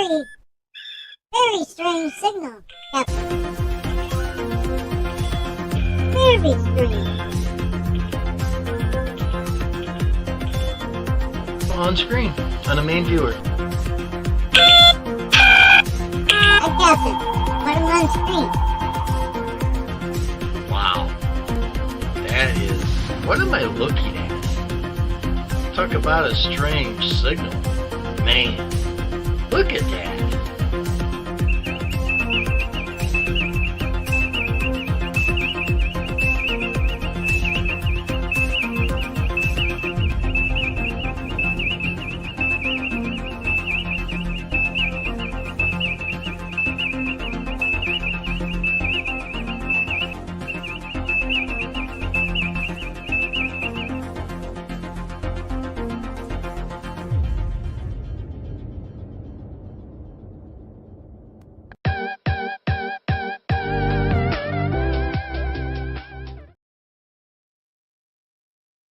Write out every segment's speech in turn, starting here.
very strange signal. Captain. Very strange. On screen, on the main viewer. I guess it. Put him on screen. Wow. That is... What am I looking at? Talk about a strange signal. Man, look at that.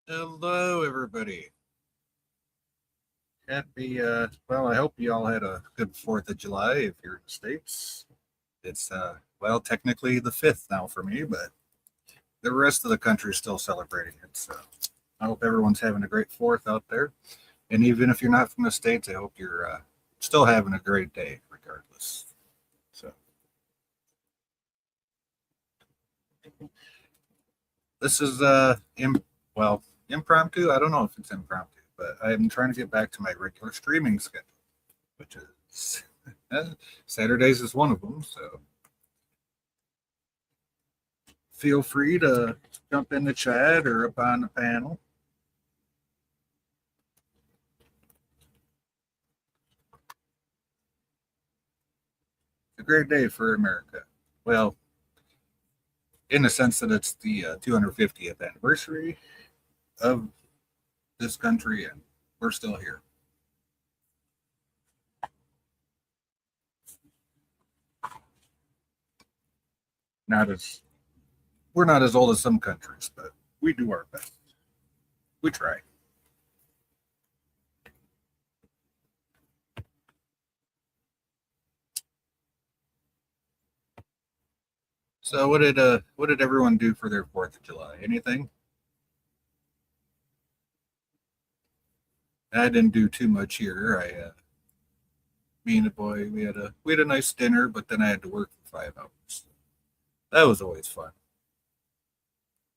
Hello, everybody. Happy, well, I hope you all had a good 4th of July if you're in the States. It's, well, technically the 5th now for me, but the rest of the country is still celebrating it. So I hope everyone's having a great 4th out there. And even if you're not from the States, I hope you're still having a great day regardless. So this is, well, impromptu. I don't know if it's impromptu, but I'm trying to get back to my regular streaming schedule, which is Saturdays is one of them. So feel free to jump in the chat or up on the panel. It's a great day for America. Well, in the sense that it's the 250th anniversary of this country, and we're still here. We're not as old as some countries, but we do our best. We try. So what did everyone do for their 4th of July? Anything? I didn't do too much here. Me and the boy, we had a nice dinner, but then I had to work for 5 hours. That was always fun.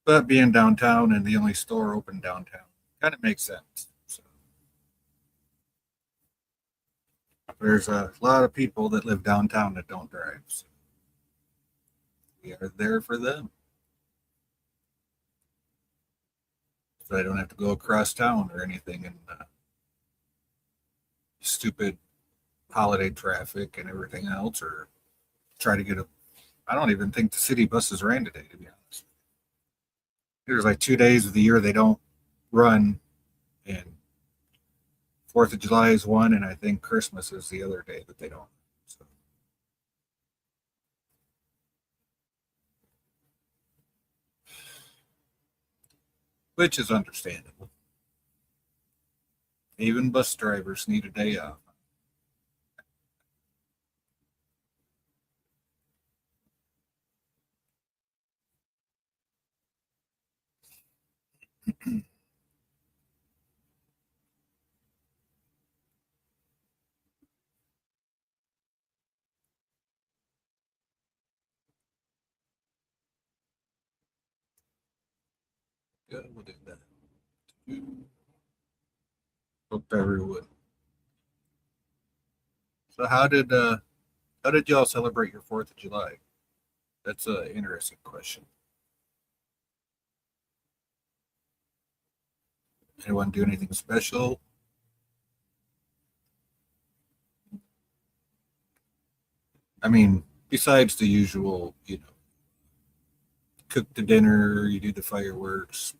But being downtown and the only store open downtown kind of makes sense. So there's a lot of people that live downtown that don't drive. So we are there for them. So I don't have to go across town or anything and stupid holiday traffic and everything else, or try to get I don't even think the city buses ran today, to be honest. There's like 2 days of the year they don't run, and 4th of July is one, and I think Christmas is the other day that they don't. So. Which is understandable. Even bus drivers need a day off. Good, we'll do that. Hope everyone. So how did y'all celebrate your 4th of July? That's an interesting question. Anyone do anything special? I mean, besides the usual, cook the dinner, you do the fireworks.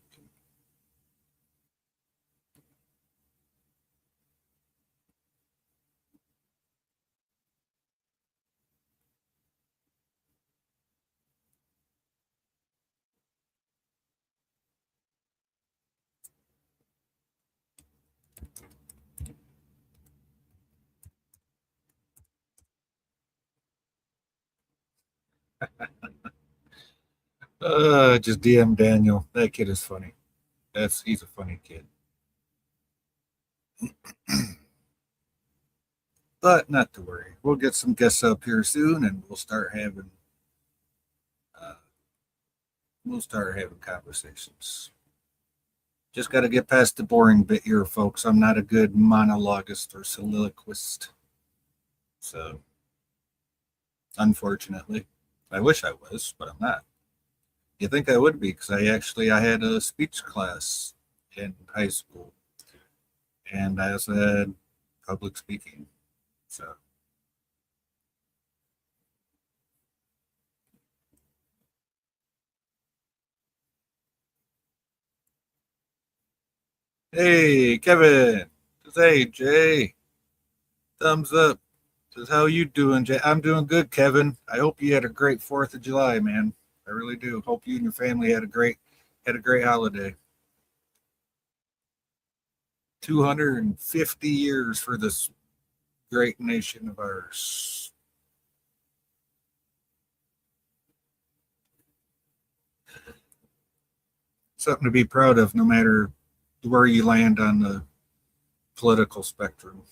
Just DM Daniel. That kid is funny. He's a funny kid. But not to worry. We'll get some guests up here soon, and uh, we'll start having conversations. Just got to get past the boring bit here, folks. I'm not a good monologuist or soliloquist, so unfortunately, I wish I was, but I'm not. You think I would be because I had a speech class in high school, and I also had public speaking. So hey, Kevin. Hey, Jay. Thumbs up. Says, how you doing, Jay? I'm doing good, Kevin. I hope you had a great 4th of July, man. I really do. Hope you and your family had a great holiday. 250 years for this great nation of ours. Something to be proud of, no matter where you land on the political spectrum.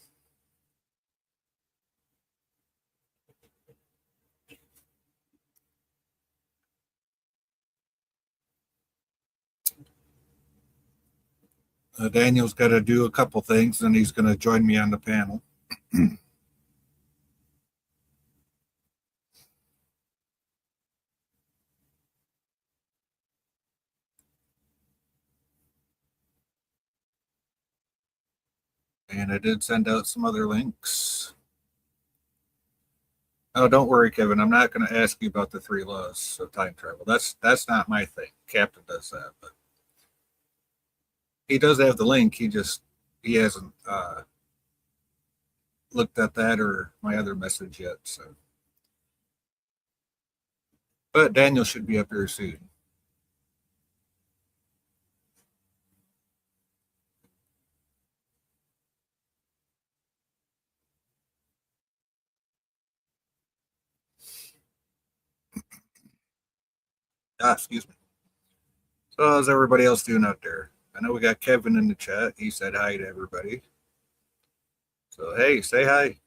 Daniel's got to do a couple things, and he's going to join me on the panel. And I did send out some other links. Oh, don't worry, Kevin. I'm not going to ask you about the 3 laws of time travel. That's not my thing. Captain does that, but he does have the link. He hasn't looked at that or my other message yet. So, but Daniel should be up here soon. Excuse me. So, how's everybody else doing out there? I know we got Kevin in the chat. He said hi to everybody. So, hey, say hi.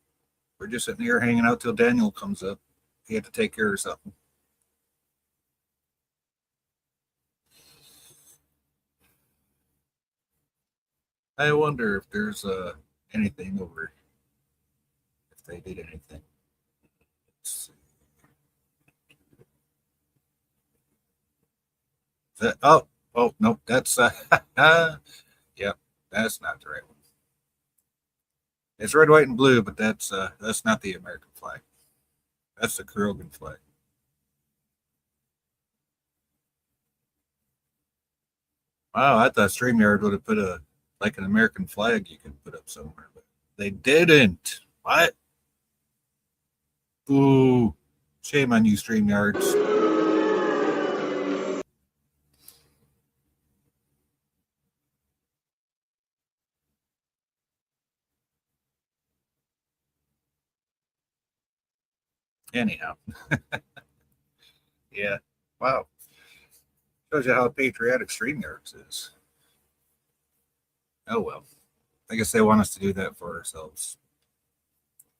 We're just sitting here hanging out till Daniel comes up. He had to take care of something. I wonder if there's anything over, if they did anything. Oh, nope, that's yep, that's not the right one. It's red, white, and blue, but that's not the American flag. That's the Krogan flag. Wow, I thought StreamYard would have put a like an American flag you could put up somewhere, but they didn't. What? Ooh, shame on you, StreamYards. Anyhow, yeah. Wow, shows you how patriotic StreamYards is. Oh well, I guess they want us to do that for ourselves.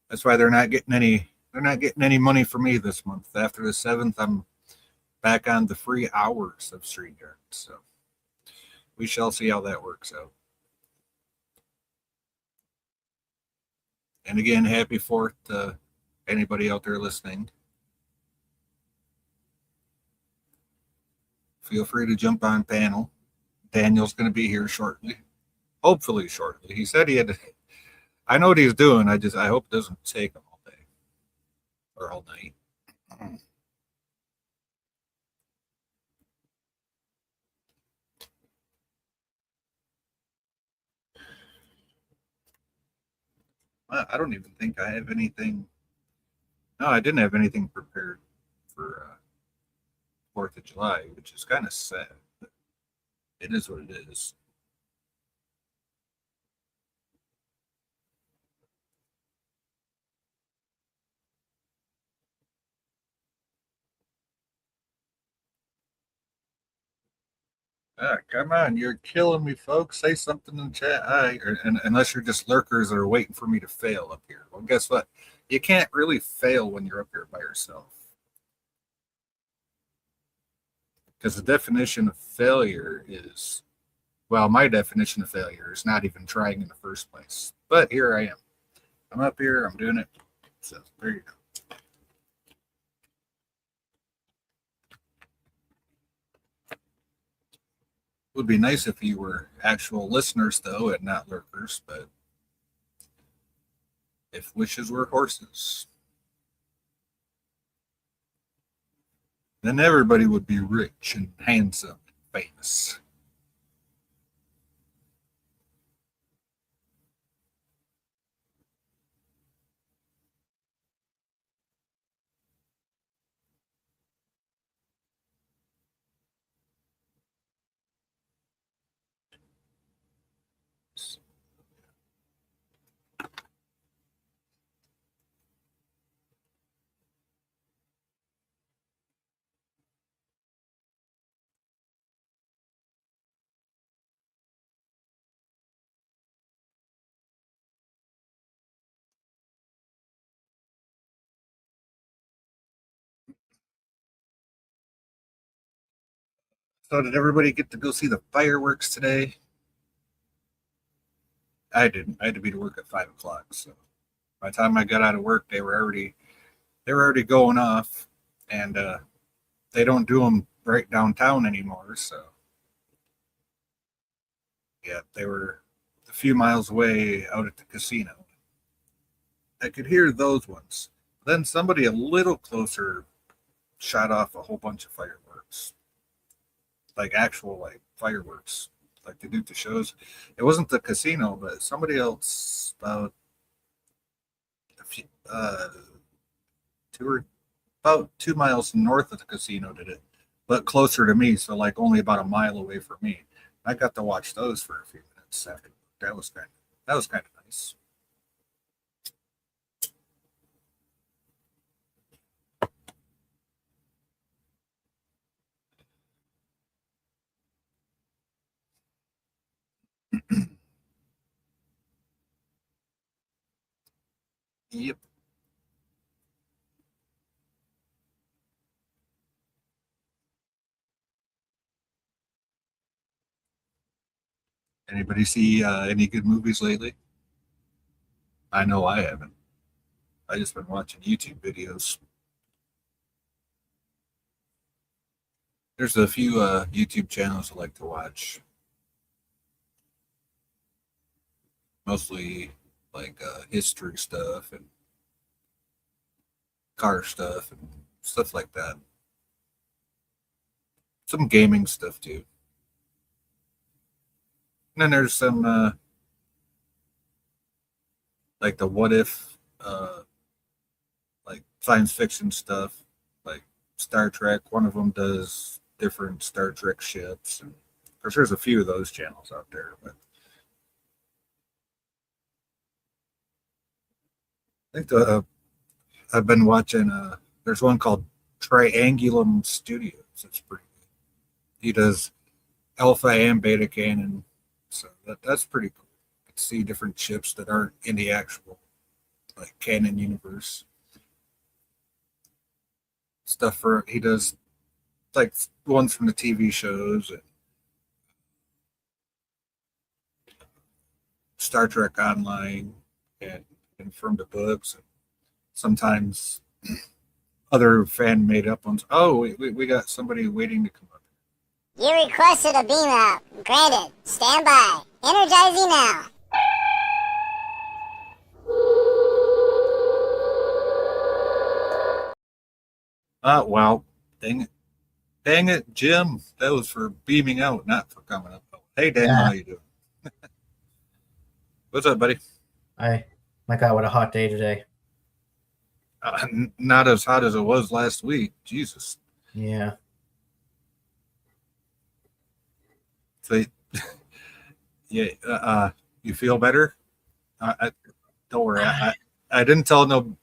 That's why they're not getting any. They're not getting any money from me this month. After the 7th, I'm back on the free hours of StreamYard. So we shall see how that works out. And again, happy 4th to anybody out there listening. Feel free to jump on panel. Daniel's going to be here shortly. Hopefully shortly. He said he had to, I know what he's doing. I hope it doesn't take him all day or all night. I don't even think I have anything. No, I didn't have anything prepared for 4th of July, which is kind of sad. But it is what it is. Come on, you're killing me, folks. Say something in the chat. Unless you're just lurkers that are waiting for me to fail up here. Well, guess what? You can't really fail when you're up here by yourself. Because the definition of failure is, well, my definition of failure is not even trying in the first place. But here I am. I'm up here. I'm doing it. So there you go. Would be nice if you were actual listeners, though, and not lurkers, but if wishes were horses, then everybody would be rich and handsome and famous. So did everybody get to go see the fireworks today? I didn't. I had to be to work at 5 o'clock. So by the time I got out of work, they were already going off, and they don't do them right downtown anymore. So yeah, they were a few miles away out at the casino. I could hear those ones. Then somebody a little closer shot off a whole bunch of fireworks, like actual like fireworks, like they do at the shows. It wasn't the casino, but somebody else a few, two or about 2 miles north of the casino did it, but closer to me, so like only about a mile away from me. I got to watch those for a few minutes after. That was kind of nice. Yep. Anybody see any good movies lately? I know I haven't. I just been watching YouTube videos. There's a few YouTube channels I like to watch, mostly like history stuff and car stuff and stuff like that. Some gaming stuff too. And then there's some like the what if like science fiction stuff, like Star Trek. One of them does different Star Trek ships, and of course there's a few of those channels out there. But I think I've been watching. There's one called Triangulum Studios. It's pretty good. He does alpha and beta canon, so that's pretty cool. You can see different ships that aren't in the actual like canon universe. Stuff for he does like ones from the TV shows and Star Trek Online and from the books. And sometimes other fan made up ones. Oh, we got somebody waiting to come up. You requested a beam out. Granted. Stand by. Energizing now. Well, dang it. Dang it, Jim. That was for beaming out, not for coming up. Hey, Dan, Yeah. how you doing? What's up, buddy? My God, what a hot day today. Not as hot as it was last week. Jesus. Yeah. So, yeah, you feel better? Don't worry. I didn't tell no.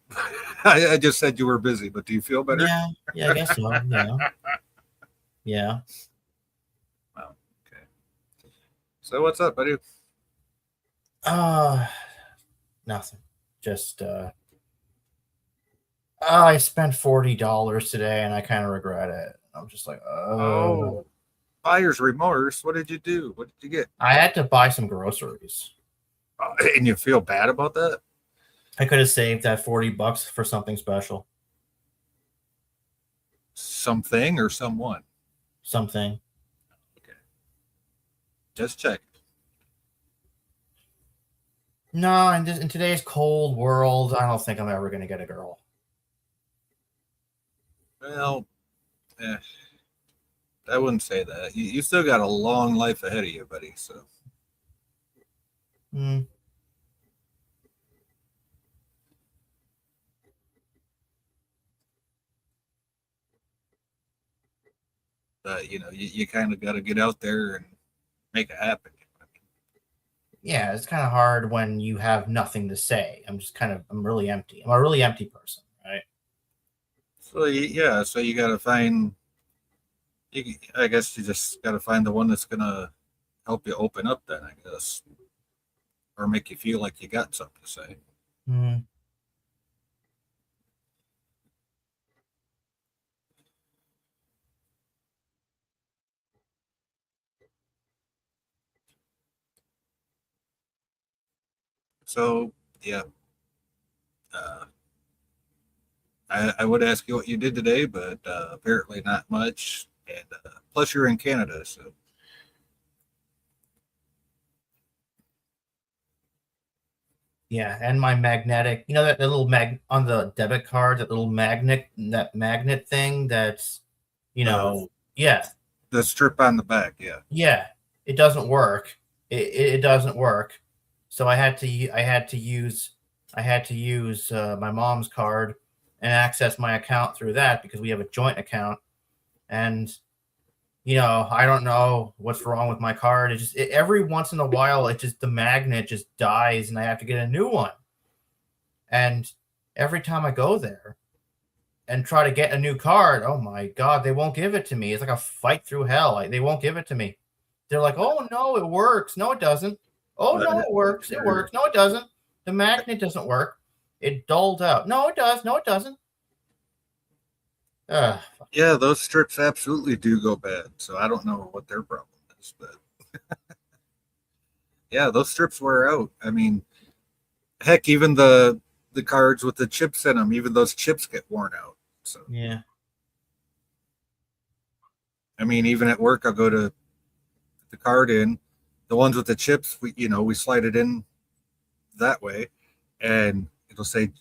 I just said you were busy, but do you feel better? Yeah, I guess so. Yeah. Yeah. Wow. Okay. So what's up, buddy? Nothing. Just I spent $40 today, and I kind of regret it. I'm just like, Oh, buyer's remorse. What did you do? What did you get? I had to buy some groceries. And you feel bad about that? I could have saved that $40 for something special. Something or someone? Something. Okay. Just check. No, in today's cold world, I don't think I'm ever going to get a girl. Well, I wouldn't say that. You still got a long life ahead of you, buddy. So. But you kind of got to get out there and make it happen. Yeah, it's kind of hard when you have nothing to say. I'm really empty. I'm a really empty person, right? So so you got to find. I guess you just got to find the one that's gonna help you open up. Then I guess, or make you feel like you got something to say. Mm-hmm. So yeah, I would ask you what you did today, but apparently not much. And plus, you're in Canada, so. Yeah, and my magnetic, that little on the debit card, that magnet thing that's, yeah. The strip on the back, yeah. Yeah, it doesn't work. It doesn't work. So I had to use my mom's card and access my account through that because we have a joint account. And I don't know what's wrong with my card. Every once in a while, the magnet just dies and I have to get a new one. And every time I go there and try to get a new card, oh my God, they won't give it to me. It's like a fight through hell. They won't give it to me. They're like, oh no, it works. No, it doesn't. Oh no, it works. It works. No, it doesn't. The magnet doesn't work. It dulled out. No, it does. No, it doesn't. Yeah, those strips absolutely do go bad. So I don't know what their problem is, but yeah, those strips wear out. I mean, heck, even the cards with the chips in them, even those chips get worn out. So yeah. I mean, even at work, I'll go to the card in. The ones with the chips, we slide it in that way, and it'll say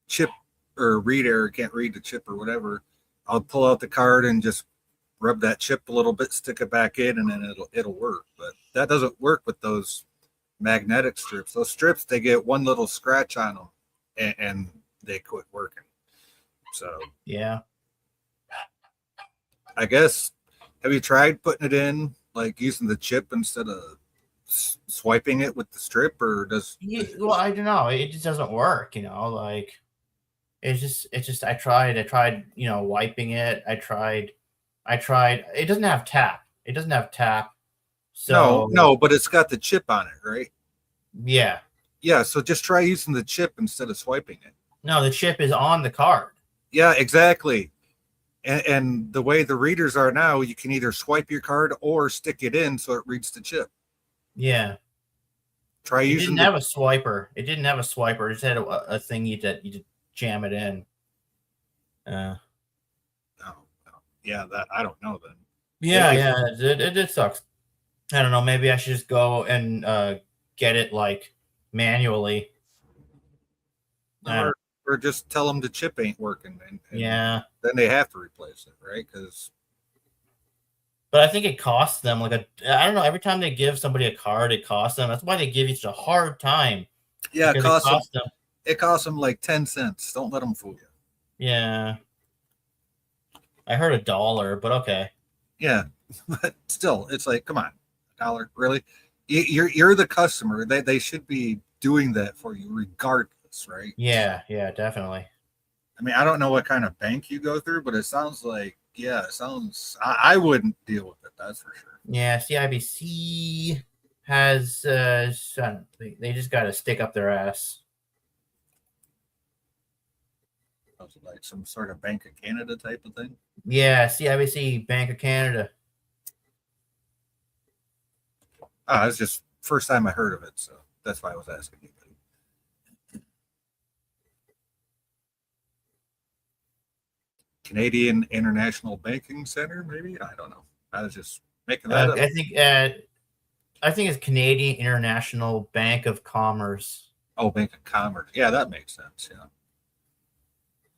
chip or read error, can't read the chip or whatever. I'll pull out the card and just rub that chip a little bit, stick it back in, and then it'll work. But that doesn't work with those magnetic strips. Those strips, they get one little scratch on them, and they quit working. So yeah, I guess, have you tried putting it in, like using the chip instead of swiping it with the strip, or well, I don't know. It just doesn't work, like it's just I tried, wiping it. I tried. It doesn't have tap. So no, but it's got the chip on it, right? Yeah. Yeah, so just try using the chip instead of swiping it. No, the chip is on the card. Yeah, exactly. And the way the readers are now, you can either swipe your card or stick it in so it reads the chip. Yeah. Try using. It didn't have a swiper. It didn't have a swiper. It just had a thing you jam it in. No. Yeah, that I don't know then. Yeah, it sucks. I don't know. Maybe I should just go and get it like manually. Or just tell them the chip ain't working, and yeah, then they have to replace it, right? But I think it costs them I don't know. Every time they give somebody a card, it costs them. That's why they give you such a hard time. Yeah, it costs them like 10 cents. Don't let them fool you. Yeah, I heard $1, but okay. Yeah, but still, it's like, come on, $1, really? You're the customer. They should be doing that for you regardless, right? Yeah, definitely. I mean, I don't know what kind of bank you go through, but it sounds like, I wouldn't deal with it. That's for sure. Yeah, CIBC has they just got a stick up their ass. Was it like some sort of Bank of Canada type of thing? Yeah, CIBC, Bank of Canada. It's just first time I heard of it, so that's why I was asking you. Canadian International Banking Center, maybe? I don't know. I was just making that up. I think it's Canadian International Bank of Commerce. Oh, Bank of Commerce. Yeah, that makes sense. Yeah.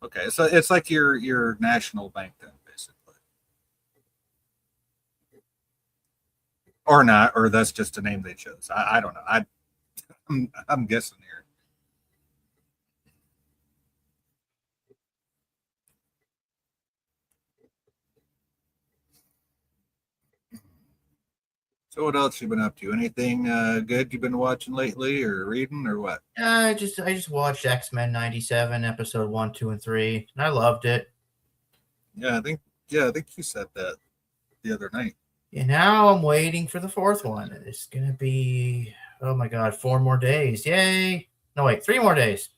Okay, so it's like your national bank then, basically, or not, or that's just a name they chose. I don't know. I'm guessing here. So what else you been up to? Anything good you've been watching lately, or reading, or what? I just watched X-Men '97 episode 1, 2, and 3, and I loved it. Yeah, I think you said that the other night. And now I'm waiting for the fourth one. It's gonna be, oh my god, 4 more days! Yay! No wait, 3 more days.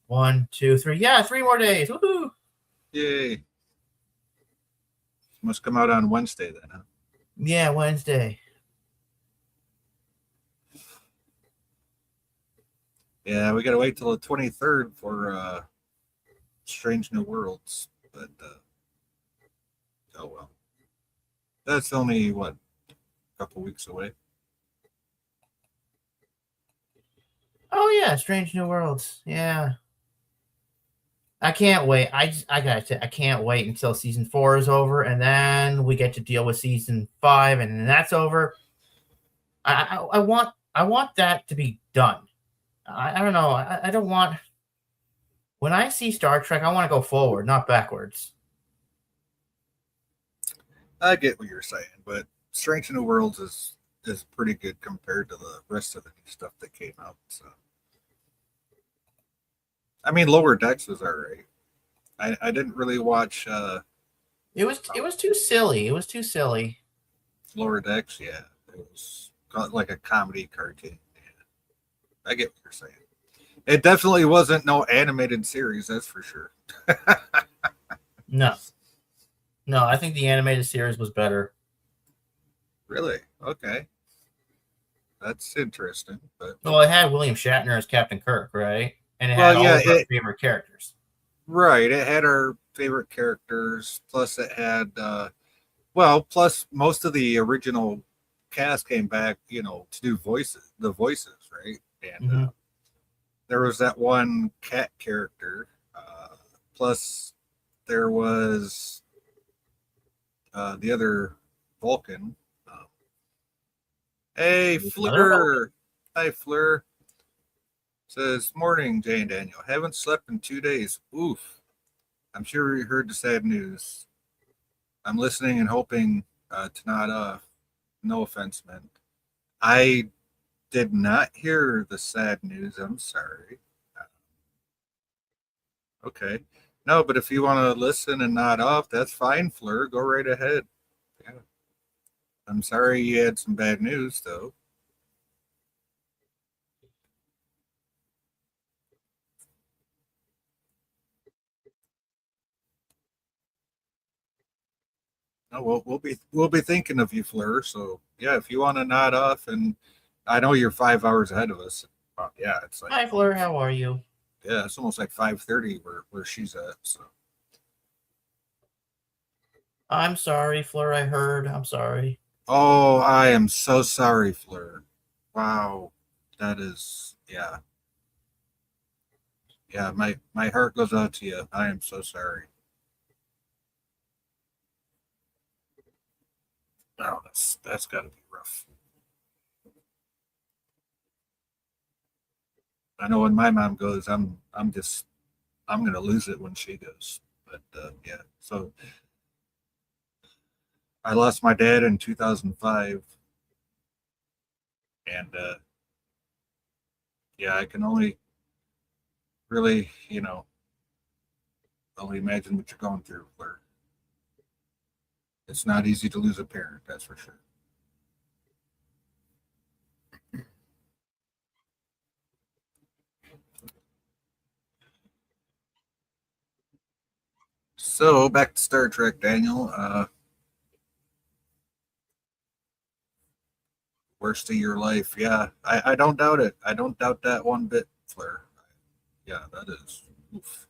1, 2, 3. Yeah, 3 more days. Woohoo! Yay! Must come out on Wednesday then, huh? Yeah, Wednesday. Yeah, we gotta wait till the 23rd for Strange New Worlds, but oh well. That's only what, a couple weeks away. Oh yeah, Strange New Worlds. Yeah. I can't wait. I gotta say, I can't wait until season 4 is over, and then we get to deal with season 5, and then that's over. I want that to be done. I don't know. I don't want. When I see Star Trek, I want to go forward, not backwards. I get what you're saying, but Strange New Worlds is pretty good compared to the rest of the new stuff that came out. So, I mean, Lower Decks was alright. I didn't really watch It was too silly. It was too silly. Lower Decks. Yeah, it was like a comedy cartoon. Yeah. I get what you're saying. It definitely wasn't no animated series, that's for sure. No, I think the animated series was better. Really? Okay. That's interesting. But Well, it had William Shatner as Captain Kirk, right? And it Well, had yeah, all of our favorite characters. right, it had our favorite characters. Plus, it had plus most of the original cast came back, to do the voices, right? And there was that one cat character. Plus, there was the other Vulcan. Hey, Fleur. Hi, Fleur. Says, morning, Jay and Daniel. Haven't slept in 2 days. Oof. I'm sure you heard the sad news. I'm listening and hoping to not, no offense meant. I did not hear the sad news. I'm sorry. Okay. No, but if you want to listen and nod off, that's fine, Fleur. Go right ahead. Yeah. I'm sorry you had some bad news, though. No, we'll be thinking of you, Fleur. So yeah, if you want to nod off, and I know you're 5 hours ahead of us. Yeah, it's like Hi, Fleur. How are you? Yeah, it's almost like 5:30 where she's at. So I'm sorry, Fleur. I heard. I'm sorry. oh, I am so sorry, Fleur. Wow, that is yeah. My heart goes out to you. I am so sorry. Oh, that's got to be rough. I know when my mom goes, I'm gonna lose it when she goes. But yeah, so I lost my dad in 2005, and yeah, I can only really, only imagine what you're going through, Fleur. It's not easy to lose a parent, that's for sure. So back to Star Trek, Daniel. Worst of your life. Yeah, I don't doubt it. I don't doubt that one bit, Fleur. Yeah, that is. Oof.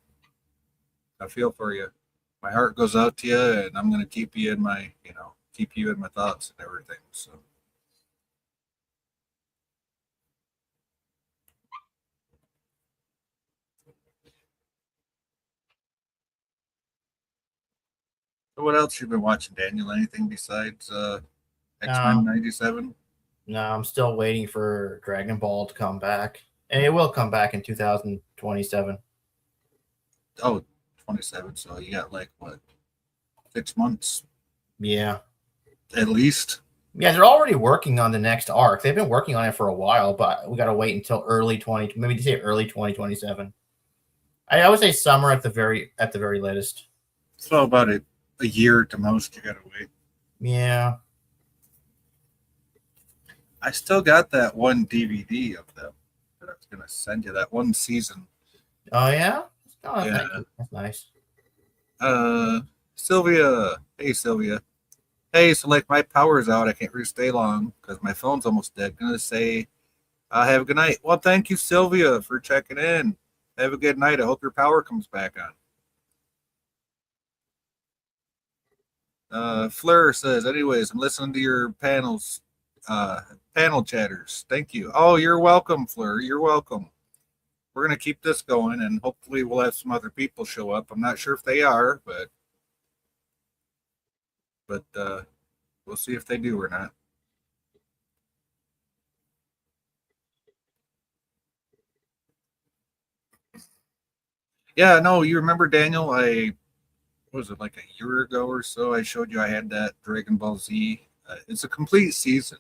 I feel for you. My heart goes out to you, and I'm gonna keep you in my, keep you in my thoughts and everything. So what else you been watching, Daniel? Anything besides X-Men Um, '97? no, I'm still waiting for Dragon Ball to come back, and it will come back in 2027. Oh, 27. So you got like what, 6 months Yeah, at least? yeah, they're already working on the next arc. They've been working on it for a while, but we got to wait until early 20, maybe they say early 2027. I would say summer at the very latest. So about a year to most. You gotta wait. Yeah. I still got that one DVD of them that I was gonna send you. That one season. Oh yeah. Oh, Yeah. thank you. That's nice. Sylvia. Hey, Sylvia. Hey, so like my power's out. I can't really stay long because my phone's almost dead. Gonna say, have a good night. Well, thank you, Sylvia, for checking in. Have a good night. I hope your power comes back on. Fleur says, anyways, I'm listening to your panel chatters. Thank you. Oh, you're welcome, Fleur. You're welcome. We're gonna keep this going, and hopefully, we'll have some other people show up. I'm not sure if they are, but we'll see if they do or not. Yeah, no, you remember Daniel? What was it, like a year ago or so? I showed you I had that Dragon Ball Z. It's a complete season,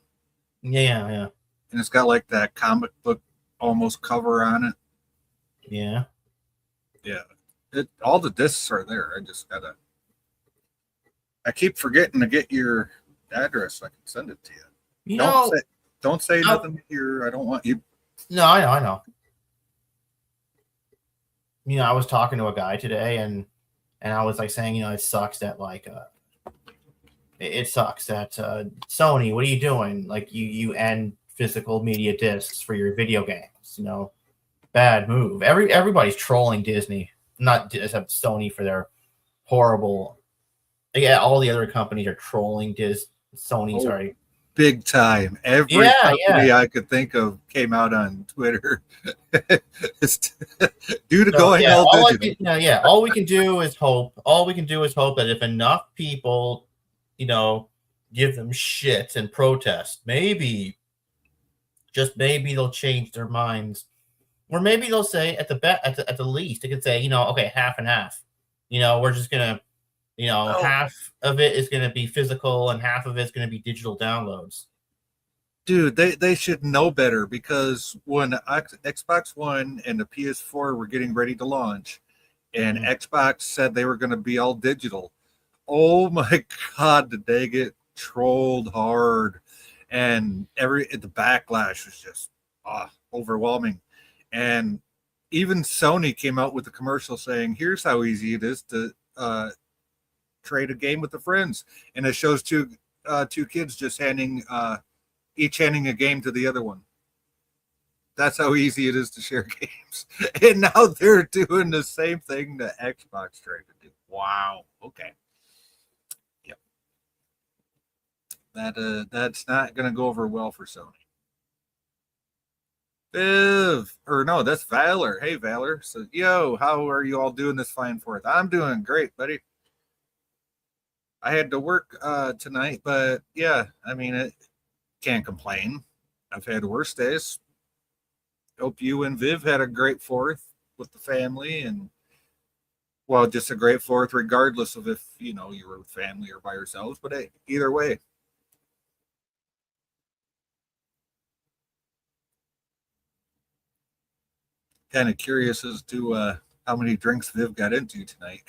Yeah, yeah, and it's got like that comic book almost cover on it. yeah. Yeah, all the discs are there. I just gotta. I keep forgetting to get your address so I can send it to you. You Don't know, say don't say nothing here. I don't want you. no, I know, I know. You know, I was talking to a guy today, and I was like saying, you know, it sucks that like it sucks that Sony, what are you doing? Like you end physical media discs for your video games. You know, bad move. Everybody's trolling Disney, not except Sony for their horrible. Yeah, all the other companies are trolling Sony. Oh, Sorry. big time. Every Yeah, company yeah. I could think of came out on Twitter. It's due to So going yeah, all all I digital. can, yeah. All we can do is hope. All we can do is hope that if enough people, you know, give them shit and protest, maybe, just maybe they'll change their minds. Or maybe they'll say at the least they could say, you know, okay, half and half. You know, we're just gonna, you know, Oh, half of it is gonna be physical and half of it's gonna be digital downloads. dude, they should know better because when Xbox One and the PS4 were getting ready to launch, and Mm. Xbox said they were going to be all digital. Oh my God, did they get trolled hard? And the backlash was just overwhelming. And even Sony came out with a commercial saying, "Here's how easy it is to trade a game with the friends," and it shows two kids just each handing a game to the other one. That's how easy it is to share games. And now they're doing the same thing that Xbox tried to do. Wow. Okay. Yep. That's not gonna go over well for Sony. Viv, or no, that's Valor. Hey Valor. So yo, how are you all doing this fine fourth? I'm doing great, buddy. I had to work tonight, but yeah, I mean it can't complain. I've had worse days. Hope you and Viv had a great fourth with the family, and well, just a great fourth, regardless of if you were with family or by yourselves. But hey, either way, kind of curious as to how many drinks Viv got into tonight.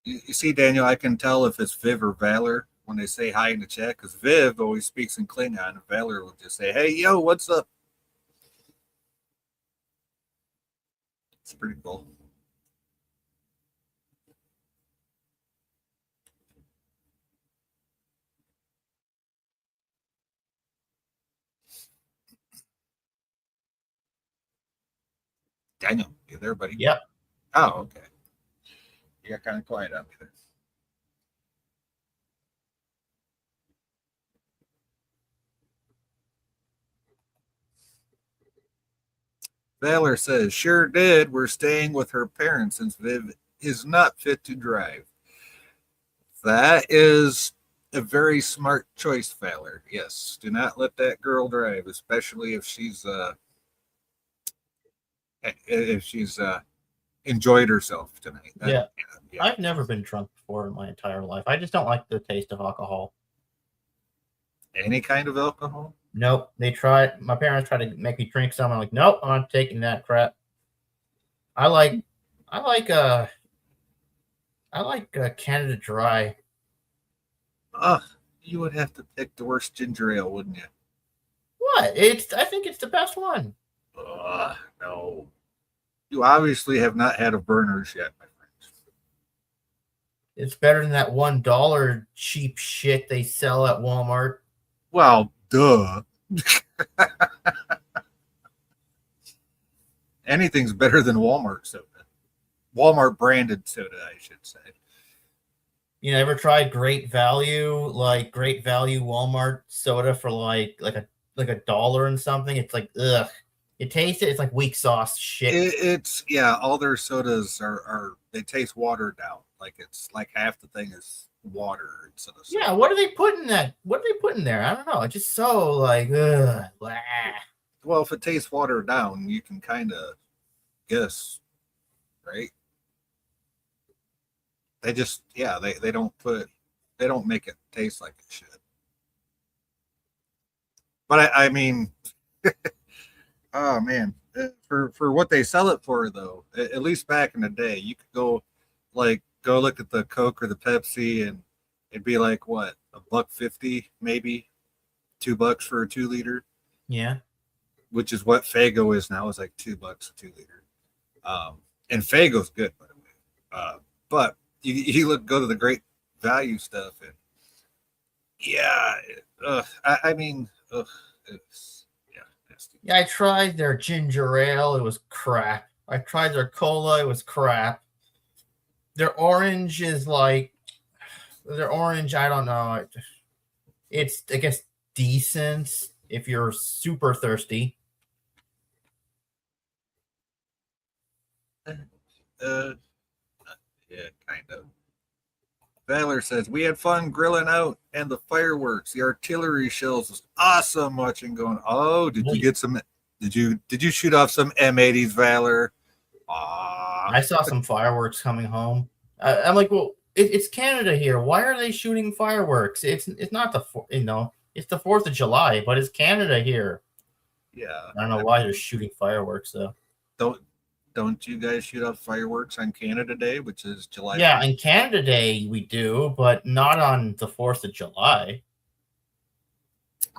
You see, Daniel, I can tell if it's Viv or Valor when they say hi in the chat, because Viv always speaks in Klingon, and Valor will just say, "Hey, yo, what's up?" It's pretty cool. Daniel, you there, buddy? Yep. Oh, okay. You got kind of quiet up there. Valor says, "Sure did. We're staying with her parents since Viv is not fit to drive." That is a very smart choice, Valor. Yes, do not let that girl drive, especially if she's enjoyed herself tonight. Yeah. I've never been drunk before in my entire life. I just don't like the taste of alcohol. Any kind of alcohol? Nope. My parents tried to make me drink some. I'm like, nope, I'm not taking that crap. I like Canada Dry. Ugh, you would have to pick the worst ginger ale, wouldn't you? What? I think it's the best one. Ugh, no. You obviously have not had a Burners yet, my friends. It's better than that $1 cheap shit they sell at Walmart. Well, duh. Anything's better than Walmart soda. Walmart branded soda, I should say. You ever tried Great Value, like Great Value Walmart soda for like a dollar and something? It's like, ugh. You taste it, it's like weak sauce shit. It's all their sodas are they taste watered down. Like it's like half the thing is water instead of soda. Yeah, what are they putting that? What are they putting there? I don't know. It's just so like, ugh. Blah. Well, if it tastes watered down, you can kind of guess, right? They just they don't make it taste like it should. But I mean, oh man, for what they sell it for though, at least back in the day, you could go look at the Coke or the Pepsi and it'd be like what, $1.50 maybe, $2 for a 2-liter. Yeah. Which is what Fago is now, is like $2 a 2-liter. And Fago's good, by the way. But you go to the Great Value stuff, and I mean, it's nasty. Yeah, I tried their ginger ale. It was crap. I tried their cola. It was crap. Their orange is like, I don't know. It's, I guess, decent if you're super thirsty. Yeah, kind of. Valor says, "We had fun grilling out and the fireworks. The artillery shells was awesome watching going." Oh, did you get some? Did you shoot off some M80s, Valor? I saw some fireworks coming home. I'm like, well, it's Canada here. Why are they shooting fireworks? It's not it's the 4th of July, but it's Canada here. Yeah, I don't know why they're shooting fireworks though. Don't you guys shoot off fireworks on Canada Day, which is July? Yeah, on Canada Day we do, but not on the 4th of July.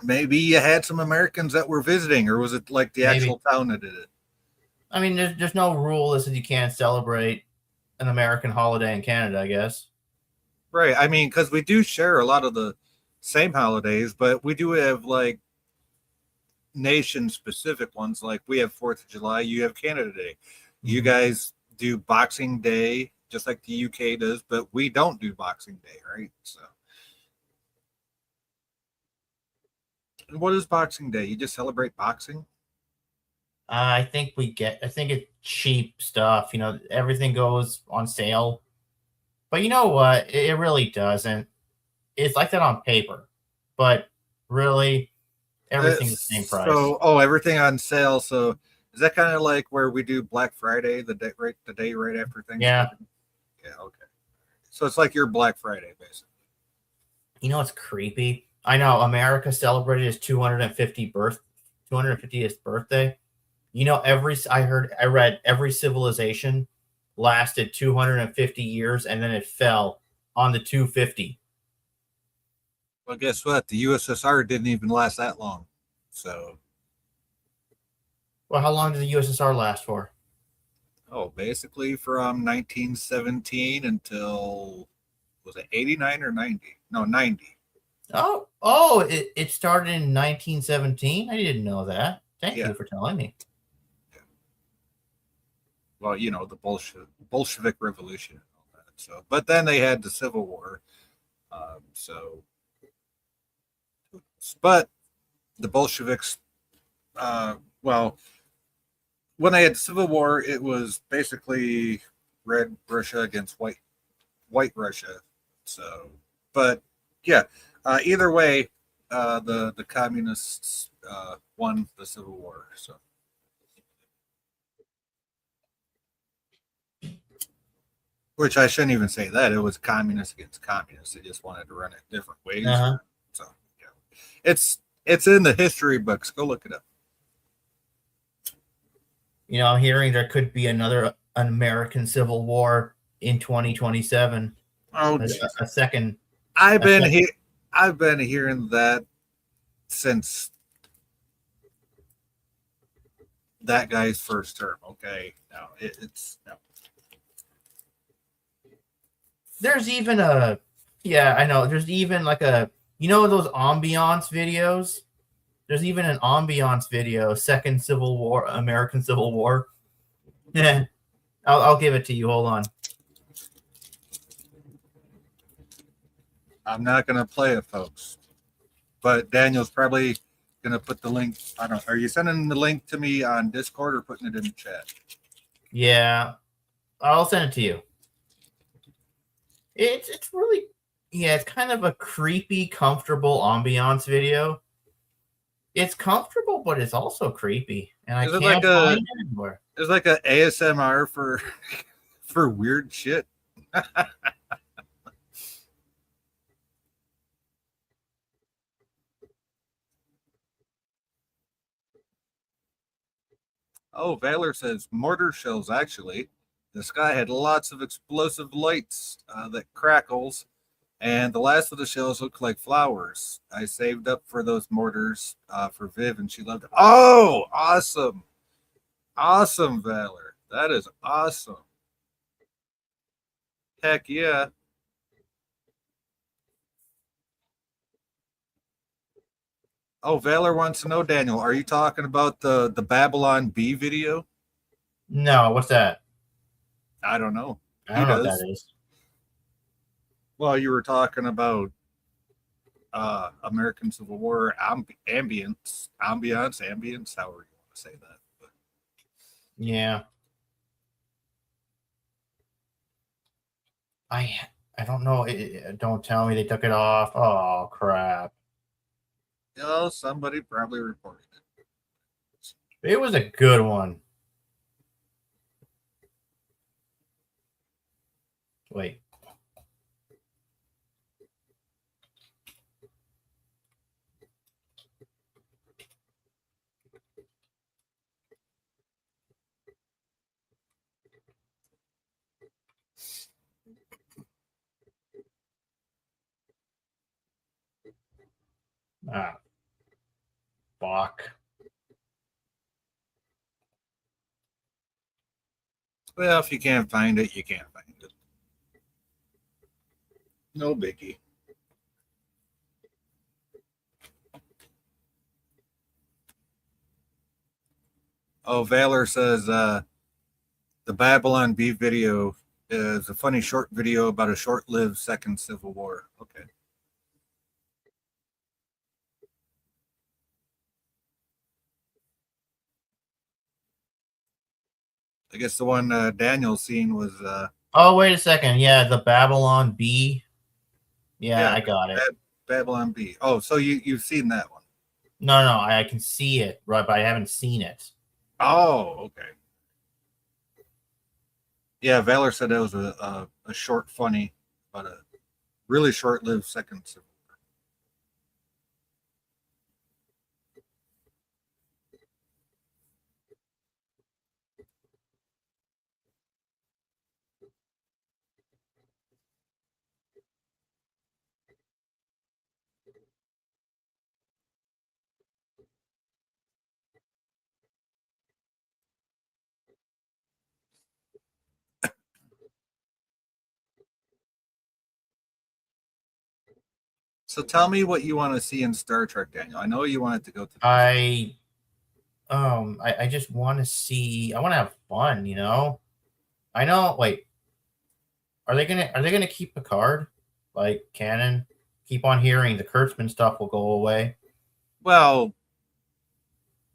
Maybe you had some Americans that were visiting, or was it like the actual town that did it? I mean, there's no rule that says you can't celebrate an American holiday in Canada, I guess. Right. I mean, because we do share a lot of the same holidays, but we do have like nation-specific ones. Like we have 4th of July, you have Canada Day. You guys do Boxing Day, just like the UK does, but we don't do Boxing Day, right? So, and what is Boxing Day? You just celebrate boxing? I think it's cheap stuff. Everything goes on sale. But you know what? It really doesn't. It's like that on paper. But really, everything's the same price. So, everything on sale. So, is that kind of like where we do Black Friday, the day right after Thanksgiving? Yeah. Yeah, okay. So it's like your Black Friday, basically. You know what's creepy? I know America celebrated his 250th birthday. I read every civilization lasted 250 years and then it fell on the 250. Well, guess what? The USSR didn't even last that long. So, Well, how long did the USSR last for? basically from 1917 until, was it 89 or 90? No, 90. It started in 1917. I didn't know that. Thank Yeah. you for telling me. Well, the Bolshevik Revolution and all that. So, but then they had the Civil War. So, but the Bolsheviks, well, when they had the Civil War, it was basically red Russia against white Russia. So, but yeah, either way, the communists won the Civil War. So, which I shouldn't even say that it was communists against communists. They just wanted to run it different ways. Uh-huh. So, yeah, it's in the history books. Go look it up. I'm hearing there could be an American Civil War in 2027. Oh, A second. I've been hearing that since that guy's first term. Okay, no, it's no. There's even I know. There's even like those ambiance videos. There's even an ambiance video, Second Civil War, American Civil War. Yeah, I'll give it to you. Hold on. I'm not gonna play it, folks. But Daniel's probably gonna put the link. I don't. Are you sending the link to me on Discord or putting it in the chat? Yeah, I'll send it to you. It's really, it's kind of a creepy, comfortable ambiance video. It's comfortable, but it's also creepy, and I can't find it anywhere. It's like a ASMR for for weird shit. Oh, Valor says mortar shells. Actually, the sky had lots of explosive lights that crackles, and the last of the shells looked like flowers. I saved up for those mortars for Viv, and she loved it. Oh, awesome! Awesome, Valor. That is awesome. Heck yeah. Oh, Valor wants to know, Daniel, are you talking about the Babylon Bee video? No, what's that? I don't know. I don't know what that is. Well, you were talking about American Civil War ambience, however you want to say that. But. Yeah. I don't know. Don't tell me they took it off. Oh crap! Oh, somebody probably reported it. It was a good one. Wait. Ah, fuck. Well, if you can't find it, you can't find it. No biggie. Oh, Valor says the Babylon Bee video is a funny short video about a short-lived second Civil War. Okay. I guess the one Daniel's seen was. Oh, wait a second. Yeah, the Babylon Bee. Yeah, I got it. Babylon Bee. Oh, so you've seen that one? No, I can see it, right, but I haven't seen it. Oh, okay. Yeah, Valor said that was a short, funny, but a really short-lived second Civil War. So tell me what you want to see in Star Trek, Daniel. I know you want it to go to. I just want to see. I want to have fun. I know. Wait, are they gonna keep Picard like canon? Keep on hearing the Kurtzman stuff will go away. Well,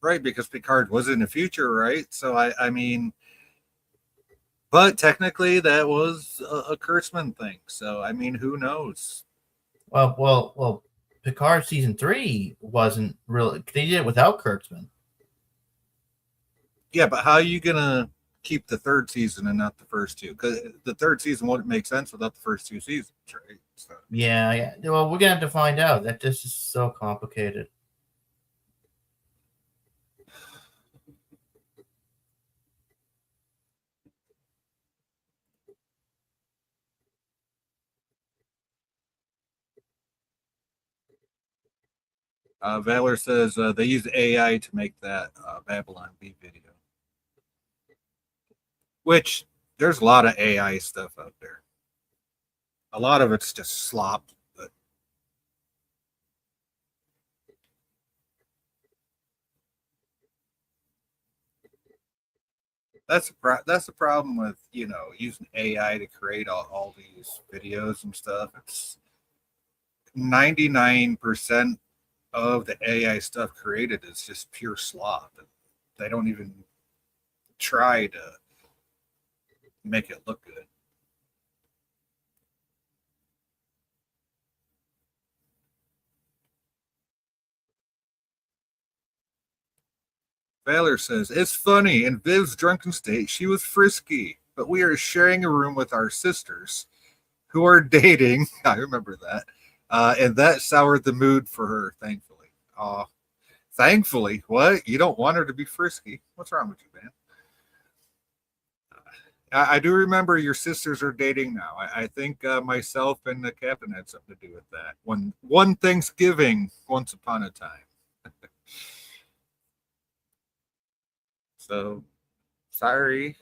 right, because Picard was in the future, right? So I mean, but technically that was a Kurtzman thing. So I mean, who knows? Well. Picard season 3 wasn't really. They did it without Kurtzman. Yeah, but how are you gonna keep the third season and not the first two? Because the third season wouldn't make sense without the first two seasons, right? So. Yeah. Well, we're gonna have to find out. That this is so complicated. Valor says they use AI to make that Babylon B video, which there's a lot of AI stuff out there. A lot of it's just slop, but that's the problem with using AI to create all these videos and stuff. It's 99% of the AI stuff created is just pure slop. They don't even try to make it look good. Valor says, it's funny. In Viv's drunken state, she was frisky, but we are sharing a room with our sisters who are dating. I remember that. And that soured the mood for her, thankfully. Thankfully? What? You don't want her to be frisky? What's wrong with you, man? I do remember your sisters are dating now. I think myself and the captain had something to do with that. One Thanksgiving, once upon a time. So, sorry.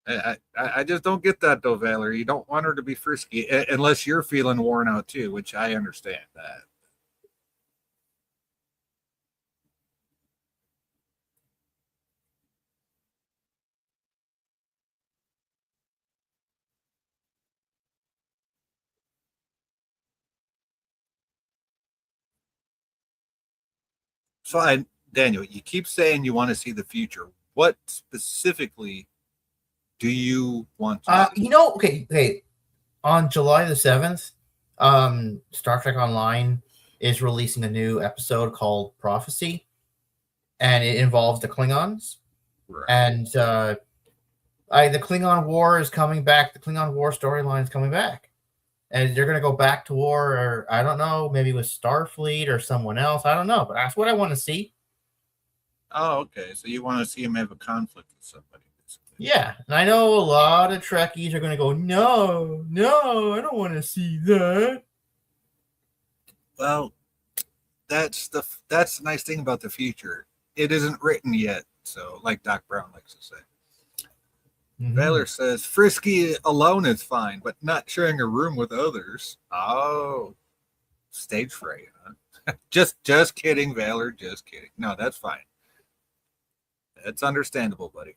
I just don't get that though, Valerie. You don't want her to be frisky unless you're feeling worn out too, which I understand that. So, Daniel, you keep saying you want to see the future. What specifically do you want to see? Okay. On July the 7th, Star Trek Online is releasing a new episode called Prophecy, and it involves the Klingons. Right. And the Klingon War is coming back. The Klingon War storyline is coming back. And they're going to go back to war, or I don't know, maybe with Starfleet or someone else. I don't know, but that's what I want to see. Oh, okay. So you want to see him have a conflict with somebody. Basically. Yeah, and I know a lot of Trekkies are going to go, no, I don't want to see that. Well, that's the nice thing about the future. It isn't written yet, so like Doc Brown likes to say. Mm-hmm. Valor says, frisky alone is fine, but not sharing a room with others. Oh, stage fright, huh? just kidding, Valor, just kidding. No, that's fine. It's understandable, buddy.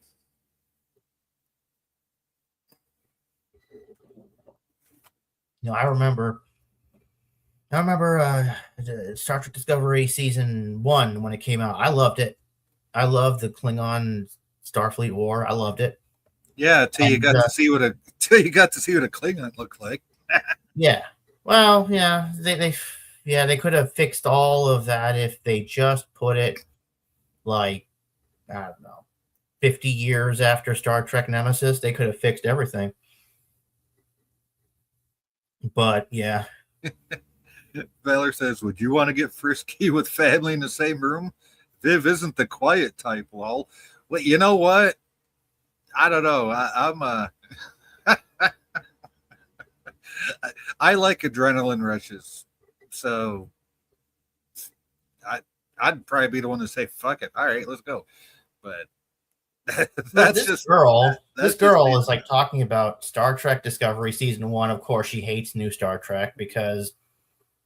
I remember Star Trek Discovery Season 1 when it came out. I loved it. I loved the Klingon Starfleet War. I loved it. Yeah, till you got to see what a Klingon looked like. Yeah. Well, yeah, they could have fixed all of that if they just put it like, I don't know, 50 years after Star Trek Nemesis. They could have fixed everything. But yeah. Valor says, would you want to get frisky with family in the same room? Viv isn't the quiet type. Well, you know what? I don't know. I like adrenaline rushes. So I'd probably be the one to say, fuck it. All right, let's go. but But that's just this girl is like talking about Star Trek Discovery season 1. Of course, she hates new Star Trek because,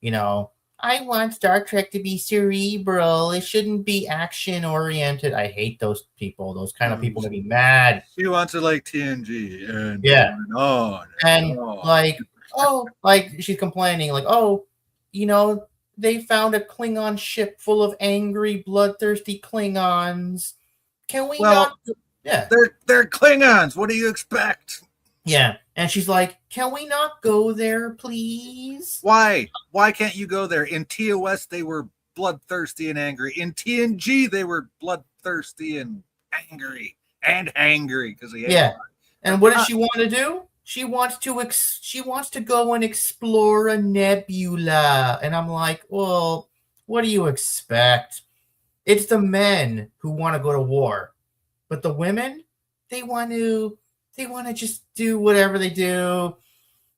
you know, I want Star Trek to be cerebral. It shouldn't be action oriented. I hate those people. Those kind of people make me mad. She wants it like TNG and Yeah. on And on. like, oh, like she's complaining, like, oh, you know, they found a Klingon ship full of angry, bloodthirsty Klingons. Can we not? Yeah. They're Klingons. What do you expect? Yeah. And she's like, can we not go there, please? Why? Why can't you go there? In TOS, they were bloodthirsty and angry. In TNG, they were bloodthirsty and angry because he yeah. And what does she want to do? She wants to go and explore a nebula. And I'm like, well, what do you expect? It's the men who want to go to war, but the women, they want to just do whatever they do.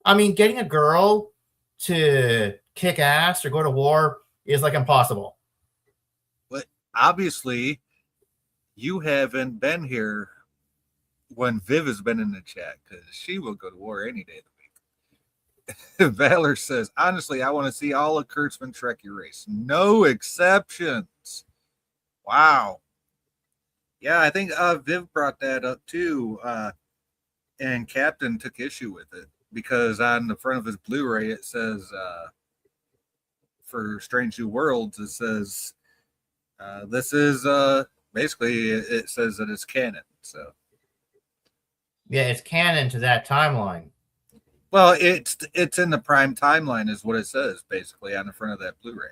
I mean, getting a girl to kick ass or go to war is like impossible. But obviously, you haven't been here when Viv has been in the chat, because she will go to war any day of the week. Valor says, honestly, I want to see all of Kurtzman Trekkie race. No exceptions. Wow. Yeah, I think Viv brought that up too. And Captain took issue with it because on the front of his Blu-ray, it says, for Strange New Worlds, it says, this is basically, it says that it's canon. So. Yeah, it's canon to that timeline. Well, it's in the prime timeline is what it says, basically, on the front of that Blu-ray.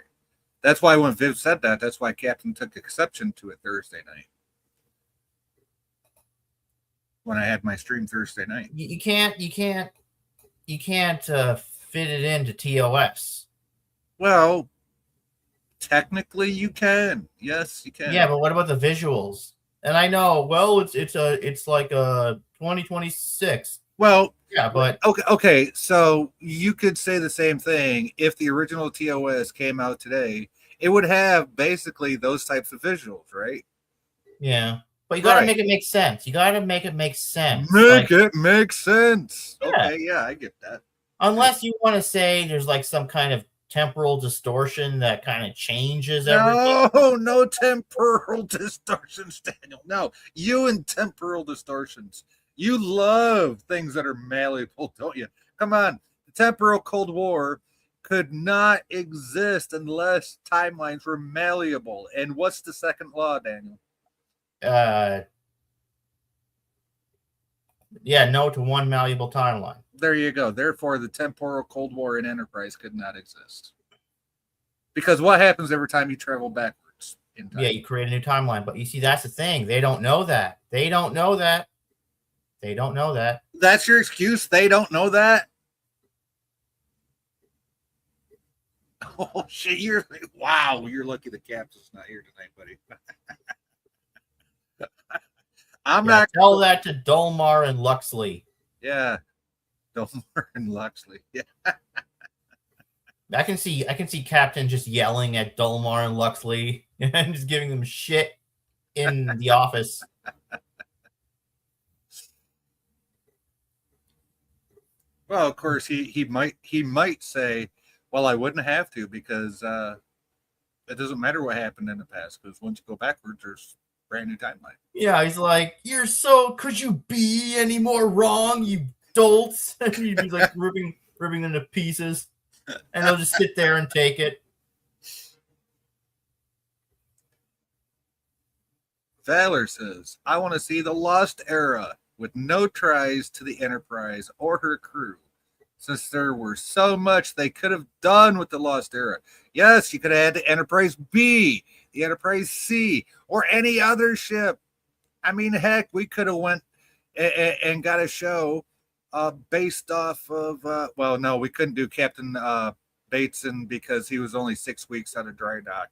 That's why when Viv said that, that's why Captain took exception to it Thursday night. When I had my stream Thursday night. You can't fit it into TOS. Well, technically you can. Yes, you can. Yeah, but what about the visuals? And I know, well, it's like a 2026. Well, yeah, but okay. So you could say the same thing if the original TOS came out today. It would have basically those types of visuals, right? Yeah, but you got to make it make sense. You got to make it make sense. Make it make sense. Yeah. Okay, yeah, I get that. Unless you want to say there's like some kind of temporal distortion that kind of changes everything. No temporal distortions, Daniel. No, you and temporal distortions. You love things that are malleable, don't you? Come on. The temporal Cold War could not exist unless timelines were malleable. And what's the second law, Daniel? Yeah, no to one malleable timeline. There you go. Therefore, the temporal Cold War in Enterprise could not exist. Because what happens every time you travel backwards in time? Yeah, you create a new timeline. But you see, that's the thing. They don't know that. They don't know that. That's your excuse? They don't know that? Oh, shit. You're lucky the captain's not here tonight, buddy. Tell that to Dolmar and Luxley. Yeah. Dolmar and Luxley. Yeah. I can see Captain just yelling at Dolmar and Luxley and just giving them shit in the office. Well, of course, he might say, well, I wouldn't have to because it doesn't matter what happened in the past, because once you go backwards, there's brand new timeline. Yeah, he's like, could you be any more wrong, you dolts? And he'd be like ripping them to pieces, and they'll just sit there and take it. Valor says, I want to see the Lost Era with no tries to the Enterprise or her crew, since there were so much they could have done with the Lost Era. Yes, you could have had the Enterprise B, the Enterprise C, or any other ship. I mean, heck, we could have went and got a show based off of, no, we couldn't do Captain Bateson because he was only 6 weeks out of dry dock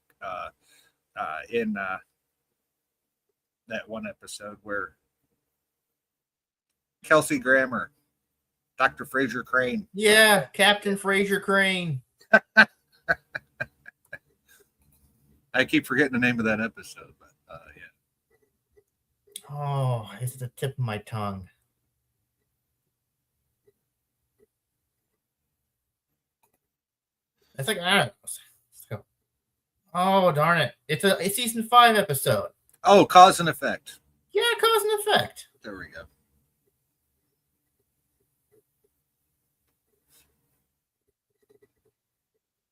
in that one episode where Kelsey Grammer, Dr. Fraser Crane. Yeah, Captain Fraser Crane. I keep forgetting the name of that episode, but yeah. Oh, it's at the tip of my tongue. It's like, I don't know. Let's go. Oh, darn it. It's a season 5 episode. Oh, cause and effect. Yeah, cause and effect. There we go.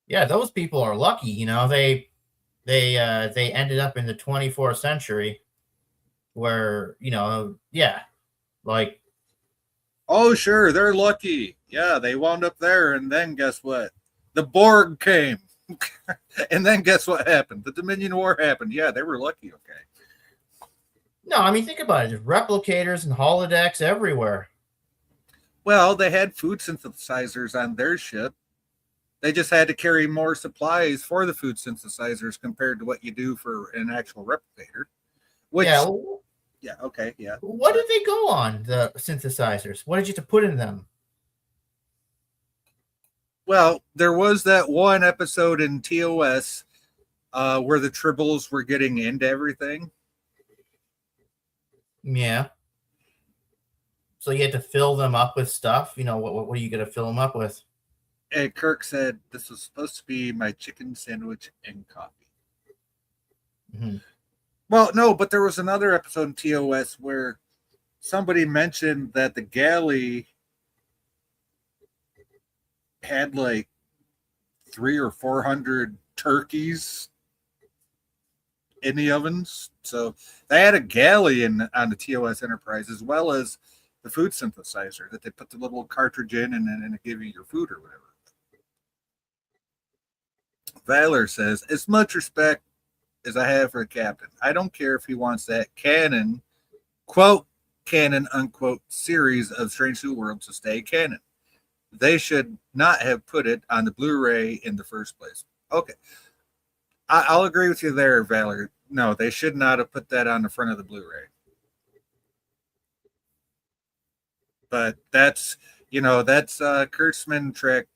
Yeah, those people are lucky. You know, they ended up in the 24th century where, you know, yeah, like, Oh, sure, they're lucky. Yeah, they wound up there, and then guess what? The Borg came. And then guess what happened? The Dominion War happened. Yeah, they were lucky, okay. no, I mean, think about it. There's replicators and holodecks everywhere. Well, they had food synthesizers on their ship. They just had to carry more supplies for the food synthesizers compared to what you do for an actual replicator. Which, yeah, okay, yeah. What did they go on, the synthesizers? What did you have to put in them? Well, there was that one episode in TOS where the Tribbles were getting into everything. Yeah. So you had to fill them up with stuff. You know, what are you going to fill them up with? And Kirk said, this was supposed to be my chicken sandwich and coffee. Mm-hmm. Well, no, but there was another episode in TOS where somebody mentioned that the galley had like 300 or 400 turkeys in the ovens. So they had a galley on the TOS Enterprise, as well as the food synthesizer that they put the little cartridge in and then it give you your food or whatever. Valor says, as much respect as I have for the captain, I don't care if he wants that canon, quote, canon, unquote, series of Strange New Worlds to stay canon. They should not have put it on the Blu-ray in the first place. Okay. I'll agree with you there, Valor. No, they should not have put that on the front of the Blu-ray. But that's, that's Kurtzman trick,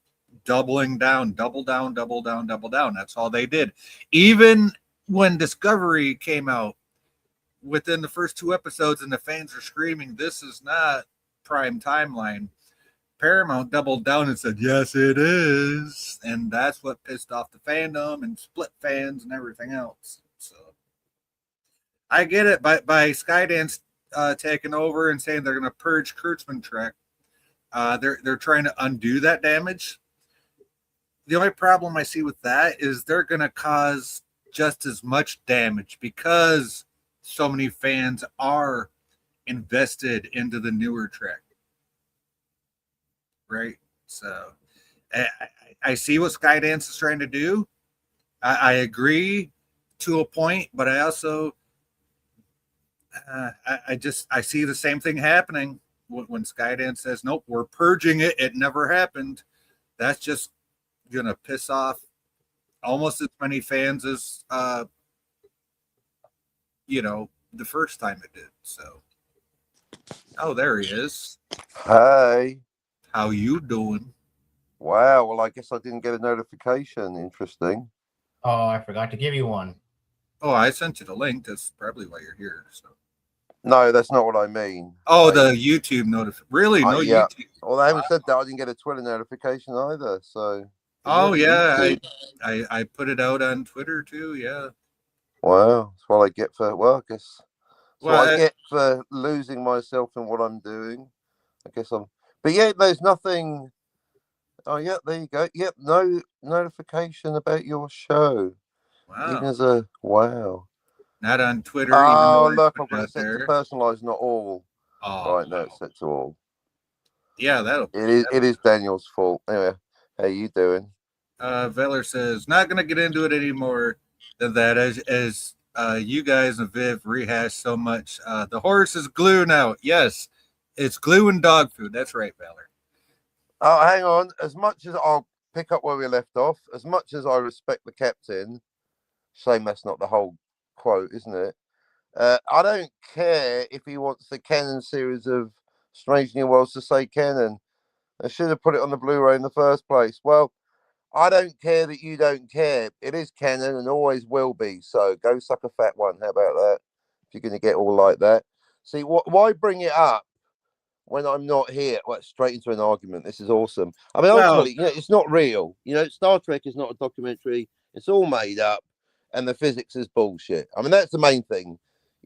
doubling down, double down, double down, double down. That's all they did. Even when Discovery came out, within the first 2 episodes and the fans are screaming, this is not prime timeline, Paramount doubled down and said, yes, it is. And that's what pissed off the fandom and split fans and everything else. So I get it. By Skydance taking over and saying they're going to purge Kurtzman Trek, they're trying to undo that damage. The only problem I see with that is they're going to cause just as much damage because so many fans are invested into the newer Trek. Right? So I see what Skydance is trying to do. I agree to a point, but I also I see the same thing happening when Skydance says, nope, we're purging it. It never happened. That's just going to piss off almost as many fans as, the first time it did. So, oh, there he is. Hey. How you doing? Wow. Well, I guess I didn't get a notification. Interesting. Oh, I forgot to give you one. Oh, I sent you the link. That's probably why you're here. So. No, that's not what I mean. Oh, the YouTube notification. Really? No yeah. YouTube. Well, I haven't said that. I didn't get a Twitter notification either. So. Oh, yeah. I put it out on Twitter too. Yeah. Wow. That's what I get for, well, I guess. That's Well, what I get for losing myself in what I'm doing. I guess but yeah, there's nothing. Oh, yeah, there you go. Yep, no notification about your show. Wow. Even as a, wow. Not on Twitter. Oh, look, I've got it set to personalized, not all. Oh, right, no, it's set to all. Yeah, it is Daniel's fault. Anyway, how you doing? Veller says, not going to get into it anymore than that, as you guys and Viv rehash so much. The horse is glue now. Yes, it's glue and dog food. That's right, Veller. Oh, hang on. As much as I'll pick up where we left off, as much as I respect the captain, shame that's not the whole quote, isn't it? I don't care if he wants the canon series of Strange New Worlds to say canon. I should have put it on the Blu-ray in the first place. Well, I don't care that you don't care. It is canon and always will be. So go suck a fat one. How about that? If you're going to get all like that. See, why bring it up when I'm not here? Well, straight into an argument. This is awesome. I mean, Well- ultimately, it's not real. Star Trek is not a documentary. It's all made up, and the physics is bullshit. I mean, that's the main thing.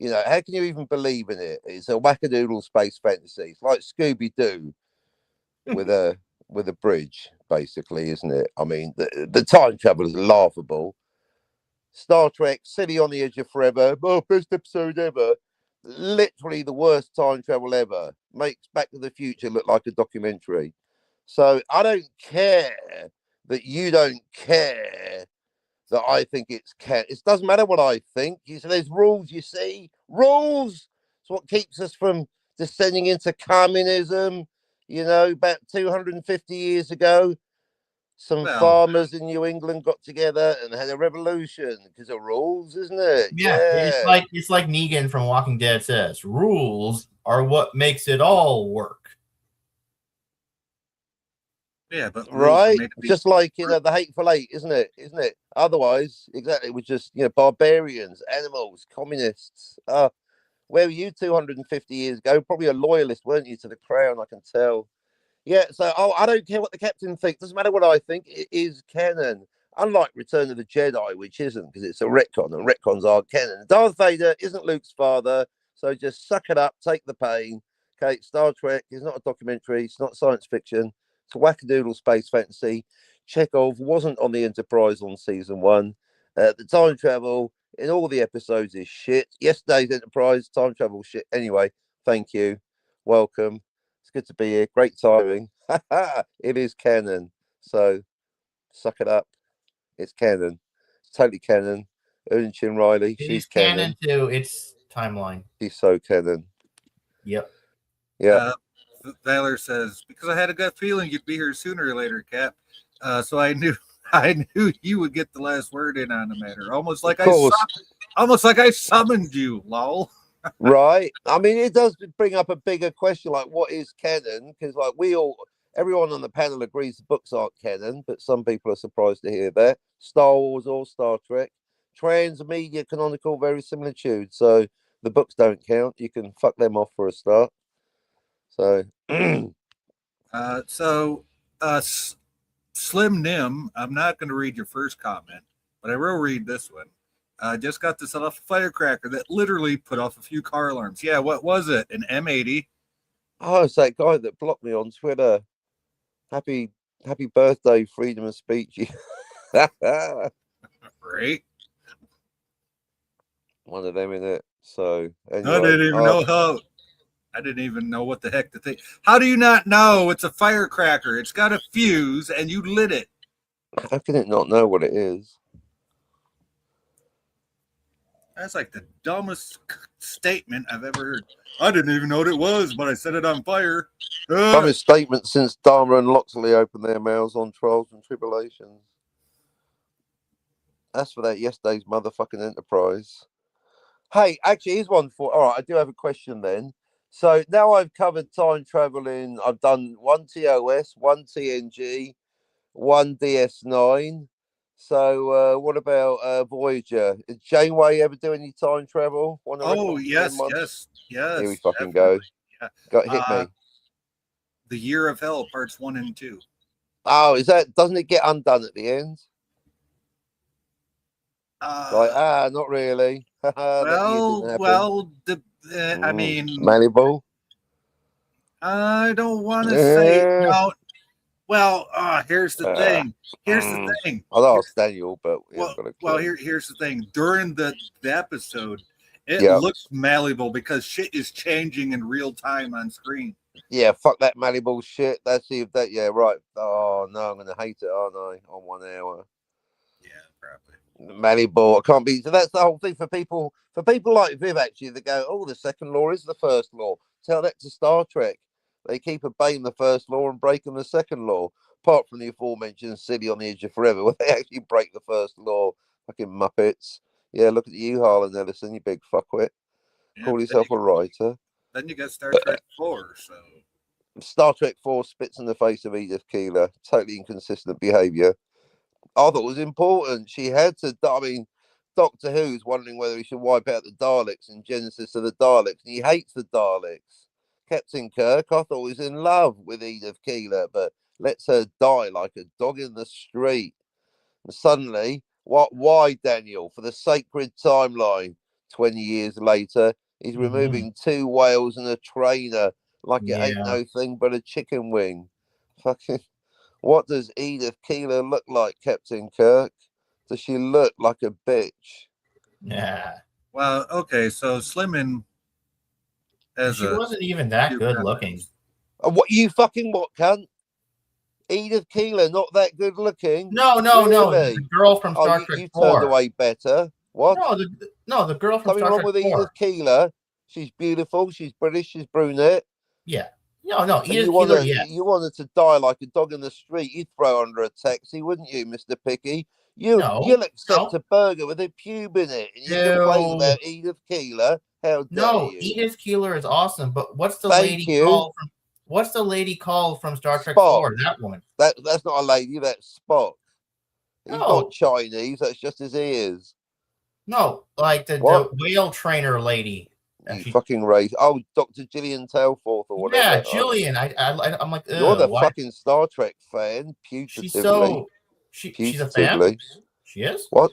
How can you even believe in it? It's a wackadoodle space fantasy. It's like Scooby Doo with a bridge, basically, isn't it? I mean, the time travel is laughable. Star Trek, City on the Edge of Forever, best episode ever. Literally the worst time travel ever. Makes Back to the Future look like a documentary. So I don't care that you don't care that I think it's cat. It doesn't matter what I think. There's rules, you see. Rules. It's what keeps us from descending into communism. About 250 years ago, some farmers in New England got together and had a revolution because of rules, isn't it? Yeah. It's like Negan from Walking Dead says, rules are what makes it all work. Yeah, but right, just like the Hateful Eight, isn't it? Otherwise, exactly, we're just barbarians, animals, communists. Where were you 250 years ago? Probably a loyalist, weren't you, to the crown? I can tell. Yeah, so I don't care what the captain thinks. Doesn't matter what I think. It is canon. Unlike Return of the Jedi, which isn't, because it's a retcon, and retcons aren't canon. Darth Vader isn't Luke's father, so just suck it up, take the pain. Okay, Star Trek is not a documentary. It's not science fiction. It's a wackadoodle space fantasy. Chekhov wasn't on the Enterprise on season 1. The time travel in all the episodes is shit. Yesterday's Enterprise time travel shit. Anyway, thank you. Welcome. It's good to be here. Great timing. It is canon. So suck it up. It's canon. It's totally canon. Chin Riley, she's canon too. It's timeline. She's so canon. Yep. Yeah. Valor says, because I had a gut feeling you'd be here sooner or later, Cap. So I knew you would get the last word in on the matter. Almost like I summoned you, lol. Right. I mean, it does bring up a bigger question, like what is canon? Because everyone on the panel agrees the books aren't canon, but some people are surprised to hear that. Star Wars or Star Trek, transmedia canonical verisimilitude. So the books don't count. You can fuck them off for a start. So, Slim Nim, I'm not going to read your first comment, but I will read this one. Just got this off a firecracker that literally put off a few car alarms. Yeah, what was it? An M80? Oh, it's that guy that blocked me on Twitter. Happy birthday, freedom of speech. Right. One of them in it. So anyway, I didn't even know what the heck to think. How do you not know it's a firecracker? It's got a fuse and you lit it. How can it not know what it is? That's like the dumbest statement I've ever heard. I didn't even know what it was, but I set it on fire. Dumbest statement since Dharma and Loxley opened their mouths on Trials and Tribulations. That's for that yesterday's motherfucking Enterprise. Hey, actually, here's one for. All right, I do have a question then. So now I've covered time traveling. I've done one TOS, one TNG, one DS9. So what about Voyager? Did Janeway ever do any time travel? Yes. Here we fucking go. Yeah. Hit me. The Year of Hell, parts 1 and 2. Oh, doesn't it get undone at the end? Not really. I mean, Malibu. I don't want to say no. Well, here's the thing. I'll ask Daniel, but here's the thing. During the episode, it looks malleable because shit is changing in real time on screen. Yeah, fuck that Malibu shit. Let's see if that. Yeah, right. Oh no, I'm gonna hate it, aren't I? On 1 hour. Yeah, probably. Malibu. I can't be. So that's the whole thing for people. For people like Viv, actually, that go, "Oh, the second law is the first law." Tell that to Star Trek. They keep obeying the first law and breaking the second law. Apart from the aforementioned City on the Edge of Forever, where they actually break the first law. Fucking Muppets. Yeah, look at you, Harlan Ellison, you big fuckwit. Yeah, call yourself a writer. Then you got Star Trek 4, so. Star Trek 4 spits in the face of Edith Keeler. Totally inconsistent behaviour. I thought it was important. She had to. I mean, Doctor Who's wondering whether he should wipe out the Daleks in Genesis of the Daleks, and he hates the Daleks. Captain Kirk, I thought, was in love with Edith Keeler, but lets her die like a dog in the street. And suddenly, why, Daniel? For the sacred timeline, 20 years later, he's removing 2 whales and a trainer like it ain't Yeah. no thing but a chicken wing. Fucking, what does Edith Keeler look like, Captain Kirk? Does she look like a bitch? Yeah. Well, okay, so Slimming as She wasn't even that few good comments. looking. What you fucking what, cunt? Edith Keeler, not that good looking? No. Really? The girl from Star Trek you 4. turned away better. What? No, the girl from Something Star wrong Trek with 4. Edith Keeler? She's beautiful. She's British. She's brunette. Yeah. No. And Edith you Keeler, yeah. you want her to die like a dog in the street. You'd throw her under a taxi, wouldn't you, Mr. Picky? You'll accept a burger with a pube in it, and you complain about Edith Keeler. How dare you? Edith Keeler is awesome, but what's the Thank lady you. called from? What's the lady called from Star Trek Spock. 4? That woman. That's not a lady. That's Spock. He's No. not Chinese. That's just his ears. No, like the whale trainer lady. You fucking race. Oh, Dr. Gillian Tailforth or whatever. Yeah, Jillian. I'm like, you're the why? fucking Star Trek fan. She's a fan. She is. What?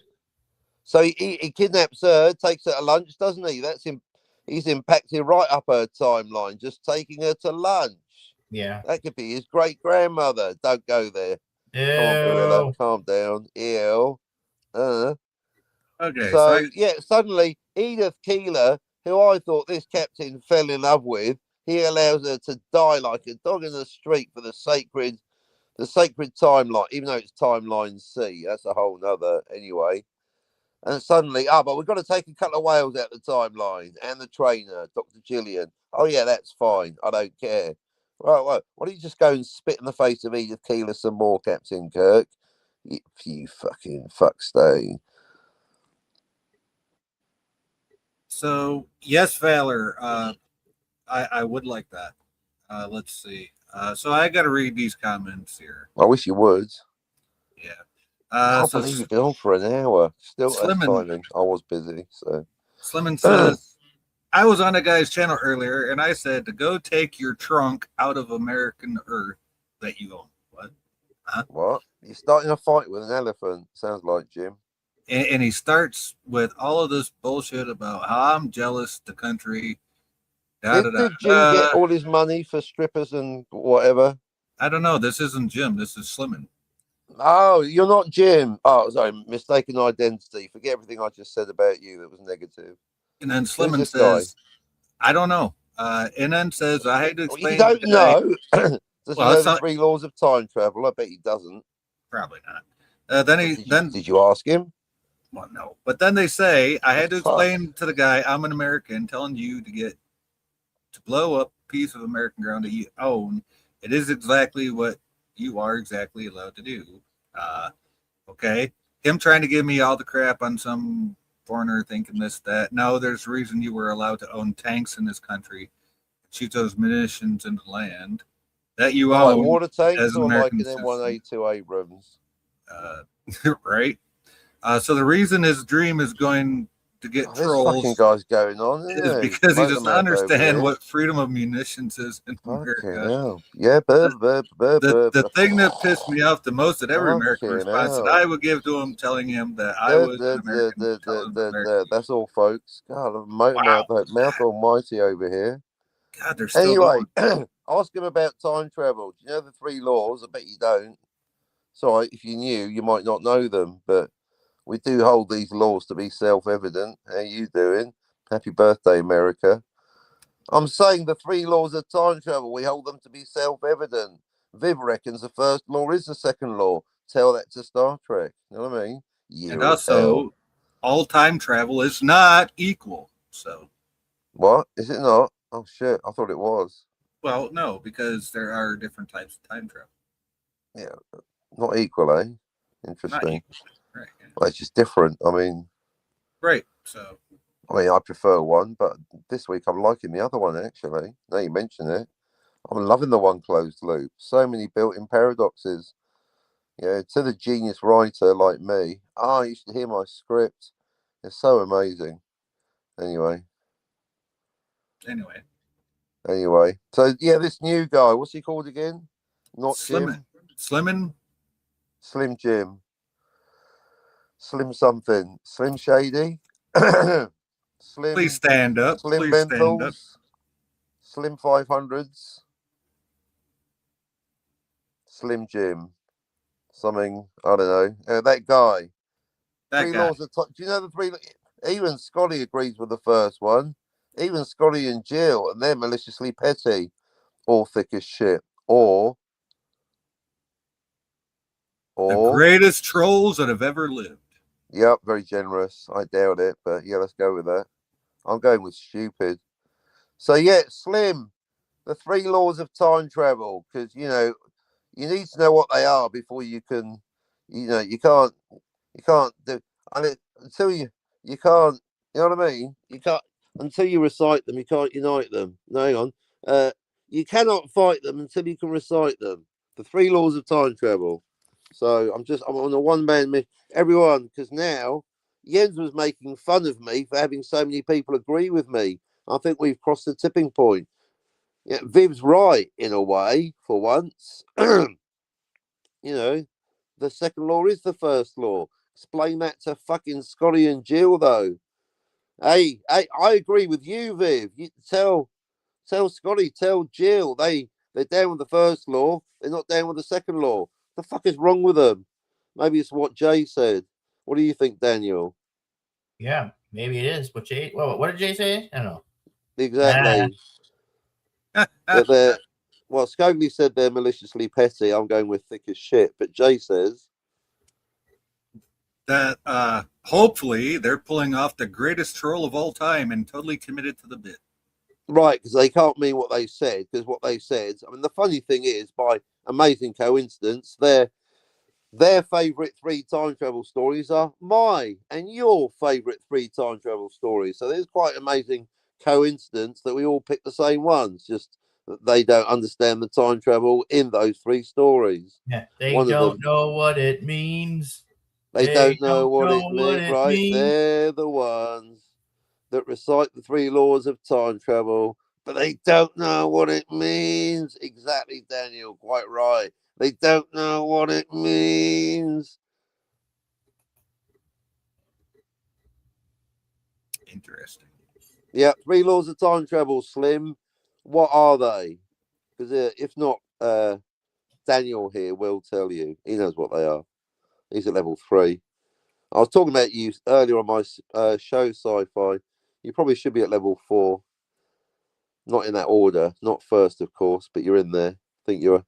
So he kidnaps her, takes her to lunch, doesn't he? That's him. He's impacted right up her timeline, just taking her to lunch. Yeah. That could be his great grandmother. Don't go there. Ew. Come on, Gorilla. Calm down. Ew. Okay. So yeah, suddenly Edith Keeler, who I thought this captain fell in love with, he allows her to die like a dog in the street for the sacred timeline, even though it's timeline C. That's a whole nother anyway. And suddenly, but we've got to take a couple of whales out of the timeline and the trainer, Dr. Gillian. Oh yeah, that's fine. I don't care. Right. Why don't you just go and spit in the face of Edith Keeler some more, Captain Kirk? You fucking fuckstone. So yes, Valor. I would like that. Let's see. So I got to read these comments here. I wish you would. Yeah. I believe you've been on for an hour. Still, Slimmin, timing. I was busy, so. Slimmin says, I was on a guy's channel earlier, and I said to go take your trunk out of American Earth that you own. What? Huh? What? You're starting a fight with an elephant. Sounds like Jim. And he starts with all of this bullshit about how I'm jealous the country. Did Jim get all his money for strippers and whatever? I don't know. This isn't Jim. This is Slimmin. Oh, you're not Jim. Oh, sorry, mistaken identity. Forget everything I just said about you that was negative. And then Slimmin says, I don't know. And then says, I had to explain. You don't know. Does he know the 3 laws of time travel? I bet he doesn't. Probably not. Did you ask him? Well, no. But then they say, I had to explain to the guy, I'm an American, telling you to blow up a piece of American ground that you own. It is exactly what you are exactly allowed to do. Okay. Him trying to give me all the crap on some foreigner thinking this, that. No, there's a reason you were allowed to own tanks in this country, shoot those munitions into land that you own. Like water tanks as or American like an M1A2 Abrams? Right. So the reason his dream is going to get trolls fucking guy's going on is because he doesn't understand what freedom of munitions is in America. Yeah, the thing that pissed me off the most that every American response that I would give to him, telling him that I was an American. That's all, folks. God, mouth almighty over here. God, they're still anyway. Ask him about time travel. Do you know the 3 laws? I bet you don't. Sorry, if you knew, you might not know them, but we do hold these laws to be self-evident. How you doing? Happy birthday, America. I'm saying the 3 laws of time travel, we hold them to be self-evident. Viv reckons the first law is the second law. Tell that to Star Trek. You know what I mean? And also, all time travel is not equal. So, what? Is it not? Oh, shit. I thought it was. Well, no, because there are different types of time travel. Yeah. Not equal, eh? Interesting. Right. Yeah. Well, it's just different. I mean, right. So, I prefer one, but this week I'm liking the other one actually. Now you mention it, I'm loving the one closed loop. So many built-in paradoxes. Yeah, to the genius writer like me. I used to hear my script It's so amazing. Anyway. So yeah, this new guy, what's he called again? Not Jim. Slimming. Slim Jim. Slim something. Slim Shady. Slim. Please stand up. Slim Please stand up. Bentals. Slim 500s. Slim Jim. Something, I don't know. That guy. That guy. Laws of do you know the three? Even Scotty agrees with the first one. Even Scotty and Jill, and they're maliciously petty, or thick as shit, or the greatest trolls that have ever lived. Yep, very generous. I doubt it, but yeah, let's go with that. I'm going with stupid. So yeah, Slim, the 3 laws of time travel, because you need to know what they are before you can, you can't do until you can't, you know what I mean? You can't until you recite them, you can't unite them. No, hang on. You cannot fight them until you can recite them. The 3 laws of time travel. So I'm on a one-man mission. Everyone, because now Jens was making fun of me for having so many people agree with me. I think we've crossed the tipping point. Yeah, Viv's right in a way for once. The second law is the first law. Explain that to fucking Scotty and Jill, though. Hey, I agree with you, Viv. You tell Scotty, tell Jill. They're down with the first law. They're not down with the second law. The fuck is wrong with them? Maybe it's what Jay said. What do you think, Daniel? Yeah, maybe it is. What did Jay say? I don't know. Exactly. Scogli said they're maliciously petty. I'm going with thick as shit. But Jay says that hopefully they're pulling off the greatest troll of all time and totally committed to the bit. Right, because they can't mean what they said. Because what they said, I mean, the funny thing is, by amazing coincidence, their favourite 3 time travel stories are my and your favourite 3 time travel stories. So there's quite amazing coincidence that we all pick the same ones. Just that they don't understand the time travel in those 3 stories. Yeah, they don't know what it means. They don't know what it means, right? They're the ones that recite the 3 laws of time travel, but they don't know what it means. Exactly, Daniel, quite right. They don't know what it means. Interesting. Yeah, 3 laws of time travel, Slim. What are they? Because if not, Daniel here will tell you. He knows what they are. He's at level 3. I was talking about you earlier on my show, Sci-Fi. You probably should be at level 4. Not in that order. Not first, of course, but you're in there. I think you're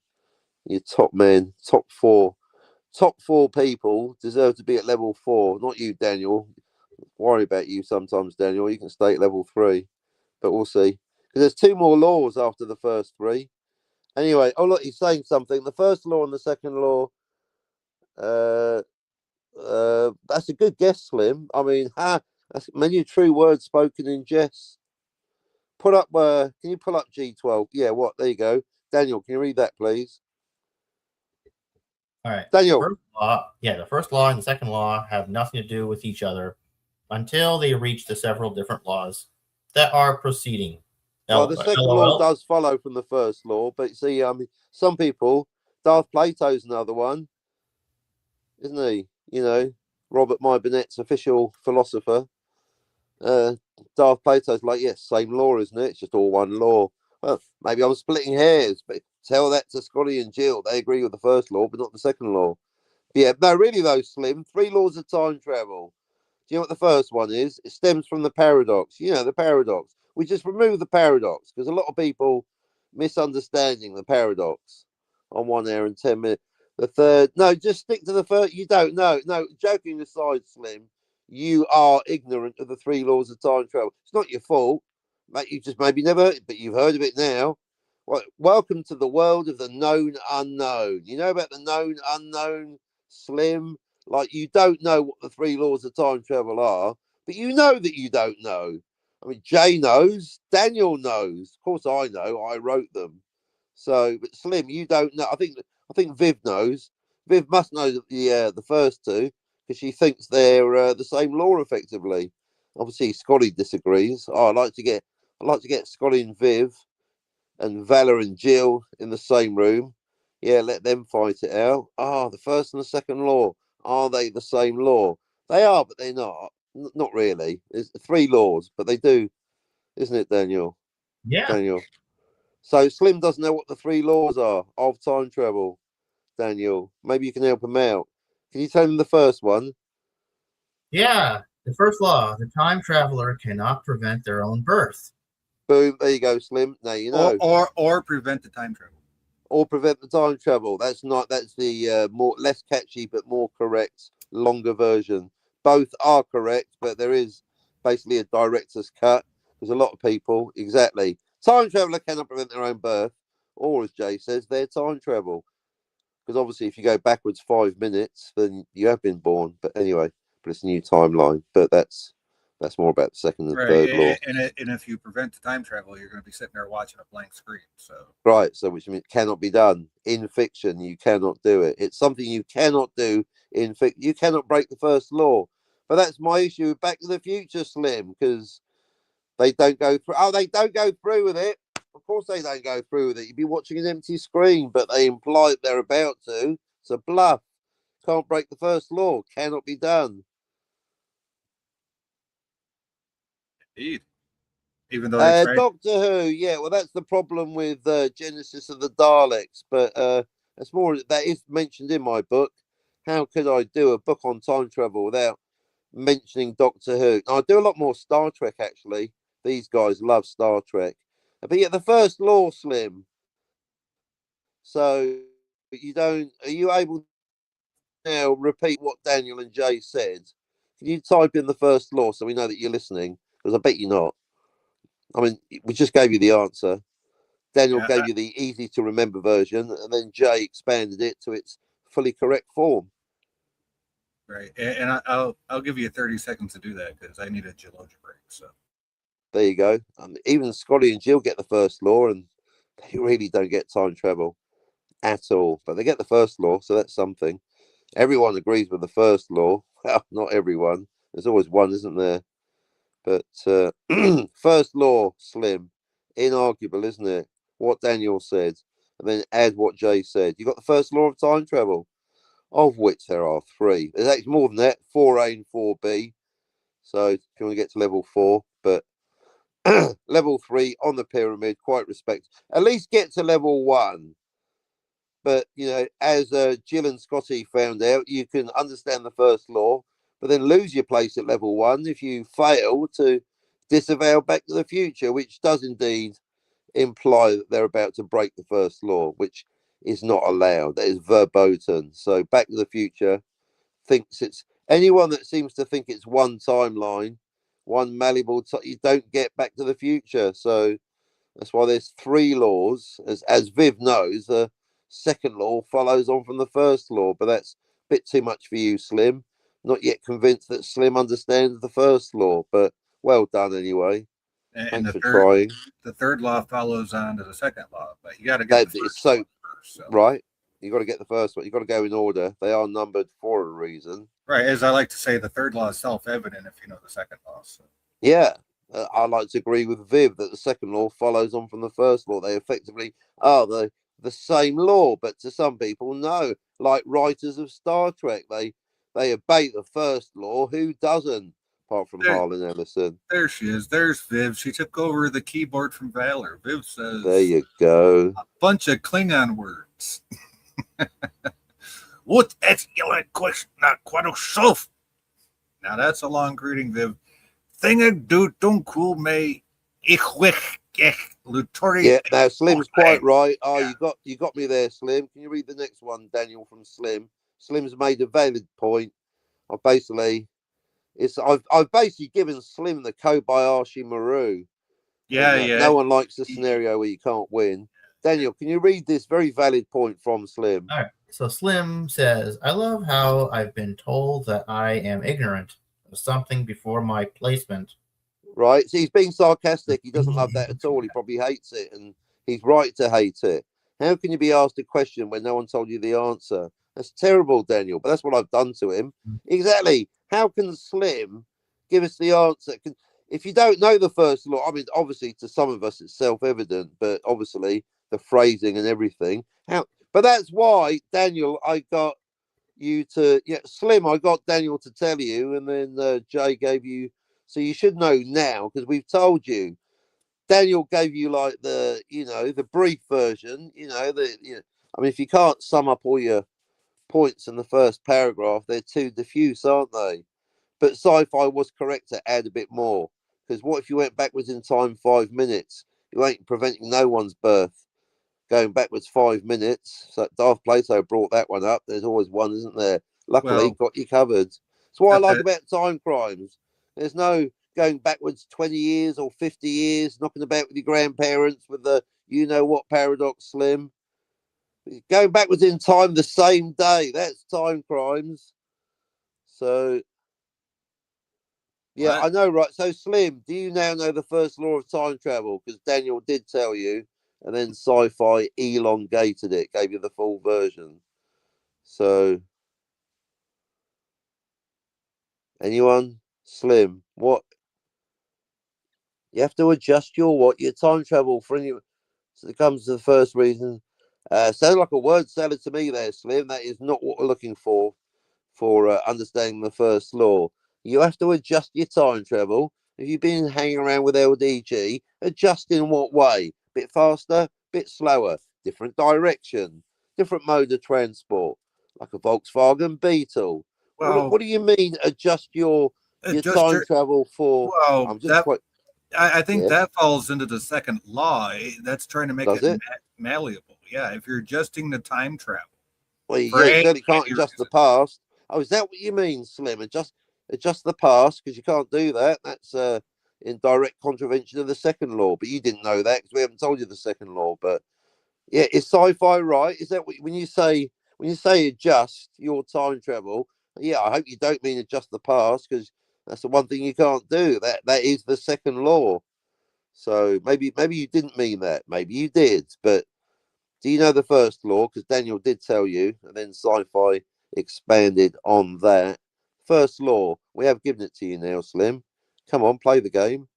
top men, top 4. Top 4 people deserve to be at level 4. Not you, Daniel. Worry about you sometimes, Daniel. You can stay at level 3, but we'll see. Because there's 2 more laws after the first 3. Anyway, oh look, he's saying something. The first law and the second law. That's a good guess, Slim. I mean, that's many true words spoken in jest. Put up. Can you pull up G12? Yeah. What? There you go. Daniel, can you read that, please? All right. Daniel. The first law and the second law have nothing to do with each other until they reach the several different laws that are proceeding. Well, the second law does follow from the first law, but see, some people, Darth Plato's another one, isn't he? Robert Myburnet's official philosopher. Darth Plato's like, yes, same law, isn't it? It's just all one law. Well, maybe I'm splitting hairs, but tell that to Scotty and Jill. They agree with the first law, but not the second law. But yeah, no, really though, Slim, 3 laws of time travel. Do you know what the first one is? It stems from the paradox. The paradox. We just remove the paradox because a lot of people misunderstanding the paradox on 1 hour and 10 minutes. The third, no, just stick to the first. You don't know. No, joking aside, Slim, you are ignorant of the 3 laws of time travel. It's not your fault. Mate, you just maybe never, but you've heard of it now. Well, welcome to the world of the known unknown. You know about the known unknown, Slim? Like, you don't know what the 3 laws of time travel are, but you know that you don't know. I mean, Jay knows, Daniel knows. Of course, I know. I wrote them. So, but Slim, you don't know. I think Viv knows. Viv must know the first 2 because she thinks they're the same law effectively. Obviously, Scotty disagrees. Oh, I'd like to get Scotty and Viv and Valor and Jill in the same room. Yeah, let them fight it out. Ah, the first and the second law. Are they the same law? They are, but they're not. Not really. There's three laws, but they do, isn't it, Daniel? Yeah. Daniel. So Slim doesn't know what the three laws are of time travel. Daniel, maybe you can help him out. Can you tell him the first one? Yeah. The first law: the time traveler cannot prevent their own birth. Boom. There you go, Slim. Now you know. Or prevent the time travel. Or prevent the time travel. That's the more less catchy but more correct, longer version. Both are correct, but there is basically a director's cut because a lot of people exactly time traveler cannot prevent their own birth, or as Jay says, their time travel. Because obviously, if you go backwards 5 minutes, then you have been born. But anyway, but it's a new timeline. But that's more about the second and third law. And if you prevent the time travel, you're going to be sitting there watching a blank screen. So right, so which means it cannot be done in fiction. You cannot do it. It's something you cannot do in fiction. You cannot break the first law. But that's my issue with Back to the Future, Slim, because they don't go through. Oh, they don't go through with it. Of course, they don't go through with it. You'd be watching an empty screen, but they imply that they're about to. It's a bluff. Can't break the first law. Cannot be done. indeed, even though they tried. Doctor Who, yeah. Well, that's the problem with Genesis of the Daleks, but that's more that is mentioned in my book. How could I do a book on time travel without mentioning Doctor Who? I do a lot more Star Trek actually. These guys love Star Trek. But yeah, the first law, Slim. So you don't. Are you able to now repeat what Daniel and Jay said? Can you type in the first law so we know that you're listening? Because I bet you're not. I mean, we just gave you the answer. Daniel gave you the easy to remember version, and then Jay expanded it to its fully correct form. Right, and I'll give you 30 seconds to do that because I need a geologic break. So there you go. Even Scotty and Jill get the first law, and they really don't get time travel at all. But they get the first law, so that's something. Everyone agrees with the first law. Well, not everyone. There's always one, isn't there? But first law, Slim, inarguable, isn't it? What Daniel said, and then add what Jay said. You got the first law of time travel, of which there are three. There's actually more than that, 4A and 4B. So if you want to get to level 4, but level 3 on the pyramid, quite respect. At least get to level 1. But, you know, as Jill and Scotty found out, you can understand the first law, but then lose your place at level 1 if you fail to disavow Back to the Future, which does indeed imply that they're about to break the first law, which is not allowed. That is verboten. So Back to the Future thinks it's anyone that seems to think it's one timeline, one malleable. You don't get Back to the Future. So that's why there's three laws. As Viv knows, the second law follows on from the first law, but that's a bit too much for you, Slim. Not yet convinced that Slim understands the first law, but well done anyway. and Thanks for trying. The third law follows on to the second law, but you got to get the first one first, so. Right. You got to get the first one. You got to go in order. They are numbered for a reason. Right, as I like to say, the third law is self-evident if you know the second law. So. Yeah, I like to agree with Viv that the second law follows on from the first law. They effectively are the same law, but to some people, no. Like writers of Star Trek, they obey the first law. Who doesn't? Apart from Harlan Ellison. There she is. There's Viv. She took over the keyboard from Valor. Viv says, "There you go." A bunch of Klingon words. What is your question? Not quite yourself. Now that's a long greeting, Viv. Thing do don't cool me. Yeah, now Slim's quite right. Oh, yeah. you got me there, Slim. Can you read the next one, Daniel, from Slim? Slim's made a valid point. I've basically given Slim the Kobayashi Maru. Yeah, and, yeah. No one likes the scenario where you can't win. Daniel, can you read this very valid point from Slim? All right. So Slim says, I love how I've been told that I am ignorant of something before my placement. Right. So he's being sarcastic. He doesn't love that at all. He probably hates it, and he's right to hate it. How can you be asked a question when no one told you the answer? That's terrible, Daniel. But that's what I've done to him. Exactly. How can Slim give us the answer? If you don't know the first law, I mean, obviously to some of us it's self-evident, but obviously the phrasing and everything. But that's why, Daniel, I got you to, Slim, I got Daniel to tell you, and then Jay gave you, so you should know now because we've told you. Daniel gave you like the brief version, I mean, if you can't sum up all your points in the first paragraph, they're too diffuse, aren't they? But sci-fi was correct to add a bit more, because what if you went backwards in time 5 minutes? You ain't preventing no one's birth. Going backwards 5 minutes. So Darth Plato brought that one up. There's always one, isn't there? Luckily, Well, got you covered. That's what I like okay. about time crimes. There's no going backwards 20 years or 50 years, knocking about with your grandparents with the you-know-what paradox, Slim. Going backwards in time the same day. That's time crimes. So, yeah, What? I know, right? So, Slim, do you now know the first law of time travel? Because Daniel did tell you, and then sci-fi elongated it, gave you the full version. So, anyone? Slim, what? You have to adjust your time travel for any. So it comes to the first reason. Sounds like a word salad to me there, Slim. That is not what we're looking for understanding the first law. You have to adjust your time travel. If you've been hanging around with LDG, adjust in what way? Bit faster, bit slower, different direction, different mode of transport, like a Volkswagen Beetle. Well, What do you mean adjust your just time travel for? well, I'm just quite. I think Yes, that falls into the second law. That's trying to make does it it? malleable. Yeah, if you're adjusting the time travel Well, for yeah, you certainly can't any adjust the reason. past. Oh, is that what you mean, Slim? Adjust the past because you can't do that. That's in direct contravention of the second law. But you didn't know that because we haven't told you the second law. But yeah, is sci-fi right? Is that what, when you say adjust your time travel? Yeah, I hope you don't mean adjust the past because that's the one thing you can't do. That is the second law. So maybe you didn't mean that. Maybe you did, but do you know the first law? Because Daniel did tell you, and then sci-fi expanded on that. First law, we have given it to you now, Slim. Come on, play the game.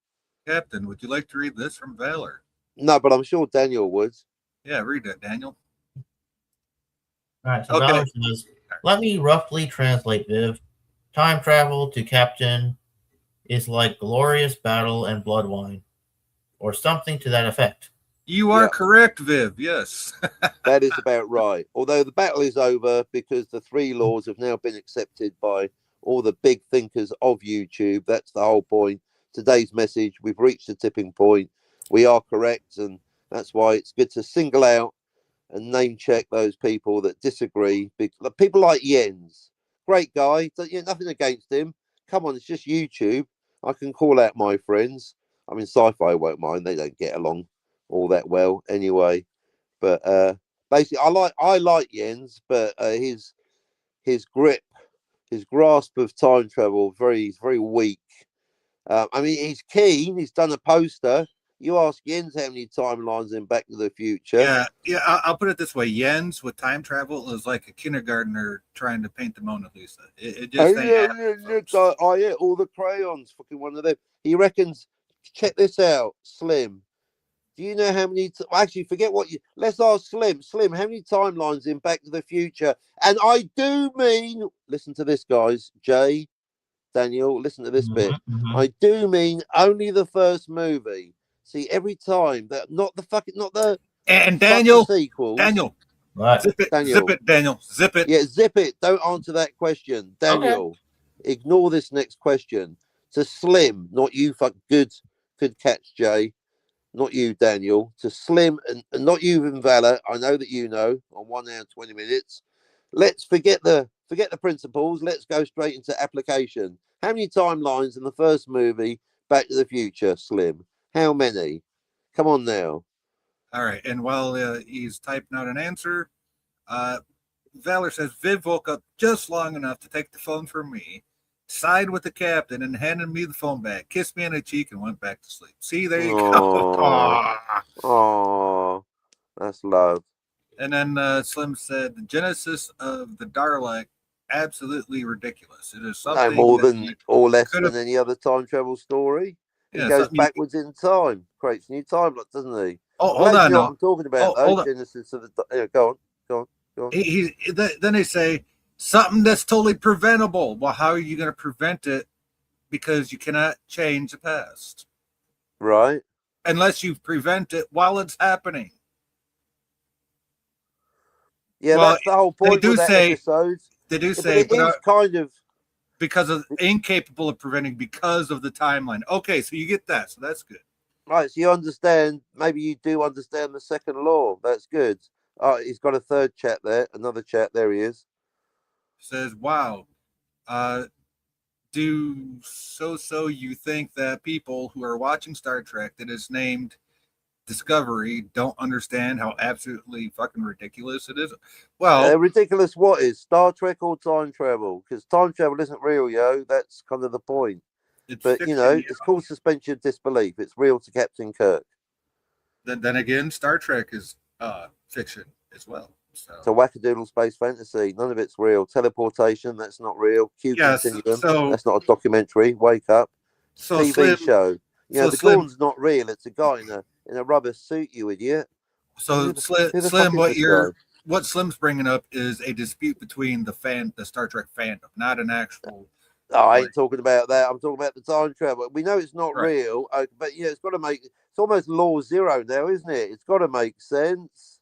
Captain, would you like to read this from Valor? No, but I'm sure Daniel would. Yeah, read that, Daniel. All right, so Okay. Valor says, let me roughly translate, Viv. Time travel to Captain is like glorious battle and blood wine, or something to that effect. You are Yeah. correct, Viv. Yes. That is about right. Although the battle is over because the three laws have now been accepted by all the big thinkers of YouTube. That's the whole point. Today's message, we've reached the tipping point. We are correct, and that's why it's good to single out and name check those people that disagree. People like Jens, great guy. Nothing against him. Come on, it's just YouTube. I can call out my friends. I mean, sci-fi won't mind. They don't get along all that well anyway. But basically, I like Jens, but his grip, his grasp of time travel, very weak. I mean, he's keen. He's done a poster. You ask Jens how many timelines in Back to the Future. Yeah. I'll put it this way: Jens with time travel is like a kindergartner trying to paint the Mona Lisa. It just ain't happening, folks. Yeah, all the crayons, fucking one of them. He reckons. Check this out, Slim. Do you know how many? Actually, forget what you. Let's ask Slim. Slim, how many timelines in Back to the Future? And I do mean, listen to this, guys. Jay, Daniel, listen to this bit. I do mean only the first movie. See, every time that not the And fucking sequels. Right. zip it, Daniel, zip it. Yeah, zip it. Don't answer that question, Daniel. Okay. Ignore this next question. To Slim, not you. Good catch, Jay. Not you, Daniel. To Slim and not you, Valor. I know that you know. On 1 hour 20 minutes. Let's forget the principles. Let's go straight into application. How many timelines in the first movie, Back to the Future, Slim? How many? Come on now. All right. And while he's typing out an answer, Valor says Viv woke up just long enough to take the phone from me, sighed with the captain, and handed me the phone back, kissed me on the cheek, and went back to sleep. See, there you go. Oh, that's love. And then Slim said the genesis of the Dalek absolutely ridiculous. It is No something more that than you or less could than have, any other time travel story. He yeah, goes something. backwards in time, creates new time, doesn't he? Oh, I'm hold glad you on know what now. I'm talking about, Oh, though. hold on. Genesis of the. Yeah, go on, go on, go on. Then they say something that's totally preventable. Well, how are you going to prevent it? Because you cannot change the past Right. unless you prevent it while it's happening. Yeah, Well, that's the whole they point do with that say episode. they do Yeah, but say, it is kind of because of incapable of preventing because of the timeline. Okay, so you get that, so that's good. right. So you understand. Maybe you do understand the second law. That's good. Oh, he's got a third chat there. Another chat. There he is. Says, wow, uh, do so you think that people who are watching Star Trek that is named Discovery don't understand how absolutely fucking ridiculous it is? Well, Ridiculous. What is Star Trek or time travel? Because time travel isn't real, yo. That's kind of the point. it's But fiction. it's called suspension of disbelief. It's real to Captain Kirk. Then again, Star Trek is fiction as well. It's a wackadoodle space fantasy. None of it's real. Teleportation, that's not real. Q Yes, Continuum, so that's not a documentary. Wake up. It's a so TV Slim, show. so The Slim, Gorn's not real. It's a guy in a rubber suit, you idiot. so Who the Slim, fuck is this guy? what Slim's bringing up is a dispute between the Star Trek fandom, not an actual. Oh, I Like, ain't talking about that. I'm talking about the time travel. We know it's not right. real, but it's got to make. It's almost law zero now, isn't it? It's got to make sense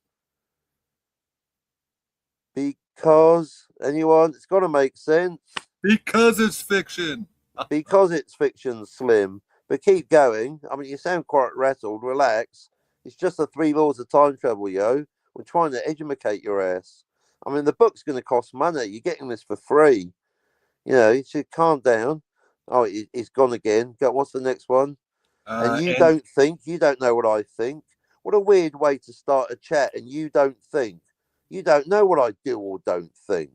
because it's got to make sense Because it's fiction. because it's fiction, Slim. But keep going. I mean, you sound quite rattled. Relax. It's just the three laws of time travel, yo. We're trying to educate your ass. I mean, the book's going to cost money. You're getting this for free. You should calm down. Oh, it's gone again. What's the next one? And you And don't know what I think. What a weird way to start a chat. And you don't think. You don't know what I do or don't think.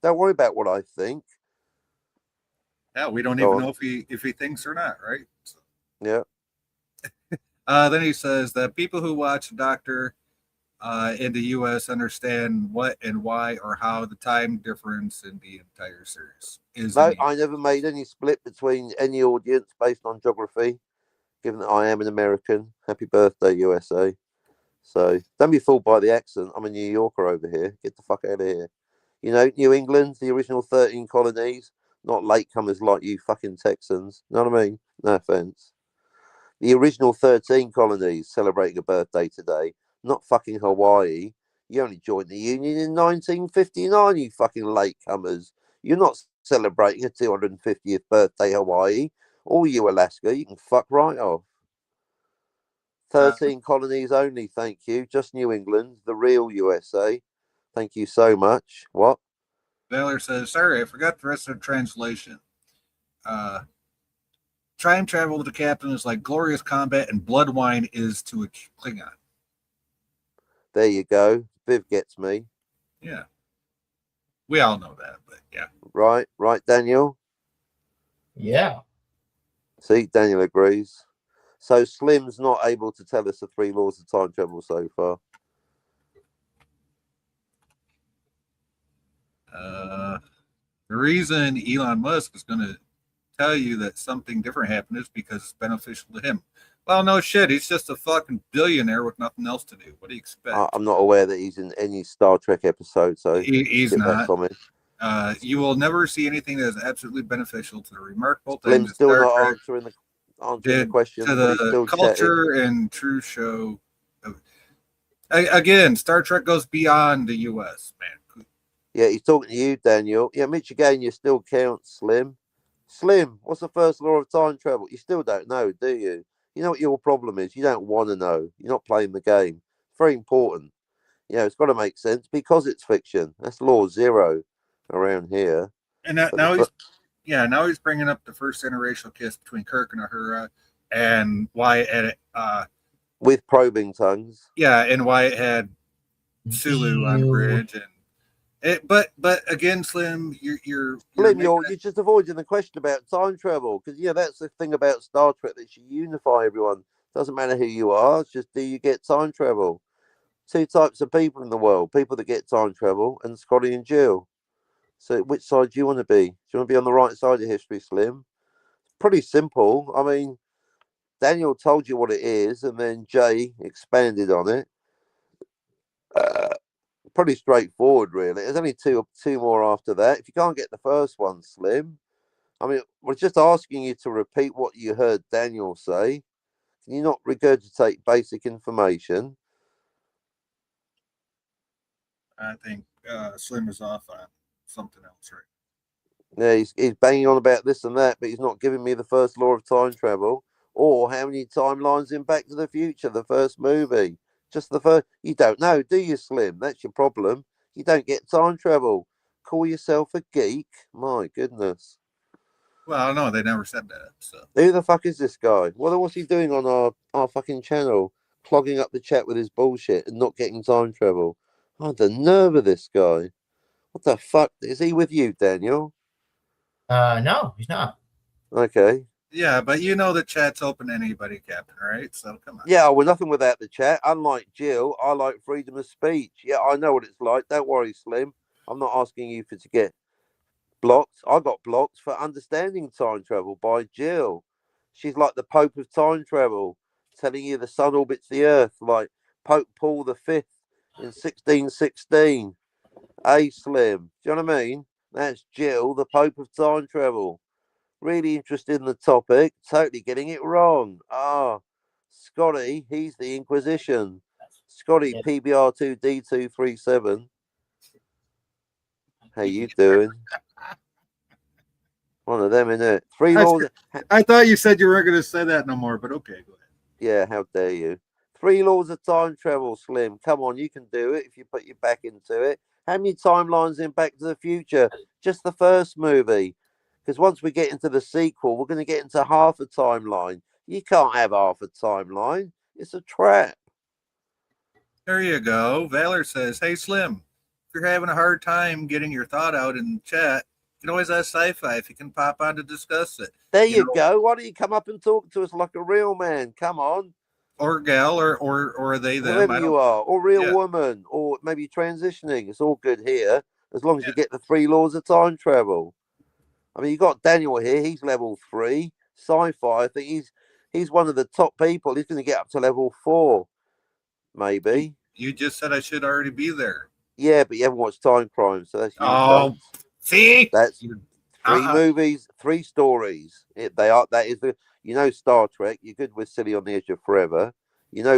Don't worry about what I think. yeah, we don't Go even on. know if he thinks or not, right? So, Yeah. then he says that people who watch Doctor in the U.S. understand what and why or how the time difference in the entire series is. No, I never made any split between any audience based on geography, given that I am an American. Happy birthday, USA. So don't be fooled by the accent. I'm a New Yorker over here. Get the fuck out of here. New England, the original 13 colonies, not latecomers like you fucking Texans. You know what I mean? No offense. The original 13 colonies celebrating a birthday today, not fucking Hawaii. You only joined the Union in 1959, you fucking latecomers. You're not celebrating a 250th birthday, Hawaii. Or you, Alaska, you can fuck right off. 13 colonies only, thank you. Just New England, the real USA. Thank you so much. What? Baylor says, sorry, I forgot the rest of the translation. Time travel to the captain is like glorious combat, and blood wine is to a Klingon. There you go. Viv gets me. Yeah. We all know that, but yeah. Right, Daniel? Yeah. See, Daniel agrees. So Slim's not able to tell us the three laws of time travel so far. The reason Elon Musk is going to tell you that something different happened is because it's beneficial to him. Well, no shit. He's just a fucking billionaire with nothing else to do. What do you expect? I'm not aware that he's in any Star Trek episode, so he's not. That you will never see anything that is absolutely beneficial to the remarkable things Slim's that still Star not Trek answering the question. to But he's the still culture chatting. and true show. Again, Star Trek goes beyond the U.S., man. Yeah, he's talking to you, Daniel. Yeah, Mitch, again, you still count, Slim. Slim, what's the first law of time travel? You still don't know, do you? You know what your problem is? You don't want to know. You're not playing the game. It's very important. It's got to make sense because it's fiction. That's law zero around here. And now he's bringing up the first interracial kiss between Kirk and Uhura, and why it with probing tongues. Yeah, and why it had Sulu on the bridge, but again, Slim, you're just avoiding the question about time travel because that's the thing about Star Trek that you unify everyone. Doesn't matter who you are. It's just do you get time travel? Two types of people in the world: people that get time travel, and Scotty and Jill. So, which side do you want to be? Do you want to be on the right side of history, Slim? Pretty simple. I mean, Daniel told you what it is, and then Jay expanded on it. Pretty straightforward, really. There's only two more after that. If you can't get the first one, Slim, I mean, we're just asking you to repeat what you heard Daniel say. Can you not regurgitate basic information? I think Slim is off on something else, right? Yeah, he's banging on about this and that, but he's not giving me the first law of time travel or how many timelines in Back to the Future, the first movie. Just the first. You don't know, do you, Slim? That's your problem. You don't get time travel. Call yourself a geek? My goodness. Well, no, they never said that. So Who the fuck is this guy? What's he doing on our fucking channel? Clogging up the chat with his bullshit and not getting time travel. Oh, the nerve of this guy. What the fuck? Is he with you, Daniel? No, he's not. Okay. yeah, but you know the chat's open to anybody, Captain, right? So come on. Yeah, well, nothing without the chat. Unlike Jill, I like freedom of speech. Yeah, I know what it's like. Don't worry, Slim. I'm not asking you to get blocked. I got blocked for understanding time travel by Jill. She's like the Pope of time travel, telling you the sun orbits the earth, like Pope Paul V in 1616. Hey, Slim. Do you know what I mean? That's Jill, the Pope of time travel. Really interested in the topic, totally getting it wrong. Scotty, he's the Inquisition. Scotty, PBR2D237. How you doing? One of them, innit? Three laws. I thought you said you weren't going to say that no more, but okay, go ahead. Yeah, how dare you? 3 laws of time travel, Slim. Come on, you can do it if you put your back into it. How many timelines in Back to the Future? Just the first movie. Because once we get into the sequel, we're going to get into half a timeline. You can't have half a timeline. It's a trap. There you go. Valor says, "Hey Slim, if you're having a hard time getting your thought out in chat, you can always ask Sci-Fi if you can pop on to discuss it. There you go. Why don't you come up and talk to us like a real man? Come on. Or gal, or they, them. Whoever you are. Or real woman. Or maybe transitioning. It's all good here. As long as you get the 3 laws of time travel. I mean, you got Daniel here. He's level 3. Sci-Fi, I think he's one of the top people. He's going to get up to level 4. Maybe. You just said I should already be there. Yeah, but you haven't watched Time Crime, so that's see? That's 3 movies, 3 stories. That is the Star Trek. You're good with Silly on the Edge of Forever.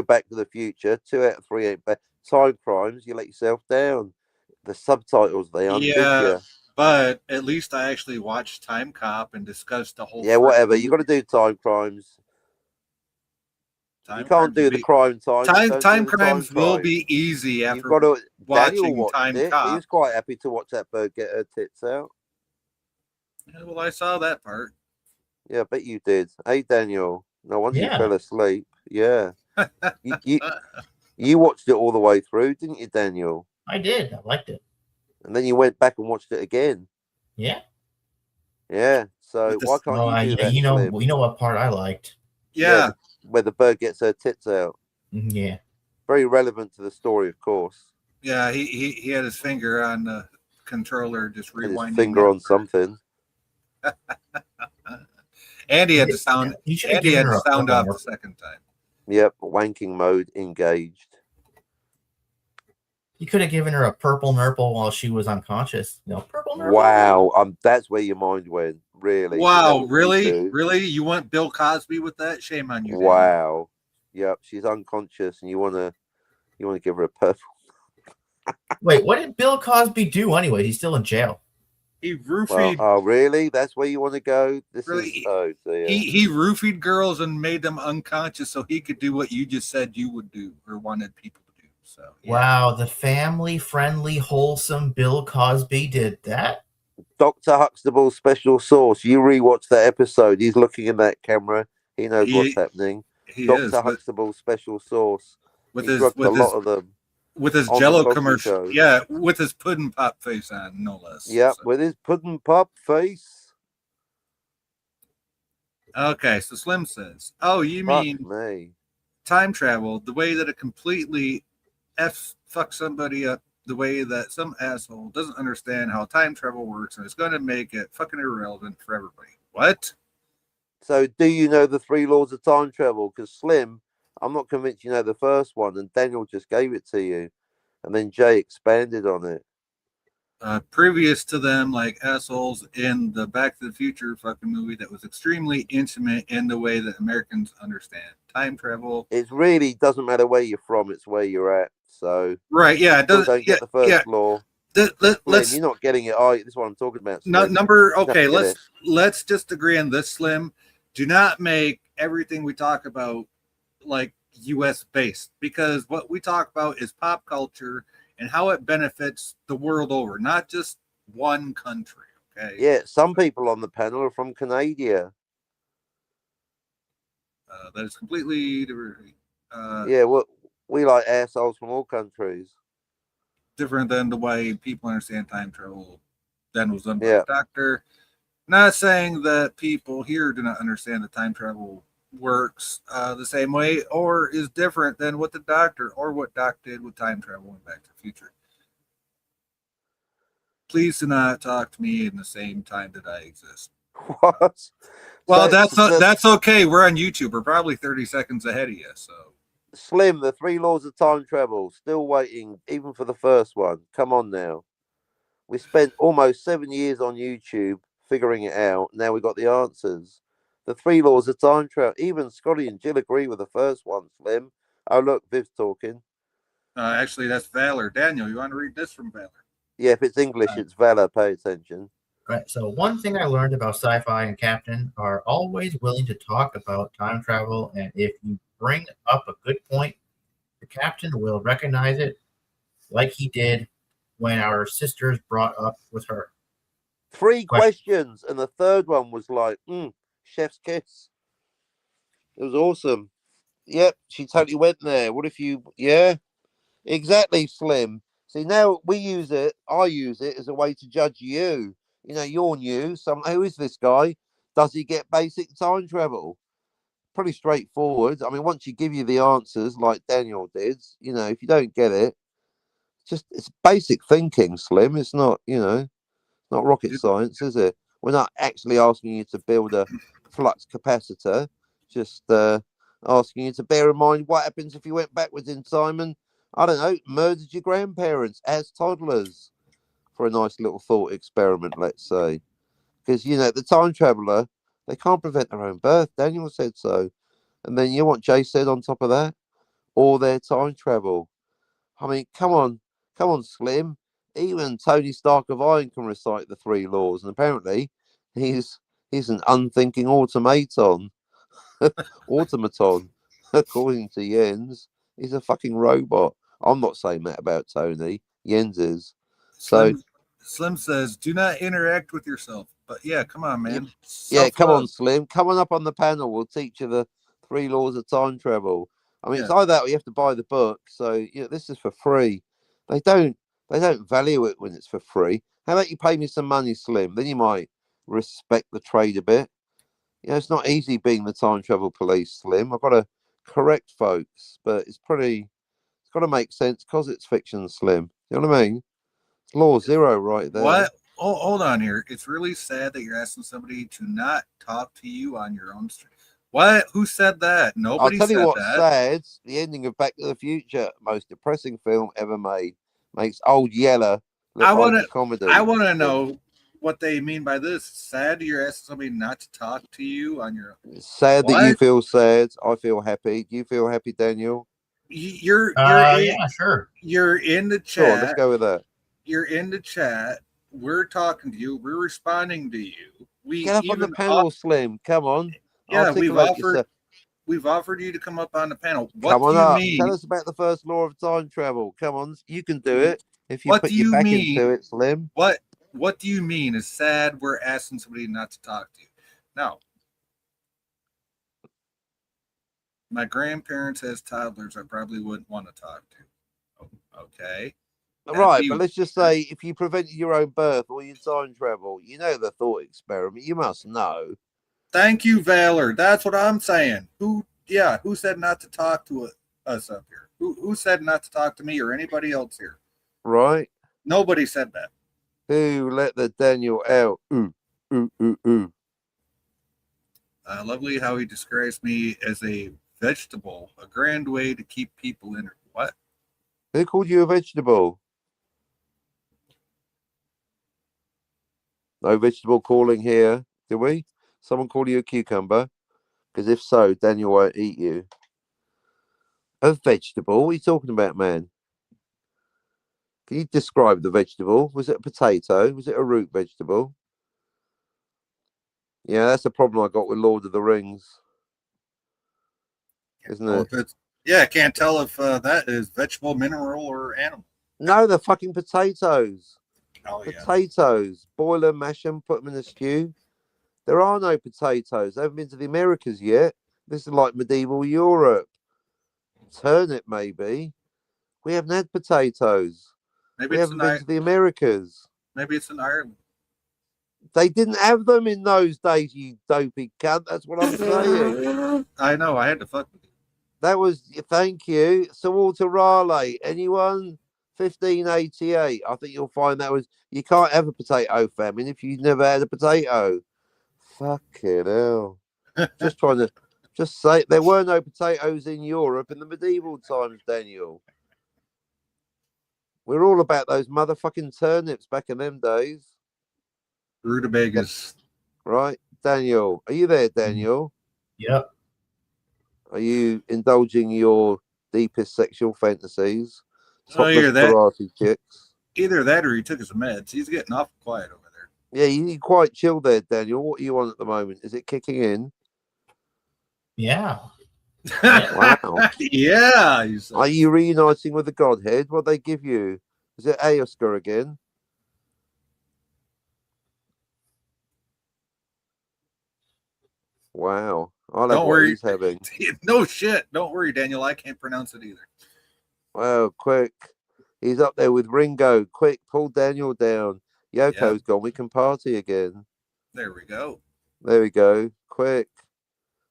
Back to the Future. 2 out of 3 ain't bad. Time Crimes, you let yourself down. The subtitles, they undid you. But at least I actually watched Time Cop and discussed the whole. Yeah, whatever. You got to do Time Crimes. You can't do the crime time. Time crimes will be easy after watching Time Cop. He was quite happy to watch that bird get her tits out. Yeah, well, I saw that part. Yeah, I bet you did. Hey, Daniel. No wonder you fell asleep. Yeah. you watched it all the way through, didn't you, Daniel? I did. I liked it. And then you went back and watched it again. Yeah. Yeah. So why can't you do that? You know what part I liked? Yeah. Where the bird gets her tits out. Yeah. Very relevant to the story, of course. Yeah, he had his finger on the controller, just rewinding. His finger on something. And he had the sound. He had the sound off the second time. Yep, wanking mode engaged. You could have given her a purple nurple while she was unconscious. Purple nurple. Wow, that's where your mind went. Really? Wow, really? Really? You want Bill Cosby with that? Shame on you. Wow. Yep, she's unconscious, and you wanna give her a purple. Wait, what did Bill Cosby do anyway? He's still in jail. He roofied. Oh, really? That's where you want to go? He roofied girls and made them unconscious so he could do what you just said you would do or wanted people to do. So Wow, the family-friendly, wholesome Bill Cosby did that? Dr. Huxtable's special sauce. You rewatch that episode. He's looking in that camera. He knows what's happening. Dr. Huxtable's special sauce. With a lot of them. With his Jello commercial. Yeah, with his pudding pop face on, no less. Yeah, with his pudding pop face. Okay, so Slim says, "Oh, you mean time travel? The way that it completely fuck somebody up the way that some asshole doesn't understand how time travel works and it's going to make it fucking irrelevant for everybody. What? So, do you know the three laws of time travel? Because Slim, I'm not convinced you know the first one, and Daniel just gave it to you, and then Jay expanded on it. Previous to them, like assholes in the Back to the Future fucking movie that was extremely intimate in the way that Americans understand time travel. It really doesn't matter where you're from; it's where you're at. So, Right? Yeah, it still doesn't. don't Yeah, get the first yeah. law. Slim, Slim, you're not getting it. This is what I'm talking about. Slim. number. You don't Okay, get it. let's just agree on this, Slim. Do not make everything we talk about like U.S. based, because what we talk about is pop culture and how it benefits the world over, not just one country. Okay. Yeah, some people on the panel are from Canada. That is completely different. Yeah, we like assholes from all countries. Different than the way people understand time travel than was done by Yeah. the doctor. Not saying that people here do not understand that time travel works the same way or is different than what the doctor or what Doc did with time travel and Back to the Future. Please do not talk to me in the same time that I exist. What? Well, So that's okay. We're on YouTube. We're probably 30 seconds ahead of you. So Slim, the three laws of time travel, still waiting, even for the first one. Come on now. We spent almost 7 years on YouTube figuring it out. Now we got the answers. The three laws of time travel. Even Scotty and Jill agree with the first one, Slim. Oh, look, Viv's talking. actually, that's Valor. Daniel, you want to read this from Valor? Yeah, if it's English, it's Valor. Pay attention. Right. So one thing I learned about sci-fi and Captain are always willing to talk about time travel, and if you bring up a good point, the Captain will recognize it, like he did when our sisters brought up with her. Three questions, and the third one was like, chef's kiss. It was awesome. Yep, she totally went there. What if you, yeah, exactly, Slim. See, now we use it, I use it as a way to judge you. You know, you're new. Who is this guy? Does he get basic time travel? Pretty straightforward. I mean, once you give you the answers like Daniel did, you know, if you don't get it, it's basic thinking, Slim. It's not, not rocket science, is it? We're not actually asking you to build a flux capacitor, just asking you to bear in mind what happens if you went backwards in time and, I don't know, murdered your grandparents as toddlers for a nice little thought experiment, let's say. Because, the time traveler, they can't prevent their own birth. Daniel said so. And then you know what Jay said on top of that? All their time travel. I mean, come on, Slim. Even Tony Stark of Iron can recite the three laws, and apparently he's an unthinking automaton. According to Jens. He's a fucking robot. I'm not saying that about Tony. Jens is. Slim says, "Do not interact with yourself." But yeah, come on, man. Yeah, come on, Slim. Come on up on the panel. We'll teach you the three laws of time travel. I mean, it's either that or you have to buy the book. So this is for free. They don't value it when it's for free. How about you pay me some money, Slim? Then you might respect the trade a bit. It's not easy being the time travel police, Slim. I've got to correct folks, but it's got to make sense because it's fiction, Slim. You know what I mean? It's law zero right there. What? Oh, hold on here. It's really sad that you're asking somebody to not talk to you on your own street. What? Who said that? Nobody said that. I'll tell you what's sad. The ending of Back to the Future, most depressing film ever made, makes Old Yeller look like a comedy. I want to know what they mean by this. Sad you're asking somebody not to talk to you on your own. It's sad that you feel sad. I feel happy. Do you feel happy, Daniel? Yeah, sure. You're in the chat. Sure, let's go with that. You're in the chat. We're talking to you. We're responding to you. Get up on the panel, Slim. Come on. Yeah, we've offered you to come up on the panel. Come on up. Tell us about the first law of time travel. Come on, you can do it if you put your back into it, Slim. What do you mean? It's sad we're asking somebody not to talk to you. No. My grandparents as toddlers, I probably wouldn't want to talk to. Okay. Right, but let's just say if you prevented your own birth or your time travel, the thought experiment, you must know. Thank you, Valor. That's what I'm saying. Who said not to talk to us up here? Who said not to talk to me or anybody else here? Right? Nobody said that. Who let the Daniel out? Ooh, ooh, ooh, ooh. Lovely how he describes me as a vegetable, a grand way to keep people in. What? Who called you a vegetable? No vegetable calling here, did we? Someone call you a cucumber? Because if so, Daniel won't eat you. A vegetable? What are you talking about, man? Can you describe the vegetable? Was it a potato? Was it a root vegetable? Yeah, that's the problem I got with Lord of the Rings. Isn't Oh, it? if it's, yeah, I can't tell if that is vegetable, mineral, or animal. No, they're fucking potatoes. Oh, yeah. Potatoes. Boil them, mash them, put them in a stew. There are no potatoes. They haven't been to the Americas yet. This is like medieval Europe. Turnip, maybe. We haven't had potatoes. Maybe We it's haven't been to the Americas. maybe it's in Ireland. They didn't have them in those days, you dopey cunt. That's what I'm saying. I know. I had to fuck with you. That was, thank you. Sir Walter Raleigh. Anyone? 1588. I think you'll find that was, you can't have a potato famine if you've never had a potato. Fucking hell. Just trying to, just say, there were no potatoes in Europe in the medieval times, Daniel. We're all about those motherfucking turnips back in them days. Rutabagas. Right? Daniel, are you there, Daniel? Yep. Are you indulging your deepest sexual fantasies? Oh, Topless karate chicks. Either that or he took his meds. He's getting awful quiet over there. Yeah, you need quite chill there, Daniel. What are you on at the moment? Is it kicking in? Yeah. Wow. Yeah. Are you reuniting with the Godhead? What they give you? Is it Ayahuasca again? Wow. I'll have Don't what worry. he's having. No shit. Don't worry, Daniel. I can't pronounce it either. Wow, quick. He's up there with Ringo. Quick, pull Daniel down. Yoko's gone. We can party again. There we go. There we go. Quick.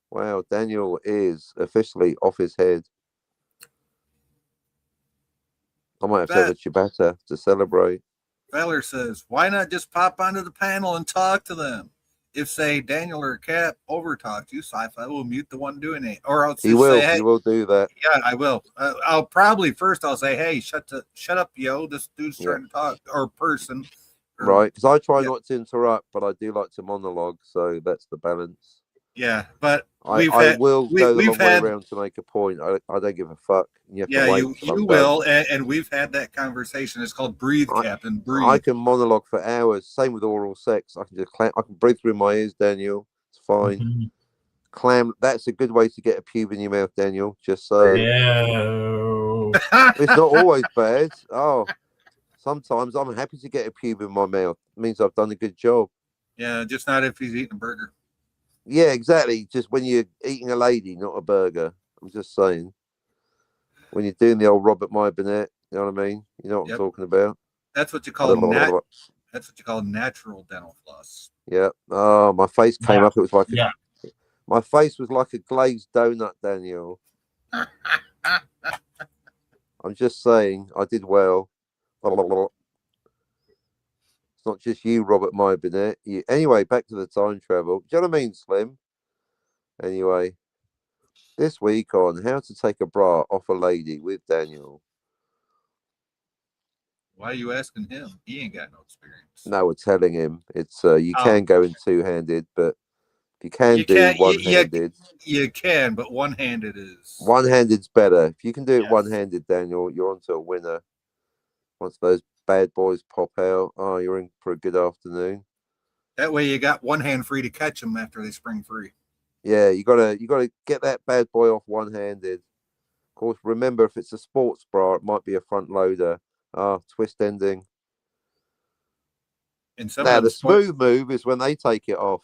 Wow, Daniel is officially off his head. I might have to have a ciabatta to celebrate. Feller says, why not just pop onto the panel and talk to them? If, say, Daniel or Cap overtalked you, Sci-Fi will mute the one doing it. Or I'll just He will. say, hey, He will do that. Yeah, I will. I'll probably first I'll say, hey, shut up, yo. This dude's trying to talk, or person. Or, right, because I try not to interrupt, but I do like to monologue, so that's the balance. Yeah, but I will go the long way around to make a point. I don't give a fuck. You will, and we've had that conversation. It's called breathe, Captain. Breathe. I can monologue for hours. Same with oral sex. I can just I can breathe through my ears, Daniel. It's fine. Mm-hmm. Clam. That's a good way to get a pube in your mouth, Daniel. Just so. Yeah. It's not always bad. Oh, sometimes I'm happy to get a pube in my mouth. It means I've done a good job. Yeah, just not if he's eating a burger. Yeah, exactly. Just when you're eating a lady, not a burger. I'm just saying. When you're doing the old Robert My Burnett, you know what I mean? You know what I'm talking about? That's what you call that's what you call natural dental floss. Yeah. Oh, my face came up. It was like my face was like a glazed donut, Daniel. I'm just saying, I did well. It's not just you, Robert My Burnett. Anyway, back to the time travel. Do you know what I mean, Slim? Anyway, this week on How to Take a Bra Off a Lady with Daniel. Why are you asking him? He ain't got no experience. No, we're telling him. It's you can go in two-handed, but if you can do one-handed. You can, but one-handed is... One-handed's better. If you can do it one-handed, Daniel, you're onto a winner. Once those bad boys pop out, oh, you're in for a good afternoon. That way you got one hand free to catch them after they spring free. Yeah, you gotta get that bad boy off one-handed. Of course, remember, if it's a sports bra, it might be a front loader. Twist ending. Now the smooth move is when they take it off.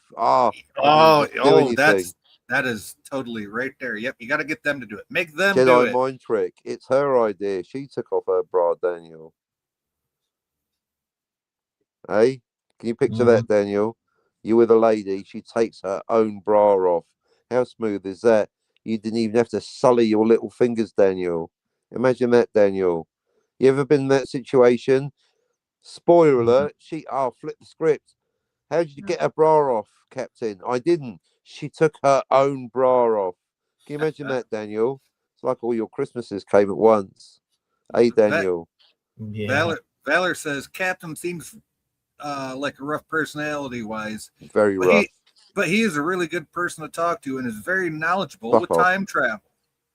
That is totally right there. Yep, you got to get them to do it. Make them Jedi do it. mind trick. It's her idea. She took off her bra, Daniel. Hey, can you picture that, Daniel? You with a lady, she takes her own bra off. How smooth is that? You didn't even have to sully your little fingers, Daniel. Imagine that, Daniel. You ever been in that situation? Spoiler Mhm. alert, flip the script. How did you get her bra off, Captain? I didn't. She took her own bra off. Can you imagine that, Daniel? It's like all your Christmases came at once. Hey, Va- Daniel. Yeah. Valor says Captain seems like a rough personality wise, Very but rough. he is a really good person to talk to and is very knowledgeable Fuck with off. time travel.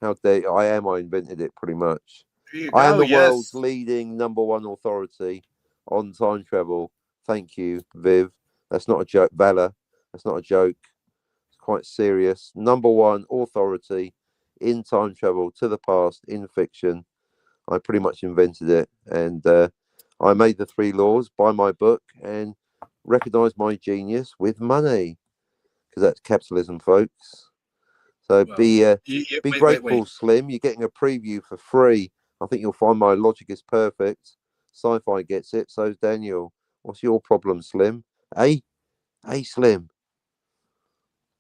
How dare you? I am. I invented it pretty much. There you I am go. the world's Yes. leading #1 authority on time travel. Thank you, Viv. That's not a joke. Valor. That's not a joke. It's quite serious. #1 authority in time travel to the past in fiction. I pretty much invented it, and I made the 3 laws by my book and recognized my genius with money, because that's capitalism, folks. So Well, be wait. grateful, Slim. You're getting a preview for free. I think you'll find my logic is perfect. Sci-fi gets it. So's Daniel. What's your problem, Slim? Hey, hey, Slim.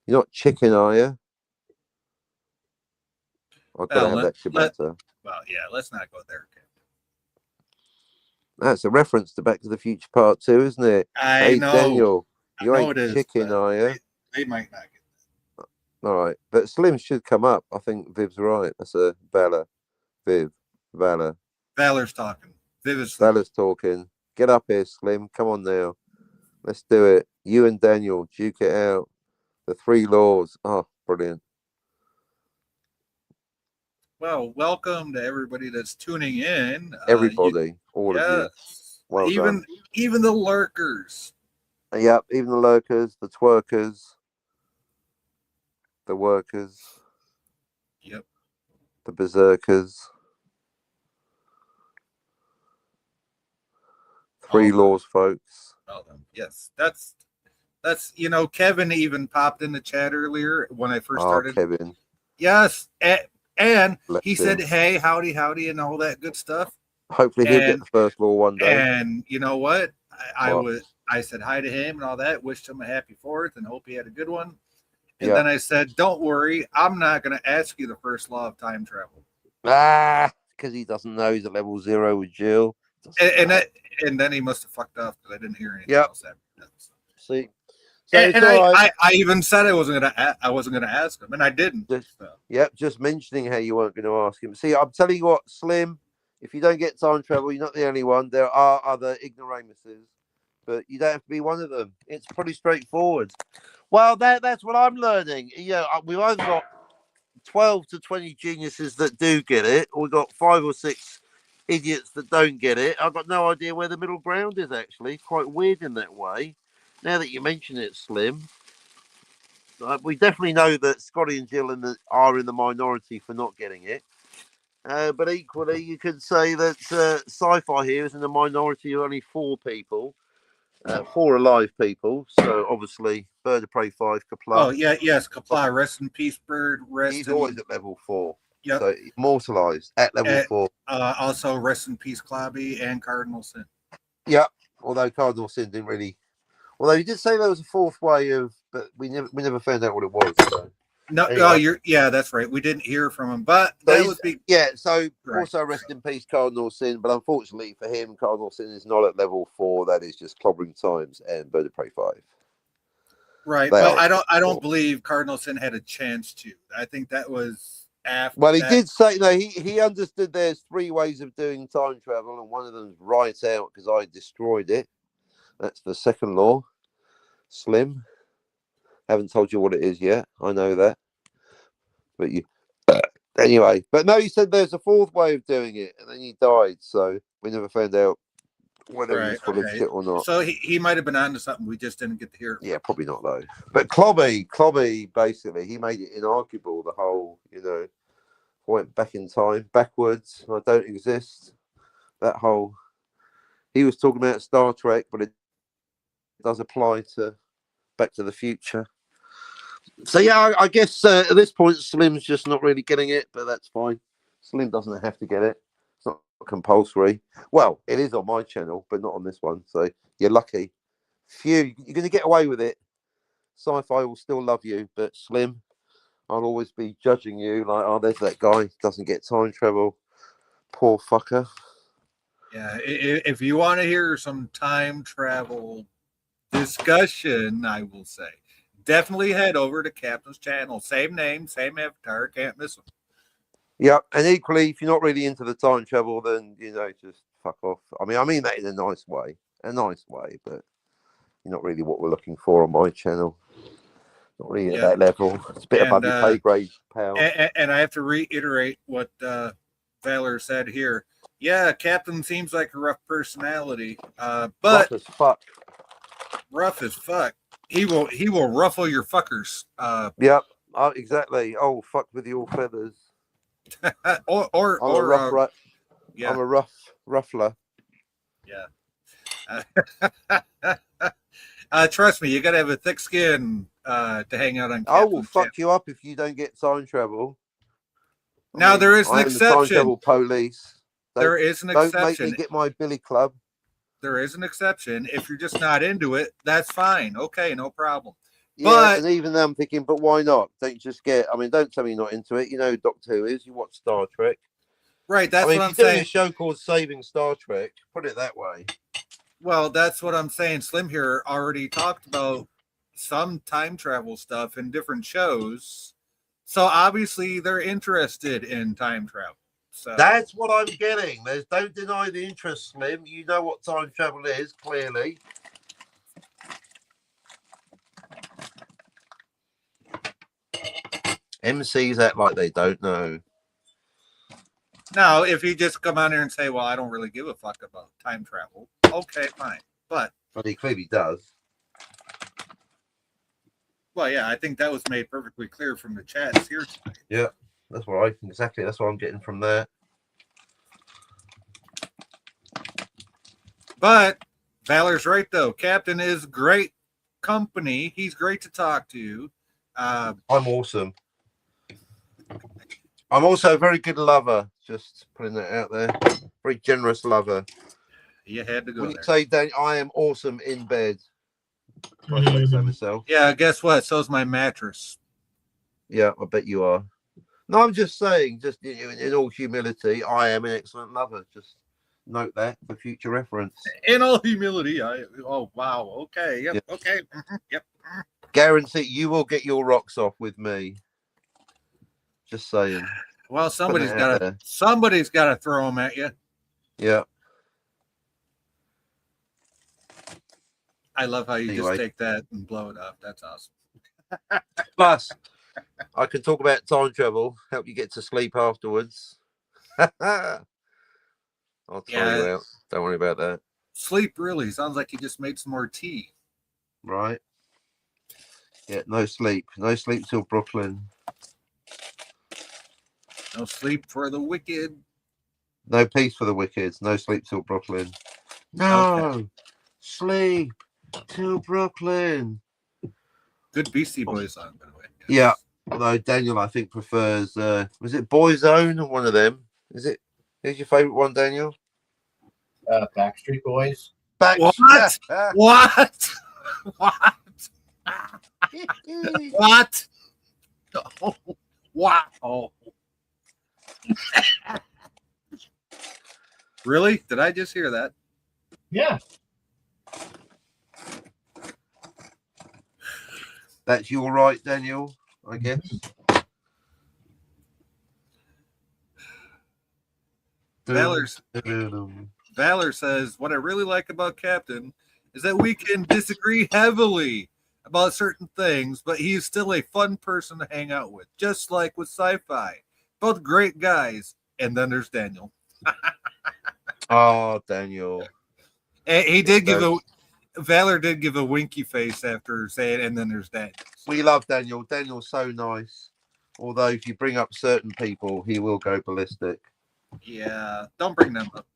You're not chicken, are you? I've got to Well, have that ciabatta. let's not go there. Captain. That's a reference to Back to the Future Part 2, isn't it? I Hey, know. Daniel. I You know ain't it is. chicken, But are you? they might not get that. All right. But Slim should come up. I think Viv's right. That's a Valor. Viv. Valor. Valor's talking. Vivid's Valor's talking. Get up here, Slim. Come on now. Let's do it. You and Daniel, duke it out. The 3 laws. Oh, brilliant. Well, welcome to everybody that's tuning in. Everybody, all of you. Yes. Well done. Even the lurkers. Yep, even the lurkers, the twerkers, the workers, Yep. the berserkers. 3 All laws, folks. Well done. Yes. That's Kevin even popped in the chat earlier when I first Oh, started. Kevin. Yes. And Bless he said, him. hey, howdy, and all that good stuff. Hopefully he'll get the first law one day. And you know what? What? I said hi to him and all that, wished him a happy 4th and hope he had a good one. And Yeah. then I said, don't worry, I'm not going to ask you the first law of time travel. Because he doesn't know he's at level 0 with Jill. And then he must have fucked off because I didn't hear anything else after that. See, so And right. I even said I wasn't gonna ask him, and I didn't. Just mentioning how you weren't going to ask him. See, I'm telling you what, Slim. If you don't get time travel, you're not the only one. There are other ignoramuses, but you don't have to be one of them. It's pretty straightforward. Well, that's what I'm learning. We've either got 12 to 20 geniuses that do get it, or we've got 5 or 6 idiots that don't get it. I've got no idea where the middle ground is, actually. Quite weird in that way. Now that you mention it, Slim, we definitely know that Scotty and Jill are in the minority for not getting it. But equally, you could say that sci-fi here is in the minority of only 4 people. 4 alive people. So obviously, Bird of Prey 5, Kapla. Oh yes, Kapla. Rest in peace, Bird. He's always at level 4. Yep. So immortalized at level 4. Also, rest in peace, Clobby and Cardinal Sin. Yep. Although Cardinal Sin didn't really. Although he did say there was a 4th way of, but we never found out what it was. So. No, anyway. That's right. We didn't hear from him, but So that would be So right. Also rest in peace, Cardinal Sin. But unfortunately for him, Cardinal Sin is not at level 4. That is just Clobbering Times and Bird of Prey 5. Right, but I don't believe Cardinal Sin had a chance to. I think that was after. Well, he did say no. He understood there's 3 ways of doing time travel, and one of them's right out because I destroyed it. That's the 2nd law. Slim. Haven't told you what it is yet. I know that. But you anyway. But no, he said there's a 4th way of doing it, and then he died. So we never found out whether he was full of shit or not. So he might have been onto something. We just didn't get to hear it. Yeah, probably not though. But Clobby, basically, he made it inarguable. The whole, went back in time, backwards. I don't exist. That whole. He was talking about Star Trek, but it does apply to Back to the Future. So yeah, I guess at this point, Slim's just not really getting it, but that's fine. Slim doesn't have to get it. It's not compulsory. Well, it is on my channel, but not on this one. So you're lucky. Phew, you're going to get away with it. Sci-fi will still love you, but Slim, I'll always be judging you like, oh, there's that guy, doesn't get time travel. Poor fucker. Yeah, if you want to hear some time travel discussion, I will say, definitely head over to Captain's channel. Same name, same avatar, can't miss them. Yeah, and equally, if you're not really into the time travel, then just fuck off. I mean that in a nice way, but you're not really what we're looking for on my channel. Not really at that level. It's a bit above your pay grade, pal. And I have to reiterate what Valor said here. Yeah, Captain seems like a rough personality, but rough as fuck. Rough as fuck. He will ruffle your fuckers. Yep. Exactly. Oh, fuck with your feathers. Yeah. I'm a ruffler. Yeah. Trust me, you gotta have a thick skin to hang out on. I will fuck you up if you don't get time travel. Now there is an exception. The time travel police. There is an exception. Don't make me get my billy club. There is an exception. If you're just not into it, that's fine. Okay, no problem. Yeah, but, and even then I'm thinking, but why not? Don't just get. I mean, don't tell me you're not into it. You know, Doctor Who is. You watch Star Trek. Right. That's what I'm saying. If you're doing a show called Saving Star Trek, put it that way. Well, that's what I'm saying. Slim here already talked about some time travel stuff in different shows. So obviously they're interested in time travel. So that's what I'm getting. Don't deny the interest, Slim. You know what time travel is, clearly. MCs act like they don't know. Now, if you just come on here and say, well, I don't really give a fuck about time travel. Okay, fine. But he clearly does. Well, yeah, I think that was made perfectly clear from the chats here tonight. Yeah, that's what that's what I'm getting from there. But Valor's right, though. Captain is great company. He's great to talk to. I'm awesome. I'm also a very good lover. Just putting that out there. Very generous lover. You had to go there. You say, Dan, I am awesome in bed. I say so myself. Yeah, guess what? So's my mattress. Yeah, I bet you are. No, I'm just saying, just in all humility, I am an excellent lover. Just note that for future reference. In all humility, oh wow, okay, yep, okay, yep. Guarantee you will get your rocks off with me. Just saying. Well, somebody's got to throw them at you. Yeah. I love how you just take that and blow it up. That's awesome. Plus, I can talk about time travel, help you get to sleep afterwards. I'll tell you out. Don't worry about that. Sleep really sounds like you just made some more tea. Right. Yeah, no sleep. No sleep till Brooklyn. No sleep for the wicked. No peace for the wicked. No sleep till Brooklyn. No sleep till Brooklyn. Good Beastie Boys song, by the way. Yes. Yeah. Although Daniel, I think, prefers was it Boyzone or one of them? Is it? Who's your favourite one, Daniel? Backstreet Boys. What? What? What? What? Oh, wow. Really? Did I just hear that? Yeah. That's you all right, Daniel, I guess. Valor says, what I really like about Captain is that we can disagree heavily about certain things, but he's still a fun person to hang out with, just like with Sci-Fi. Both great guys. And then there's Daniel. Oh, Daniel. And Valor did give a winky face after saying, and then there's Daniel. We love Daniel. Daniel's so nice. Although if you bring up certain people, he will go ballistic. Yeah, don't bring them up.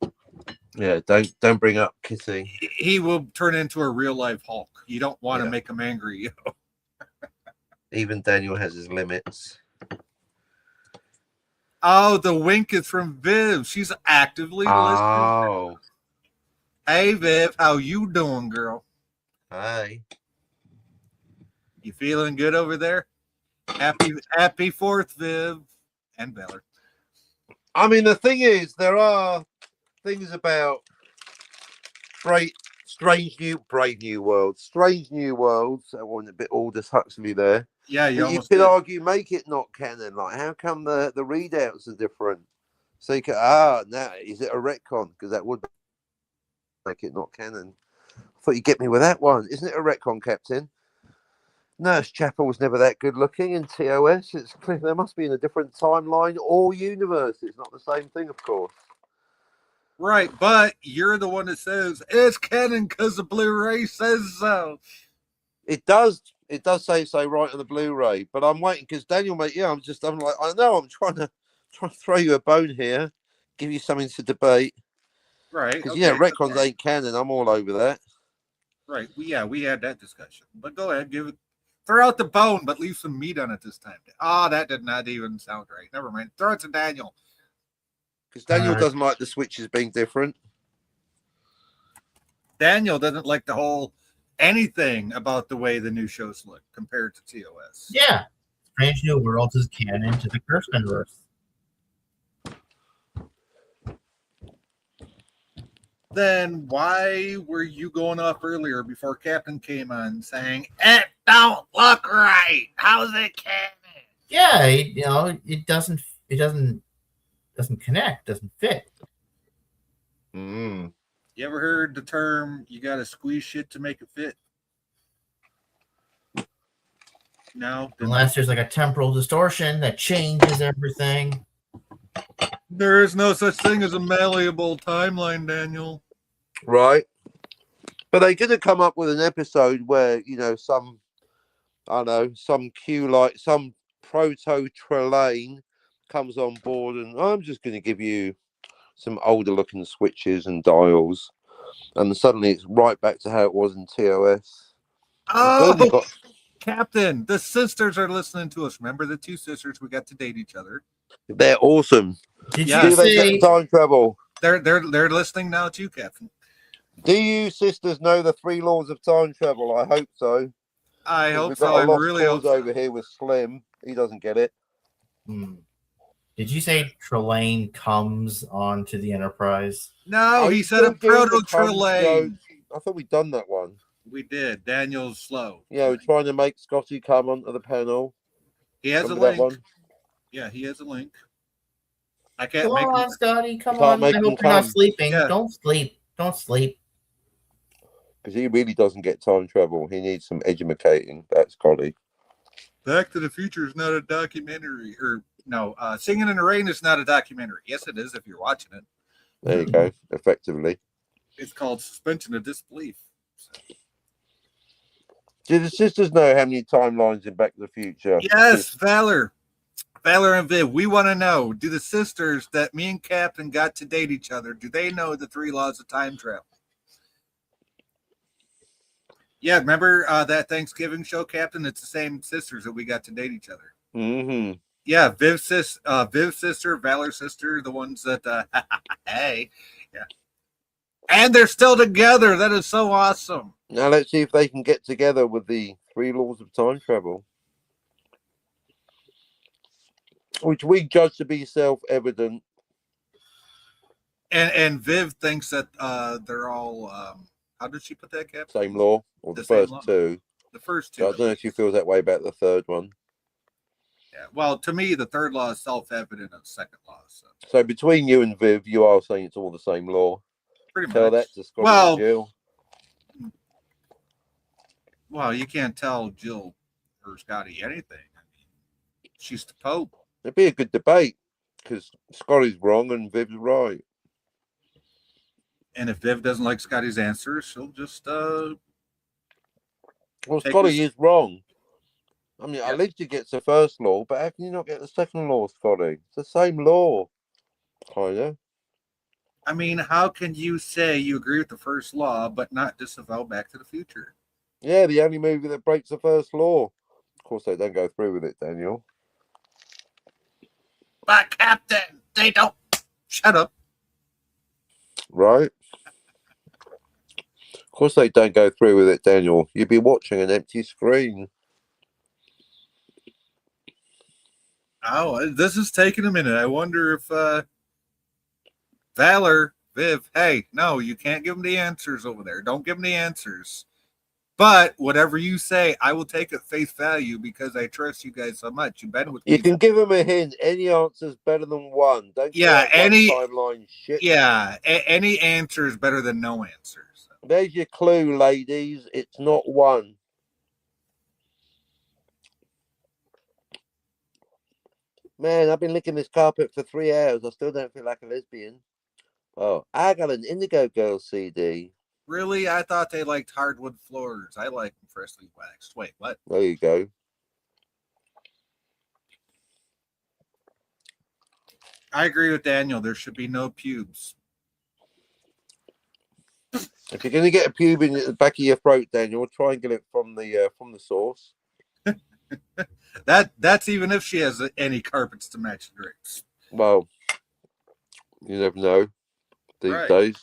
Yeah, don't bring up Kitty. He will turn into a real life Hulk. You don't want to make him angry. You know? Even Daniel has his limits. Oh, the wink is from Viv. She's actively listening. Hey, Viv, how you doing, girl? Hi. You feeling good over there? Happy 4th, Viv and Valor. I mean, the thing is, there are things about Strange New Worlds. I want a bit Aldous Huxley there. Yeah, you But you almost could did. argue make it not canon. Like, how come the readouts are different? So you could, now is it a retcon? Because that would make it not canon. I thought you'd get me with that one. Isn't it a retcon, Captain? Nurse Chapel was never that good looking in TOS. It's clear there must be in a different timeline or universe. It's not the same thing, of course. Right, but you're the one that says it's canon because the Blu-ray says so. It does say so right on the Blu-ray, but I'm waiting because Daniel, mate. Yeah, I'm like, I know I'm trying to throw you a bone here, give you something to debate. Right. Because Okay, retcons ain't canon. I'm all over that. Right. We had that discussion. But go ahead, throw out the bone, but leave some meat on it this time. That did not even sound right. Never mind. Throw it to Daniel. Because Daniel doesn't like the switches being different. Daniel doesn't like the whole anything about the way the new shows look compared to TOS. Yeah. Strange New Worlds is canon to the Kirstenverse. Then why were you going off earlier before Captain came on saying it don't look right? How's it canon? Yeah, it doesn't connect, doesn't fit. Mm. You ever heard the term you gotta squeeze shit to make it fit? No. Unless there's like a temporal distortion that changes everything. There is no such thing as a malleable timeline, Daniel. Right. But they're going to come up with an episode where, some Q, like some proto-Trelane comes on board, and I'm just going to give you some older looking switches and dials. And suddenly it's right back to how it was in TOS. Oh, Captain, the sisters are listening to us. Remember the two sisters? We got to date each other. They're awesome. Did Do you they say get time travel? They're listening now too, Captain. Do you sisters know the 3 laws of time travel? I hope so. I hope We've so. got a I lost really hope cause so. over here with Slim. He doesn't get it. Did you say Trelane comes onto the Enterprise? No, he said a proto-Trelane. I thought we'd done that one. We did. Daniel's slow. Yeah, we're trying to make Scotty come onto the panel. He has Remember a link. that one? Yeah, he has a link. I can't Come make on, him. Scotty. Come Can't on. make I him hope you're not come. sleeping. Yeah. Don't sleep. Don't sleep. Because he really doesn't get time travel. He needs some educating. That's Scotty. Back to the Future is not a documentary. Singing in the Rain is not a documentary. Yes, it is if you're watching it. There you go. Effectively. It's called Suspension of Disbelief. Do the sisters know how many timelines in Back to the Future? Yes, Valor and Viv, we want to know, do the sisters that me and Captain got to date each other, do they know the 3 laws of time travel? Yeah, remember that Thanksgiving show, Captain? It's the same sisters that we got to date each other. Mm-hmm. Yeah, Viv's sister, Valor's sister, the ones that, hey, yeah. And they're still together. That is so awesome. Now let's see if they can get together with the 3 laws of time travel, which we judge to be self-evident. And Viv thinks that they're all, how did she put that, Captain? Same law, or the same first law. 2. The first 2. I don't know if you feel that way about the 3rd one. Yeah. Well, to me, the 3rd law is self-evident, and the 2nd law. So between you and Viv, you are saying it's all the same law. Pretty Tell much. that to Scotty and Jill. Well, you can't tell Jill or Scotty anything. I mean, she's the Pope. It'd be a good debate because Scotty's wrong and Viv's right. And if Viv doesn't like Scotty's answer, she'll just well, Scotty is wrong. I mean, at least he gets the 1st law, but how can you not get the 2nd law, Scotty? It's the same law, kind of. I mean, how can you say you agree with the 1st law but not disavow Back to the Future? Yeah, the only movie that breaks the 1st law. Of course, they don't go through with it, Daniel. But Captain, they don't. Shut up. Right? Of course, they don't go through with it, Daniel. You'd be watching an empty screen. Oh, this is taking a minute. I wonder if Valor, Viv, hey, no, you can't give them the answers over there. Don't give them the answers. But whatever you say, I will take at face value because I trust you guys so much. You've been with me. You can give them a hint. Any answer's better than one. Don't give Yeah, that any one timeline shit. Yeah, any answer is better than no answers. There's your clue, ladies. It's not one. Man, I've been licking this carpet for 3 hours. I still don't feel like a lesbian. Oh, I got an Indigo Girl CD. Really? I thought they liked hardwood floors. I like them freshly waxed. Wait, what? There you go. I agree with Daniel. There should be no pubes. If you're going to get a pube in the back of your throat, Daniel, try and get it from the source. That's even if she has any carpets to match the drapes. Well, you never know these days.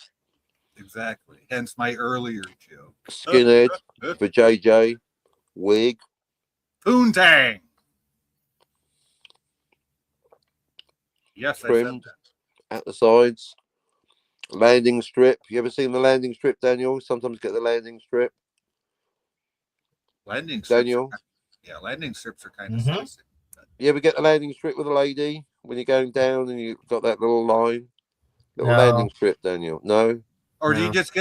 Exactly. Hence my earlier joke. Skinhead for JJ, wig, Poontang. Yes, trimmed I said that. at the sides, landing strip. You ever seen the landing strip, Daniel? Sometimes get the landing strip. Landing strips. Daniel. Yeah, landing strips are kind of spicy. You ever get the landing strip with a lady when you're going down and you've got that little line? Little No. landing strip, Daniel. No? Or do No. you just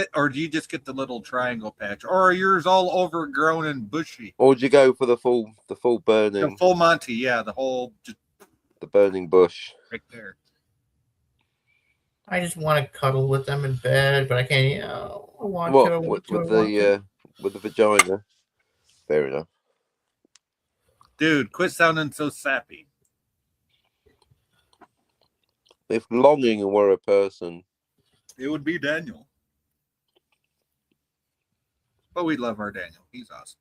get the little triangle patch? Or are yours all overgrown and bushy? Or do you go for the full burning? The full Monty, yeah, the whole just The burning bush. right there. I just want to cuddle with them in bed, but I can't. You know, I want to. I What want with to, I want to. with the vagina? Fair enough. Dude, quit sounding so sappy. If longing were a person, It would be Daniel. But we love our Daniel. He's awesome.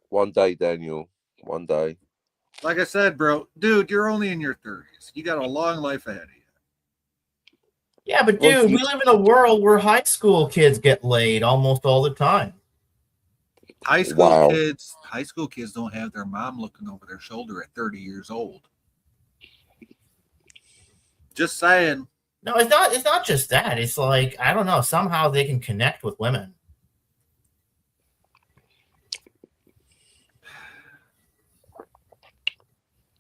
one day, Daniel, one day. Like I said, bro, dude, you're only in your 30s. You got a long life ahead of you. Yeah, but Well, dude, we live in a world where high school kids get laid almost all the time. High school Wow. kids don't have their mom looking over their shoulder at 30 years old. Just saying. No, it's not. It's not just that. It's like, I don't know. Somehow they can connect with women.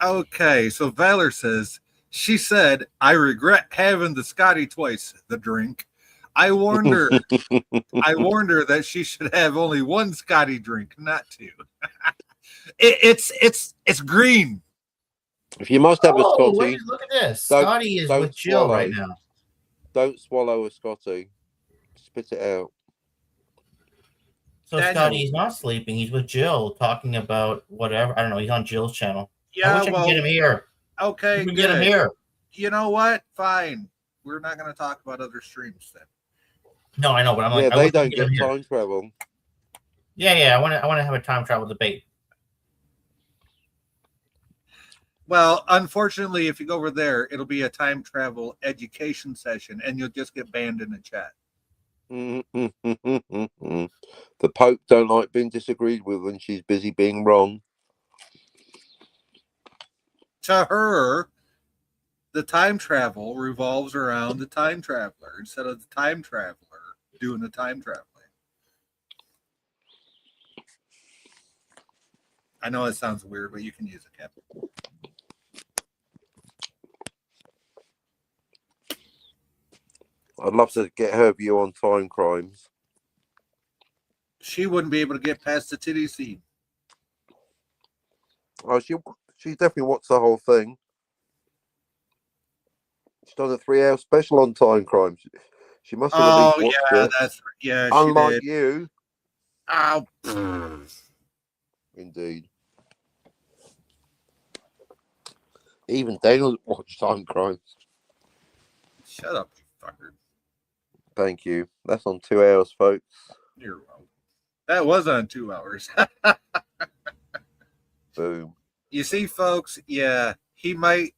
Okay, so Valor says, she said, I regret having the Scotty twice, the drink. I warned her that she should have only one Scotty drink, not two. It's green. If you must have a Scotty, wait, look at this. don't- Scotty is don't with Jill swallow. right now. don't swallow a Scotty. Spit it out. So Daniel. Scotty's not sleeping. He's with Jill talking about whatever. I don't know. He's on Jill's channel. I Yeah, wish I well, could get him here. okay, We can good. get him here. You know what? Fine. We're not going to talk about other streams then. No, I know, but I'm like, Yeah, I they wish I don't could get him get here. time travel. Yeah. I want to have a time travel debate. Well, unfortunately, if you go over there, it'll be a time travel education session, and you'll just get banned in the chat. The Pope don't like being disagreed with when she's busy being wrong. To her, the time travel revolves around the time traveler instead of the time traveler doing the time traveling. I know it sounds weird, but you can use it, Captain. I'd love to get her view on time crimes. She wouldn't be able to get past the titty scene. Oh, she definitely watched the whole thing. She's done a 3-hour special on time crimes. She must have at least watched it. She Unlike did. you, Oh, indeed. Even Daniel watched time crimes. shut up, you fucker. Thank you. That's on 2 hours, folks. You're wrong. That was on 2 hours. Boom. You see, folks, yeah, he might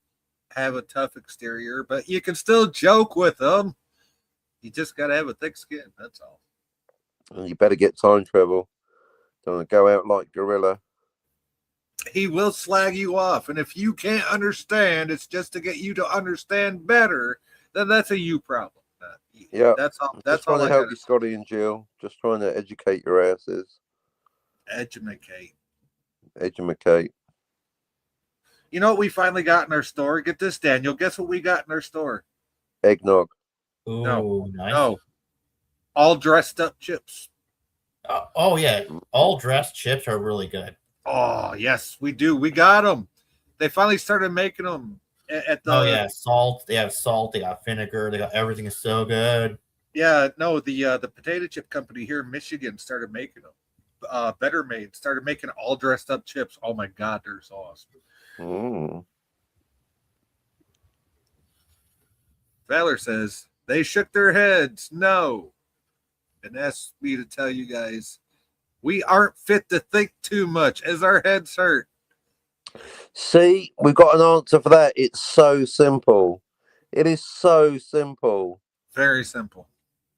have a tough exterior, but you can still joke with him. You just got to have a thick skin. That's all. And you better get time travel. Don't want to go out like Gorilla. he will slag you off. And if you can't understand, it's just to get you to understand better, then that's a you problem. Yeah. That's all. Just That's trying all to I help got. you, Scotty and Jill. Just trying to educate your asses. Educate. Educate. You know what we finally got in our store? Get this, Daniel. Guess what we got in our store? Eggnog. Ooh, No. nice. No. All dressed up chips. Oh yeah, all dressed chips are really good. Oh yes, we do. We got them. They finally started making them at the. Oh yeah, salt. They have salt. They got vinegar. They got everything is so good. Yeah, no, the potato chip company here in Michigan started making them. Better Made started making all dressed up chips. Oh my God, they're so awesome. Mm. Valor says they shook their heads no, and asked me to tell you guys we aren't fit to think too much as our heads hurt. See, we've got an answer for that. It's so simple. It is so simple. Very simple.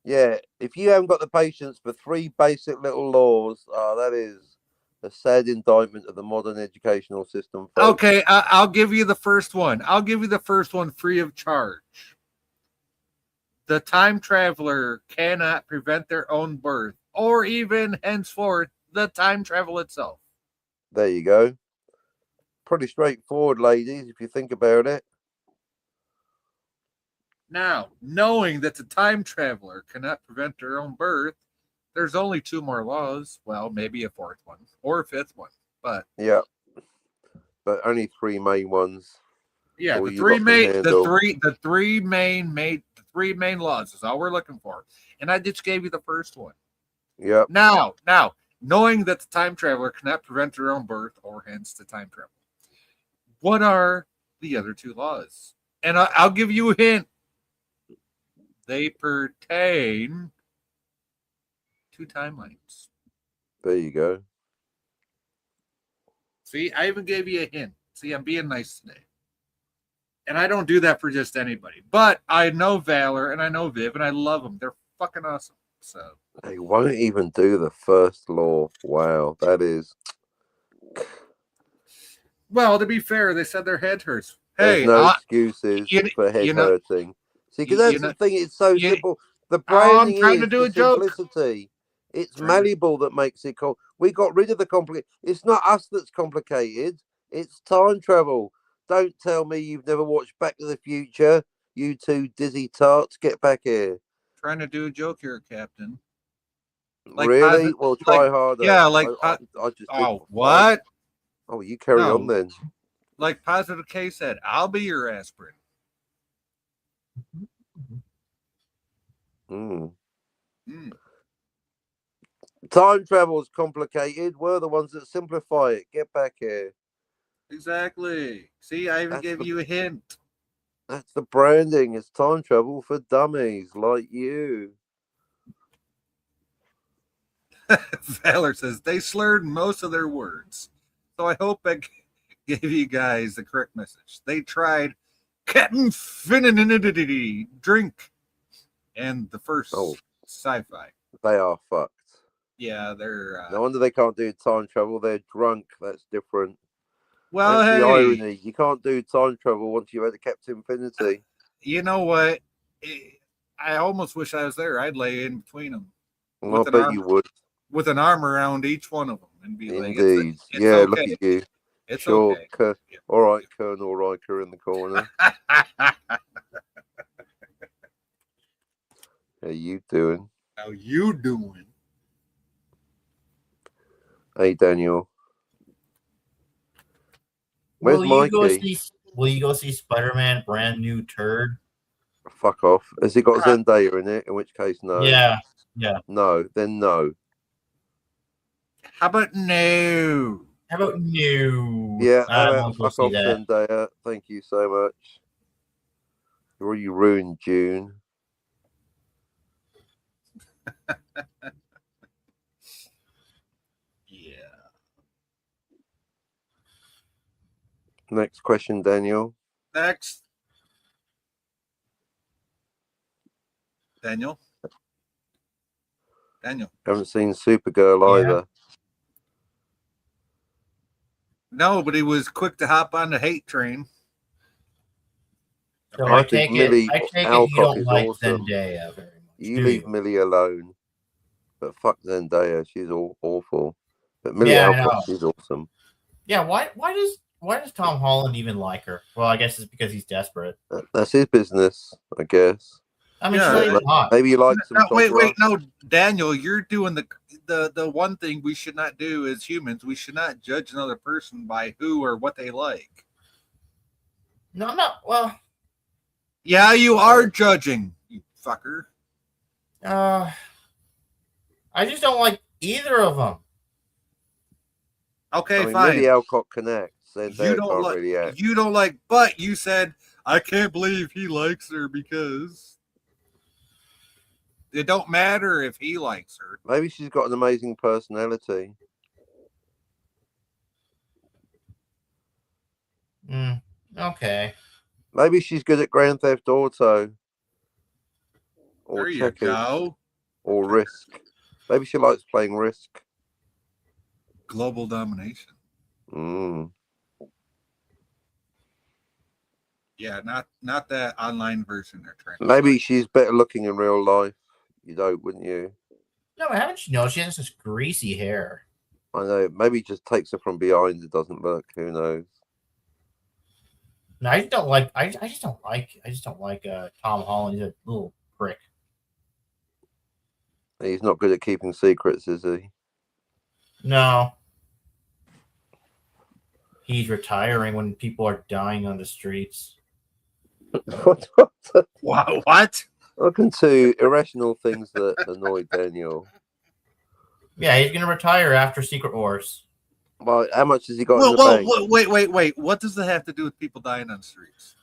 Yeah, if you haven't got the patience for 3 basic little laws, that is a sad indictment of the modern educational system. Folks. Okay, I'll give you the first one. I'll give you the first one free of charge. The time traveler cannot prevent their own birth, or even henceforth the time travel itself. There you go. Pretty straightforward, ladies, if you think about it. Now, knowing that the time traveler cannot prevent their own birth, there's only 2 more laws. Well, maybe a 4th one or a 5th one, but Yeah, but only 3 main ones. yeah, Or the you three lot can main, handle. the three main laws is all we're looking for, and I just gave you the first one. Yep. Now, knowing that the time traveler cannot prevent their own birth or hence the time travel, what are the other 2 laws? And I'll give you a hint. They pertain to timelines. There you go. See, I even gave you a hint. See, I'm being nice today. And I don't do that for just anybody. But I know Valor and I know Viv and I love them. They're fucking awesome. So They won't even do the first law. Wow, that is. well, to be fair, they said their head hurts. There's Hey, no excuses for head you know, hurting. See, because that's the thing. It's so simple. The I'm branding trying to is do the a joke. simplicity. It's malleable that makes it cool. We got rid of the complicated. It's not us that's complicated. It's time travel. Don't tell me you've never watched Back to the Future. You 2 dizzy tarts, get back here. Trying to do a joke here, Captain. Really? Well, try harder. Yeah, I just did what? Oh, you carry on then. Like Positive K said, I'll be your aspirin. Mm. Mm. Time travel is complicated. We're the ones that simplify it. Get back here. Exactly. See, I even gave you a hint. That's the branding. It's time travel for dummies like you. Valor says they slurred most of their words. So I hope I gave you guys the correct message. They tried Captain Finninity drink and the first sci-fi. They are fucked. Yeah, they're no wonder they can't do time travel. They're drunk. That's different. Well, that's hey, the irony. You can't do time travel once you've had a Captain Infinity. You know what? I almost wish I was there. I'd lay in between them. Well, I bet you would. With an arm around each one of them and be indeed. It's yeah, okay. Look at you. It's sure. Okay. All right, Colonel Riker in the corner. How you doing? How you doing? Hey, Daniel. Where's Mikey? Will you go see Spider-Man Brand New Turd? Fuck off. Has he got Zendaya in it? In which case, no. Yeah. No, then no. How about no? Yeah, how about fuck off, Zendaya? Thank you so much. You already ruined June. Yeah. Next question, Daniel. Next. Daniel. Haven't seen Supergirl either. No, but he was quick to hop on the hate train. So I I think take Millie it. I take it you Alcock don't is like awesome. Zendaya very much. You do leave you? Millie alone. But fuck Zendaya, she's awful. But Millie Yeah, I Alcock, know. she's awesome. Yeah, why does Tom Holland even like her? Well, I guess it's because he's desperate. That's his business, I guess. I mean, Yeah, she's not even hot. Maybe he likes some No, wait, chopra. no, Daniel, you're doing the one thing we should not do as humans. We should not judge another person by who or what they like. No, I'm not. Well, Yeah, you are judging, you fucker. I just don't like either of them. Okay, I mean, fine. Millie Alcock connects. You Zendaya don't can't like. really act. You don't like. But you said I can't believe he likes her because it don't matter if he likes her. Maybe she's got an amazing personality. Okay. Maybe she's good at Grand Theft Auto. Or There you checkers. go. Or Risk. Maybe she likes playing Risk. Global domination. Yeah, not that online version they're trying. Maybe she's better looking in real life. You know, wouldn't you? No, haven't you noticed she has this greasy hair? I know. Maybe he just takes her from behind. It doesn't look. Who knows? No, I just don't like. I just don't like Tom Holland. He's a little prick. He's not good at keeping secrets, is he? No. He's retiring when people are dying on the streets. What? Welcome to irrational things that annoy Daniel. Yeah, he's gonna retire after Secret Wars. Well, how much has he got in the bank? Wait. What does that have to do with people dying on the streets?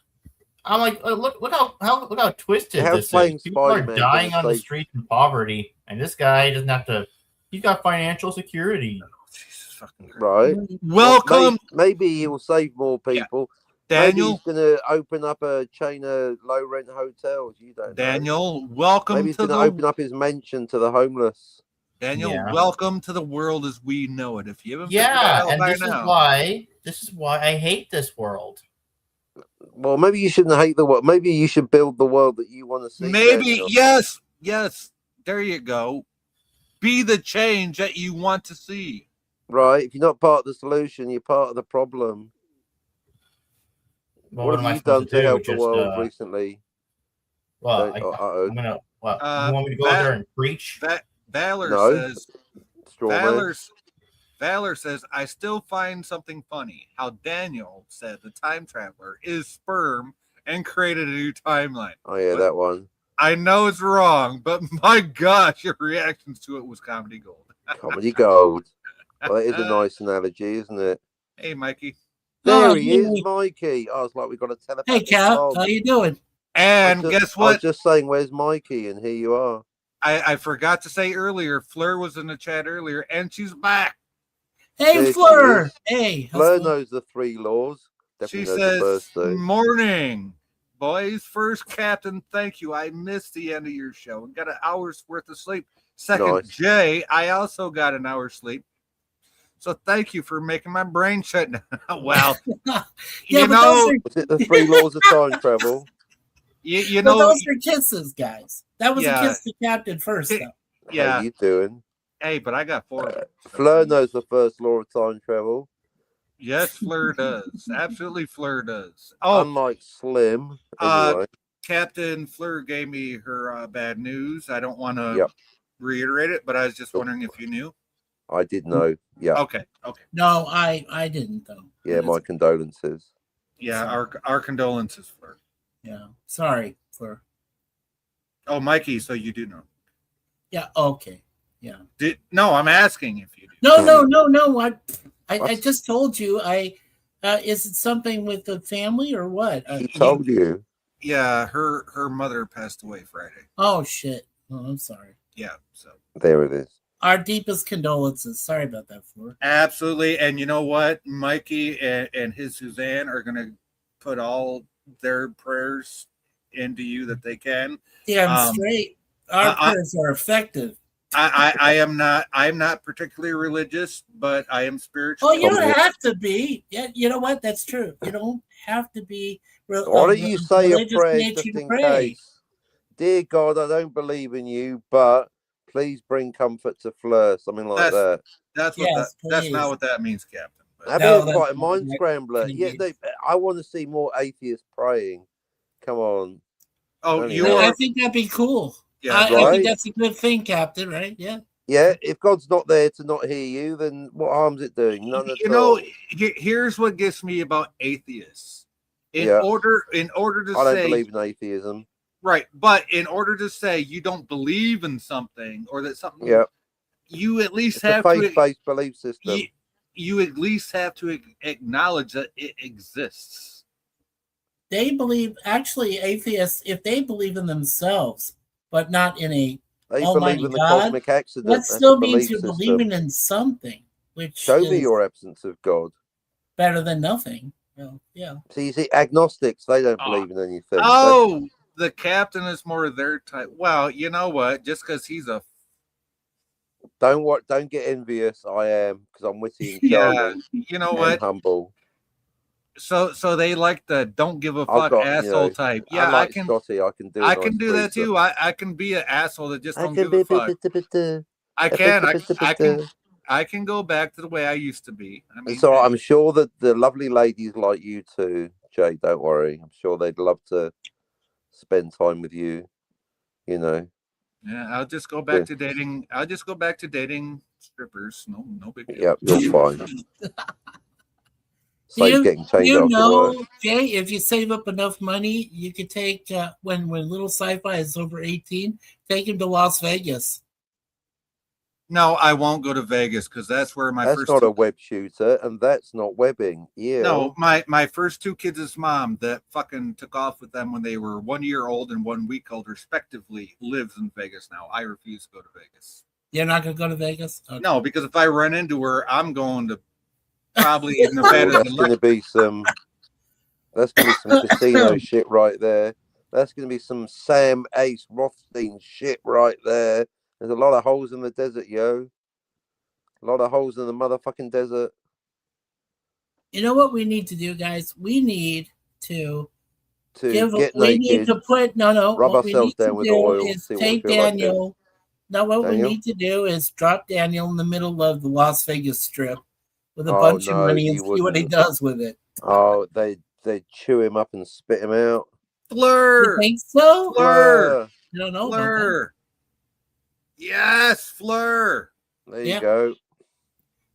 I'm like, look how twisted How's this playing is. People are Spider-Man dying gonna on the save- streets in poverty, and this guy doesn't have to. He's got financial security. Jesus fucking Christ. Right. Welcome, Maybe he will save more people. Daniel. Maybe he's going to open up a chain of low-rent hotels. You don't know. Daniel, welcome Maybe he's to going to open up his mansion to the homeless. Daniel, Yeah. welcome to the world as we know it. If you haven't figured Yeah, that out and by this now, is why I hate this world. Well, maybe you shouldn't hate the world. Maybe you should build the world that you want to see. maybe Daniel. yes. There you go. Be the change that you want to see. Right. If you're not part of the solution, you're part of the problem. Well, what am have I you done supposed to do? help the Just, world recently? Well, Uh-oh. I'm gonna. What? You want me to go out there and preach? Valor No. says. Valor says, I still find something funny how Daniel said the time traveler is sperm and created a new timeline. Oh yeah, that one. I know it's wrong, but my gosh, your reactions to it was comedy gold. Comedy gold. Well, that is a nice analogy, isn't it? Hey, Mikey. There he is, Mikey. Oh, it's like we got a telepathic Hey, Cap, log. how you doing? And guess I what? was just saying, where's Mikey? And here you are. I forgot to say earlier, Fleur was in the chat earlier, and she's back. Hey, There she Fleur. is. Hey. Fleur knows the 3 laws. She Definitely knows the says, first 2. morning, boys. First, Captain, thank you. I missed the end of your show and got an hour's worth of sleep. Second, Nice. Jay, I also got an hour's sleep. So thank you for making my brain shut down. Well, Yeah, you but know, Was it the 3 laws of time travel? you but know, those are kisses, guys. That was Yeah. a kiss to Captain first, though. Yeah. How you doing? Hey, but I got 4. Fleur knows the first law of time travel. Yes, Fleur does. Absolutely, Fleur does. Oh, Unlike Slim. Uh, Anyway. Captain Fleur gave me her bad news. I don't want to Yep. reiterate it, but I was just wondering if you knew. I did know. Yeah. Okay. No, I didn't, though. Yeah, my condolences. Yeah, our condolences, Fleur. Yeah. Sorry, Fleur. Oh, Mikey, so you do know. Yeah, okay. Yeah. No, I'm asking if you do. No. I just told you. Is it something with the family or what? She told you. Yeah, her mother passed away Friday. Oh, shit. Oh, I'm sorry. Yeah, so. There it is. Our deepest condolences. Sorry about that, Fleur. Absolutely. And you know what? Mikey and his Suzanne are going to put all their prayers into you that they can. Damn straight. Our prayers are effective. I am not. I'm not particularly religious, but I am spiritual. Oh, you don't Communist. have to be. Yeah, you know what? That's true. You don't have to be Why don't you say a religious prayer nature just to in pray. case? Dear God, I don't believe in you, but please bring comfort to Fleur. Something like That's that. that's what Yes, that's not please. what that means, Captain. But That'd No, be that's quite a not mind what scrambler. it Yeah, means. I want to see more atheists praying. Come on. oh, Only you that. I are think that'd be cool. yeah. I think Right? that's a good thing, Captain. Right? Yeah. Yeah, if God's not there to not hear you, then what harm's it doing? None at You know, all. here's what gets me about atheists. Yeah. In order to I don't say believe in atheism. right, but in order to say you don't believe in something or that something, Yeah. you at least It's a have to faith-based belief system. you at least have to acknowledge that it exists. They believe, actually, atheists, if they believe in themselves, but not in a They believe almighty in the God, cosmic accident. that That's a still means belief you're system. believing in something, which Show me is your absence of God. better than nothing. Well, yeah. So you see, agnostics, they don't Oh. believe in anything. Oh, the captain is more their type. Well, you know what? Just because he's a Don't get envious. I am, because I'm witty and yeah, charming you know and what? humble. So they like the don't give a I've fuck got, asshole type. Yeah, unlike Scotty, I can do a I nice can do that threesome. too. I can be an asshole that just I don't can give a be fuck. I can go back to the way I used to be. I mean, so hey, I'm sure that the lovely ladies like you too, Jay, don't worry. I'm sure they'd love to spend time with you, you know. yeah, I'll just go Yeah. back to dating. I'll just go back to dating strippers. No big deal. Yep, you're fine. Do Save getting changed you after work. know, Jay, if you save up enough money, you could take, when little sci-fi is over 18, take him to Las Vegas. No, I won't go to Vegas because that's where my That's first not two, a web shooter, and that's not webbing. Yeah. no, my first two kids' mom that fucking took off with them when they were 1 year old and 1 week old respectively lives in Vegas now. I refuse to go to Vegas. You're not going to go to Vegas? Okay. No, because if I run into her, I'm going to probably in Oh, Nevada. that's going to be some. That's going to be some casino shit right there. That's going to be some Sam Ace Rothstein shit right there. There's a lot of holes in the desert, yo. A lot of holes in the motherfucking desert. You know what we need to do, guys? We need to Get we naked, need to put, no, rub what we ourselves need to down with do oil, is see what we take feel like doing. Daniel. No, what we Daniel? need to do is drop Daniel in the middle of the Las Vegas Strip with a Oh, bunch of no, money and you see what he wouldn't. does with it. Oh, they chew him up and spit him out. You Fleur, think so? Fleur, I don't know about that. Fleur. Yes, Fleur. There Yeah. you go.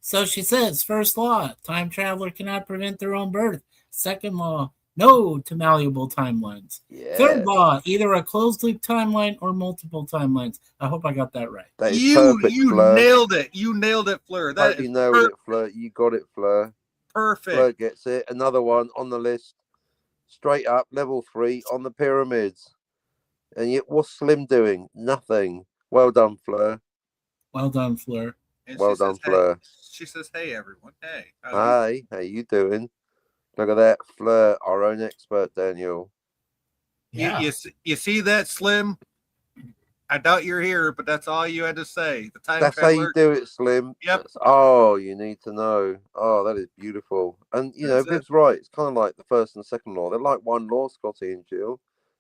So she says, first law, time traveler cannot prevent their own birth. Second law, no to malleable timelines. Yeah. Third law, either a closed loop timeline or multiple timelines. I hope I got that right. That is You perfect, Fleur. nailed it. You nailed it, Fleur. That Hope is you nailed it, Fleur. You got it, Fleur. perfect. Fleur gets it. Another one on the list. Straight up, level 3 on the pyramids. And yet, what's Slim doing? Nothing. Well done, Fleur. Well done, Fleur. And Well she done, says, Fleur. She says, "Hey, everyone. Hey, Hey, how you doing? Look at that, Fleur, our own expert, Daniel. Yeah. You see that, Slim? I doubt you're here, but that's all you had to say. The time That's traveler. how you do it, Slim. Yep. Oh, you need to know. Oh, that is beautiful. And you know, That's it. Viv's right. It's kind of like the first and second law. They're like one law, Scotty and Jill.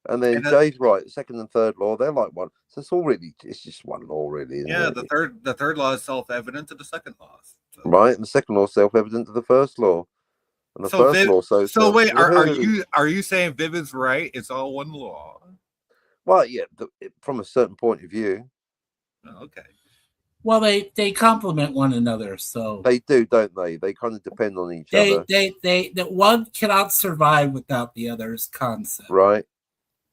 And then And Jay's right. The second and third law, they're like one. So it's just one law, really. Isn't Yeah, it? the third law is self-evident to the second law. So. Right, and the second law is self-evident to the first law. And the So first law, so wait, are woohoo. you saying Viv is right? It's all one law. Well, yeah, from a certain point of view. Oh, okay. Well, they complement one another, so They do, don't they? They kind of depend on each other. that one cannot survive without the other's concept. Right.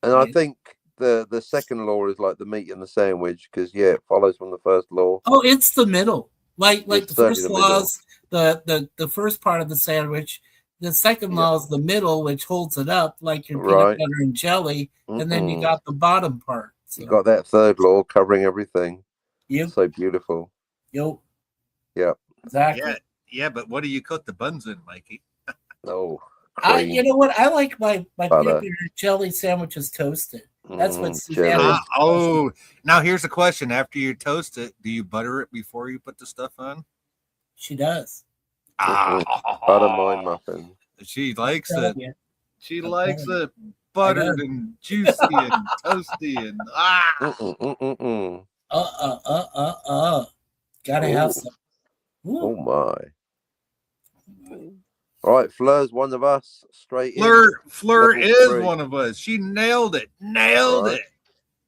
And I Right. think the second law is like the meat and the sandwich because it follows from the first law. Oh, it's the middle. Like It's the certainly first the law is the first part of the sandwich. The second law is the middle, which holds it up like your Right. peanut butter and jelly, and then you Mm-mm. got the bottom part. So, You got that third law covering everything. yep, So beautiful. yep, Yeah. exactly. Yeah, but what do you cook the buns in, Mikey? Oh, cream. You know what? I like my peanut Butter. butter and jelly sandwiches toasted. That's what Suzanne Jelly. was. Oh, now here's the question: after you toast it, do you butter it before you put the stuff on? She does. Butter my muffin. She likes Tell it. you. She I'm likes telling it buttered and juicy and toasty and Gotta have some. Oh Ooh. my. Right, Fleur's one of us. Straight in. Fleur Level is 3. one of us. She nailed it. Nailed Right. it.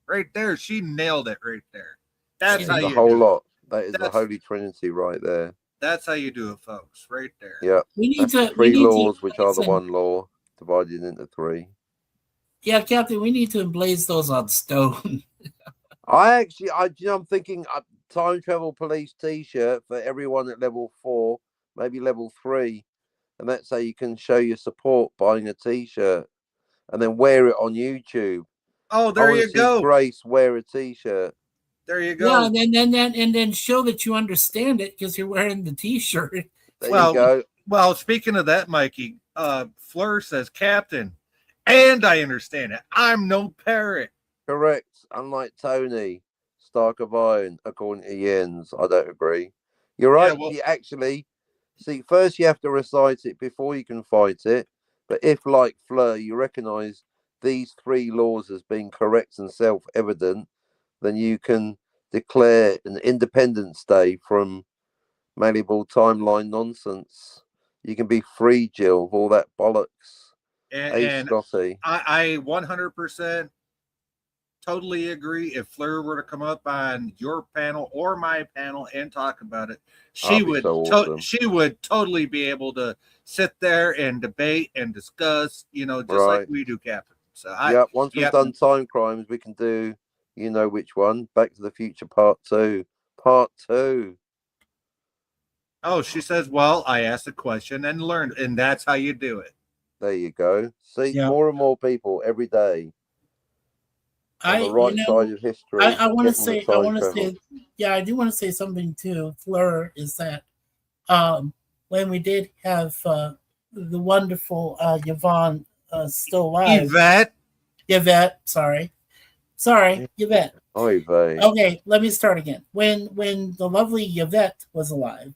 Right there. She nailed it right there. That's That how is a you whole do it. lot. That is the That's- Holy Trinity right there. That's how you do it, folks. Right there. Yeah. We need That's the to. 3 We need laws, to. which are the listen. one law divided into 3. Yeah, Captain. We need to emblaze those on stone. I'm thinking a time travel police T-shirt for everyone at level 4, maybe level 3, and that's how you can show your support buying a T-shirt, and then wear it on YouTube. Oh, I there want you to see go. Grace wear a T-shirt. There you go. Yeah, and then show that you understand it because you're wearing the T-shirt. There Well, you go. Well, speaking of that, Mikey, Fleur says, Captain, and I understand it. I'm no parrot. Correct. Unlike Tony Stark of Iron, according to Jens, I don't agree. You're right. Yeah, well- You actually see first you have to recite it before you can fight it. But if, like Fleur, you recognise these 3 laws as being correct and self-evident, then you can declare an Independence Day from malleable timeline nonsense. You can be free, Jill, of all that bollocks. And Scotty. I 100% totally agree. If Fleur were to come up on your panel or my panel and talk about it, she would she would totally be able to sit there and debate and discuss, just like we do, Captain. So Once we've done time crimes, we can do which one? Back to the Future Part 2. Part 2. Oh, she says, well, I asked a question and learned, and that's how you do it. There you go. See, more and more people every day on the right side of history. I want to say, yeah, I do want to say something too, Fleur, is that when we did have the wonderful Yvonne still alive. Yvette, sorry, Yvette. Okay, let me start again. When the lovely Yvette was alive,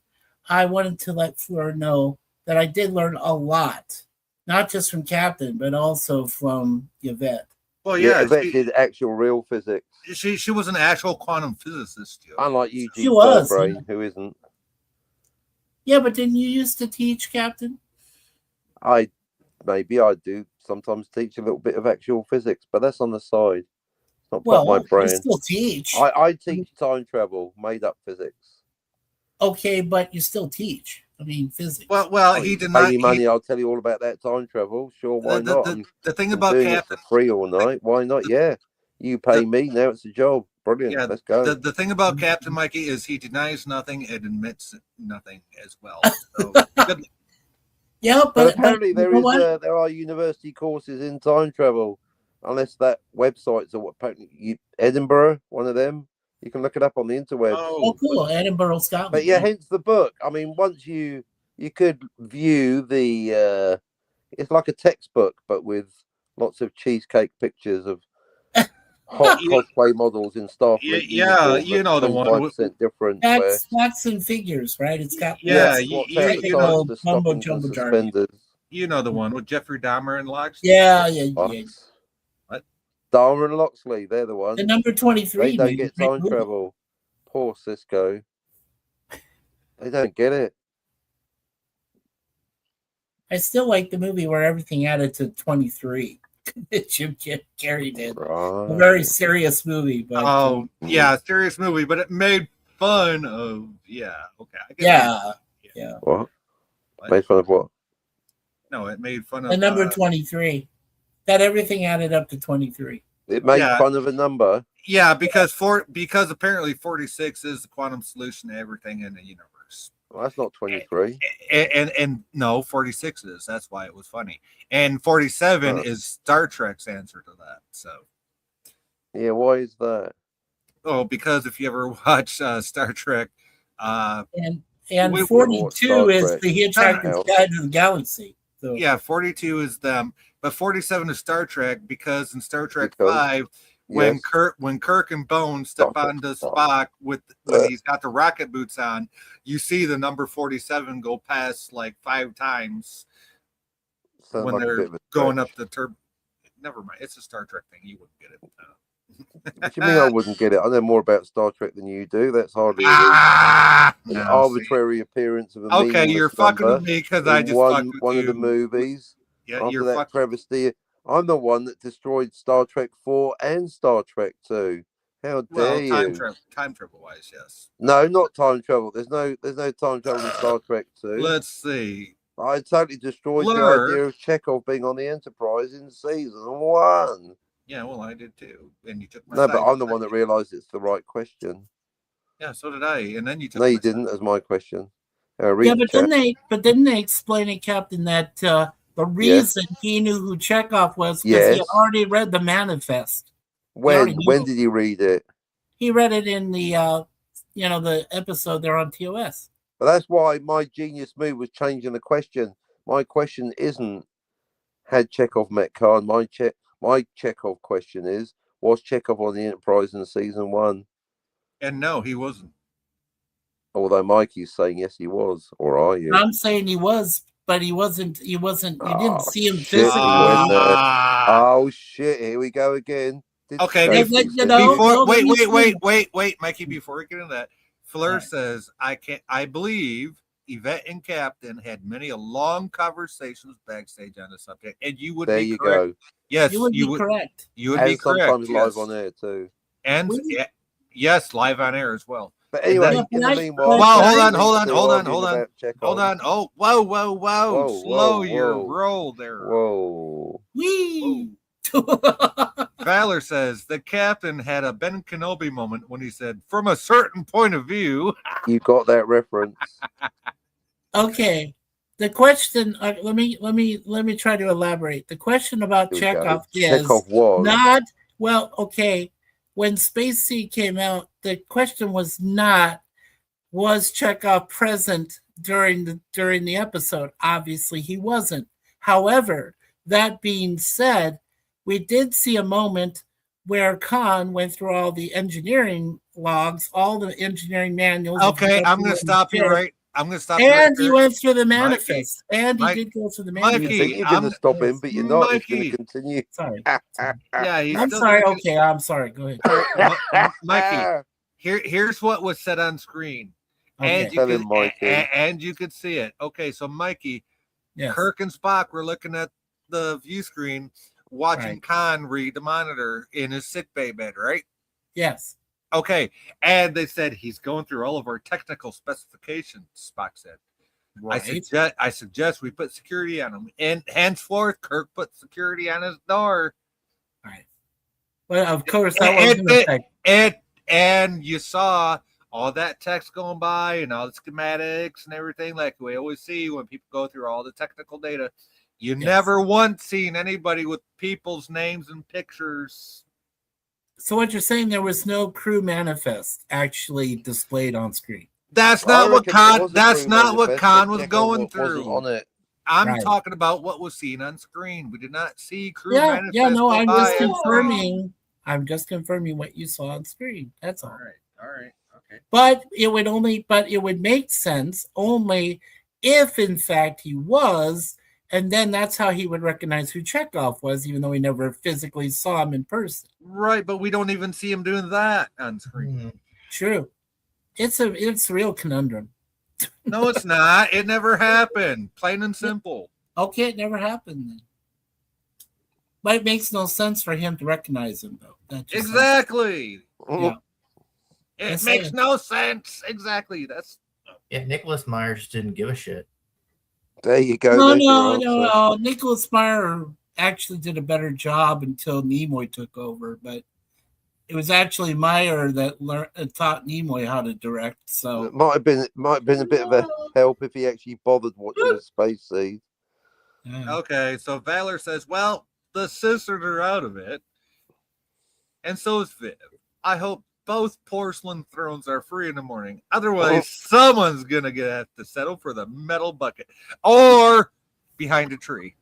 I wanted to let Fleur know that I did learn a lot, not just from Captain, but also from Yvette. Well, yeah, Yvette did actual real physics. She was an actual quantum physicist. Unlike Eugene Brain, who isn't. Yeah, but didn't you used to teach, Captain? Maybe I do sometimes teach a little bit of actual physics, but that's on the side. It's not part of my brain. You still teach. I teach time travel, made up physics. Okay, but you still teach. I mean, physics. Well, he did not. Pay me money, I'll tell you all about that time travel. Sure, why not? The thing about Captain, for free all night. Why not? Yeah, you pay me now. It's a job. Brilliant. Yeah, let's go. The thing about Captain Mikey is he denies nothing and admits nothing as well. So, yeah, but apparently there are university courses in time travel, unless that website's apparently Edinburgh, one of them. You can look it up on the interweb. Oh, cool. Edinburgh, Scotland. But yeah, hence the book. I mean, once you could view the it's like a textbook, but with lots of cheesecake pictures of hot cosplay models in Starfleet. Yeah, you know the one. 25% different. Facts and figures, right? It's got technical mumbo jumbo jargon. You know the one with Jeffrey Dahmer and Locksley. Yeah. What? Dahmer and Locksley, they're the ones. The number 23. They don't get time travel. Poor Cisco. They don't get it. I still like the movie where everything added to 23. Jim Carrey did. Right. A very serious movie. But, serious movie, but it made fun of, okay. Yeah. What? Made fun of what? No, it made fun of... The number 23. That everything added up to 23. It made fun of a number? Yeah, because apparently 46 is the quantum solution to everything in the universe. Well, that's not 23. And no, 46 is. That's why it was funny. And 47 is Star Trek's answer to that. So. Yeah, why is that? Oh, because if you ever watch Star Trek, and 42 is the Hitchhiker's Guide to the Galaxy. though. Yeah, 42 is them, but 47 is Star Trek because in Star Trek 5, when Kirk and Bones step onto Spock when he's got the rocket boots on, you see the number 47 go past like 5 times when they're going up the turbo. Never mind, it's a Star Trek thing. You wouldn't get it. What do you mean I wouldn't get it? I know more about Star Trek than you do. That's hardly an arbitrary appearance of a okay, you're fucking with me because I just fucked with one you. of the movies. Yeah, after you're that travesty, I'm the one that destroyed Star Trek 4 and Star Trek 2. How dare you? Time travel wise, yes. No, not time travel. There's no time travel in Star Trek 2. Let's see. I totally destroyed the idea of Chekhov being on the Enterprise in season 1. Yeah, well, I did too. And you took my No, but I'm the one that realised it's the right question. Yeah, so did I. And then you took No, you didn't, as my question. But didn't they explain it, Captain, that the reason he knew who Chekhov was because he had already read the manifest. When did he read it? He read it in the the episode there on TOS. But that's why my genius move was changing the question. My question isn't had Chekhov met Khan. My Chekhov question is, was Chekhov on the Enterprise in season 1? And no, he wasn't. Although Mikey's saying yes, he was. Or are you? I'm saying he was, but he wasn't. You didn't see him physically. Oh shit! Here we go again. Okay, wait, Mikey. Before we get into that, Fleur says, I believe Yvette and Captain had many long conversations backstage on the subject, and you would be correct. Go. Yes, you would be correct. You would be correct. Sometimes live on air too. And yes, live on air as well. But anyway, in the meanwhile, hold on. Oh, whoa. Slow your roll there. Whoa. Wee. Valor says the captain had a Ben Kenobi moment when he said, "From a certain point of view." You got that reference. Okay. The question. Let me try to elaborate. The question about Chekhov is not well. Okay, when Space Seed came out, the question was not was Chekhov present during the episode. Obviously, he wasn't. However, that being said, we did see a moment where Khan went through all the engineering logs, all the engineering manuals. Okay, I'm going to stop you right. I'm going to stop. And he went through the manifest. And he did go through the manifest. You think you're going to stop him, but you're not. He's going to continue. Sorry. Yeah, I'm sorry. Okay, I'm sorry. Go ahead. Mikey, here's what was said on screen. Okay. And you could see it. Okay, so Mikey, Kirk and Spock were looking at the view screen, watching Khan read the monitor in his sickbay bed, right? Yes. Okay, and they said he's going through all of our technical specifications, Spock said. Right. I suggest we put security on him. And henceforth, Kirk put security on his door. Right. Well, of course, that wasn't and you saw all that text going by and all the schematics and everything like we always see when people go through all the technical data. You never once seen anybody with people's names and pictures. So what you're saying, there was no crew manifest actually displayed on screen. That's not what Khan. That's not what Khan was going through. On it. I'm talking about what was seen on screen. We did not see crew manifest. Yeah, no, I'm just confirming. I'm just confirming what you saw on screen. That's all. All right. Okay. But it would make sense only if, in fact, he was. And then that's how he would recognize who Chekhov was, even though he never physically saw him in person. Right, but we don't even see him doing that on screen. Mm-hmm. True. It's a real conundrum. No, it's not. It never happened. Plain and simple. Okay, it never happened then. But it makes no sense for him to recognize him, though. Exactly. Yeah. It makes no sense. Exactly. Nicholas Myers didn't give a shit. There you go. No. Nicholas Meyer actually did a better job until Nimoy took over, but it was actually Meyer that taught Nimoy how to direct. So it might have been a bit of a help if he actually bothered watching the Space Seed. Yeah. Okay, so Valor says, "Well, the sisters are out of it, and so is Viv. I hope both porcelain thrones are free in the morning. Otherwise, someone's gonna have to settle for the metal bucket, or behind a tree.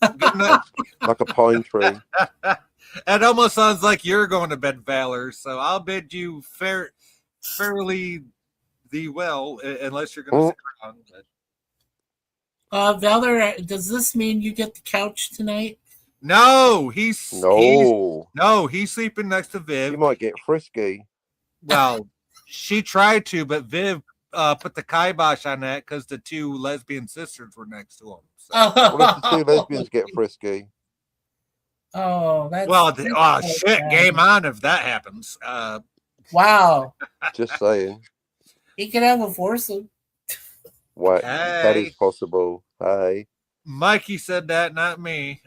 Good night. Like a pine tree. That almost sounds like you're going to bed, Valor. So I'll bid you fairly thee well, unless you're going to stick around. But... Valor, does this mean you get the couch tonight? No, he's sleeping next to Viv. You might get frisky. Well, she tried to, but Viv put the kibosh on that because the two lesbian sisters were next to him. So. What if the two lesbians get frisky? Oh, that's shit! Game on if that happens. Wow. Just saying. He can have a foursome. What? Hey. That is possible. Hey. Mikey said that, not me.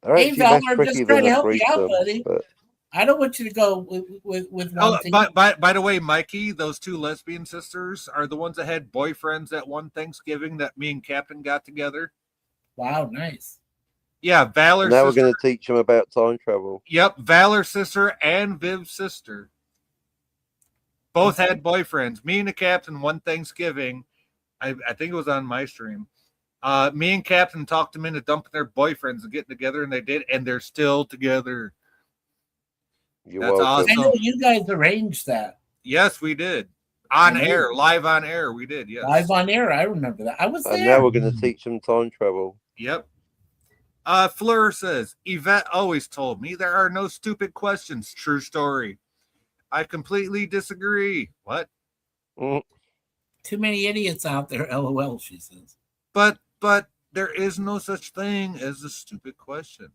Hey, Valor, I'm just trying to help you out, buddy. But... I don't want you to go with one thing. By the way, Mikey, those two lesbian sisters are the ones that had boyfriends at one Thanksgiving that me and Captain got together. Wow, nice. Yeah, Valor. Now we're going to teach them about time travel. Yep, Valor's sister and Viv's sister. Both had boyfriends. Me and the Captain one Thanksgiving, I think it was on my stream. Me and Captain talked them into dumping their boyfriends and getting together, and they did, and they're still together. You're That's welcome. awesome. I know you guys arranged that. Yes, we did. Live on air, we did, yes. Live on air, I remember that. I was there. And now we're going to teach them time travel. Yep. Fleur says, Yvette always told me there are no stupid questions. True story. I completely disagree. What? Too many idiots out there, LOL, she says. But there is no such thing as a stupid question.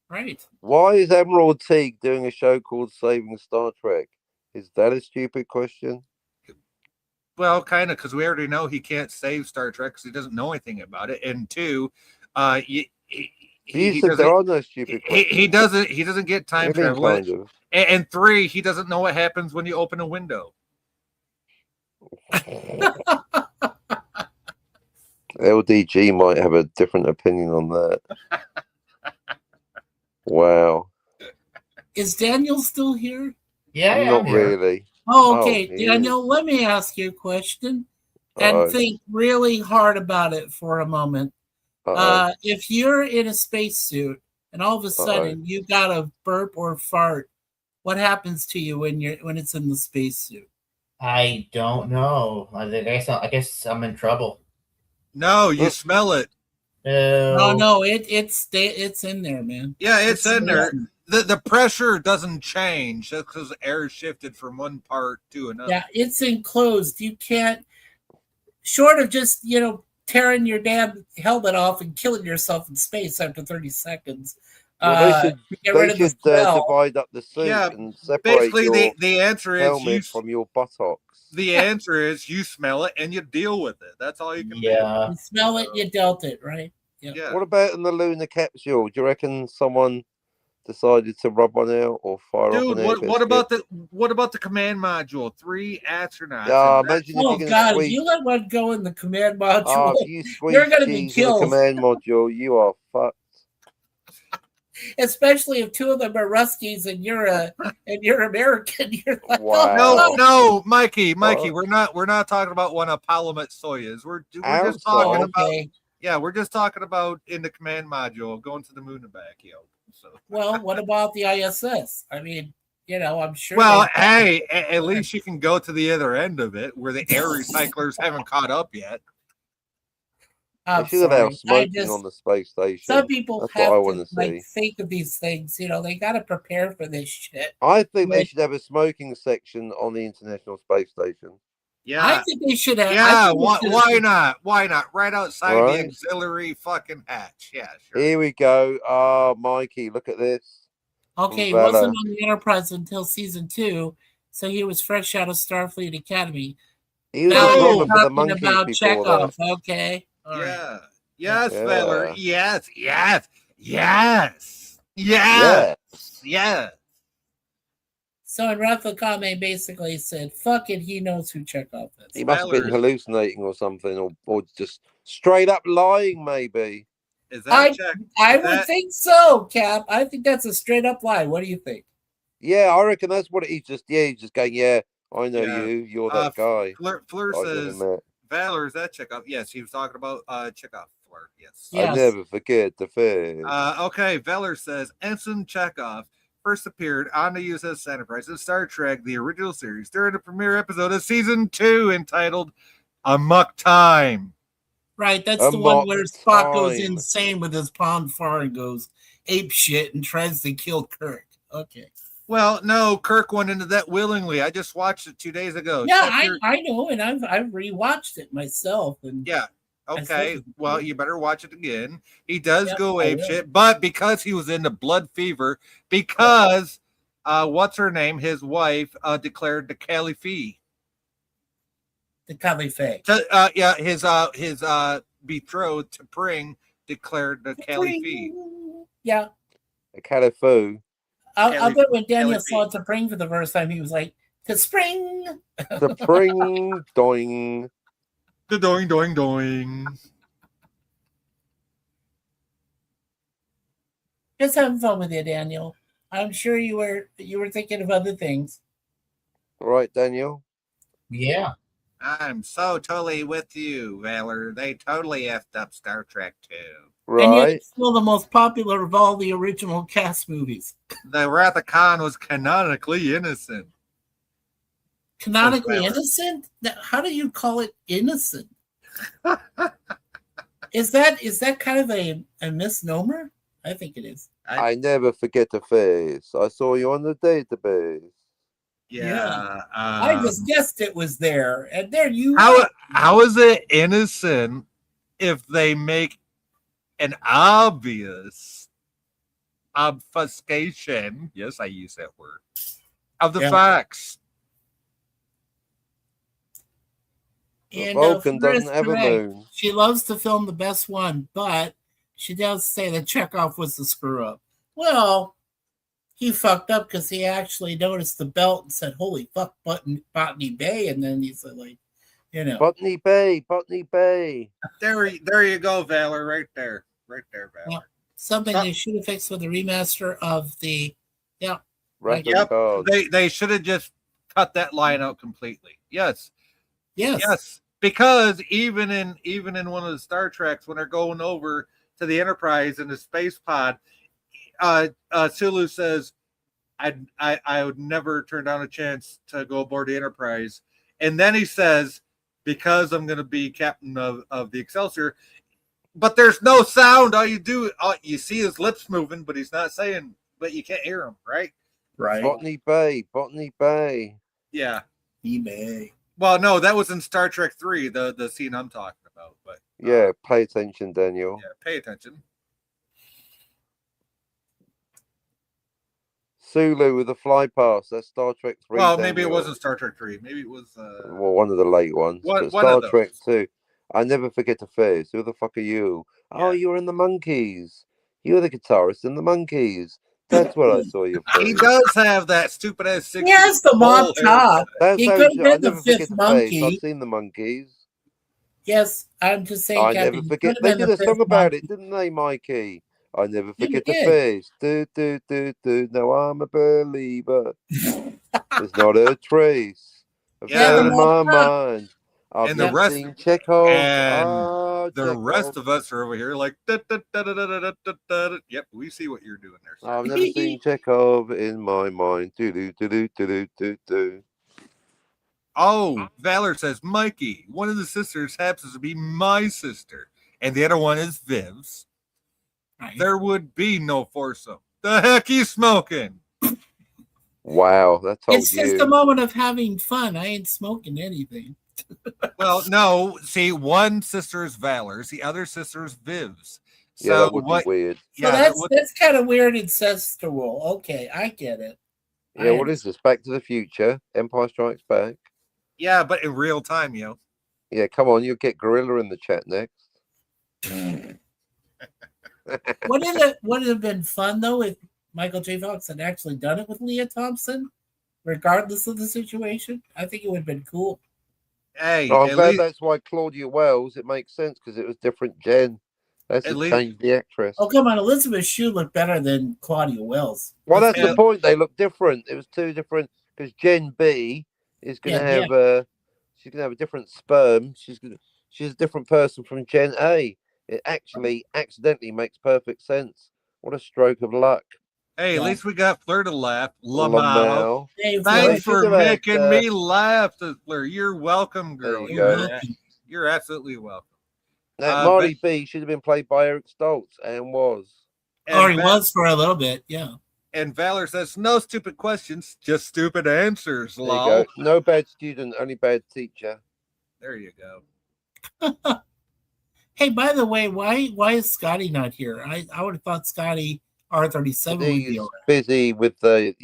Right. Why is Admiral Teague doing a show called Saving Star Trek? Is that a stupid question? Well, kind of, because we already know he can't save Star Trek because he doesn't know anything about it. And two, he said there are no stupid questions. He doesn't get time travel. Kind of. And three, he doesn't know what happens when you open a window. LDG might have a different opinion on that. Wow. Is Daniel still here? Yeah, not really. Oh, okay. Daniel, let me ask you a question and think really hard about it for a moment. If you're in a spacesuit and all of a sudden you got a burp or fart, what happens to you when it's in the spacesuit? I don't know. I guess I'm in trouble. No, you smell it. No, it's in there, man. Yeah, it's in there. The pressure doesn't change. That's because air shifted from one part to another. Yeah, it's enclosed. You can't, short of just tearing your damn helmet off and killing yourself in space after 30 seconds. Well, they should divide up the suit and separate basically your the answer is from your buttocks. The answer is you smell it and you deal with it. That's all you can do. You smell it, you dealt it, right? Yeah. What about in the lunar capsule? Do you reckon someone decided to rub one out or fire up an air what about the command module? 3 astronauts. If you let one go in the command module, you're going to be killed. The command module, you are fucked. Especially if 2 of them are Ruskies and you're American. You're like, wow. No, Mikey, we're not talking about one Apollo Soyuz. We're just talking about we're just talking about in the command module going to the moon and back, So. Well, what about the ISS? I mean, I'm sure. Well, hey, at least you can go to the other end of it where the air recyclers haven't caught up yet. They should have smoking on the space station. Some people have to think of these things. They got to prepare for this shit. I think they should have a smoking section on the International Space Station. Yeah, I think they should have. Yeah, why not? Why not? Right outside the auxiliary fucking hatch. Yeah, sure. Here we go. Oh, Mikey, look at this. Okay, he wasn't on the Enterprise until season 2, so he was fresh out of Starfleet Academy. He was talking about Chekhov. Okay. All right. Yes, Valor. Yes. So in Wrath of Kame basically said, fuck it, he knows who Chekhov is. He must have been hallucinating or something, or just straight up lying, maybe. Is that I would think so, Cap. I think that's a straight up lie. What do you think? Yeah, I reckon that's what he's just going, I know you, you're that guy. Fleur says, Valor, is that Chekhov? Yes, he was talking about Chekhov. Yes. I Yes. never forget the face. Okay, Veller says Ensign Chekhov first appeared on the USS Enterprise in Star Trek, the original series, during the premiere episode of season 2 entitled Amok Time. Right, that's the one Amok where Spock goes Time. insane with his pond far and goes ape shit and tries to kill Kirk. Okay. Well, no, Kirk went into that willingly. I just watched it 2 days ago. Yeah, Check your- I know, and I've rewatched it myself. And Yeah. Okay. suppose- Well, you better watch it again. He does Yep, go I ape will. shit, but because he was into blood fever, because what's her name? His wife declared the Caliph. the Caliph. Yeah, his betrothed to Pring declared the Caliph. Yeah. A Califu. I bet when Daniel Caliph. saw to Pring for the first time, he was like, to spring. The pring doing. The doing, doing, doing. Just having fun with you, Daniel. I'm sure you were thinking of other things. Right, Daniel? Yeah. I'm so totally with you, Valor. They totally effed up Star Trek 2. And yet Right. it's still the most popular of all the original cast movies. The Wrath of Khan was canonically innocent. Canonically Valor. innocent? How do you call it innocent? Is that kind of a misnomer? I think it is. I never forget the face. I saw you on the database. Yeah. I just guessed it was there, and there you How is it innocent if they make an obvious obfuscation? Yes, I use that word of the Yeah. facts. And Vulcan Fleur is doesn't have a correct. moon. She loves to film the best one, but she does say that Chekhov was the screw up. Well, he fucked up because he actually noticed the belt and said, "Holy fuck, Botany Bay," and then he said, like, Botany Bay, Botany Bay. There you go, Valor. Right there, Valor. Yeah. Something they should have fixed with the remaster of the. Yeah, Wrath Yep. of God. They should have just cut that line out completely. Yes. yes, Because even in one of the Star Treks, when they're going over to the Enterprise in the space pod, Sulu says, I would never turn down a chance to go aboard the Enterprise. And then he says, because I'm going to be captain of the Excelsior, but there's no sound. All you do, you see his lips moving, but he's not saying, but you can't hear him, right? right. Botany Bay, Botany Bay. Yeah. eBay. Well, no, that was in Star Trek 3, the scene I'm talking about. But Yeah, pay attention, Daniel. yeah, pay attention. Sulu with the fly pass. That's Star Trek 3. Well, maybe it Daniel. wasn't Star Trek 3. Maybe it was. Well, one of the late ones. One But of Star Trek those. 2. I never forget the face. Who the fuck are you? Oh, Yeah. you're in the Monkeys. You're the guitarist in the Monkeys. That's what I saw you play. He does have that stupid ass 60s. Yes, the mob hair. top. That's He how could've you should- been I the never forget fifth the monkey. face. I've seen the Monkeys. Yes, I'm just saying. I Captain, never you forget. could've They been did the a song fifth about monkey. it, didn't they, Mikey? I never Yeah, forget we the did. face. Do, do, do, do. No, I'm a believer. There's not a trace of Yeah, doubt the in my mob top. mind. I've And the never rest- seen Chekhov. and Ah, The Chekhov. rest of us are over here like. Yep, we see what you're doing there. Sir. I've never seen Chekhov in my mind. Do, do, do, do, do, do, do. Oh, Valor says, Mikey, one of the sisters happens to be my sister, and the other one is Viv's. Right. There would be no foursome. The heck you smoking? Wow, that told It's you. just a moment of having fun. I ain't smoking anything. Well, no. See, one sister is Valor's, the other sister is Viv's. So Yeah, that would what? be weird. So Yeah, that's kind of weird incestual. Okay, I get it. Yeah, what is this? Back to the Future? Empire Strikes Back? yeah, but in real time, yo. Yeah, come on, you'll get Gorilla in the chat next. Would it have been fun though if Michael J. Fox had actually done it with Leah Thompson, regardless of the situation? I think it would have been cool. Hey, Oh, I'm at glad least, that's why Claudia Wells, it makes sense because it was different gen. That's At just least- changed the actress. Oh come on, Elizabeth Shue looked better than Claudia Wells. Well, that's Yeah. the point. They look different. It was two different because Gen B is going to Yeah, have She's gonna have a different sperm. She's a different person from Gen A. It actually accidentally makes perfect sense. What a stroke of luck. Hey, Yeah. at least we got Fleur to laugh. Lamau. Lamau. Hey, Fleur, Thanks Fleur for should have had, making me laugh, Fleur. You're welcome, There girl. you you're go. welcome. You're absolutely welcome. That Uh, Marty B should have been played by Eric Stoltz and was. Or he And was for a little bit, yeah. And Valor says, no stupid questions, just stupid answers, There you lol. go. No bad student, only bad teacher. There you go. Hey, by the way, why is Scotty not here? I would have thought Scotty R37 would be He's around. busy with we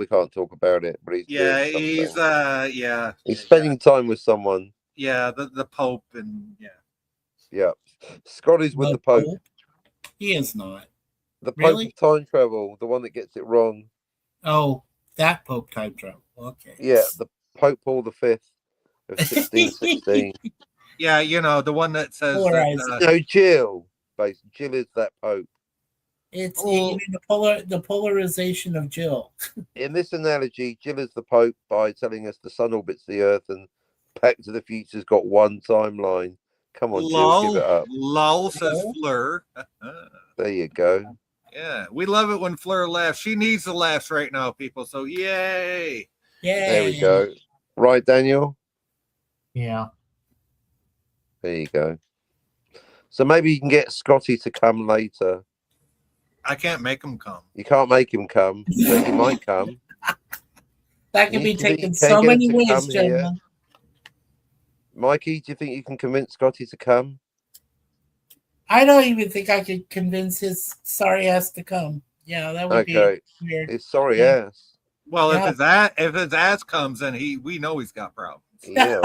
can't talk about it, but he's Yeah, doing he's something. He's spending time with someone. yeah, the Pope and yeah. Yeah. Scotty's with the Pope. He is not. The Pope Really? of time travel, the one that gets it wrong. Oh, that Pope time travel. Okay. Yeah, the Pope Paul V of 1616. Yeah, you know, the one that says Polarized. No, Jill. Jill is that Pope. It's Oh. you mean the polarization of Jill. In this analogy, Jill is the Pope by telling us the sun orbits the Earth and Back to the Future's got one timeline. Come on, Jill, give it up. lol says Fleur. There you go. Yeah, we love it when Fleur laughs. She needs the laughs right now, people. So yay. Yeah. There we go. Right, Daniel? Yeah. There you go. So maybe you can get Scotty to come later. I can't make him come. You can't make him come, but he might come. That can You be think you taken can so get him many to ways, come here? gentlemen. Mikey, do you think you can convince Scotty to come? I don't even think I could convince his sorry ass to come. Yeah, that would Okay. be weird. It's sorry Yeah. ass. Well, Yeah. if his ass comes, then we know he's got problems. Yeah.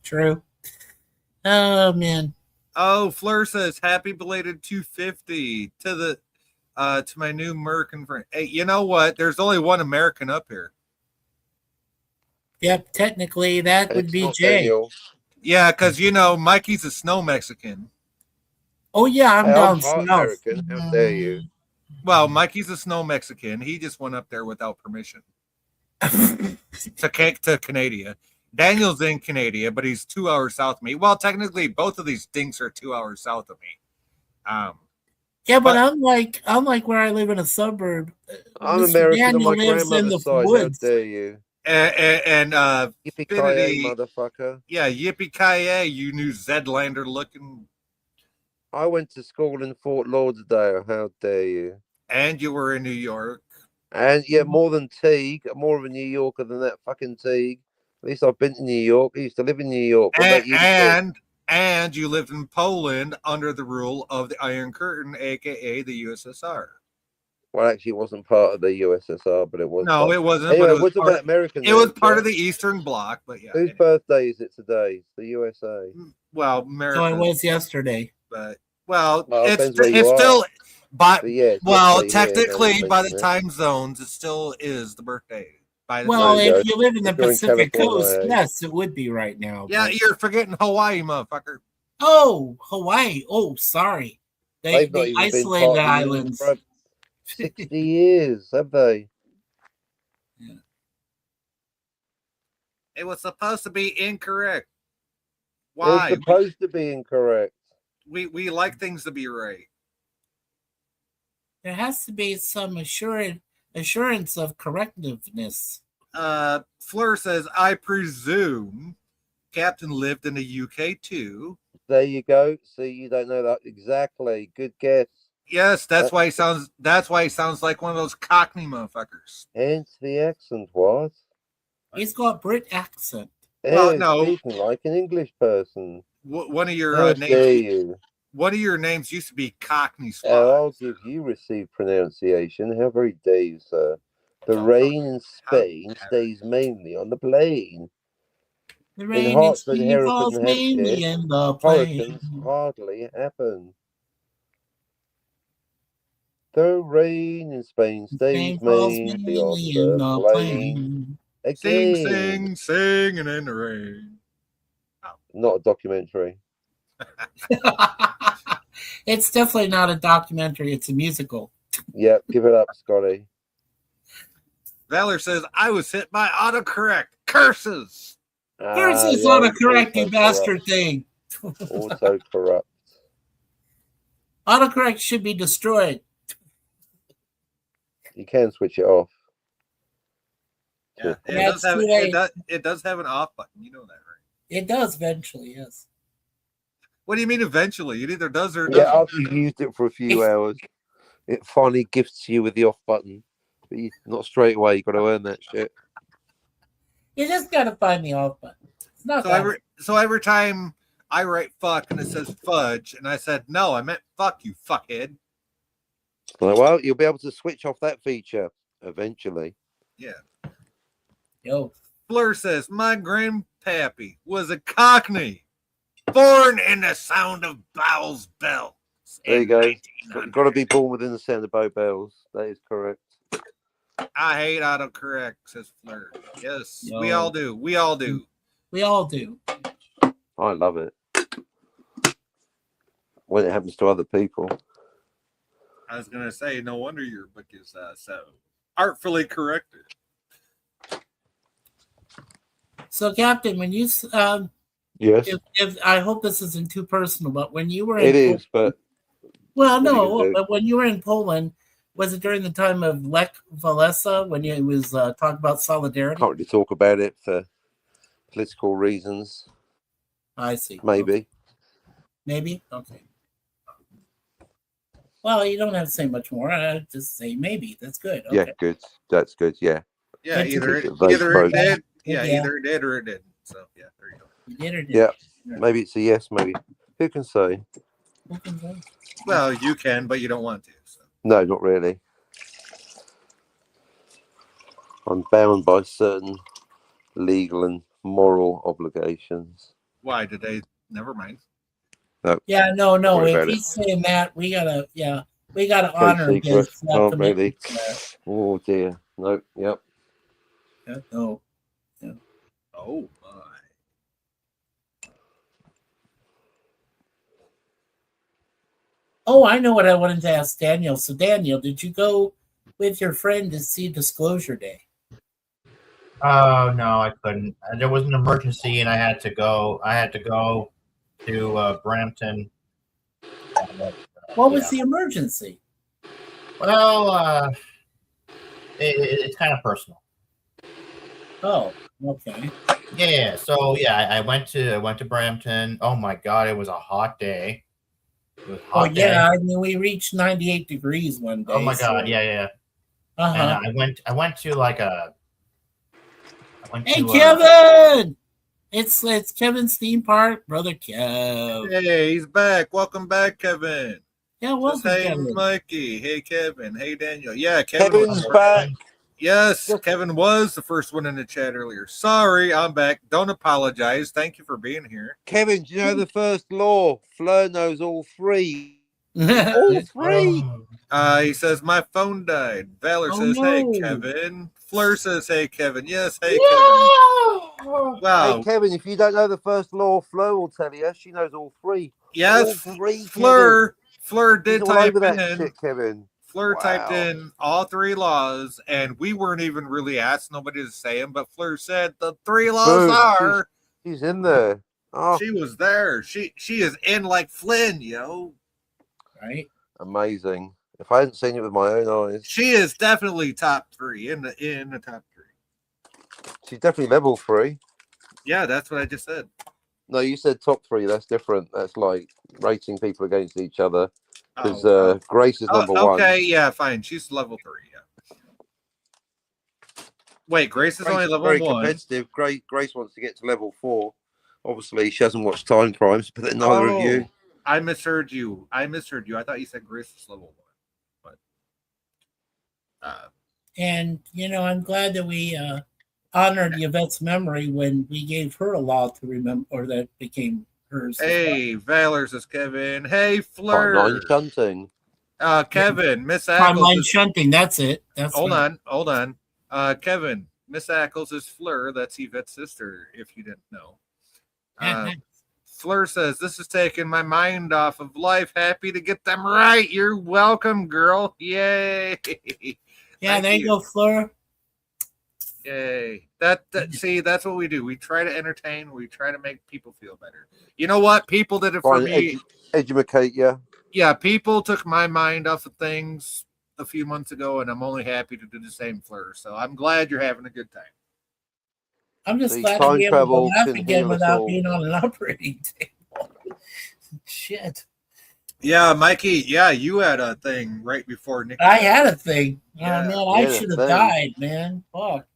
True. Oh man. Oh, Fleur says happy belated 250 to the to my new American friend. Hey, you know what? There's only one American up here. Yep, technically that And would it's be not Jay. Daniel. Yeah, because you know Mikey's a snow Mexican. Oh yeah, I'm Hey, down I'm part south. American. How dare you? Well, Mikey's a snow Mexican. He just went up there without permission to Canada. Daniel's in Canada, but he's 2 hours south of me. Well, technically, both of these dinks are 2 hours south of me. Yeah, but unlike where I live in a suburb, I'm Mr. American on my Daniel lives in grandmother's the side. woods. How dare you? And Yippee-ki-yay, Infinity- motherfucker. yeah, yippee-ki-yay, you New Zedlander looking, I went to school in Fort Lauderdale. How dare you? and you were in New York. And yeah, more than Teague. I'm more of a New Yorker than that fucking Teague. At least I've been to New York. I used to live in New York. What about you? And you lived in Poland under the rule of the Iron Curtain, aka the USSR. Well, actually, it wasn't part of the USSR, but it was. No, part. it wasn't. Anyway, but it was what's part, about American? it was part of the Eastern Bloc, but yeah. Whose birthday is it today? It's the USA. Well, America. So it was yesterday. But well, Well, it's depends where you are. still. But But yeah, it's well, yesterday here, now technically, you by the mention it. time zones, it still is the birthday. By the Well, There you if go. you live in the If you're in Pacific California, Coast, eh? yes, it would be right now. yeah, but- you're forgetting Hawaii, motherfucker. Oh, Hawaii. Oh, sorry. They They've not even been isolated part the of the islands. Union for 60 years, have they? It was supposed to be incorrect. It was Why? supposed to be incorrect. We like things to be right. There has to be some assurance of correctiveness. Fleur says, I presume Captain lived in the UK too. There you go. See, you don't know that exactly. Good guess. Yes, that's why he sounds like one of those Cockney motherfuckers. Hence the accent, what? He's got Brit accent. Well, Hey, no. speaking like an English person. One of your How dare names. you? One of your names used to be Cockney Oh, I'll Swat. give you received pronunciation. How very dare you, sir? The Oh, rain in how Spain dare stays mainly on the plain. The rain in Hartford, Spain Hereford, falls and mainly Hampshire, in the plain. Hurricanes hardly happen. The rain in Spain stays Spain falls mainly on mainly in the the plain. plain. Sing, Again, singing in the rain. not a documentary. It's definitely not a documentary. It's a musical. Yep, give it up, Scotty. Valor says, I was hit by autocorrect. curses. Here's this the autocorrect, you autocorrect. bastard thing. Autocorrect. Autocorrect should be destroyed. You can switch it off. Yeah, Yeah, it's too late. it does have an off button. You know that, right? It does eventually, yes. What do you mean eventually? It either does or it Yeah, doesn't. after you've used it for a few hours, it finally gifts you with the off button. But not straight away. You've got to earn that shit. You just gotta find the off button. It's not that So every time I write fuck and it says fudge, and I said no, I meant fuck you, fuckhead. Well, you'll be able to switch off that feature eventually. Yeah. Yo. Fleur says my grandpappy was a Cockney, born in the sound of Bowles bells. There you go. 1900. Got to be born within the sound of bow bells. That is correct. I hate autocorrect, says Fleur. Yes, Yo. we all do. We all do. We all do. I love it when it happens to other people. I was gonna say, no wonder your book is so artfully corrected. So, Captain, when you Yes, if I hope this isn't too personal, but when you were in it is. But well, what are you no, gonna do? but when you were in Poland, was it during the time of Lech Walesa when it was talking about solidarity? can't really talk about it for political reasons. I see. Maybe. Okay. Maybe? Okay. Well, you don't have to say much more. I just say maybe. That's good. Okay. Yeah, good. That's good. Yeah. Yeah, Good to either keep it, it vague, either it folks. did. Yeah, Yeah. either it did or it didn't. So yeah, there you go. You did or didn't? Yeah. Yeah. Maybe it's a yes. Maybe. Who can say? Who can say? Well, you can, but you don't want to. So. No, not really. I'm bound by certain legal and moral obligations. Why did they? Never mind. Yeah, no. worry If about it. he's saying that, we gotta Trade honor secret. his Can't really. commitment. Oh dear. No. Yep. No. Oh my. Oh, I know what I wanted to ask Daniel. So, Daniel, did you go with your friend to see Disclosure Day? Oh no, I couldn't. There was an emergency, and I had to go. I had to go to Brampton. What was the emergency? Well, it's kind of personal. Oh, okay. Yeah. So yeah, I went to Brampton. Oh my God, it was a hot day. It was a Oh, hot day. yeah. I mean, we reached 98 degrees one day. Oh my God. Yeah. Uh-huh. And I went to like a. Hey, Kevin! It's Kevin's theme park, brother Kev. Hey, he's back. Welcome back, Kevin. Yeah, welcome, Just, hey, Kevin. Mikey. Hey, Kevin. Hey, Daniel. Yeah, Kevin. Kevin's back. Yes, Kevin was the first one in the chat earlier. Sorry, I'm back. Don't apologize. Thank you for being here. Kevin, do you know the first law? Fleur knows all three. All three. He says my phone died. Valor Oh, says, no. hey, Kevin. Fleur says, hey, Kevin. Yes, hey, No! Kevin. Wow. Hey, Kevin, if you don't know the first law, Fleur will tell you. She knows all three. Yes, All three, Fleur Kevin. did He's all type over that in. shit, Kevin. Fleur Wow. typed in all three laws, and we weren't even really asked nobody to say them, but Fleur said the three laws Boom. are. She's in there. Oh, She was there. She is in like Flynn, yo. Right? amazing. If I hadn't seen it with my own eyes, She is definitely top three in the top three. she's definitely level 3. Yeah, that's what I just said. No, you said top 3. That's different. That's like rating people against each other. Because Oh, Grace is number 1. okay, yeah, fine. She's level 3. Yeah. Wait, Grace is Grace only is level very 1. competitive. Grace wants to get to level 4. Obviously, she hasn't watched Time Crimes, but then neither of you. I misheard you. I thought you said Grace was level 1. But And, I'm glad that we honored Yvette's memory when we gave her a law to remember, or that became hers. hey, Valor says Kevin. Hey, Part Fleur. 9 shunting. Kevin, Miss Timeline Ackles. shunting, that's it. That's Hold right. on. Kevin, Miss Ackles is Fleur. That's Yvette's sister, if you didn't know. Fleur says, this is taking my mind off of life. Happy to get them right. You're welcome, girl. Yay. Yeah, Thank there you go, Fleur. Yay. See, that's what we do. We try to entertain, we try to make people feel better. You know what? People did it for Trying to me. educate you. Yeah, people took my mind off of things a few months ago, and I'm only happy to do the same, Fleur. So I'm glad you're having a good time. I'm just See, glad to time be able to travel laugh can again heal us without all. being on an operating table. Shit. Yeah, Mikey. Yeah, you had a thing right before Nikki. I had a thing. Yeah. Oh, man, You I had a should have thing. died, man. Fuck.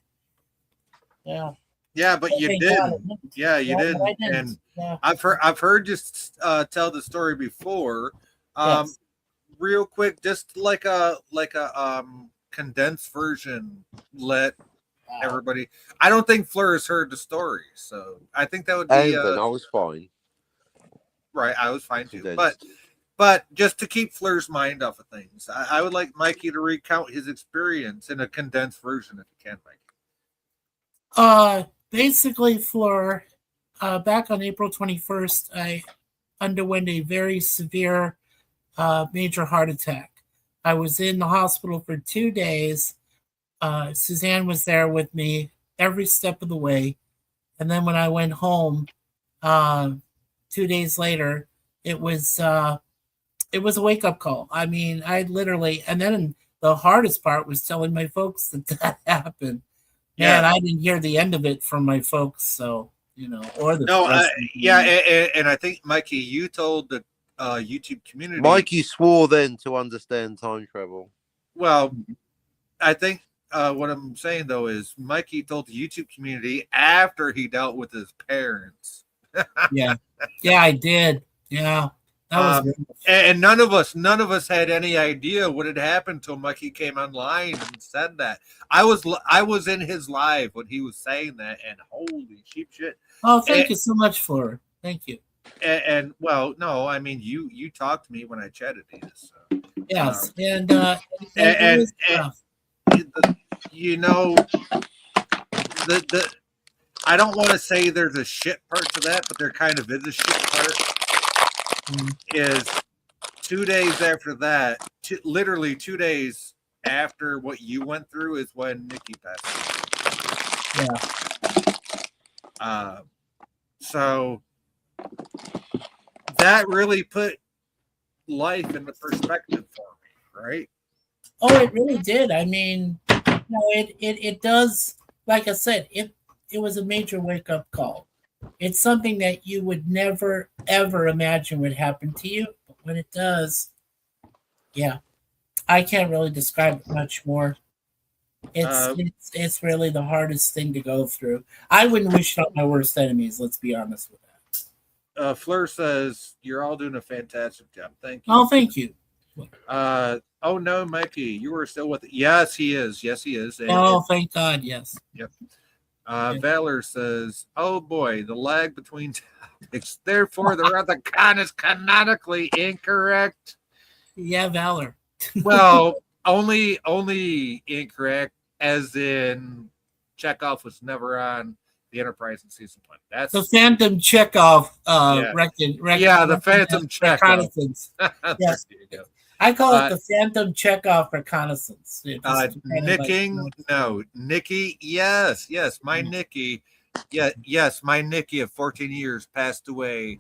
Yeah. Yeah, but you Thank did. God I didn't. Yeah, you Yeah, did. but I didn't. And Yeah. I've heard you tell the story before. Yes. Real quick, just like a condensed version. Let everybody. I don't think Fleur has heard the story, so I think that would be And then I was fine. right. I was fine too, Condensed. but just to keep Fleur's mind off of things, I would like Mikey to recount his experience in a condensed version, if you can, Mikey. Basically, Fleur, back on April 21st, I underwent a very severe major heart attack. I was in the hospital for 2 days. Suzanne was there with me every step of the way. And then when I went home 2 days later, it was a wake-up call. I mean, I literally, and then the hardest part was telling my folks that happened. Man, I didn't hear the end of it from my folks, so or the and I think Mikey, you told the YouTube community. Mikey swore then to understand time travel. Well, I think what I'm saying though is Mikey told the YouTube community after he dealt with his parents. yeah, I did. Yeah, that was and none of us had any idea what had happened until Mikey came online and said that. I was in his live when he was saying that, and holy sheep shit. Oh, thank you so much, Fleur. Thank you. And well, no, I mean you talked to me when I chatted to you. So, yes, and the I don't want to say there's a shit part to that, but there kind of is a shit part. Is 2 days after that, literally 2 days after what you went through is when Nikki passed. Yeah. So that really put life into perspective for me, right? Oh, it really did. I mean, it does. Like I said, it was a major wake up call. It's something that you would never ever imagine would happen to you, but when it does, yeah, I can't really describe it much more. It's really the hardest thing to go through. I wouldn't wish it on my worst enemies. Let's be honest with that. Fleur says you're all doing a fantastic job. Thank you. Oh, thank you. Oh no, Mikey, you were still with it. Yes, he is. Yes, he is. And thank God. Yes. Yep. Valor says, "Oh boy, the lag between topics. Therefore, the Rathacon is canonically incorrect." Yeah, Valor. Well, only incorrect, as in Chekhov was never on the Enterprise in season 1. That's the Phantom Chekhov. The Phantom Chekhov. Reconnaissance. Yes. There you go. I call it the Phantom Chekhov reconnaissance. Nikki, yes, my Nikki, yes, my Nikki of 14 years passed away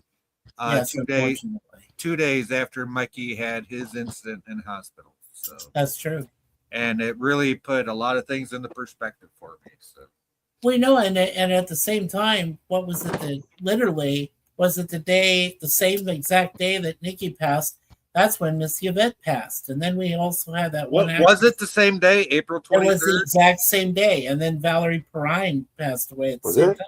2 days after Mikey had his incident in hospital. So that's true, and it really put a lot of things into perspective for me. So we know, and at the same time, what was it? Was it the same exact day that Nikki passed? That's when Miss Yvette passed. And then we also had that one. Was it the same day, April 23rd? It was the exact same day. And then Valerie Perrine passed away at the same time.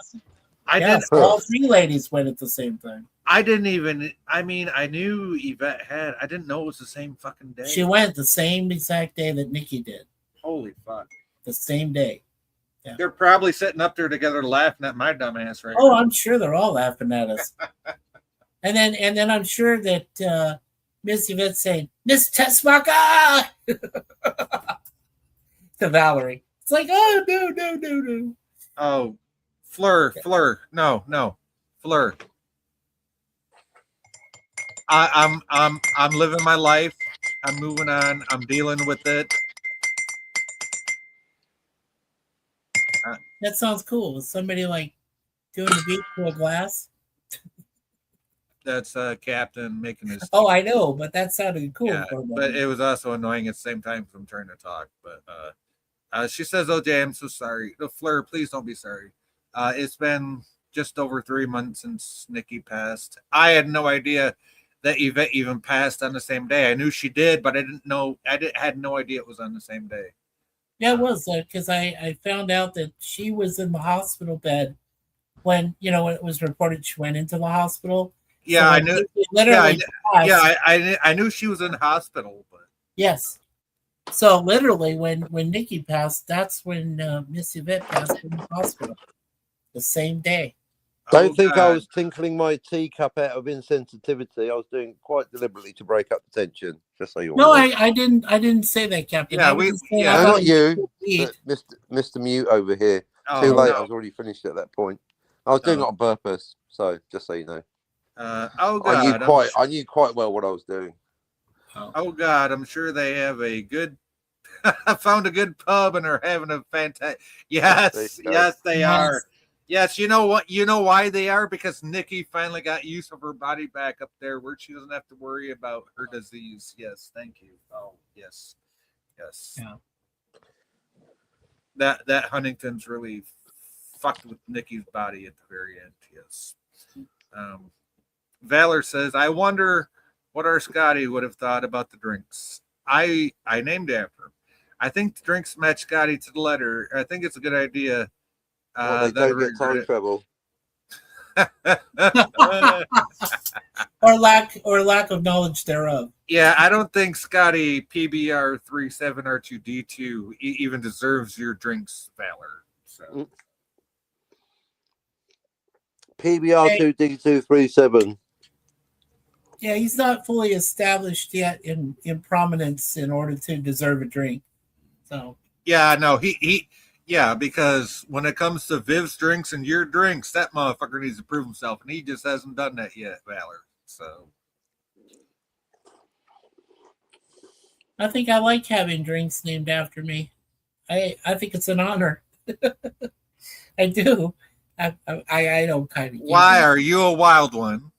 All three ladies went at the same time. I knew Yvette had. I didn't know it was the same fucking day. She went the same exact day that Nikki did. Holy fuck. The same day. Yeah. They're probably sitting up there together laughing at my dumb ass right now. now. I'm sure they're all laughing at us. and then I'm sure that Miss Yvette saying, Miss Tessmacher to Valerie. It's like, oh no. Oh, Fleur. No, Fleur. I'm living my life. I'm moving on. I'm dealing with it. That sounds cool. Is somebody like doing the beat to a glass? That's Captain making his. Oh, I know, but that sounded cool Yeah, for a but moment. it was also annoying at the same time because I'm trying to talk. But she says, "Oh, Jay, I'm so sorry. The Fleur, please don't be sorry. It's been just over 3 months since Nikki passed. I had no idea that Yvette even passed on the same day. I knew she did, but I didn't know. Had no idea it was on the same day. Yeah, it was because I found out that she was in the hospital bed when when it was reported she went into the hospital. Yeah, So I when knew. Nikki Yeah, literally passed, I knew she was in hospital, but yes. So literally, when Nikki passed, that's when Miss Yvette passed in the hospital the same day. Don't oh think I God. was tinkling my teacup out of insensitivity. I was doing quite deliberately to break up the tension. Just so you all No, know. I didn't say that, Captain. Yeah, I was we just saying yeah. I No, thought not it you, was but Mr. Mute over here. Too Oh late. I no. was already finished at that point. I was doing Oh, it on purpose. So just so you know, oh I knew God. I knew quite well what I was doing. Oh God. I'm sure they have a good. I found a good pub and are having a fantastic. There you Yes, go. yes, they Yes. are. Yes, you know what? You know why they are? Because Nikki finally got use of her body back up there, where she doesn't have to worry about her disease. Yes, thank you. Oh, yes, yes. Yeah. That Huntington's really fucked with Nikki's body at the very end. Yes. Um, Valor says, "I wonder what our Scotty would have thought about the drinks. I named after him. I think the drinks match Scotty to the letter. I think it's a good idea. Well, they Then don't get time travel. or lack of knowledge thereof. Yeah, I don't think Scotty PBR 37R2D2 even deserves your drinks, Valor. So PBR 2D237. Yeah, he's not fully established yet in prominence in order to deserve a drink. So yeah, no, yeah, because when it comes to Viv's drinks and your drinks, that motherfucker needs to prove himself, and he just hasn't done that yet, Valor. So I think I like having drinks named after me. I think it's an honor. I do. I don't kind of. why are you a wild one?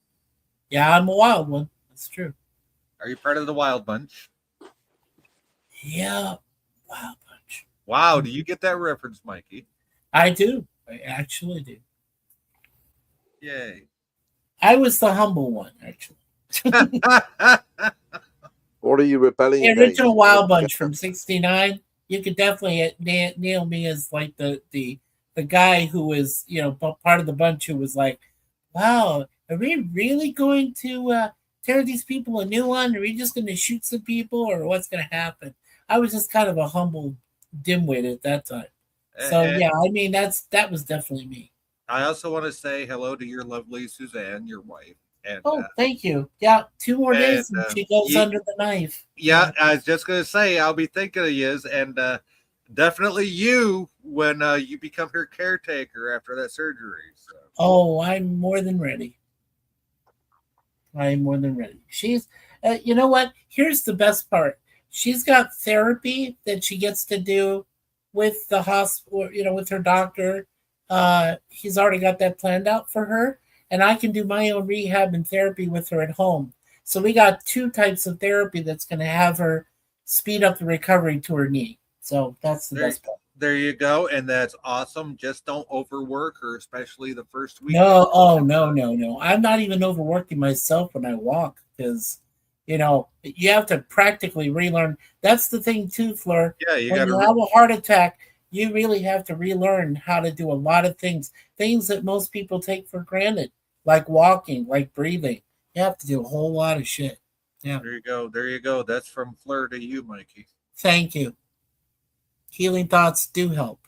Yeah, I'm a wild one. That's true. Are you part of the wild bunch? Yeah, wild bunch. Wow, do you get that reference, Mikey? I do. I actually do. Yay. I was the humble one, actually. What are you rebelling The against? original Wild Bunch from '69. You could definitely nail me as like the guy who was part of the bunch who was like, "Wow, are we really going to tear these people a new one? Are we just going to shoot some people, or what's going to happen?" I was just kind of a humble dimwit at that time. So And yeah, I mean that was definitely me. I also want to say hello to your lovely Suzanne, your wife. And Oh, thank you. Yeah, 2 more days and, and she goes under the knife. yeah, I was just gonna say I'll be thinking of you, and definitely you when you become her caretaker after that surgery. So. Oh, I'm more than ready. I'm more than ready. She's, you know what? Here's the best part. She's got therapy that she gets to do with the hospital, with her doctor. He's already got that planned out for her, and I can do my own rehab and therapy with her at home. So we got 2 types of therapy that's going to have her speed up the recovery to her knee. So that's the best part. There you go, and that's awesome. Just don't overwork her, especially the first week. No, oh no. I'm not even overworking myself when I walk because, you have to practically relearn. That's the thing too, Fleur. Yeah, you When got you to. have a heart attack, you really have to relearn how to do a lot of things that most people take for granted, like walking, like breathing. You have to do a whole lot of shit. Yeah. There you go. There you go. That's from Fleur to you, Mikey. Thank you. Healing thoughts do help.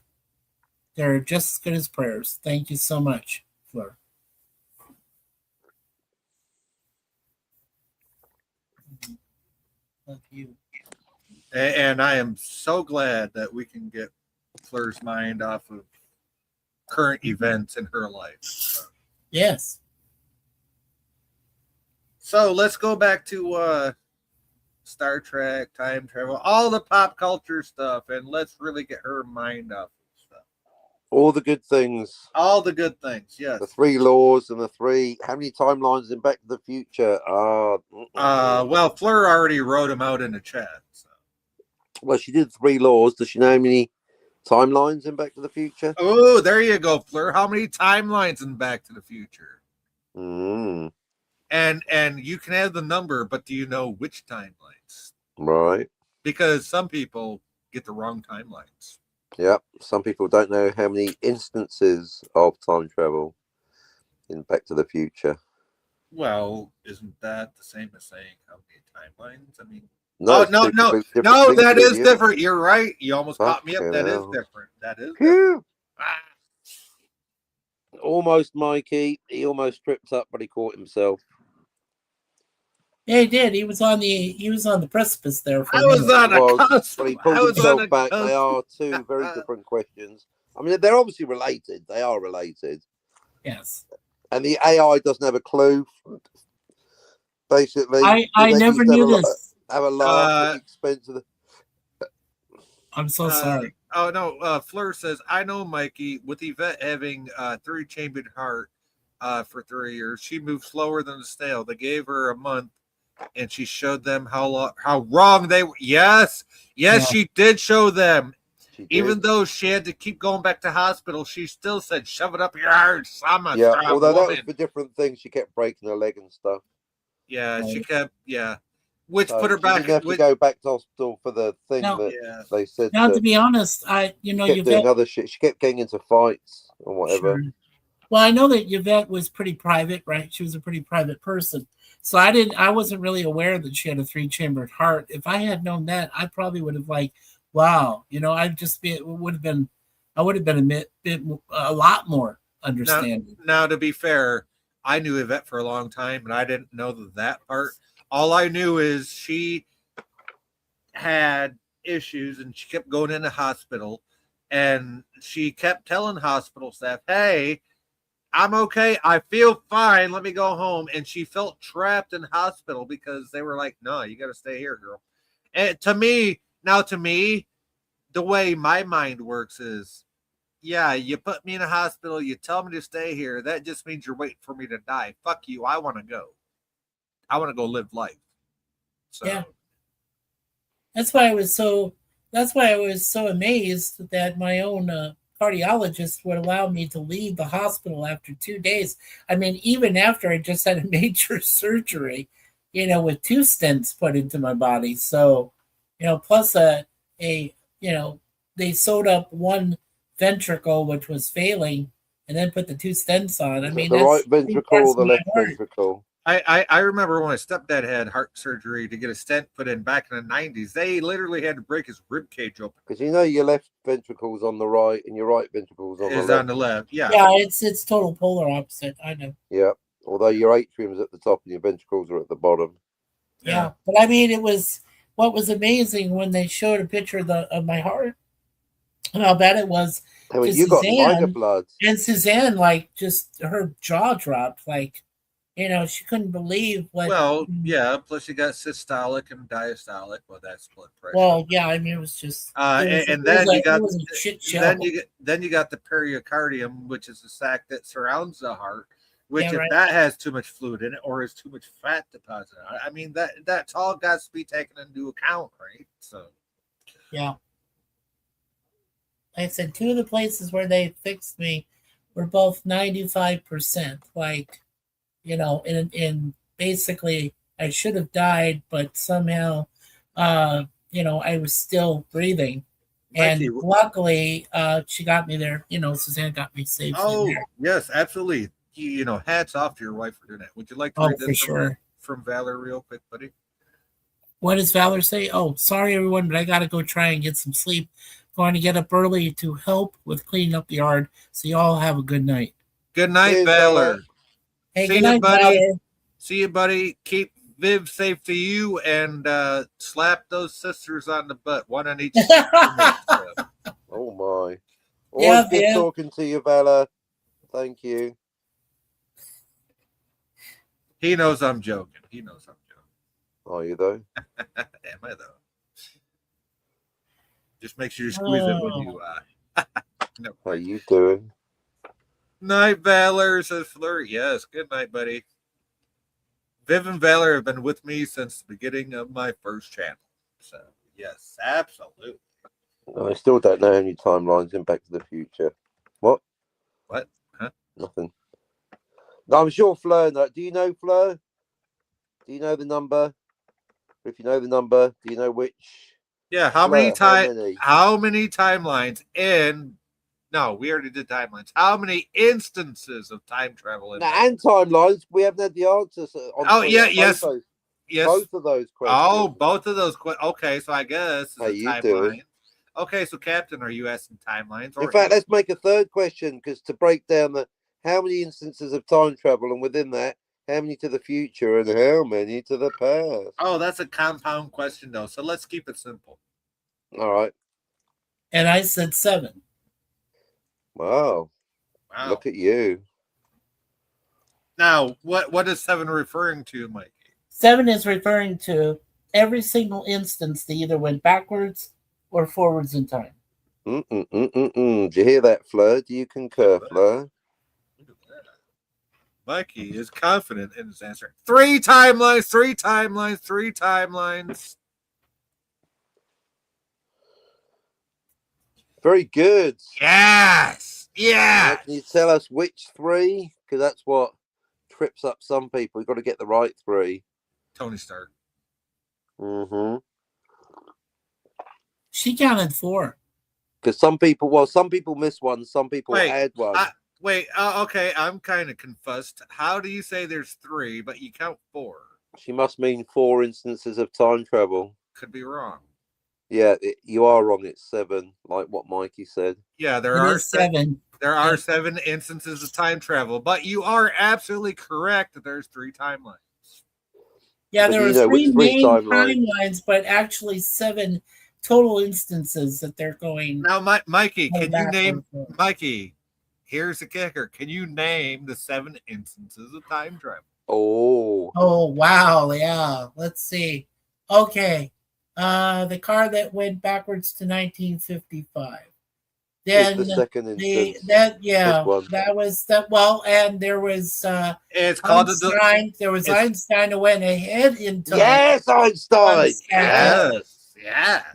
They're just as good as prayers. Thank you so much, Fleur. Love you. And I am so glad that we can get Fleur's mind off of current events in her life. Yes. So let's go back to Star Trek, time travel, all the pop culture stuff, and let's really get her mind off of stuff. All the good things. All the good things, yes. The 3 laws and the 3. How many timelines in Back to the Future? Well, Fleur already wrote them out in the chat. So. Well, she did 3 laws. Does she know how many timelines in Back to the Future? Oh, there you go, Fleur. How many timelines in Back to the Future? Mm. And you can have the number, but do you know which timelines? Right. Because some people get the wrong timelines. Yep. Some people don't know how many instances of time travel in Back to the Future. Well, isn't that the same as saying how many timelines? I mean, No, no, that is different. You're right. You almost caught me up. That is different. That is different. Almost, Mikey. He almost tripped up, but he caught himself. Yeah, he did. He was on the precipice there. I was on a cusp. But he pulled himself back. They are 2 very different questions. I mean, they're obviously related. They are related. Yes. And the AI doesn't have a clue. Basically, I never knew this. Have a laugh at the expense of the. I'm so sorry. Oh no, Fleur says, I know Mikey, with Yvette having 3-chambered heart for 3 years, she moved slower than a snail. They gave her a month and she showed them how wrong they were. Yes, yeah. She did show them. Even though she had to keep going back to hospital, she still said, shove it up your heart. Although that was for different things. She kept breaking her leg and stuff. Yeah, right. She kept, which put her back. She didn't have to go back to hospital for the thing they said. Now, to be honest, Yvette, doing other shit. She kept getting into fights or whatever. Sure. Well, I know that Yvette was pretty private, right? She was a pretty private person. So I wasn't really aware that she had a 3-chambered heart. If I had known that, I probably would have wow, I would have been a lot more understanding. Now, to be fair, I knew Yvette for a long time, and I didn't know that part. All I knew is she had issues, and she kept going into hospital, and she kept telling hospital staff, "Hey, I'm okay. I feel fine. Let me go home." And she felt trapped in hospital because they were like, "No, you got to stay here, girl." And to me, the way my mind works is, yeah, you put me in a hospital, you tell me to stay here. That just means you're waiting for me to die. Fuck you. I want to go. I want to go live life. So. Yeah. That's why I was so amazed that my own cardiologist would allow me to leave the hospital after 2 days. I mean, even after I just had a major surgery, with 2 stents put into my body. So, plus they sewed up 1 ventricle, which was failing, and then put the 2 stents on. I mean, the right ventricle or the left ventricle? I remember when my stepdad had heart surgery to get a stent put in back in the 90s. They literally had to break his rib cage open. Because your left ventricle's on the right and your right ventricle's on the left. On the left, yeah. Yeah, it's total polar opposite. I know. Yeah, although your atrium's at the top and your ventricles are at the bottom. Yeah, but I mean, what was amazing when they showed a picture of my heart and how bad it was. I mean, you got tiger blood. And Suzanne, just her jaw dropped, she couldn't believe what. Well, yeah. Plus, you got systolic and diastolic. Well, that's blood pressure. Well, yeah. I mean, it was just. And then you got the pericardium, which is the sac that surrounds the heart. Which, if that has too much fluid in it or is too much fat deposit, I mean that's all got to be taken into account, right? So. Yeah. Like I said, 2 of the places where they fixed me were both 95%. And basically I should have died, but somehow, I was still breathing. And luckily, she got me there. Suzanne got me safe. Oh, yes, absolutely. Hats off to your wife for doing that. Would you like to read this from Valor real quick, buddy? What does Valor say? Oh, sorry, everyone, but I got to go try and get some sleep. Going to get up early to help with cleaning up the yard. So you all have a good night. Good night, Valor. Hey, good night, buddy. Valor. See you, buddy. Keep Viv safe to you, and slap those sisters on the butt, one on each side. Oh, my. Always good talking to you, Valor. Thank you. He knows I'm joking. Are you, though? Am I, though? Just make sure you squeeze it when you No. How you doing? Night Valor, says Fleur. Yes, good night, buddy. Viv and Valor have been with me since the beginning of my first channel. So, yes, absolutely. I still don't know any timelines in Back to the Future. What? What? Huh? Nothing. No, I'm sure Fleur. Do you know Fleur? Do you know the number? If you know the number, do you know which? Yeah, how Fleur, many timelines in no, we already did timelines. How many instances of time travel in and timelines? We haven't had the answers on. Oh, yeah, yes. Yes. Both of those questions. Oh, both of those. Okay, so I guess How it's a you timeline. doing? Okay, so Captain, are you asking timelines? In fact, let's make a third question because to break down the how many instances of time travel, and within that, how many to the future and how many to the past? Oh, that's a compound question, though. So let's keep it simple. All right. And I said 7. Wow. Look at you. Now, what is 7 referring to, Mikey? 7 is referring to every single instance that either went backwards or forwards in time. Do you hear that, Fleur? Do you concur, Fleur? Mikey is confident in his answer. 3 timelines, 3 timelines, 3 timelines. Very good. Yes. Yeah. Now, can you tell us which 3? Because that's what trips up some people. You've got to get the right 3. Tony Stark. Mm-hmm. She counted 4. Because some people miss one, some people add one. Okay, I'm kind of confused. How do you say there's 3, but you count 4? She must mean 4 instances of time travel. Could be wrong. Yeah, you are wrong. It's 7, like what Mikey said. Yeah, there It are is 7. There are 7 instances of time travel, but you are absolutely correct that there's 3 timelines. Yeah, But there you are know which 3 three main timelines? timelines, but actually 7 total instances that they're going. Now, Mikey, go can you back name and forth. Mikey? Here's the kicker. Can you name the 7 instances of time travel? Oh, wow, yeah. Let's see. Okay. The car that went backwards to 1955. Then the second instance. that was that. Well, and there was It's called Einstein. There was Einstein who went ahead in time. Yes, Einstein. Yes.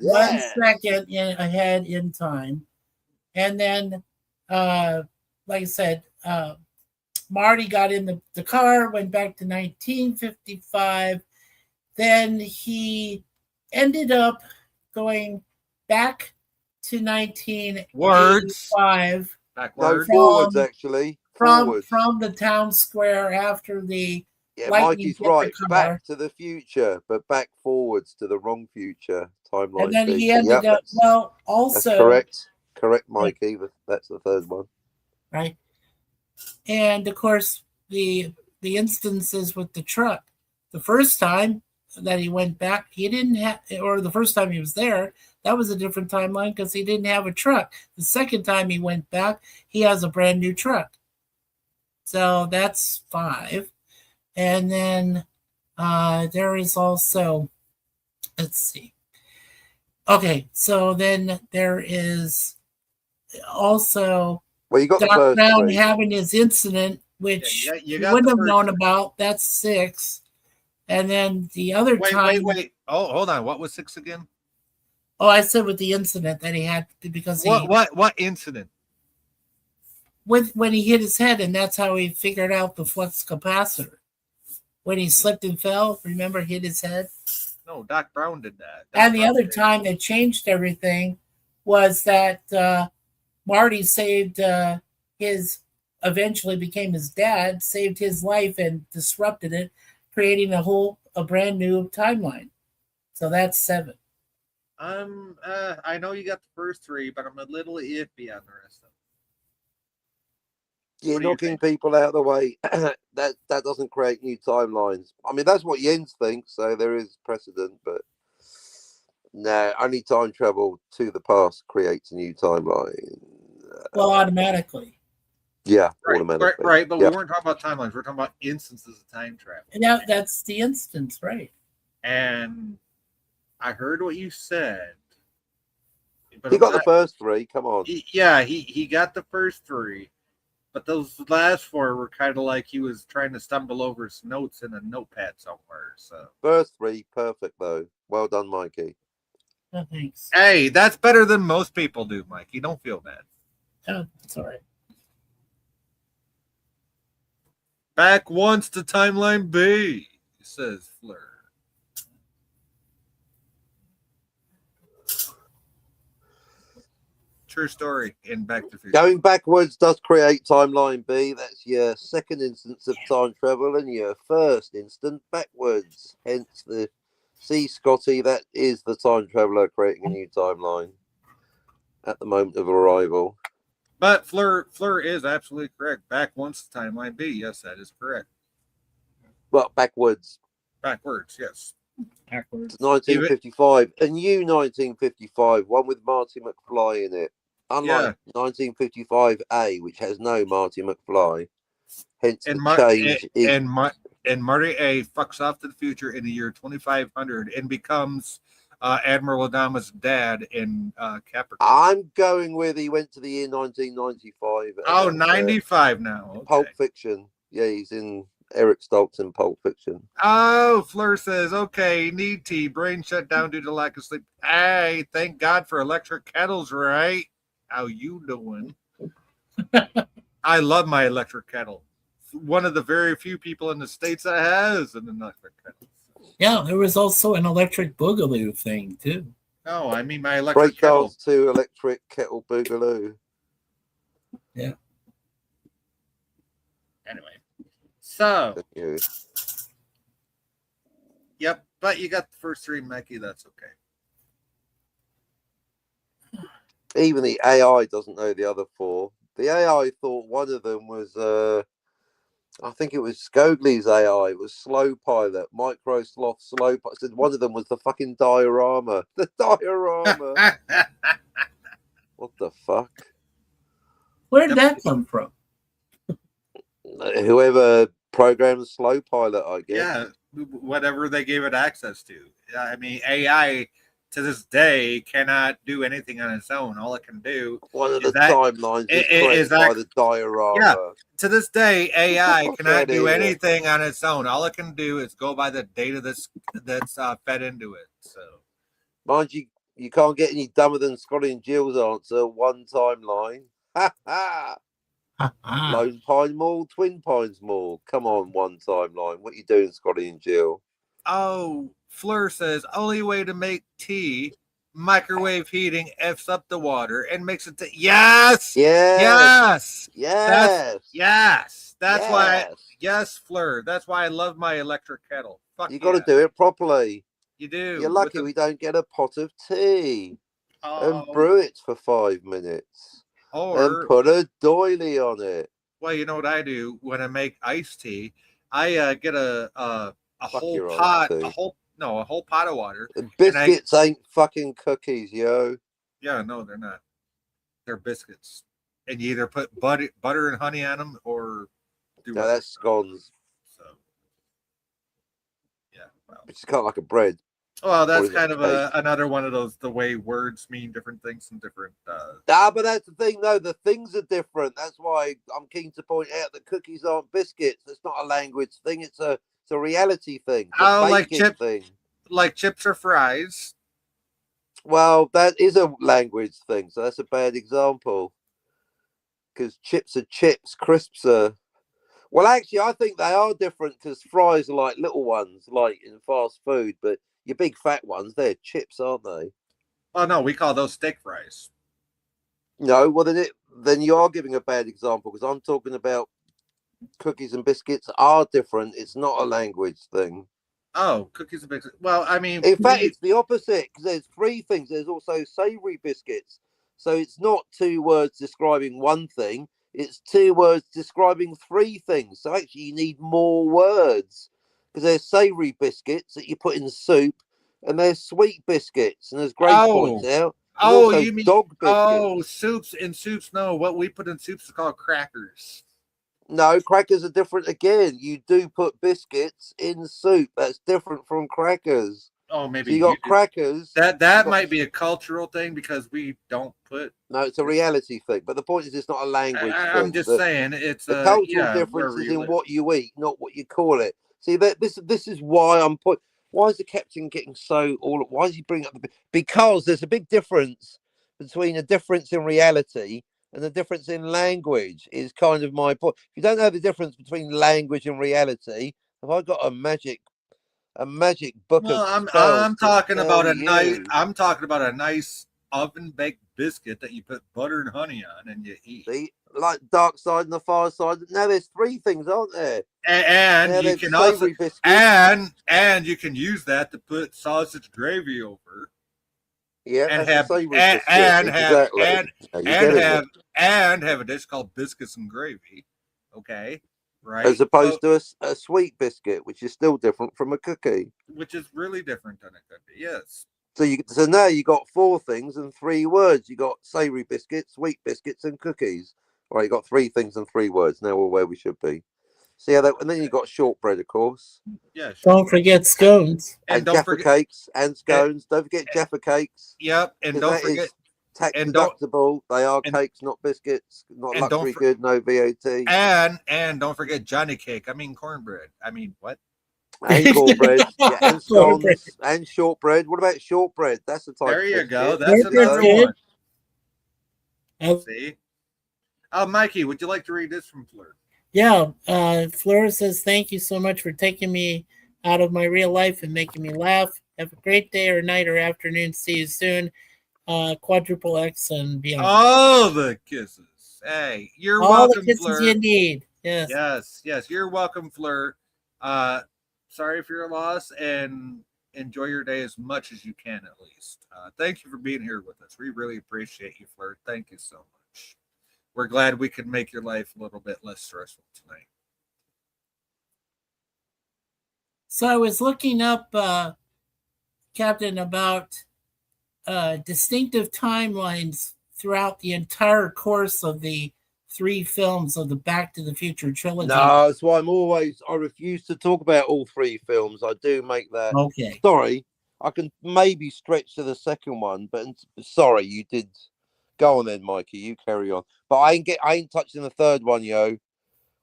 1 second ahead in time, and then, like I said, Marty got in the car, went back to 1955. Then he ended up going back to 1985. No, forwards actually. From the town square after the lightning Mikey's hit right. the car. Back to the future, but back forwards to the wrong future timeline. And then he ended up. Well, also that's correct, Mikey. That's the third one. Right, and of course the instances with the truck. The first time that he went back, he didn't have, or the first time he was there, that was a different timeline because he didn't have a truck. The second time he went back, he has a brand new truck. So that's 5. And then there is also, let's see. Okay, so then there is also you got Doc Brown having his incident, which you wouldn't have known about. That's 6. And then the other time. Wait. Oh, hold on. What was 6 again? Oh, I said with the incident that he had because what incident? When he hit his head, and that's how he figured out the flux capacitor. When he slipped and fell, remember, hit his head. No, Doc Brown did that. And the other time that changed everything was that Marty saved eventually became his dad, saved his life and disrupted it, creating a brand new timeline. So that's 7. I know you got the first 3, but I'm a little iffy on the rest of them. You're knocking people out of the way. that doesn't create new timelines. I mean, that's what Jens thinks, so there is precedent, but no, only time travel to the past creates a new timeline. Well, automatically. Yeah, automatically. Right, but we weren't talking about timelines. We're talking about instances of time travel. And that's the instance, right? And I heard what you said. But He got the first three. Come on. he got the first three, but those last four were kind of like he was trying to stumble over his notes in a notepad somewhere. So First three, perfect though. Well done, Mikey. Oh, thanks. hey, that's better than most people do, Mikey. Don't feel bad. Oh, it's all right. Back once to timeline B, says Fleur. True story in Back to the Future. Going backwards does create timeline B. That's your second instance of time travel and your first instant backwards. Hence the see, Scotty, that is the time traveler creating a new timeline at the moment of arrival. But Fleur is absolutely correct. Back once to timeline B. Yes, that is correct. Well, backwards. Backwards, yes. Backwards. It's 1955. A new 1955, one with Marty McFly in it. Unlike 1955A, which has no Marty McFly. Hence the change. And Marty A fucks off to the future in the year 2500 and becomes Admiral Adama's dad in Capricorn. I'm going with he went to the year 1995. Oh, 95 now. Okay. Pulp Fiction. Yeah, he's in Eric Stoltz in Pulp Fiction. Oh, Fleur says, okay, need tea. Brain shut down due to lack of sleep. Hey, thank God for electric kettles, right? How you doing? I love my electric kettle. One of the very few people in the States that has an electric kettle. Yeah, there was also an electric boogaloo thing too. No, I mean my electric Break kettle. dance to electric kettle boogaloo. Yeah. Anyway, so Thank you. yep, but you got the first three, Mikey. That's okay. Even the AI doesn't know the other four. The AI thought one of them was, I think it was Scogely's AI. It was Slow Pilot, Micro Sloth, Slow Pilot. Said one of them was the fucking diorama. The diorama. What the fuck? Where did that come from? Whoever programmed Slow Pilot, I guess. Yeah, whatever they gave it access to. I mean, AI to this day cannot do anything on its own. All it can do. One of the timelines is that, by the diorama. Yeah, to this day, AI cannot do anything on its own. All it can do is go by the data that's fed into it. So, mind you, you can't get any dumber than Scotty and Jill's answer. One timeline. Ha ha. Lone Pine Mall, Twin Pines Mall. Come on, one timeline. What you doing, Scotty and Jill? Oh, Fleur says only way to make tea, microwave heating f's up the water and makes it. Yes. That's why. Yes, Fleur. That's why I love my electric kettle. Fuck you got to do it properly. You do. You're lucky we don't get a pot of tea and brew it for 5 minutes. And put a doily on it. Well, you know what I do when I make iced tea? I get a whole pot, a whole pot of water. And biscuits ain't fucking cookies, yo. Yeah, no, they're not. They're biscuits, and you either put butter and honey on them, or do. No, that's scones. So, yeah, well, it's kind of like a bread. Well, that's kind of another one of those, the way words mean different things in different. But that's the thing, though. The things are different. That's why I'm keen to point out that cookies aren't biscuits. It's not a language thing. It's a reality thing. Like chips or fries. Well, that is a language thing. So that's a bad example. Because chips are chips, crisps are. Well, actually, I think they are different because fries are like little ones, like in fast food, but. Your big fat ones, they're chips, aren't they? Oh no, we call those steak fries. No, well then you are giving a bad example because I'm talking about cookies and biscuits are different. It's not a language thing. Oh, cookies and biscuits. Well, I mean, in fact, it's the opposite because there's three things. There's also savory biscuits, so it's not two words describing one thing. It's two words describing three things. So actually, you need more words. Because there's savoury biscuits that you put in soup, and there's sweet biscuits, and as Grace points out, you mean dog biscuits. soups? No, what we put in soups is called crackers. No, crackers are different again. You do put biscuits in soup. That's different from crackers. Oh, So maybe you got you- crackers. that you got- might be a cultural thing because we don't put. No, it's a reality thing. But the point is, it's not a language thing. I'm just The- saying it's The cultural yeah, difference where is we in live. what you eat, not what you call it. See, this is why I'm put. Why is the captain getting so all? Why is he bringing up the? Because there's a big difference between a difference in reality and a difference in language. Is kind of my point. If you don't know the difference between language and reality, have I got a magic book Well, of spells? I'm to talking about spell a nice. you? I'm talking about a nice oven baked biscuit that you put butter and honey on and you eat. See, like dark side and the far side. Now there's three things, aren't there? And Now you there's can also savoury biscuits. and you can use that to put sausage gravy over Yeah, and that's have a savoury and, biscuit. and have Exactly. and Now you're and getting have it. and have a dish called biscuits and gravy. Okay, right? As opposed So, to a sweet biscuit, which is still different from a cookie. which is really different than it could be. Yes. So now you got four things and three words. You got savoury biscuits, sweet biscuits, and cookies. All right, you got three things and three words. Now we're where we should be. See how that, and then you got shortbread, of course, Yeah. Sure. Don't forget scones. And and don't Jaffa forget. cakes and scones. Don't forget Jaffa cakes, Yep. And because don't that forget. is tax and don't- deductible. They are and- cakes, not biscuits, not and don't luxury for- good, no VAT. And don't forget Johnny cake. I mean cornbread. I mean what? And cornbread, yeah, and Cornbread. scones, and shortbread. What about shortbread? That's the type. There of you go. biscuit. That's Shortbread's another good. one. Oh, See. Mikey, would you like to read this from Fleur? yeah, Fleur says, thank you so much for taking me out of my real life and making me laugh. Have a great day or night or afternoon. See you soon. Quadruple X and beyond. All the kisses. Hey, you're All welcome, the kisses Fleur. you need. Yes. Yes, you're welcome, Fleur. Sorry for your loss, and enjoy your day as much as you can, at least. Thank you for being here with us. We really appreciate you, Fleur. Thank you so much. We're glad we could make your life a little bit less stressful tonight. So I was looking up, Captain, about distinctive timelines throughout the entire course of the three films of the Back to the Future trilogy. No, that's why I refuse to talk about all three films. I do make that. Okay. Sorry, I can maybe stretch to the second one, but sorry, you did. Go on then, Mikey. You carry on. But I ain't touching the third one, yo.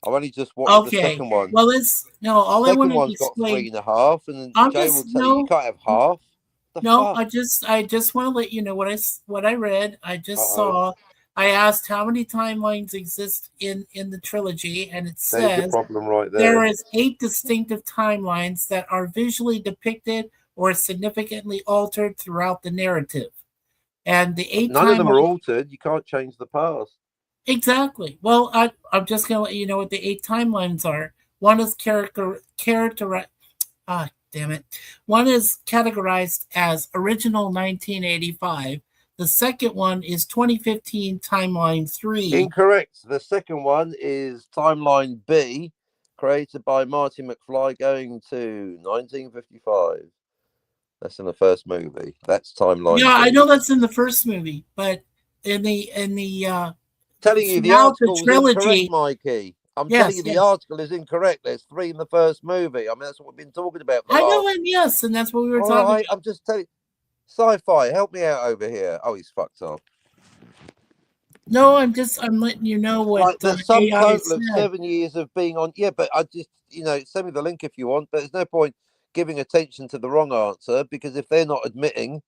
I've only just watched the second one. Well, all I Second want to one's got explain. 3.5, and then I'm Jay just- will tell you you no. can't have half. The No, fuck? I just want to let you know what I read. I just Uh-oh. saw. I asked how many timelines exist in the trilogy, and it There's the says problem right there there. is 8 distinctive timelines that are visually depicted or significantly altered throughout the narrative. And the 8 None of them are timelines- altered. You can't change the past. Exactly. Well, I'm just going to let you know what the 8 timelines are. One is damn it. One is categorized as original 1985. The second one is 2015 timeline 3. Incorrect. The second one is timeline B, created by Marty McFly, going to 1955. That's in the first movie. That's timeline. Yeah, B. I know that's in the first movie, but in the Telling you the throughout the article is trilogy- incorrect, Mikey. I'm Yes, telling you the yes. article is incorrect. There's 3 in the first movie. I mean, that's what we've been talking about. I know, and yes, and that's what we were All talking right, about. I'm just telling. Sci-fi, help me out over here. Oh, he's fucked up. No, I'm letting you know what Like the sum AI total of said. 7 years of being on. Yeah, but I just, send me the link if you want. But there's no point giving attention to the wrong answer, because if they're not admitting,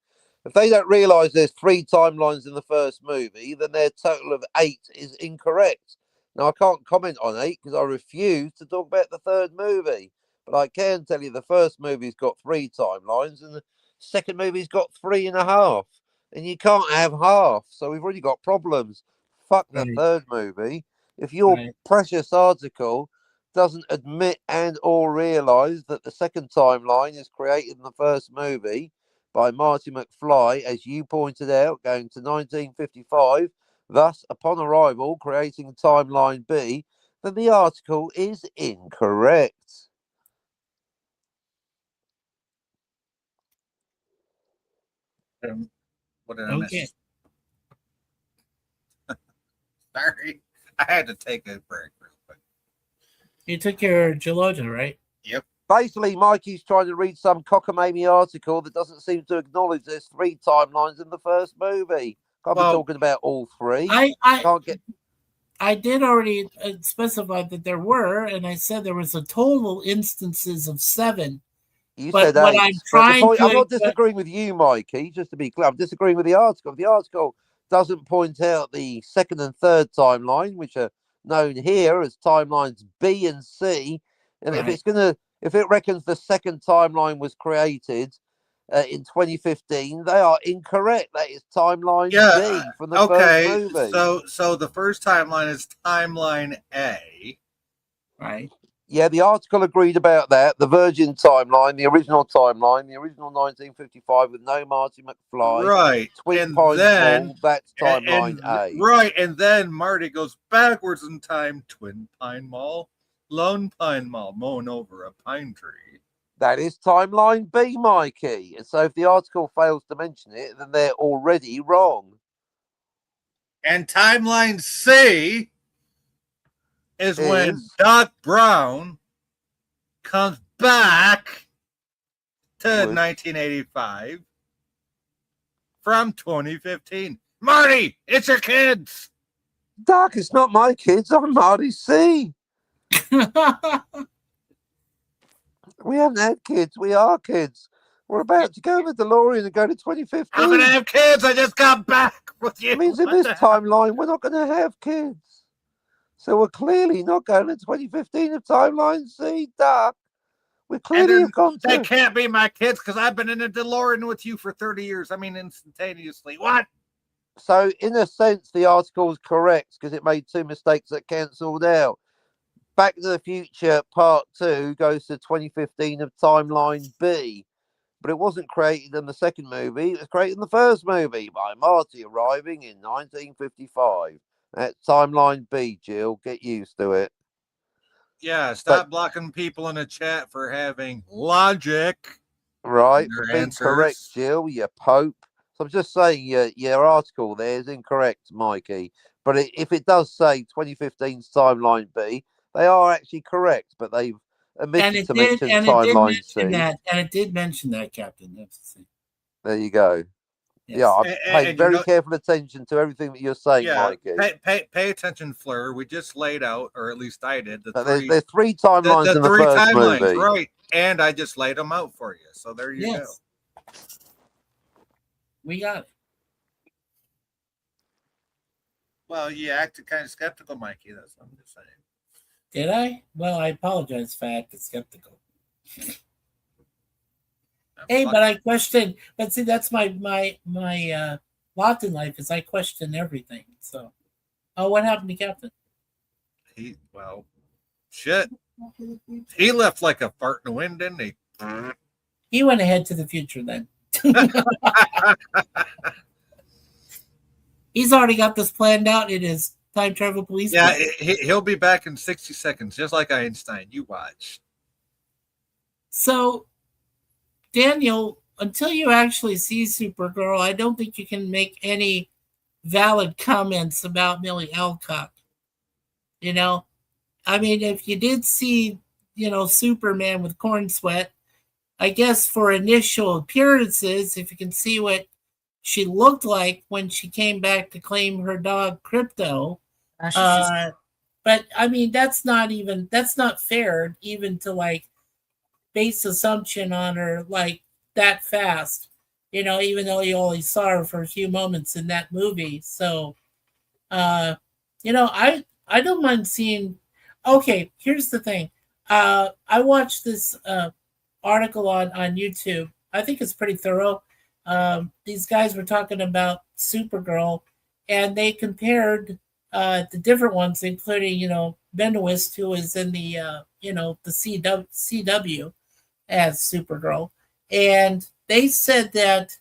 if they don't realise there's 3 timelines in the first movie, then their total of 8 is incorrect. Now I can't comment on 8 because I refuse to talk about the third movie. But I can tell you the first movie's got 3 timelines and the second movie's got 3.5. And you can't have half. So we've already got problems. Fuck the Right. third movie. If your Right. precious article doesn't admit and or realise that the second timeline is created in the first movie by Marty McFly, as you pointed out, going to 1955, thus upon arrival creating timeline B, then the article is incorrect. What did I Okay. miss? Sorry, I had to take a break real quick. You took your gelato, right? Yep, Basically, Mikey's trying to read some cockamamie article that doesn't seem to acknowledge there's 3 timelines in the first movie. Can't be talking about all 3. Can't get. I did already specify that there were, and I said there was a total instances of 7. You but said 8. what I'm trying to, I'm not disagreeing with you, Mikey. Just to be clear, I'm disagreeing with the article. The article doesn't point out the second and third timeline, which are known here as timelines B and C. And right. if it reckons the second timeline was created in 2015, they are incorrect. That is timeline B from the first movie. So the first timeline is timeline A. Right. Yeah, the article agreed about that. The Virgin timeline, the original 1955 with no Marty McFly. Right. Twin Pine Mall, that's timeline A. Right. And then Marty goes backwards in time. Twin Pine Mall, Lone Pine Mall, mowing over a pine tree. That is timeline B, Mikey. And so if the article fails to mention it, then they're already wrong. And timeline C is when Doc Brown comes back to 1985 from 2015. Marty, it's your kids. Doc, it's not my kids. I'm Marty C. We haven't had kids. We are kids. We're about to go in the DeLorean and go to 2015. I'm going to have kids. I just got back with you. It means in this timeline, we're not going to have kids. So we're clearly not going to 2015 of timeline C, Doc. We clearly have gone to... They can't be my kids because I've been in a DeLorean with you for 30 years. I mean, instantaneously. What? So, in a sense, the article is correct because it made 2 mistakes that cancelled out. Back to the Future Part 2 goes to 2015 of timeline B. But it wasn't created in the second movie. It was created in the first movie by Marty arriving in 1955. That's timeline B, Jill. Get used to it. Yeah, stop blocking people in the chat for having logic. Right, for being correct, Jill, you Pope. So I'm just saying your article there is incorrect, Mikey. But if it does say 2015's timeline B, they are actually correct, but they've omitted to mention timeline C. And it did mention that, Captain. There you go. Yes. Yeah, I paid very careful attention to everything that you're saying, Mikey. Pay attention, Fleur. We just laid out, or at least I did, there's 3 timelines in the first movie. Right, and I just laid them out for you. So there you go. We got it. Well, you acted kind of skeptical, Mikey. That's what I'm just saying. Did I? Well, I apologize for acting skeptical. Hey, but I question. But see, that's my lot in life is I question everything. So, what happened to Captain? Shit. He left like a fart in the wind, didn't he? He went ahead to the future then. He's already got this planned out in his time travel police. Yeah, he'll be back in 60 seconds, just like Einstein. You watch. So, Daniel, until you actually see Supergirl, I don't think you can make any valid comments about Millie Alcock. You know, I mean, if you did see, Superman with corn sweat, I guess for initial appearances, if you can see what she looked like when she came back to claim her dog Crypto. But I mean, that's not fair even to base assumption on her that fast, even though you only saw her for a few moments in that movie. So, I don't mind seeing. Okay, here's the thing. I watched this article on YouTube. I think it's pretty thorough. These guys were talking about Supergirl, and they compared the different ones, including Benoist, who is in the the CW as Supergirl, and they said that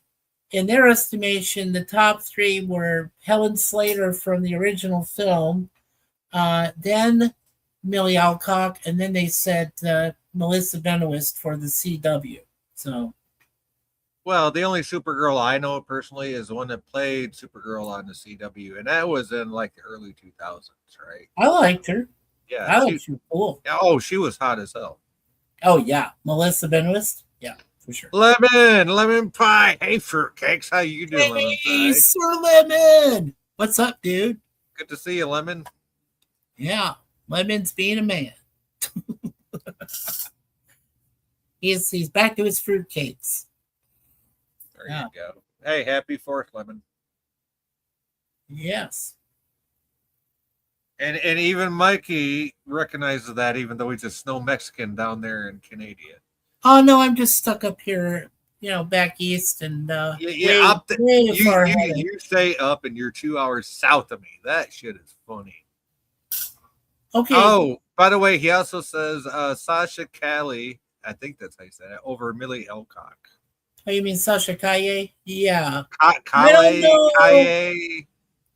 in their estimation, the top 3 were Helen Slater from the original film, then Millie Alcock, and then they said Melissa Benoist for the CW. So, well, the only Supergirl I know personally is the one that played Supergirl on the CW, and that was in the early 2000s, right? I liked her. Yeah, I thought she was cool. Oh, she was hot as hell. Oh yeah, Melissa Benoist. Yeah, for sure. Lemon pie. Hey, fruitcakes, how you doing, Lemon Hey, pie? Sir Lemon. What's up, dude? Good to see you, Lemon. Yeah, Lemon's being a man. He's back to his fruitcakes. There Yeah. you go. Hey, happy 4th, Lemon. Yes. And even Mikey recognizes that, even though he's a snow Mexican down there in Canada. Oh no, I'm just stuck up here, back east and Yeah, way far ahead. you stay up and you're 2 hours south of me. That shit is funny. Okay. Oh, by the way, he also says Sasha Cali, I think that's how you say it, over Millie Elcock. Oh, you mean Sasha Kaye? Yeah. Kaye.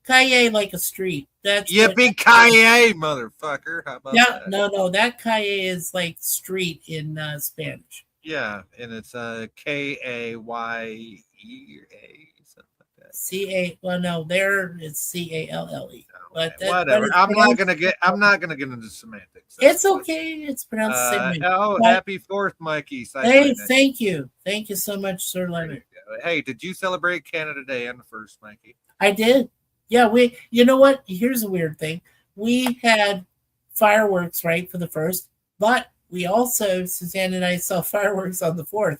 Kaye like a street. That's Yippee Kaye, motherfucker. How about yeah, that? no, that Kaye is like street in Spanish. Yeah, and it's Kaye, something like that. Well, no, there it's CALLE. But whatever. I'm not gonna get into semantics. It's okay. It's pronounced the same way. Happy 4th, Mikey. Hey, thank you so much, Sir Leonard. Hey, did you celebrate Canada Day on the 1st, Mikey? I did. Yeah, you know what? Here's a weird thing. We had fireworks, right, for the 1st, but we also, Suzanne and I saw fireworks on the 4th.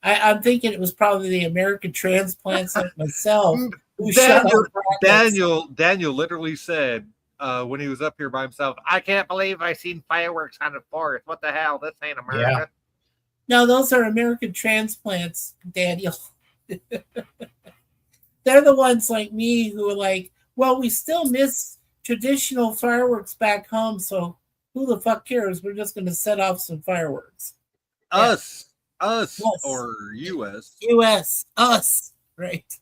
I'm thinking it was probably the American transplants like myself who Daniel literally said when he was up here by himself, I can't believe I seen fireworks on the 4th. What the hell? This ain't America. Yeah. No, those are American transplants, Daniel. They're the ones like me who are like, well, we still miss traditional fireworks back home, so who the fuck cares? We're just going to set off some fireworks. Us, or U.S. U.S., us, right?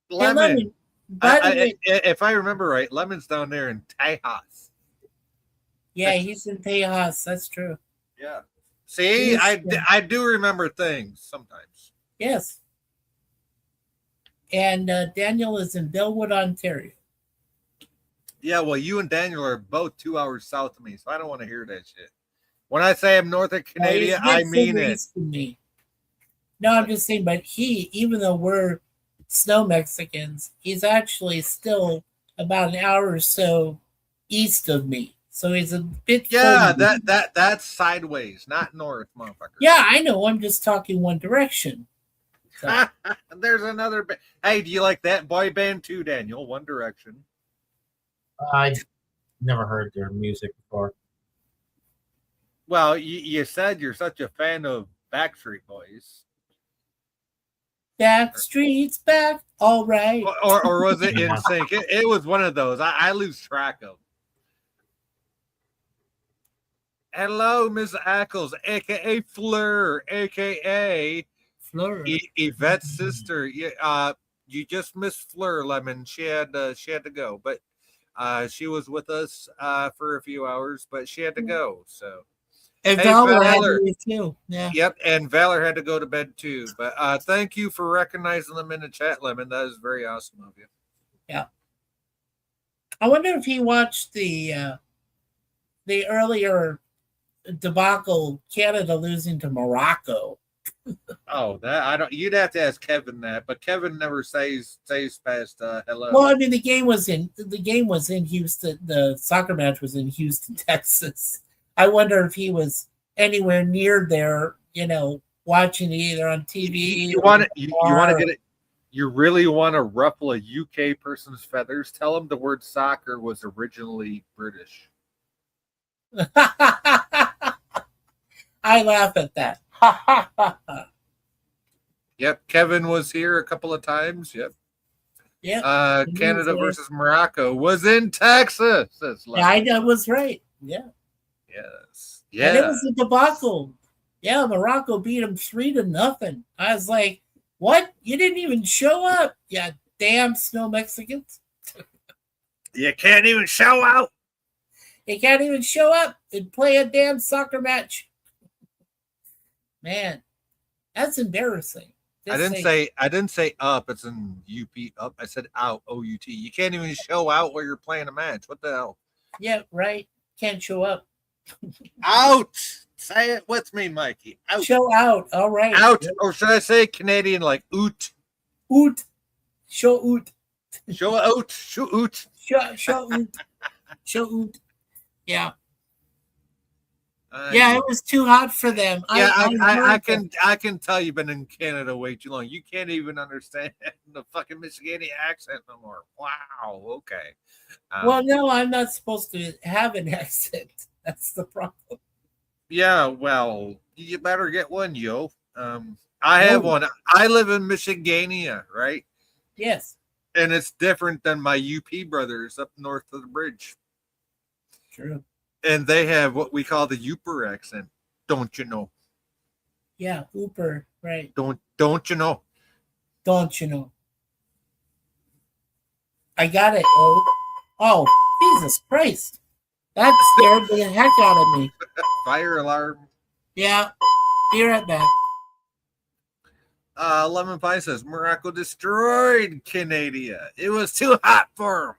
Lemon. If I remember right, Lemon's down there in Tejas. Yeah, he's in Tejas. That's true. Yeah. See, I do remember things sometimes. Yes. And Daniel is in Bellwood, Ontario. Yeah, well, you and Daniel are both 2 hours south of me, so I don't want to hear that shit. When I say I'm north of Canada, I mean it. No, I'm just saying, but even though we're snow Mexicans, he's actually still about an hour or so east of me. So he's a bit. Yeah, that's sideways, not north, motherfucker. Yeah, I know. I'm just talking one direction. So. There's another. Hey, do you like that boy band too, Daniel? One Direction. I never heard their music before. Well, you said you're such a fan of Backstreet Boys. Backstreet's back, all right. Or was it In Sync? It was one of those. I lose track of. Hello, Miss Ackles, aka Fleur, aka Fleur, Yvette's sister. You just missed Fleur, Lemon. She had to go, but she was with us for a few hours, but she had to go. So, and Valor had to leave too. Yeah. Yep, and Valor had to go to bed too. But thank you for recognizing them in the chat, Lemon. That is very awesome of you. Yeah. I wonder if he watched the earlier debacle, Canada losing to Morocco. Oh, that I don't. You'd have to ask Kevin that, but Kevin never says past hello. Well, I mean, the game was in Houston. The soccer match was in Houston, Texas. I wonder if he was anywhere near there, watching it either on TV. You want to get it. You really want to ruffle a UK person's feathers? Tell them the word soccer was originally British. I laugh at that. Yep, Kevin was here a couple of times. Yep. Yeah. Canada versus Morocco was in Texas. Yeah, I was right. Yeah. Yes. Yeah. And it was a debacle. Yeah, Morocco beat them 3-0. I was like, what? You didn't even show up. Yeah, damn snow Mexicans. You can't even show out. You can't even show up and play a damn soccer match. Man, that's embarrassing. I didn't say up. It's in UP up. I said out. OUT. You can't even show out while you're playing a match. What the hell? Yeah, right. can't show up. Out. Say it with me, Mikey. Out. Show out. All right. Out. Or should I say Canadian like oot? Oot. Show oot. Show out. Show oot. Show oot. Show oot. Yeah. Yeah, it was too hot for them. Yeah, I heard can tell you've been in Canada way too long. You can't even understand the fucking Michigan accent no more. Wow. Okay. Well, no, I'm not supposed to have an accent. That's the problem. Yeah, well, you better get one, yo. I have one. I live in Michigania, right? Yes. And it's different than my UP brothers up north of the bridge. True. And they have what we call the Yooper accent. Don't you know? Yeah, Ooper, right. Don't you know? Don't you know? I got it. Oh, Jesus Christ. That scared the heck out of me. Fire alarm. Yeah, be right back. Lemon Pie says Morocco destroyed Canada. It was too hot for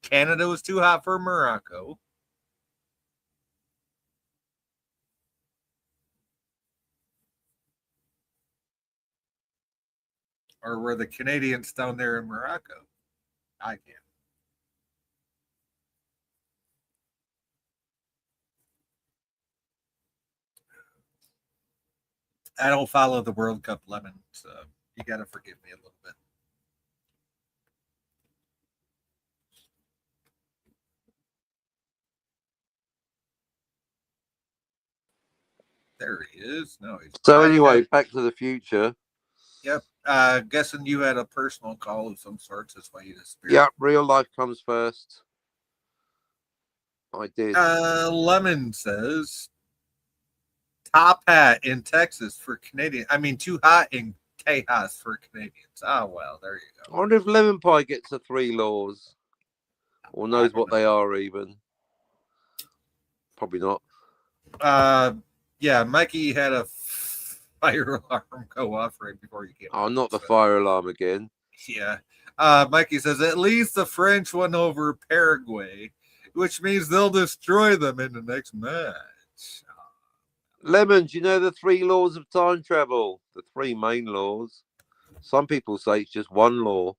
them. Canada was too hot for Morocco. Or were the Canadians down there in Morocco? I can't. I don't follow the World Cup, Lemon, so you got to forgive me a little bit. There he is. No, he's so anyway, Back to the Future. Yep. Guessing you had a personal call of some sorts. That's why you disappeared. Yep, real life comes first. I did. Lemon says top hat in Texas for Canadian. I mean, too hot in Tejas for Canadians. Oh, well, there you I go. wonder if Lemon Pie gets the 3 laws or knows what they are even. Probably not. Yeah, Mikey had a fire alarm go off right before you came. Oh, not the fire alarm again. Yeah. Mikey says at least the French won over Paraguay, which means they'll destroy them in the next match. Lemon, do you know the 3 laws of time travel? The 3 main laws. Some people say it's just 1 law,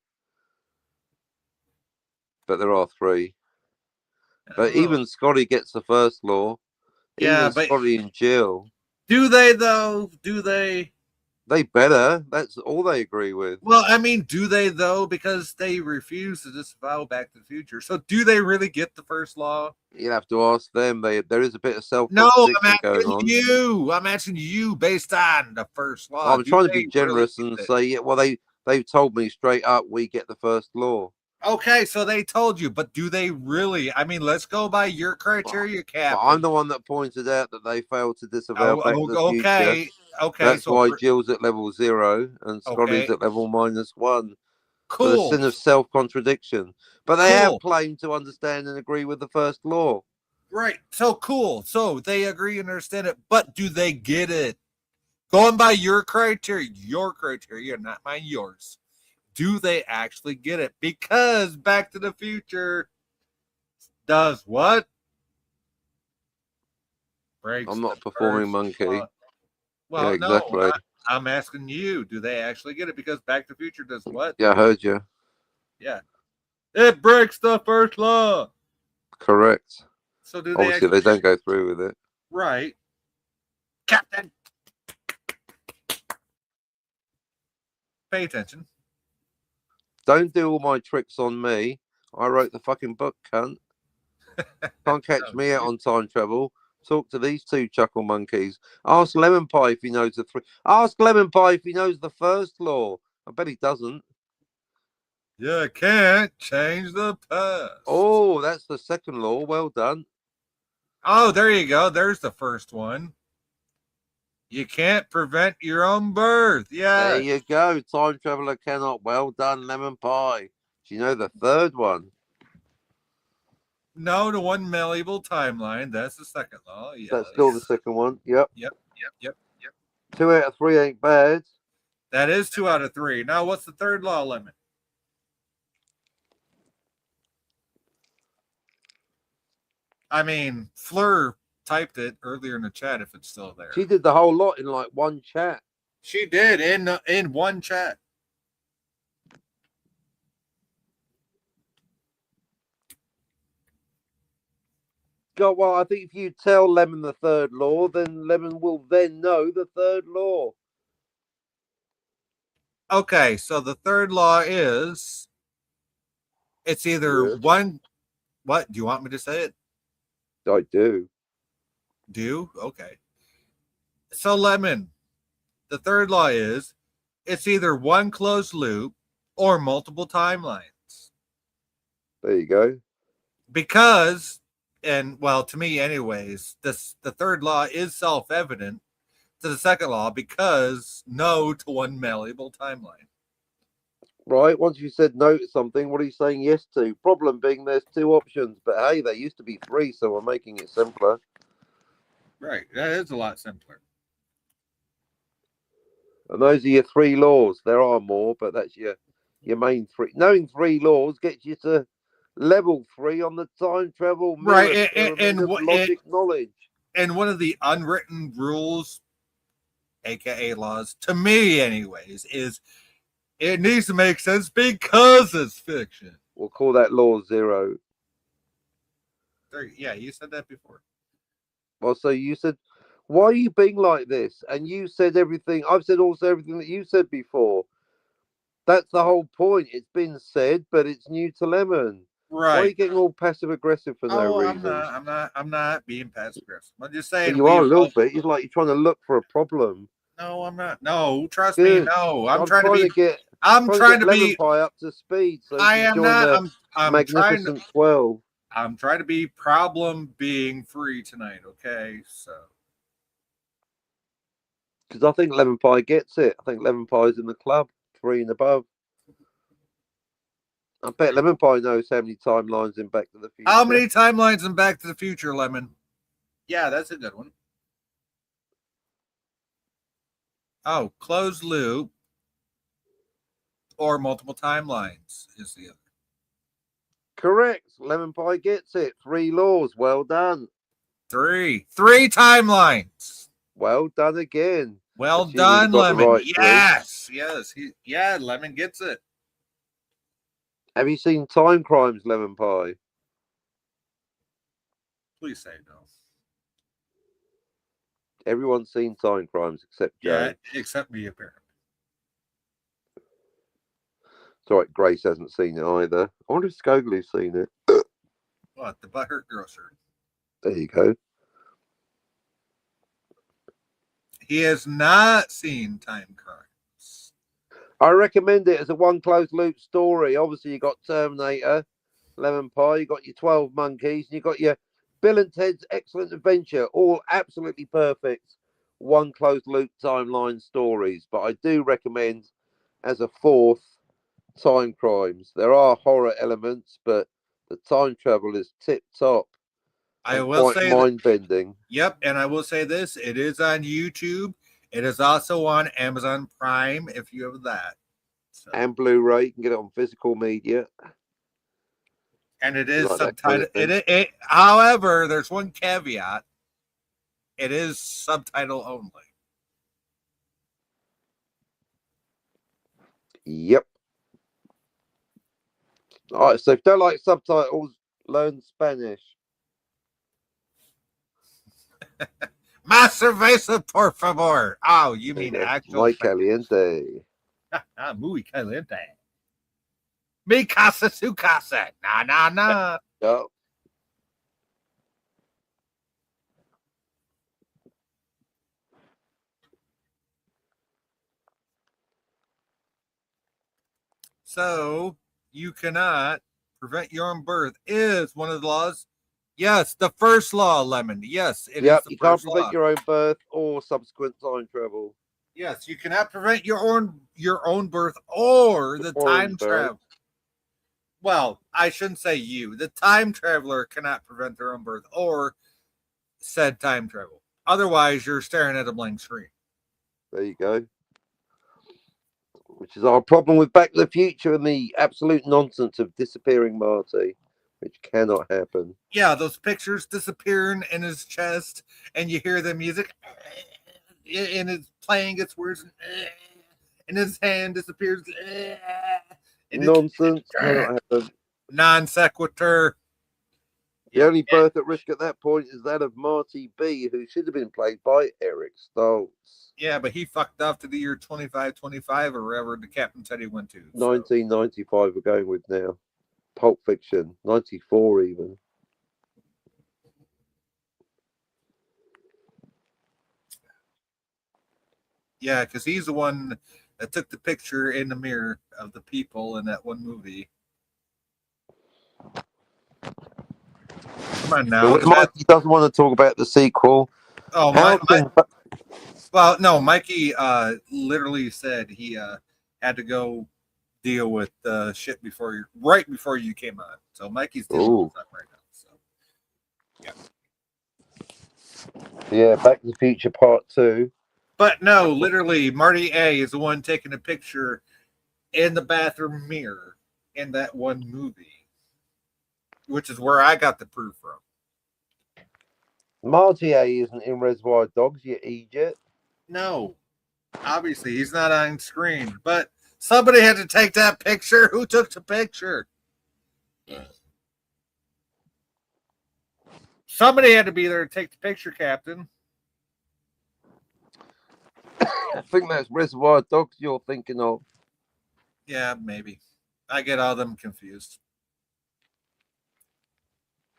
but there are 3. But even Scotty gets the first law. Yeah, even but Scotty and Jill. Do they though? Do they? They better. That's all they agree with. Well, I mean, do they though? Because they refuse to disavow Back to the Future. So, do they really get the first law? You'd have to ask them. There is a bit of self. No, I'm going asking on. you. I'm asking you based on the first law. I'm trying to be generous and say, well, they've told me straight up we get the first law. Okay, so they told you, but do they really? I mean, let's go by your criteria, Captain. I'm the one that pointed out that they failed to disavow Back to the Future. Okay. That's so why Jill's at level 0 and Scotty's at level -1. Cool. For the sin of self-contradiction. But they have claimed to understand and agree with the first law. Right. So cool. So they agree and understand it, but do they get it? Going by your criteria, not mine, yours. Do they actually get it? Because Back to the Future does what? Breaks. I'm not a performing monkey. Well, yeah, exactly. No, I'm asking you, do they actually get it? Because Back to the Future does what? Yeah, I heard you. Yeah. It breaks the first law. Correct. So do obviously they don't go through with it. Right. Captain. Pay attention. Don't do all my tricks on me. I wrote the fucking book, cunt. Can't catch me out on time travel. Talk to these 2 chuckle monkeys. Ask Lemon Pie if he knows the 3. Ask Lemon Pie if he knows the first law. I bet he doesn't. You can't change the past. Oh, that's the second law. Well done. Oh, there you go. There's the first one. You can't prevent your own birth. Yeah. There you go. Time traveler cannot. Well done, Lemon Pie. Do you know the third one? No, the one medieval timeline. That's the second law. Yes. That's still the second one. Yep. Yep. 2 out of 3 ain't bad. That is 2 out of 3. Now, what's the third law limit? I mean, Fleur typed it earlier in the chat if it's still there. She did the whole lot in like one chat. She did in one chat. God, well, I think if you tell Lemon the third law, then Lemon will then know the third law. Okay, so the third law is it's either one. What do you want me to say it? I do. Do okay. So Lemon, the third law is it's either one closed loop or multiple timelines. There you go. Because, and well, to me, anyways, the third law is self-evident to the second law because no to one malleable timeline. Right. Once you said no to something, what are you saying yes to? Problem being there's two options, but hey, there used to be three, so we're making it simpler. Right, that is a lot simpler. And those are your three laws. There are more, but that's your main three. Knowing three laws gets you to level 3 on the time travel mirror Right, pyramid of logic knowledge. And one of the unwritten rules, aka laws, to me anyways, is it needs to make sense because it's fiction. We'll call that law 0. Yeah, you said that before. Well, so you said, why are you being like this? And you said everything. I've said also everything that you said before. That's the whole point. It's been said, but it's new to Lemon. Right. Why are you getting all passive aggressive for no reason? I'm not being passive aggressive. I'm just saying. Well, you are a little bit. It's like you're trying to look for a problem. No, I'm not. No, trust Good. me. No, I'm trying to get. I'm trying to Lemon be. Pie up to speed. So I am not. I'm Magnificent 12. I'm trying to be problem being free tonight. Okay, so. Because I think Lemon Pie gets it. I think Lemon Pie's in the club, 3 and above. I bet Lemon Pie knows how many timelines in Back to the Future. How many timelines in Back to the Future, Lemon? Yeah, that's a good one. Oh, closed loop or multiple timelines is the other. Correct. Lemon Pie gets it. 3 laws. Well done. 3 timelines. Well done again. Well done, Lemon. Yes, yes. Lemon gets it. Have you seen Time Crimes, Lemon Pie? Please say no. Everyone's seen Time Crimes except Joe. Yeah, except me, apparently. It's all right, Grace hasn't seen it either. I wonder if Scogly's seen it. What, the Butthurt Grocer? There you go. He has not seen Time Crimes. I recommend it as a one closed loop story. Obviously, you got Terminator, Lemon Pie, you got your 12 Monkeys, and you got your Bill and Ted's Excellent Adventure, all absolutely perfect one closed loop timeline stories. But I do recommend as a fourth Time Crimes. There are horror elements, but the time travel is tip top. I will say mind bending. Yep, and I will say this: it is on YouTube. It is also on Amazon Prime if you have that, so. And Blu-ray. You can get it on physical media. And it is subtitled. It, however, there's one caveat. It is subtitle only. Yep. All right. So if you don't like subtitles, learn Spanish. Más cerveza, por favor. Oh, you mean actual? Muy caliente. Muy caliente. Mi casa, su casa. Nah. Yep. So you cannot prevent your own birth is one of the laws. Yes, the first law, Lemon. Yes, it is the you first can't prevent your own birth or subsequent time travel. Yes, you cannot prevent your own birth or the time travel. Well, I shouldn't say you. The time traveler cannot prevent their own birth or said time travel. Otherwise, you're staring at a blank screen. There you go. Which is our problem with Back to the Future and the absolute nonsense of disappearing Marty. which cannot happen. Yeah, those pictures disappearing in his chest, and you hear the music, and it's playing its words, and his hand disappears. And Nonsense, cannot happen. non sequitur. The only birth at risk at that point is that of Marty B, who should have been played by Eric Stoltz. Yeah, but he fucked off to the year 2525 or wherever the captain said he went to. So. 1995 we're going with now. Pulp Fiction, 94 even. Yeah, because he's the one that took the picture in the mirror of the people in that one movie. Come on now. Mikey doesn't want to talk about the sequel. Oh, well, no, Mikey literally said he had to go deal with shit right before you came on. So Mikey's dealing with that right now. So yeah, Back to the Future Part 2. But no, literally, Marty A is the one taking a picture in the bathroom mirror in that one movie, which is where I got the proof from. Marty A isn't in Reservoir Dogs, you idiot. No, obviously he's not on screen, but somebody had to take that picture. Who took the picture? Somebody had to be there to take the picture, Captain. I think that's Reservoir Dogs you're thinking of. Yeah, maybe. I get all them confused.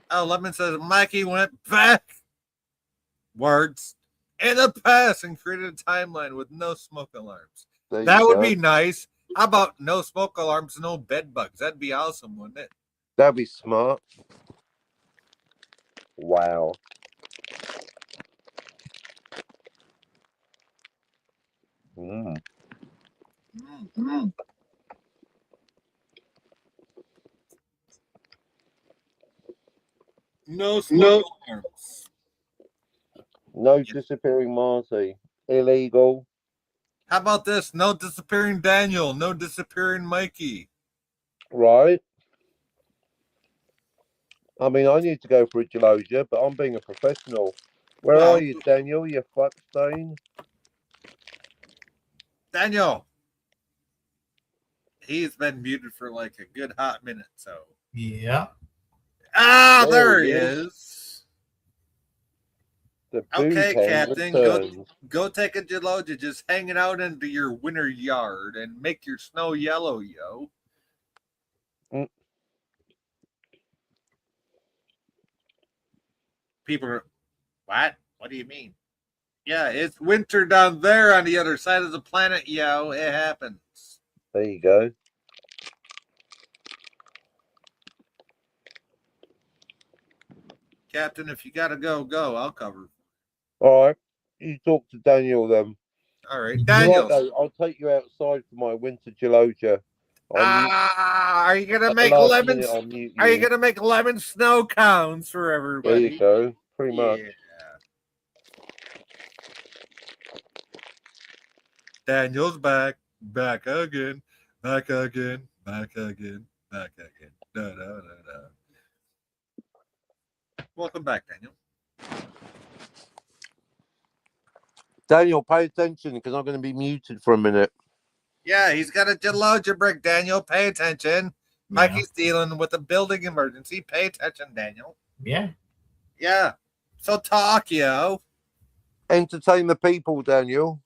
Oh, Lemon says Mikey went backwards in the past and created a timeline with no smoke alarms. That would be nice. How about no smoke alarms, no bed bugs? That'd be awesome, wouldn't it? That'd be smart. Wow. No smoke alarms. No disappearing Marty. Illegal. How about this? No disappearing Daniel. No disappearing Mikey. Right. I mean, I need to go for a Gelosia, but I'm being a professional. Where are you, Daniel? You fuckstain. Daniel. He's been muted for like a good hot minute, so. Yeah. Ah, there he is. The okay, Captain. Returns. Go take a Gelogia. Just hanging out into your winter yard and make your snow yellow, yo. People are, what? What do you mean? Yeah, it's winter down there on the other side of the planet, yo. It happens. There you go. Captain, if you gotta go, go. I'll cover. All right. You talk to Daniel then. All right, Daniel. Right, I'll take you outside for my winter Gelosia. Are you gonna make lemons? Are you gonna make lemon snow cones for everybody? There you go. Pretty much. Daniel's back again, back again, back again, back again. Da, da, da, da. Welcome back, Daniel. Daniel, pay attention because I'm going to be muted for a minute. Yeah, he's got a Gelogia brick, Daniel. Pay attention. Mikey's dealing with a building emergency. Pay attention, Daniel. Yeah. Yeah. So talk, yo. Entertain the people, Daniel.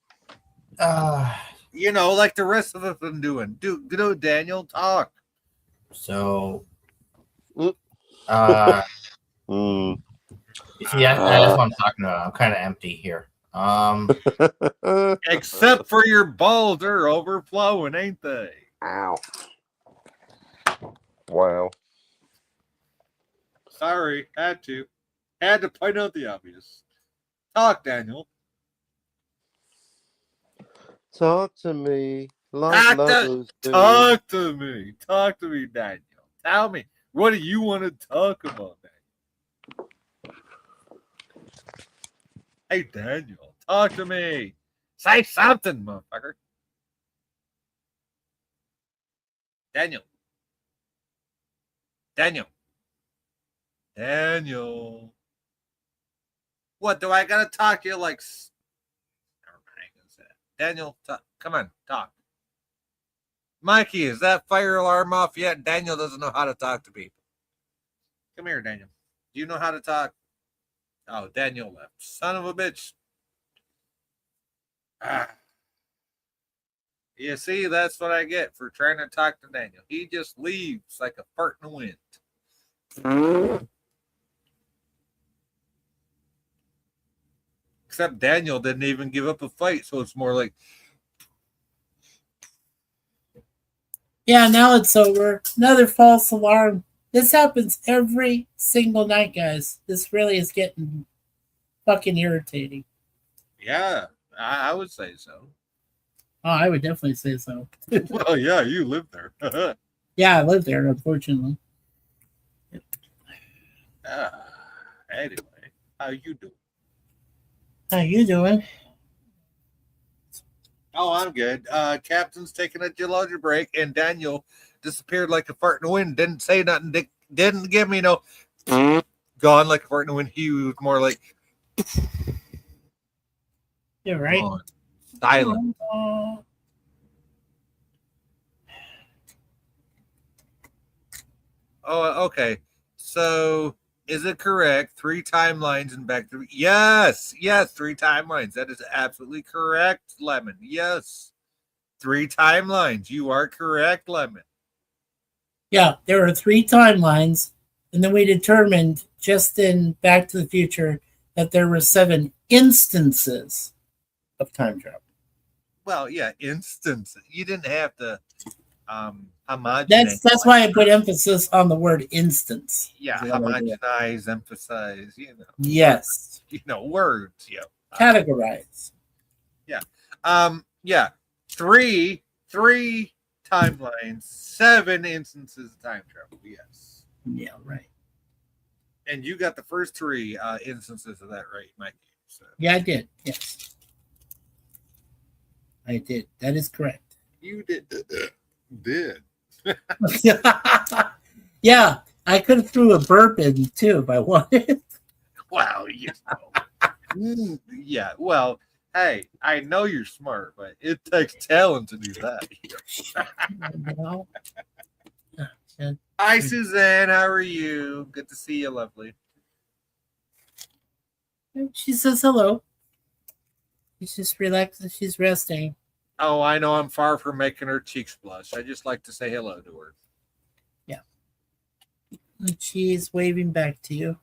You know, like the rest of us been doing. Do Daniel, talk. So Mm. You see, that's what I'm talking about. I'm kind of empty here. Except for your balls, they're overflowing, ain't they? Ow. Wow. Sorry, had to point out the obvious. Talk, Daniel. Talk to me like lovers do. Talk to me, Daniel. Tell me, what do you want to talk about, Daniel? Hey, Daniel, talk to me. Say something, motherfucker. Daniel. Daniel. What, do I gotta talk to you like... Never mind, I ain't gonna say that. Daniel, come on, talk. Mikey, is that fire alarm off yet? Daniel doesn't know how to talk to people. Come here, Daniel. Do you know how to talk? Oh, Daniel left. Son of a bitch. Ah. You see, that's what I get for trying to talk to Daniel. He just leaves like a fart in the wind. Except Daniel didn't even give up a fight, so it's more like... Yeah, now it's over. Another false alarm. This happens every single night, guys. This really is getting fucking irritating. Yeah, I would say so. Oh, I would definitely say so. Well, yeah, you live there. Yeah, I live there, unfortunately. Anyway, how you doing? How you doing? Oh, I'm good. Captain's taking a geology break, and Daniel disappeared like a fart in the wind. Didn't say nothing. Didn't give me no gone like a fart in the wind. He was more like... You're right. Gone. Silent. Oh, okay. So, is it correct? 3 timelines and back to... Yes, 3 timelines. That is absolutely correct, Lemon. Yes. 3 timelines. You are correct, Lemon. Yeah, there are 3 timelines, and then we determined just in Back to the Future that there were 7 instances of time travel. Well, yeah, instance. You didn't have to homogenize. That's why I put emphasis on the word instance. Yeah, homogenize, emphasize, Yes. Words, Categorize. Yeah. Yeah. 3 timelines, 7 instances of time travel. Yes. Yeah, right. And you got the first 3 instances of that right, Mikey. So. Yeah, I did. Yes. I did. That is correct. You did. Did. Yeah, I could have threw a burp in too if I wanted. Wow, yeah, well, hey, I know you're smart, but it takes talent to do that. Hi, Suzanne. How are you? Good to see you, lovely. She says hello. She's just relaxing. She's resting. Oh, I know I'm far from making her cheeks blush. I just like to say hello to her. Yeah. And she's waving back to you.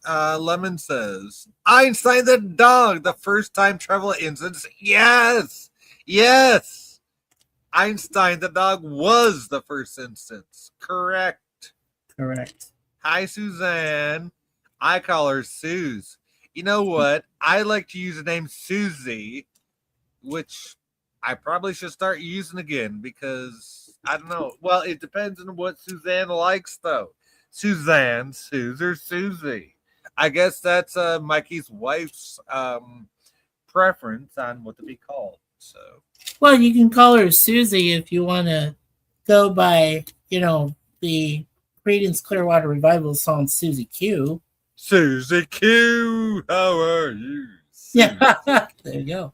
Lemon says, Einstein the dog, the first time travel instance. Yes. Einstein the dog was the first instance. Correct. Hi, Suzanne. I call her Suze. You know what? I like to use the name Susie, which I probably should start using again because I don't know. Well, it depends on what Suzanne likes, though. Suzanne, Suze, or Susie. I guess that's Mikey's wife's preference on what to be called. So, well, you can call her Susie if you want to go by, the Creedence Clearwater Revival song Susie Q. Susie Q, how are you? Susie? Yeah, there you go.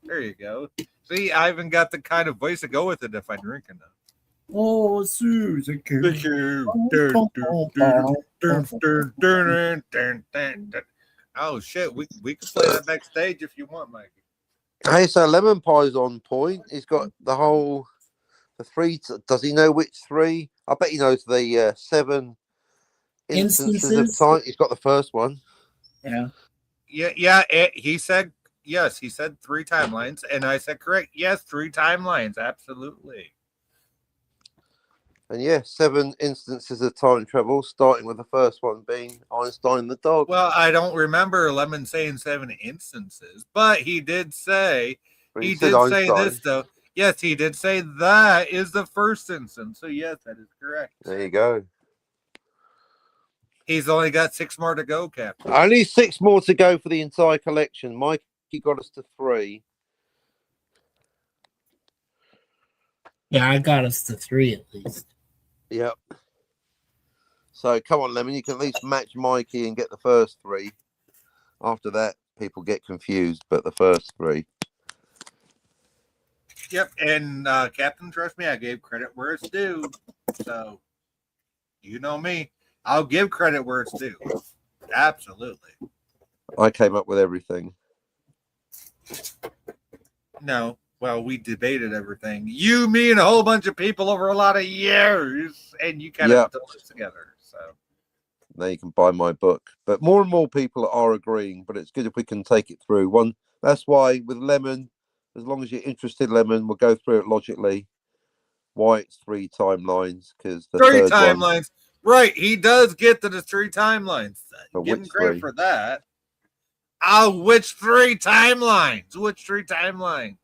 There you go. See, I even got the kind of voice to go with it if I drink enough. Oh, Susie Q. Oh shit, we can play that backstage if you want, Mikey. Hey, so Lemon Pie's on point. He's got the 3. Does he know which 3? I bet he knows the 7 instances of time. He's got the first one. Yeah. He said yes. He said 3 timelines, and I said correct. Yes, 3 timelines. Absolutely. And 7 instances of time travel, starting with the first one being Einstein the dog. Well, I don't remember Lemon saying 7 instances, but he did say he did say this though. Yes, he did say that is the first instance. So yes, that is correct. There you go. He's only got 6 more to go, Captain. Only 6 more to go for the entire collection. Mikey got us to 3. Yeah, I got us to 3 at least. Yep. So come on, Lemon. You can at least match Mikey and get the first 3. After that, people get confused, but the first 3. Yep, and Captain, trust me, I gave credit where it's due. So, you know me. I'll give credit where it's due. Absolutely. I came up with everything. No. Well, we debated everything. You, me, and a whole bunch of people over a lot of years, and you kind of put this together. So now you can buy my book. But more and more people are agreeing, but it's good if we can take it through. That's why with Lemon, as long as you're interested, Lemon, we'll go through it logically. Why it's 3 timelines, because the 3 third timelines. Right, he does get to the 3 timelines. But Give him which credit 3? for that. Which 3 timelines? Which 3 timelines?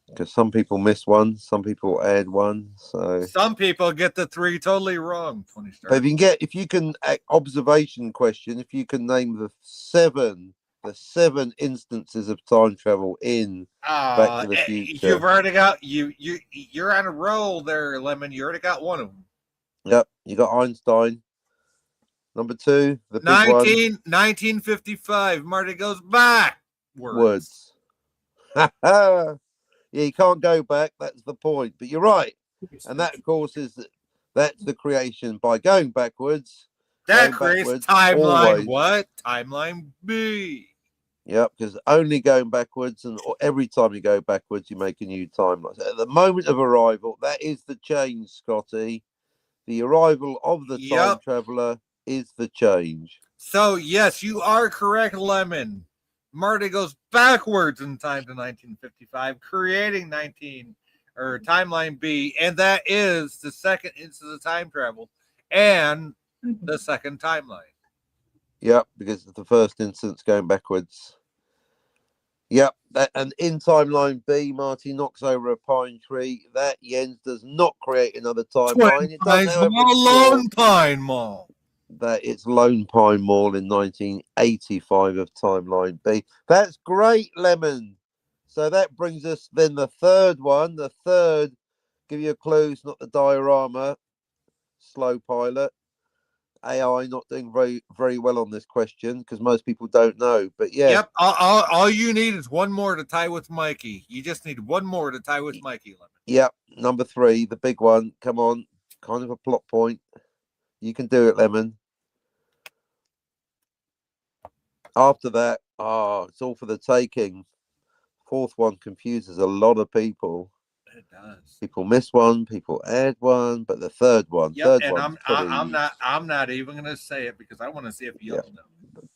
Because some people miss one, some people add one. So some people get the 3 totally wrong. 20 stars. But if you can observation question, if you can name the 7 instances of time travel in Back to the Future. You've already got you're on a roll there, Lemon. You already got one of them. Yep, you got Einstein. Number 2, the big one. 1955. Marty goes back. Words. Yeah, you can't go back. That's the point. But you're right, and that, of course, that's the creation by going backwards. That creates timeline. Always. What? Timeline B. Yep, because only going backwards, and every time you go backwards, you make a new timeline. So at the moment of arrival, that is the change, Scotty. The arrival of the time traveler is the change. So, yes, you are correct, Lemon. Marty goes backwards in time to 1955, creating timeline B, and that is the second instance of time travel and the second timeline. Yep, because it's the first instance going backwards. Yep, and in timeline B, Marty knocks over a pine tree. That Jens does not create another timeline. It doesn't have Lone Pine Mall. That it's Lone Pine Mall in 1985 of timeline B. That's great, Lemon. So that brings us then the third one. The third, give you a clue, it's not the diorama. Slow pilot. AI not doing very, very well on this question because most people don't know. But yeah. Yep. All you need is one more to tie with Mikey. You just need one more to tie with Mikey. Lemon. Yep. Number 3, the big one. Come on. Kind of a plot point. You can do it, Lemon. After that, it's all for the taking. 4th one confuses a lot of people. It does. People miss one, people add one, but the third one, I'm not even gonna say it because I want to see if you know.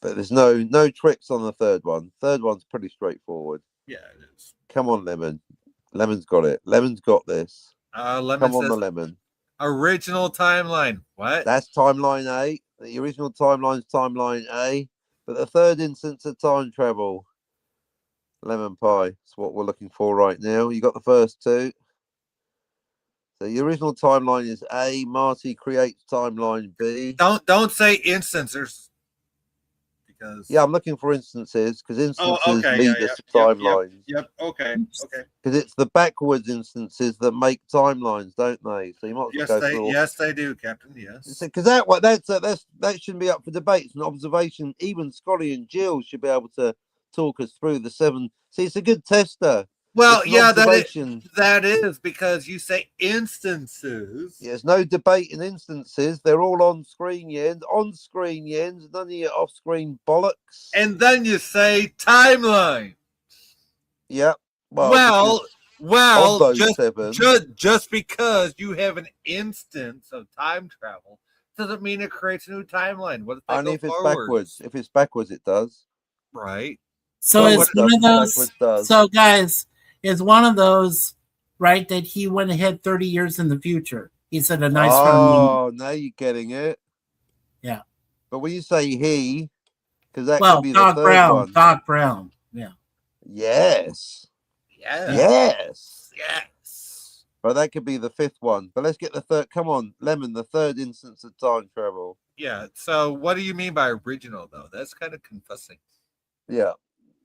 But there's no tricks on the third one. Third one's pretty straightforward. Yeah, it is. Come on, Lemon. Lemon's got it. Lemon's got this. Lemon Come on, says, the Lemon. Original timeline. What? That's timeline A. The original timeline's timeline A. But the third instance of time travel. Lemon pie. That's what we're looking for right now. You got the first 2. So the original timeline is A. Marty creates timeline B. Don't say instances. Because I'm looking for instances because instances lead us to timelines. Yep. Okay. Because it's the backwards instances that make timelines, don't they? So you might as well go through. Yes, they do, Captain. Yes. Because that shouldn't be up for debate. It's an observation. Even Scotty and Jill should be able to talk us through the 7. See, it's a good tester. Well, that is because you say instances. There's no debate in instances. They're all on screen, Jens. On screen, Jens. None of your off screen bollocks. And then you say timeline. Yeah. Well, those 7. Just because you have an instance of time travel doesn't mean it creates a new timeline. What if they Only go if it's forwards? backwards. If it's backwards, it does. Right. So it's one of those. So guys, it's one of those, right? That he went ahead 30 years in the future. He said a nice. Oh, now you're getting it. Yeah. But when you say he, because that could be Doc the third Brown. one. Doc Brown. Yeah. Yes. Yes. But that could be the 5th one. But let's get the third. Come on, Lemon, the third instance of time travel. Yeah. So what do you mean by original, though? That's kind of confusing. Yeah.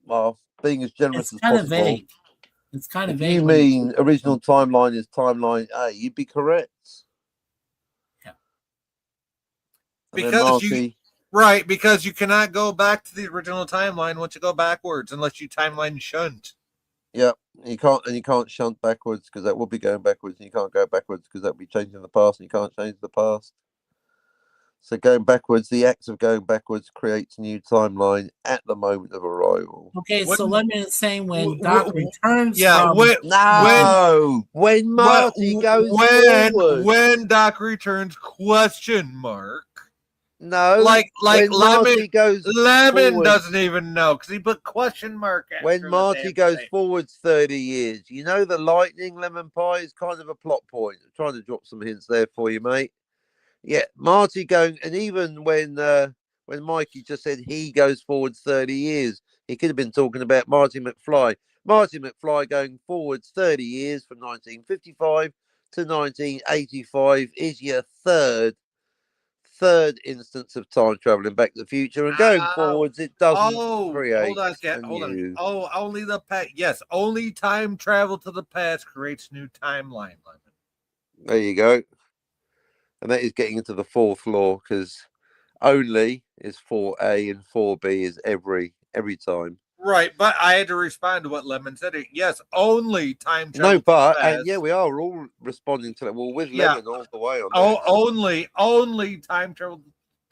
Well, being as generous It's as kind possible. of vague. It's kind of If vague. you when mean original timeline is timeline A, you'd be correct. Yeah. And then Because you Marty, right, because you cannot go back to the original timeline once you go backwards unless you timeline shunt. yeah, you can't shunt backwards because that will be going backwards, and you can't go backwards because that will be changing the past, and you can't change the past. So going backwards, the act of going backwards creates a new timeline at the moment of arrival. Okay, When- so let me say when wh- Doc wh- returns Yeah, from When Marty goes forward. when Doc returns, question mark. No, Like when Marty Lemon goes Lemon forward, doesn't even know because he put question mark after when the Marty damn goes thing. forwards 30 years, you know the lightning lemon pie is kind of a plot point. I'm trying to drop some hints there for you, mate. Yeah, Marty going, and even when Mikey just said he goes forwards 30 years, he could have been talking about Marty McFly. Marty McFly going forwards 30 years from 1955 to 1985 is your third instance of time traveling back to the future, and going forwards it doesn't create hold on, Cat. a Hold on. new. Oh, only the past. Yes, only time travel to the past creates new timeline. Lemon. There you go. And that is getting into the fourth law, because only is 4A and 4B is every time. Right, but I had to respond to what Lemon said. Yes, only time travel. No, but to the past. yeah, we are all responding to that. Well, with Yeah. Lemon all the way on Oh, only time travel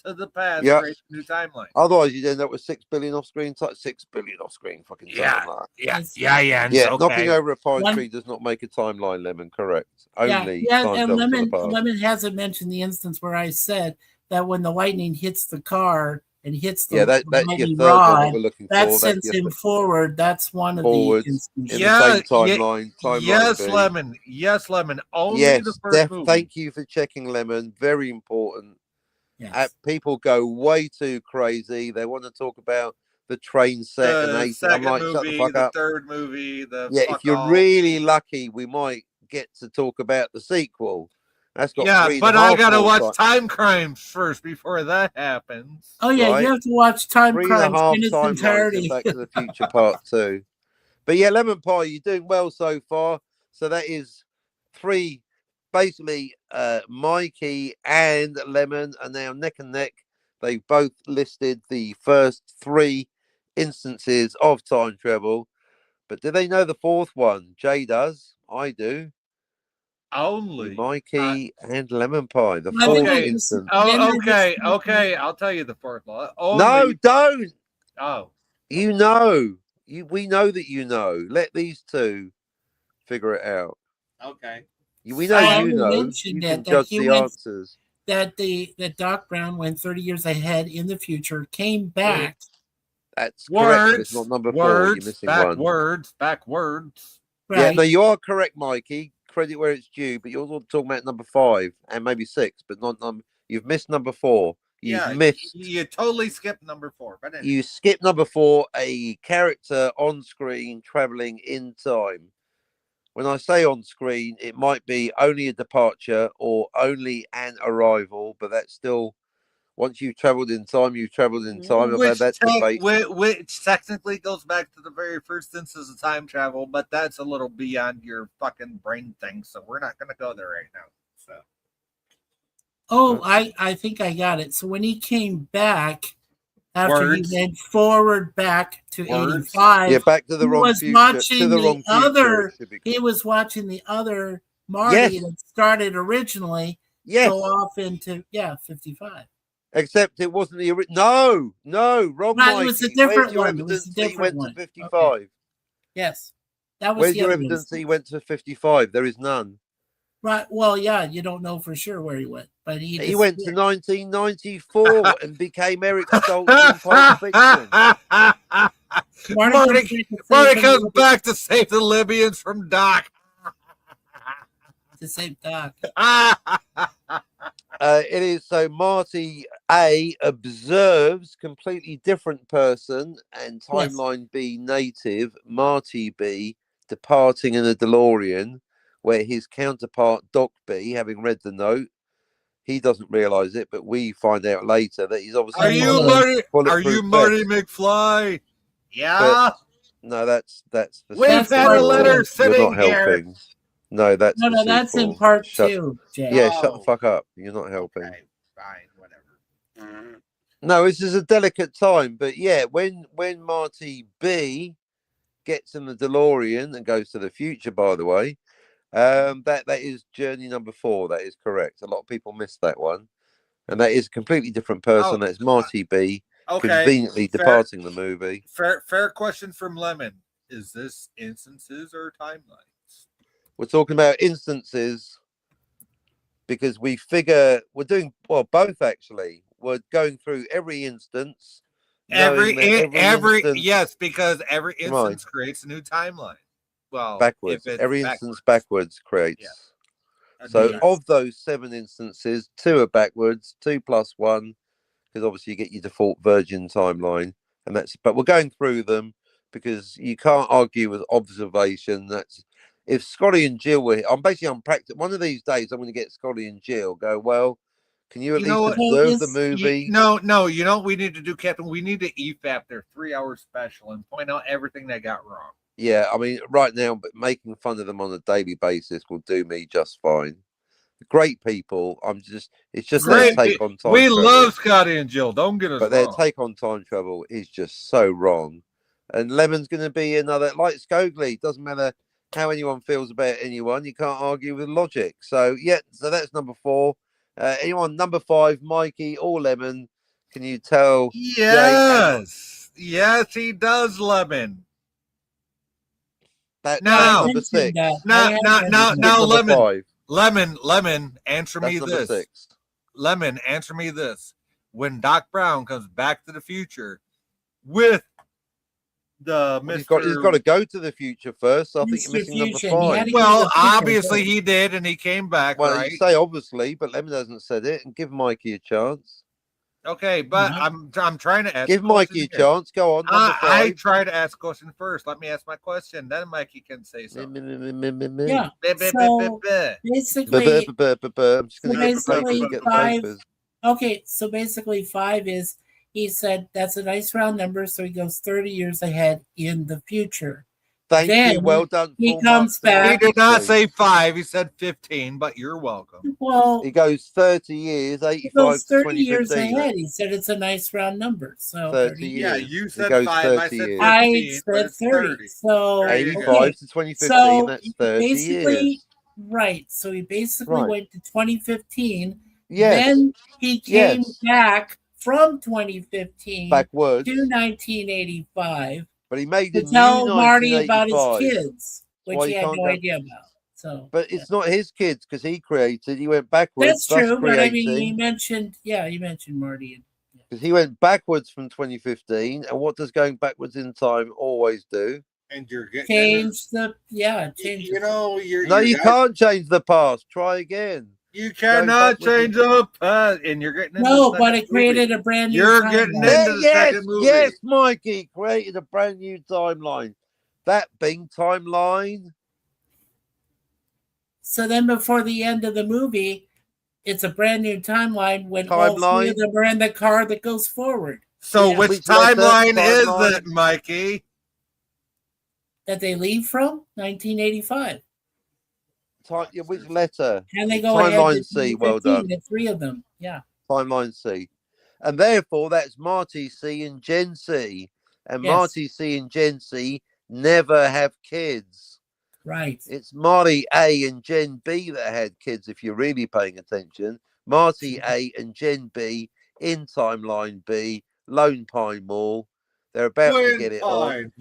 to the past Yeah. creates a new timeline. Otherwise, you'd end up with 6 billion off-screen. 6 billion off-screen. Fucking Yeah. something like Yeah. that. Yeah, okay. knocking over a pine One- tree does not make a timeline, Lemon. Correct. yeah, Only yeah, time and travel to the past. Lemon hasn't mentioned the instance where I said that when the lightning hits the car and hits the Yeah, that's your lightning third one that rod, we're looking that for. That's sends your him forward. That's one of forwards the instances. in Yeah, the same timeline. Yes, B. Lemon. Yes, Lemon. Only Yes, the first movie. thank you for checking, Lemon. Very important. Yes. People go way too crazy. They want to talk about the train set and The 80. I'm second like, shut the movie, fuck the up. third movie, the Yeah, fuck if you're all. really lucky, we might get to talk about the sequel. That's got Yeah, 3.5 but I gotta more watch time. Time Crimes first before that happens. Oh yeah, Right. you have to watch Time Crimes 3.5 in its timelines entirety. in Back to the Future Part 2. But yeah, Lemon Pie, you're doing well so far. So that is 3. Basically, Mikey and Lemon are now neck and neck. They've both listed the first 3 instances of time travel. But do they know the fourth one? Jay does. I do. Only. Mikey and Lemon Pie. The I think fourth Okay. instance. Okay. I'll tell you the fourth law. No, Only. don't. Oh. You know. We know that you know. Let these two figure it out. Okay. We know I you know. mentioned You that can that judge he the went- answers. That Doc Brown went 30 years ahead in the future, came back. That's correct, but it's Words. not number 4. You're missing one. Backwards. Yeah, Right. no, you are correct, Mikey. Credit where it's due, but you're also talking about number 5 and maybe 6, but not number. You've missed number 4. You've missed. You totally skipped number 4. But anyway. You skip number 4, a character on screen traveling in time. When I say on screen, it might be only a departure or only an arrival, but that's still, once you've traveled in time, you've traveled in time. I've had that debate. Which technically goes back to the very first instance of time travel, but that's a little beyond your fucking brain thing, so we're not going to go there right now. So. Oh, I think I got it. So when he came back after Words. he went forward back to Words. 85, Yeah, back to the he wrong was future. watching To the the wrong future. other- it should be he called. was watching the other Marty Yes. that started originally Yes, go off into 55. except it wasn't the original. No, wrong. Right, Mikey. it was a different Where's your one. It was a evidence that he different went one. to 55? Yes, that was Where's the your other evidence instance. that he went to 55? There is none. Right. Well, yeah, you don't know for sure where he went, but he Went to disappeared. 1994 and became Eric Stoltz in Pulp Fiction. Marty comes back to Marty save comes him back to save the Libyans from Doc. to save Doc. It is so Marty A observes completely different person and timeline B native, Marty B departing in a DeLorean, where his counterpart Doc B, having read the note, he doesn't realize it, but we find out later that he's obviously Are you got a Marty? Are bulletproof you Marty vest. McFly? Yeah. No, that's the We've That's had part a letter two. You're sitting not here. helping. No, that's No, the no, that's in sequel. part Shut, 2, Jay. Yeah, shut the Oh. fuck up. You're not helping. Okay, fine, whatever. No, this is a delicate time, but yeah, when Marty B gets in the DeLorean and goes to the future, by the way, that is journey number 4. That is correct. A lot of people miss that one, and that is a completely different person. That's Marty B conveniently departing the movie. Fair question from Lemon. Is this instances or timelines? We're talking about instances because we figure we're doing both actually. We're going through every instance. Every instance, yes, because every instance creates a new timeline. Well, backwards. Every instance backwards creates. Yeah. So of those 7 instances, 2 are backwards, 2 plus 1, because obviously you get your default virgin timeline, and but we're going through them because you can't argue with observation. That's if Scotty and Jill were here, I'm practicing. One of these days I'm going to get Scotty and Jill go, well, can you at least observe the movie? No, you know what we need to do, Captain? We need to EFAP their 3-hour special and point out everything they got wrong. Yeah, I mean, right now, but making fun of them on a daily basis will do me just fine. Great people. It's just their take on time. We love Scotty and Jill. Don't get us wrong. But their take on time travel is just so wrong. And Lemon's going to be another, like Scogli. Doesn't matter how anyone feels about anyone. You can't argue with logic. So, yeah, so that's number 4. Anyone, number 5, Mikey or Lemon, can you tell? Yes. Yes, he does, Lemon. That's now, number 6. Now, Lemon. 5. Lemon, answer me this. 6. Lemon, answer me this. When Doc Brown comes back to the future with the he's got to go to the future first. So I think you're missing number 5. Well, obviously he did, and he came back. Well, right? You say obviously, but Lemon hasn't said it, and give Mikey a chance. Okay, but I'm trying to ask. Give Mikey a chance. Go on. Number 5. I try to ask a question first. Let me ask my question, then Mikey can say something. Yeah. So basically, I'm just going to get the papers. Okay, so basically 5 is, he said that's a nice round number, so he goes 30 years ahead in the future. Thank you. Well done. He comes back. He did not say 5. He said 15, but you're welcome. Well, he goes 30 years, 85 he goes 30 to years ahead. He said it's a nice round number. So 30 years. Yeah, you said 5. I said 15. I said 30. So 85 to 2015. So that's 30 years. Right. So he basically went to 2015. Yes. Then he came back from 2015 backwards to 1985. But he made to tell Marty about his kids, which he had no idea about. So, but it's not his kids because he created. He went backwards. That's true, but I mean, he mentioned Marty. Because he went backwards from 2015, and what does going backwards in time always do? And you're getting change the change. You know, you can't change the past. Try again. You cannot change the past, and you're getting into but it created a brand new. You're getting into the second movie. Yes, Mikey created a brand new timeline. That Bing timeline. So then, before the end of the movie, it's a brand new timeline when all 3 of them are in the car that goes forward. So, which timeline is that, Mikey? That they leave from 1985. Which letter? And they go timeline C. Well done. The 3 of them. Yeah. Timeline C, and therefore that's Marty C and Jen C, and Marty C and Jen C never have kids. Right. It's Marty A and Jen B that had kids. If you're really paying attention, Marty A and Jen B in timeline B, Lone Pine Mall. They're about to get it on.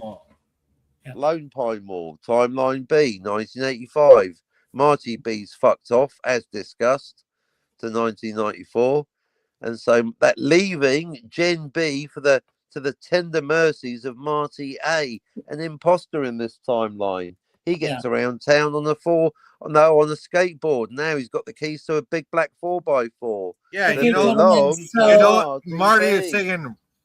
Lone Pine Mall, timeline B, 1985. Marty B's fucked off, as discussed, to 1994, and so that leaving Jen B to the tender mercies of Marty A, an imposter in this timeline. He gets around town on a skateboard. Now he's got the keys to a big black 4x4. Yeah,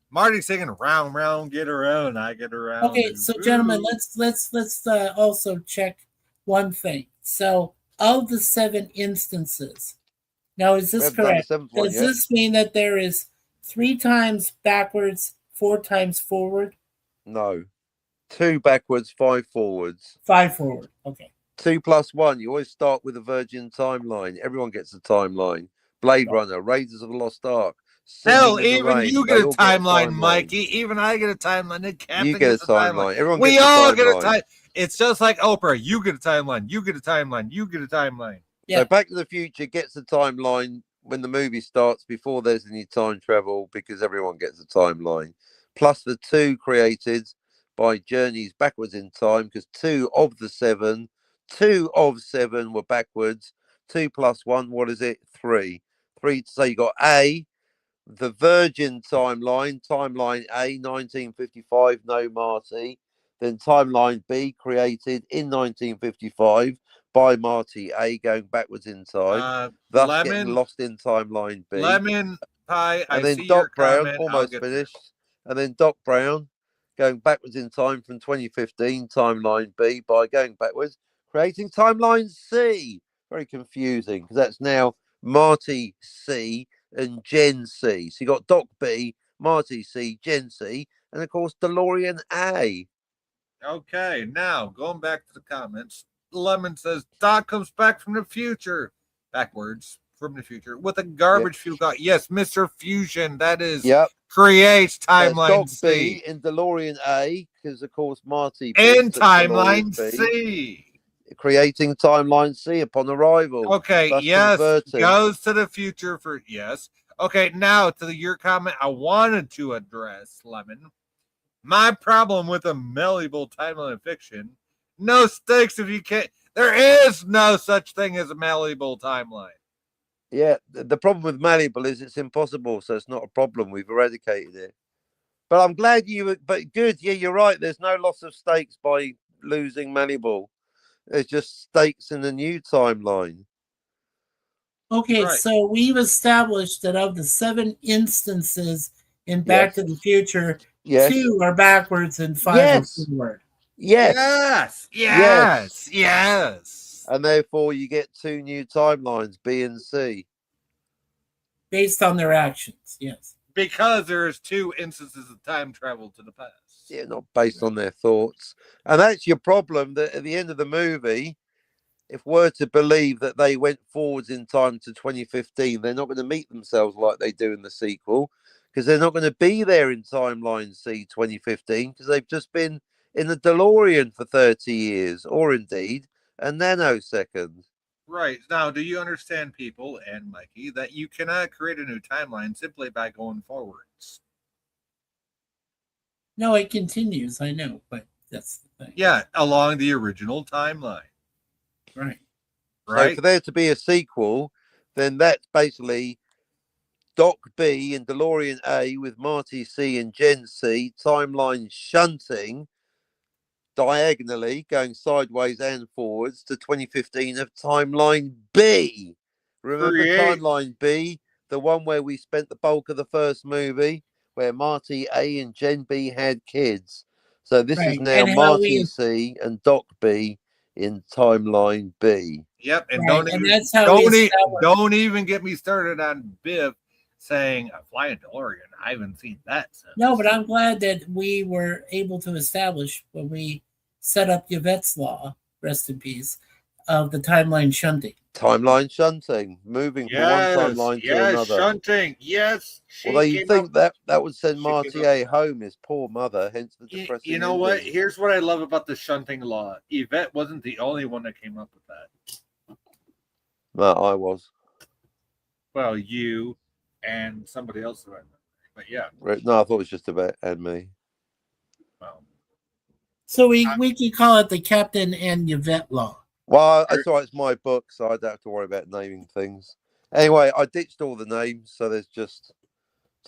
Marty's singing round, round, get around, I get around. Okay, so gentlemen, let's also check one thing. So, of the 7 instances, now is this correct? Does this mean that there is 3 times backwards, 4 times forward? No. 2 backwards, 5 forwards. 5 forward. Okay. 2 plus 1. You always start with a Virgin timeline. Everyone gets a timeline. Blade Runner, Raiders of the Lost Ark. Hell, Singing in the even Rain. you They get a all timeline, Mikey. Even I get a timeline. The captain You get a gets a timeline. timeline. Everyone We gets a all get a timeline. time. It's just like Oprah. You get a timeline. You get a timeline. You get a timeline. Yeah. So Back to the Future gets a timeline when the movie starts before there's any time travel because everyone gets a timeline. Plus the 2 created by journeys backwards in time because 2 of 7 were backwards. 2 plus 1, what is it? 3. 3. So you got A, the Virgin timeline A, 1955, no Marty. Then timeline B, created in 1955 by Marty A, going backwards in time, thus getting lost in timeline B. Lemon pie. And I then see your Doc Brown, comment. almost finished. And then Doc Brown going backwards in time from 2015, timeline B, by going backwards, creating timeline C. Very confusing because that's now Marty C and Gen C. So you got Doc B, Marty C, Gen C, and of course DeLorean A. Okay, now going back to the comments. Lemon says Doc comes back from the future, backwards from the future with a garbage fuel car. Yes, Mr. Fusion. That is creates timeline Doc C B in DeLorean A because of course Marty B and took timeline DeLorean B, C. creating timeline C upon arrival. Okay, thus yes, converting. goes to the future for yes. Okay, now to your comment I wanted to address, Lemon. My problem with a malleable timeline fiction, no stakes if you can't. There is no such thing as a malleable timeline. Yeah, the problem with malleable is it's impossible, so it's not a problem. We've eradicated it. But I'm glad but good. Yeah, you're right. There's no loss of stakes by losing malleable. There's just stakes in the new timeline. Okay, so we've established that of the 7 instances in Back to the Future, 2 are backwards and 5 are forward. Yes. Yes. And therefore you get 2 new timelines, B and C. Based on their actions, yes. Because there's 2 instances of time travel to the past. Yeah, not based on their thoughts. And that's your problem, that at the end of the movie, if we're to believe that they went forwards in time to 2015, they're not going to meet themselves like they do in the sequel, because they're not going to be there in timeline C 2015, because they've just been in the DeLorean for 30 years, or indeed a nanosecond. Right. Now, do you understand, people, and Mikey, that you cannot create a new timeline simply by going forwards? No, it continues, I know, but that's the thing. Yeah, along the original timeline. Right. So for there to be a sequel, then that's basically Doc B and DeLorean A with Marty C and Gen C, timeline shunting diagonally, going sideways and forwards to 2015 of timeline B. Remember timeline B, the one where we spent the bulk of the first movie, where Marty A and Gen B had kids. So this is now Marty C and Doc B in timeline B. Yep, and don't even get me started on Biff saying a flying DeLorean. I haven't seen that since. No, but I'm glad that we were able to establish when we set up Yvette's law, rest in peace, of the timeline shunting. Timeline shunting, moving from one timeline to another. Shunting, yes. Although you think that would send Marty A home, his poor mother, hence the depressing. You know what? Here's what I love about the shunting law. Yvette wasn't the only one that came up with that. No, I was. Well, you and somebody else, but yeah. Right. No, I thought it was just Yvette and me. Well, so we could call it the Captain and Yvette law. Well, that's all right. It's my book, so I don't have to worry about naming things. Anyway, I ditched all the names, so there's just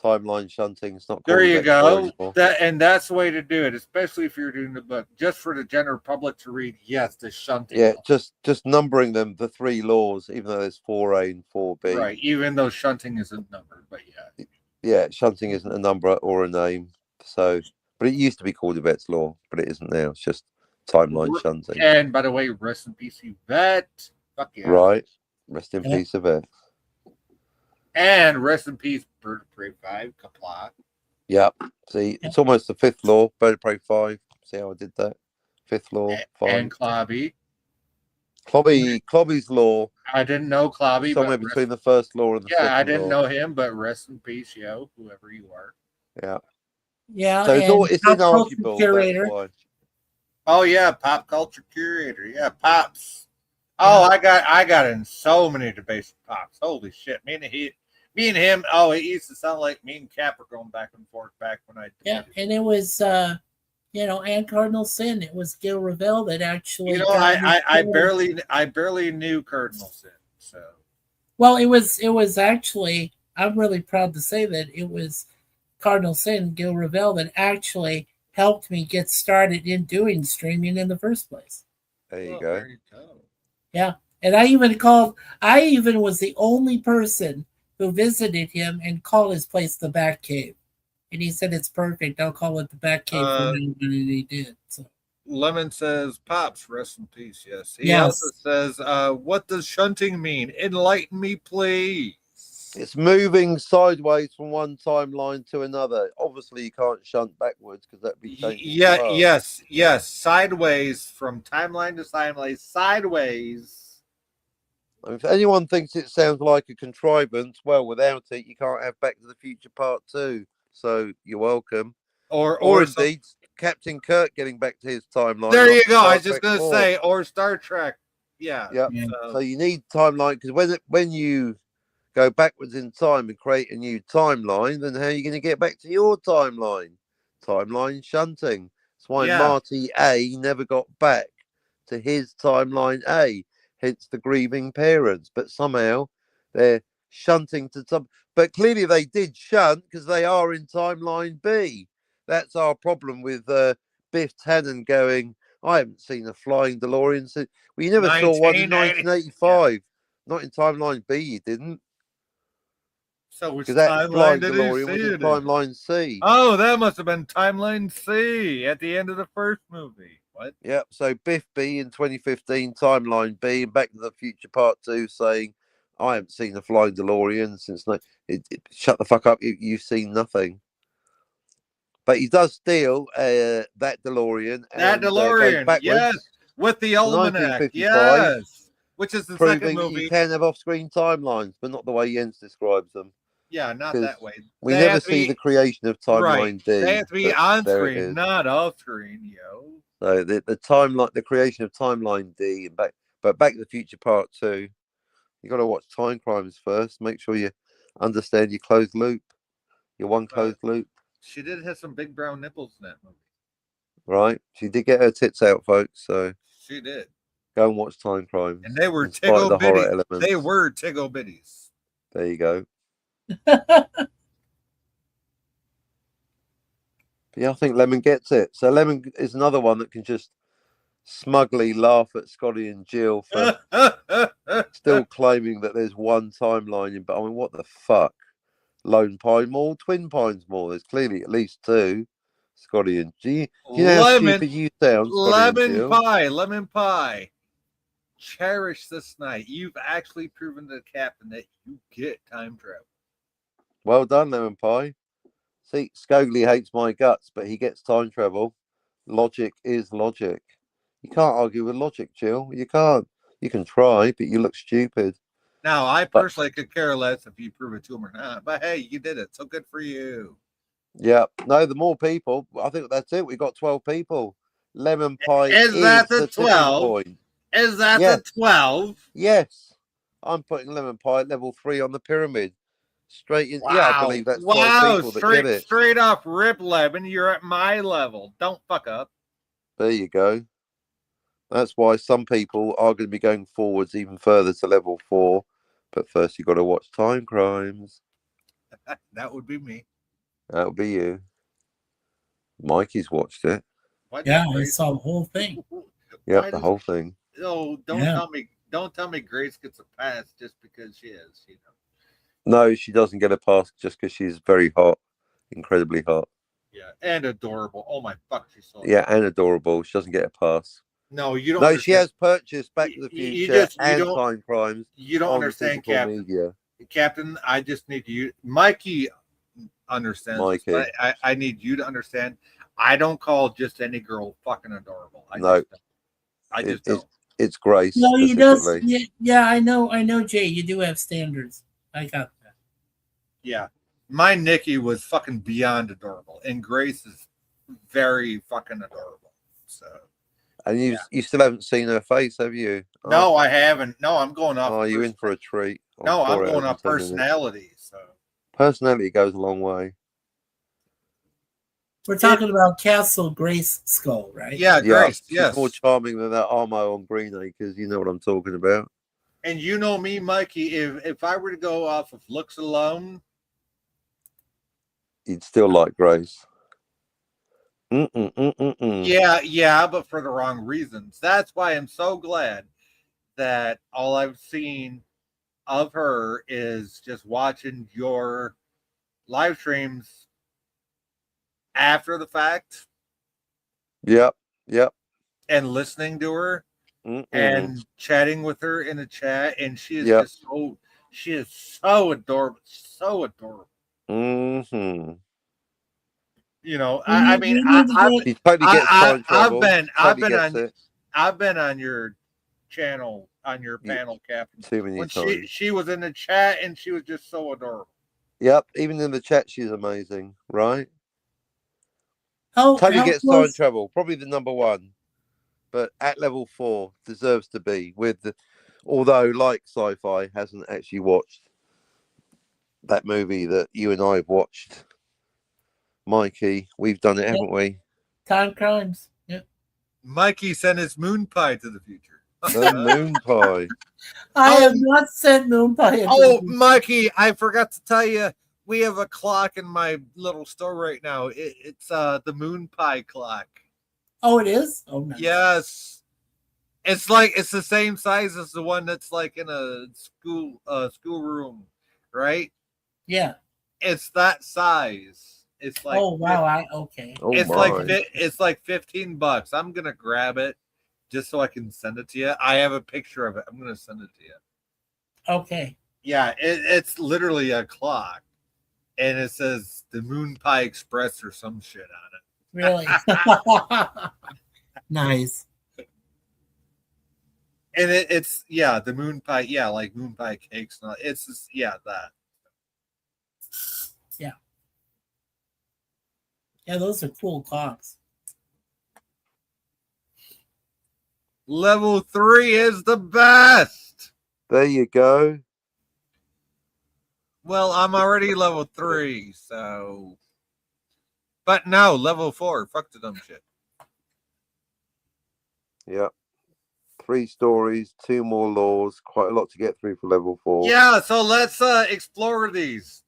timeline shunting. It's not. There you go. That's the way to do it, especially if you're doing the book just for the general public to read. Yes, the shunting. Yeah, just numbering them, the 3 laws, even though there's 4A and 4B. Right, even though shunting isn't numbered, but yeah. Yeah, shunting isn't a number or a name. So, but it used to be called Yvette's law, but it isn't now. It's just timeline shunting. And by the way, rest in peace, Yvette. Fuck yeah. Right. Rest in peace, Yvette. And rest in peace, Bird of Prey 5, Kapla. Yep. See, it's almost the 5th law, Bird of Prey 5. See how I did that? Fifth law, fine. And Clobby. Clobby's law, I didn't know Clobby, somewhere but between the first law and the second yeah, I didn't law. know him, but rest in peace, yo, whoever you are. Yeah. Yeah, So and it's pop culture inarguable. curator. That's why. Oh yeah, pop culture curator. Yeah, Pops. Oh, I got in so many debates with Pops. Holy shit. Me and him, oh, it used to sound like me and Cap were going back and forth back when I Yeah, debated. and it was and Cardinal Sin. It was Gil Revell that actually You know, got me started. I barely knew Cardinal Sin, so Well, it was actually, I'm really proud to say that it was Cardinal Sin, Gil Revell, that actually helped me get started in doing streaming in the first place. There you well, go. there you go. Yeah. And I even was the only person who visited him and called his place the Bat Cave. And he said it's perfect. I'll call it the Bat Cave from now on, and he did. So Lemon says, Pops, rest in peace. Yes. He Yes. also says, what does shunting mean? Enlighten me, please. It's moving sideways from one timeline to another. Obviously, you can't shunt backwards because that'd be changing. Yes. Sideways from timeline to timeline, sideways. If anyone thinks it sounds like a contrivance, well, without it, you can't have Back to the Future Part 2. So you're welcome. Or indeed, Captain Kirk getting back to his timeline. There you go. Star I was just Trek going to 4. say, or Star Trek. Yeah. Yep. So you need timeline because when you go backwards in time and create a new timeline, then how are you going to get back to your timeline? Timeline shunting. That's why Marty A never got back to his timeline A, hence the grieving parents. But somehow they're shunting to some. But clearly they did shunt because they are in timeline B. That's our problem with Biff Tannen going, I haven't seen a flying DeLorean since. Well, you never saw one in 1985. Yeah. Not in timeline B, you didn't. So which that timeline flying did DeLorean he see was in it timeline C. Oh, that must have been timeline C at the end of the first movie. What? Yep. So Biff B in 2015, timeline B, and Back to the Future Part 2 saying, I haven't seen a flying DeLorean since. Shut the fuck up. You've seen nothing. But he does steal that DeLorean. That DeLorean, yes, with the almanac, yes. Which is the second movie. You can have off-screen timelines, but not the way Jens describes them. Yeah, not that way. We never see the creation of timeline D. They have to be on screen, not off screen, yo. So the timeline, the creation of timeline D, and Back to the Future Part 2. You got to watch Time Crimes first. Make sure you understand your closed loop, your one closed loop. She did have some big brown nipples in that movie. Right, she did get her tits out, folks. So she did. Go and watch Time Crimes. And they were tiggle bitties. They were tiggle bitties. There you go. Yeah, I think Lemon gets it. So Lemon is another one that can just smugly laugh at Scotty and Jill for still claiming that there's one timeline. But I mean, what the fuck? Lone Pine Mall, Twin Pines Mall. There's clearly at least two. Scotty and Jill. You know how stupid you sound, Lemon pie. Cherish this night. You've actually proven to the captain that you get time travel. Well done, Lemon Pie. See, Scogli hates my guts, but he gets time travel. Logic is logic. You can't argue with logic, Jill. You can't. You can try, but you look stupid. Now, I personally could care less if you prove it to him or not. But hey, you did it. So good for you. Yeah. No, the more people, I think that's it. We got 12 people. Lemon Pie is that the 12 point. Is that the 12? Yes. I'm putting Lemon Pie at level 3 on the pyramid. Straight in. Wow. Yeah, I believe that's 12 people that get it. Straight off rip, Lemon. You're at my level. Don't fuck up. There you go. That's why some people are going to be going forwards even further to level 4. But first, you've got to watch Time Crimes. That would be me. That would be you. Mikey's watched it. Yeah, I saw the whole thing. Yeah, the whole thing. Oh, don't tell me Grace gets a pass just because she is, you know. No, she doesn't get a pass just because she's very hot, incredibly hot. Yeah, and adorable. Oh my fuck, she's so. Yeah, and adorable. She doesn't get a pass. No, you don't. No, she has purchased Back to the Future and Time Crimes. You don't understand, Captain. Media. Captain, I just need you. Mikey understands. Mikey. I need you to understand. I don't call just any girl fucking adorable. No. I just It- don't. It's Grace No, he does. specifically. Yeah, I know, Jay. You do have standards. I got that. Yeah. My Nikki was fucking beyond adorable, and Grace is very fucking adorable. So And you still haven't seen her face, have you? no, I haven't. No, I'm going off. Oh, you're in for a treat. on No, I'm 4 going hours off and 10 minutes. personality. So Personality goes a long way. We're talking about Castle Grace Skull, right? yeah, Yeah, Grace. she's Yes. more charming than that Armo on Green Acres. You know what I'm talking about. And you know me, Mikey. If I were to go off of looks alone, You'd still like Grace. Mm. yeah, but for the wrong reasons. That's why I'm so glad that all I've seen of her is just watching your live streams after the fact Yep. and listening to her and chatting with her in the chat, and she is Yep. just so adorable, so adorable. Mm-hmm. You know, We need to She totally gets time travel. I've been on your channel, on your panel, Captain. Too many When times. she was in the chat, and she was just so adorable. Yep. Even in the chat, she's amazing, right? how Totally gets time close? travel. Probably the number one, but at level 4 deserves to be with the. Although, like Sci-Fi hasn't actually watched that movie that you and I have watched. Mikey, we've done it, haven't we? Time crimes. Yep. Mikey sent his moon pie to the future. The moon pie. I have not sent moon pie. Oh, Mikey, I forgot to tell you, we have a clock in my little store right now. It's the moon pie clock. Oh, it is. Oh, nice. Yes, it's the same size as the one that's like in a school room, right? Yeah. It's that size. It's like Oh wow. Okay. Oh it's my. it's like $15. I'm gonna grab it just so I can send it to you. I have a picture of it. I'm gonna send it to you. Okay. Yeah, it's literally a clock, and it says the Moon Pie Express or some shit on it. Really. Nice. And it's the moon pie, like moon pie cakes and all. It's just that. Yeah, those are cool clocks. Level 3 is the best. There you go. Well, I'm already level 3, so. But no, level 4. Fuck the dumb shit. Yep. 3 stories, 2 more laws, quite a lot to get through for level 4. Yeah, so let's explore these.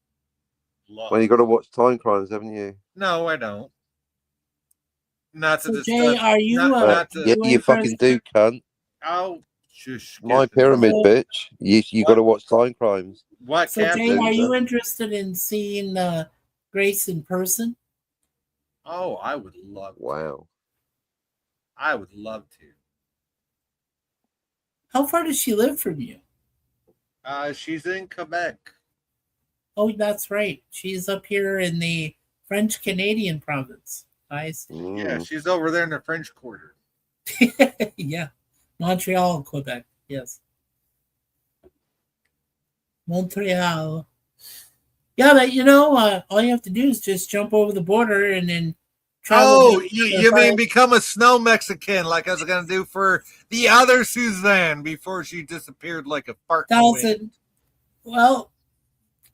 Well, you got to watch Time Crimes, haven't you? No, I don't. Not to So discuss. Jay, are you? Yeah, you fucking do, cunt. Oh, shush. My pyramid, bitch. You got to watch Time Crimes. What, So Jay, Captain? are you interested in seeing Grace in person? Oh, I would love to. Wow. I would love to. How far does she live from you? She's in Quebec. Oh, that's right. She's up here in the French Canadian province. I see. Yeah, she's over there in the French Quarter. Yeah. Montreal and Quebec. Yes. Montreal. Yeah, but all you have to do is just jump over the border and then travel. Oh, you mean become a snow Mexican like I was going to do for the other Suzanne before she disappeared like a fart. Well,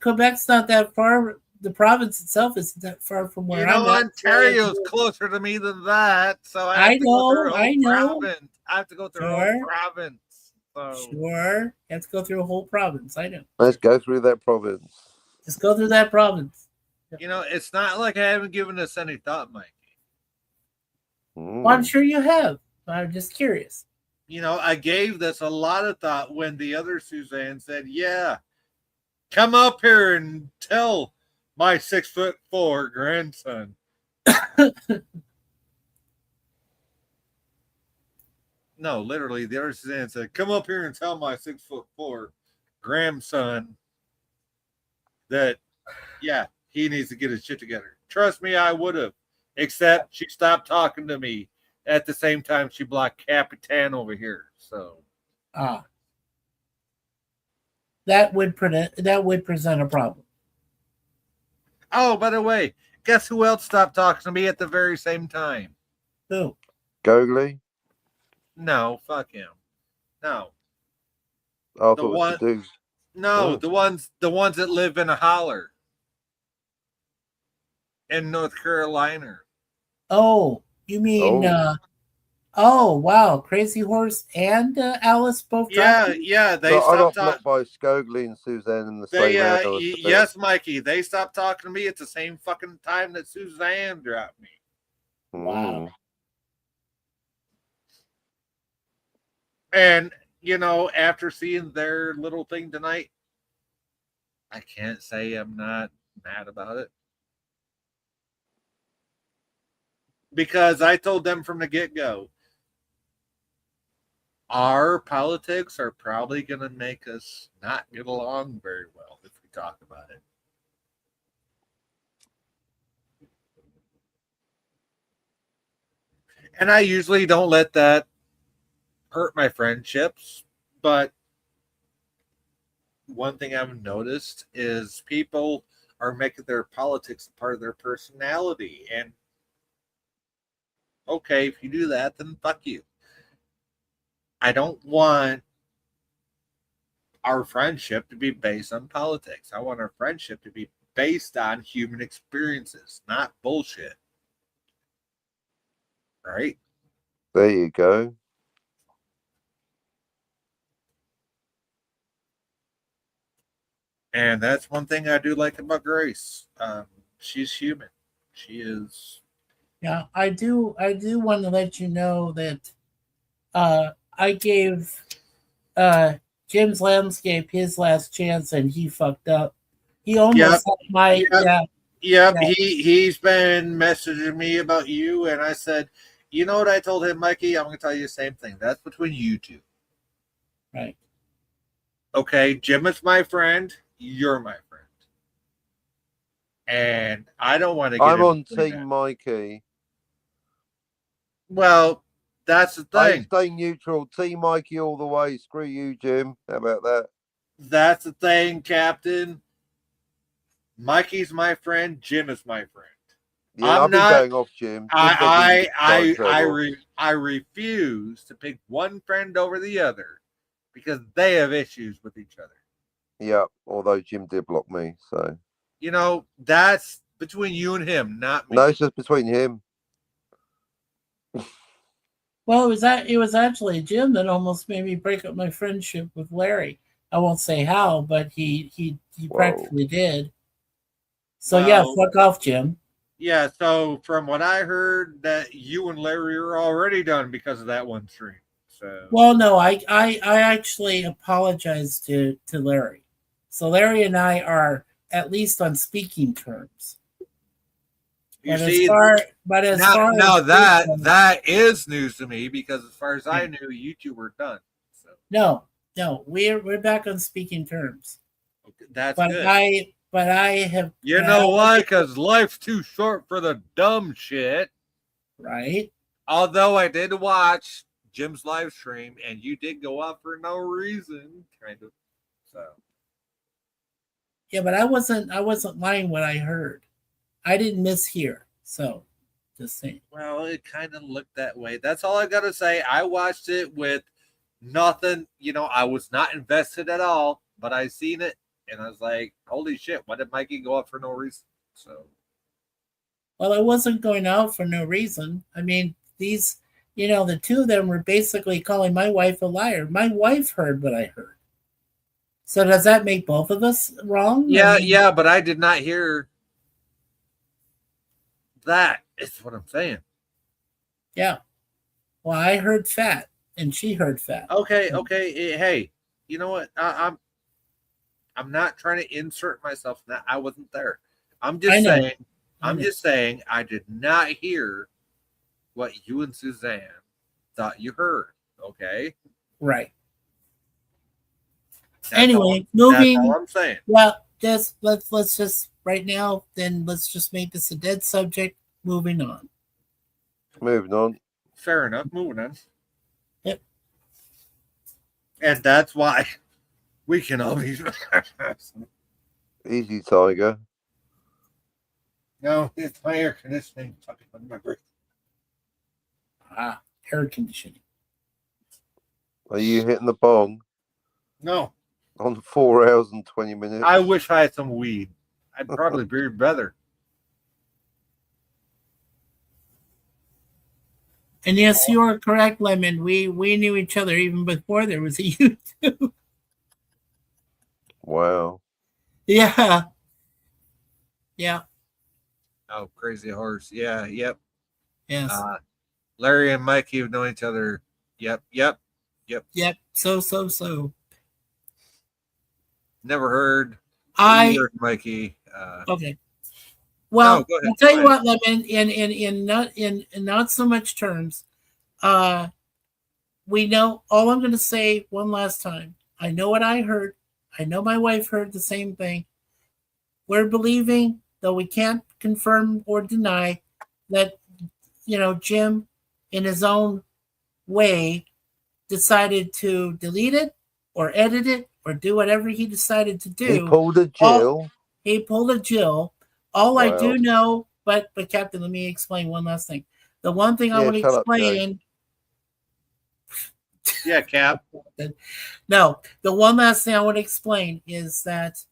Quebec's not that far. The province itself isn't that far from where I'm at. Ontario's closer to me than that, so I have to go through a whole province. I have to go through a whole province. So. Sure. You have to go through a whole province. I know. Let's go through that province. Just go through that province. It's not like I haven't given this any thought, Mikey. Well, I'm sure you have. I'm just curious. I gave this a lot of thought when the other Suzanne said, yeah, come up here and tell my 6'4" grandson. No, literally, the other Suzanne said, come up here and tell my 6'4" grandson that, he needs to get his shit together. Trust me, I would have. Except she stopped talking to me at the same time she blocked Capitan over here. So that would present a problem. oh, by the way, guess who else stopped talking to me at the very same time? Who? Gogly? No, fuck him. No. Oh, I The thought it was one the dude. no, Oh. the ones that live in a holler in North Carolina. Oh, you mean? Oh, wow! Crazy Horse and Alice both dropped. Yeah, they No, I got stopped talking. blocked by Skogly and Suzanne in the They same hour. yes, Mikey, they stopped talking to me at the same fucking time that Suzanne dropped me. Wow. And after seeing their little thing tonight, I can't say I'm not mad about it. Because I told them from the get-go, our politics are probably going to make us not get along very well if we talk about it. And I usually don't let that hurt my friendships, but one thing I've noticed is people are making their politics a part of their personality. And okay, if you do that, then fuck you. I don't want our friendship to be based on politics. I want our friendship to be based on human experiences, not bullshit. Right? There you go. And that's one thing I do like about Grace. She's human. She is. Yeah, I do want to let you know that I gave Jim's Landscape his last chance and he fucked up. He almost had my Yep. He's been messaging me about you, and I said, you know what I told him, Mikey? I'm going to tell you the same thing. That's between you two. Right. Okay, Jim is my friend. You're my friend. And I don't want to get I'm on into Team Mikey. Well, that's the thing. I stay neutral. Team Mikey all the way. Screw you, Jim. How about that? That's the thing, Captain. Mikey's my friend. Jim is my friend. Yeah, I've been going off, Jim. I refuse to pick one friend over the other because they have issues with each other. Yeah, although Jim did block me, so that's between you and him, not me. No, it's just between him. Well, it was actually Jim that almost made me break up my friendship with Larry. I won't say how, but he practically did. So yeah, fuck off, Jim. Yeah, so from what I heard, that you and Larry are already done because of that one stream. So well, no, I actually apologized to Larry. So Larry and I are at least on speaking terms. That is news to me because as far as I knew, you two were done. So. No, we're back on speaking terms. Okay, that's but good. But I have. You know why? Because life's too short for the dumb shit. Right. Although I did watch Jim's live stream, and you did go up for no reason, kind of. So. Yeah, but I wasn't lying what I heard. I didn't mishear. So, just saying. Well, it kind of looked that way. That's all I got to say. I watched it with nothing. I was not invested at all, but I seen it. And I was like, holy shit, why did Mikey go out for no reason? So. Well, I wasn't going out for no reason. I mean, these, the two of them were basically calling my wife a liar. My wife heard what I heard. So does that make both of us wrong? Yeah, but I did not hear that. Is what I'm saying. Yeah. Well, I heard fat, and she heard fat. Okay. Hey, you know what? I'm not trying to insert myself. I wasn't there. I'm just saying I did not hear what you and Suzanne thought you heard. Okay. Right. Anyway, moving. That's all I'm saying. Well, let's just right now. Then let's just make this a dead subject. moving on. Moving on. Fair enough. Moving on. Yep. And that's why we can always. Easy, Tiger. No, it's my air conditioning. Fucking remember. Air conditioning. Are you hitting the bong No, on 4 hours and 20 minutes? I wish I had some weed. I'd probably be better. And yes, you are correct, Lemon. We knew each other even before there was a YouTube. Wow. Yeah. Yeah. Oh, crazy horse. Yeah, yep. Yes. Larry and Mikey have known each other. Yep. Yep. So. Never heard. I Heard Mikey. okay. Well, No, go ahead. I'll tell you Go what, Lemon. In not so much terms. We know. All I'm going to say one last time. I know what I heard. I know my wife heard the same thing. We're believing, though we can't confirm or deny, that Jim, in his own way, decided to delete it or edit it or do whatever he decided to do. He pulled a Jill. He pulled a Jill. All I Wow. do know, but Captain, let me explain one last thing. The one thing I Yeah, want to shut up, explain. Yeah, Cap. No, the one last thing I want to explain is that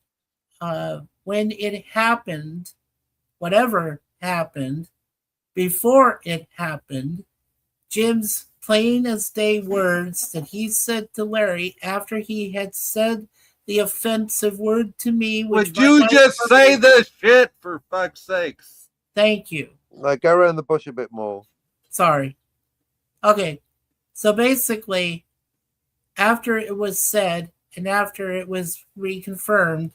when it happened, whatever happened, before it happened, Jim's plain as day words that he said to Larry after he had said the offensive word to me. Would you just say the shit, for fuck's sakes? Thank you. Like, go around the bush a bit more. Sorry. Okay. So basically, after it was said and after it was reconfirmed,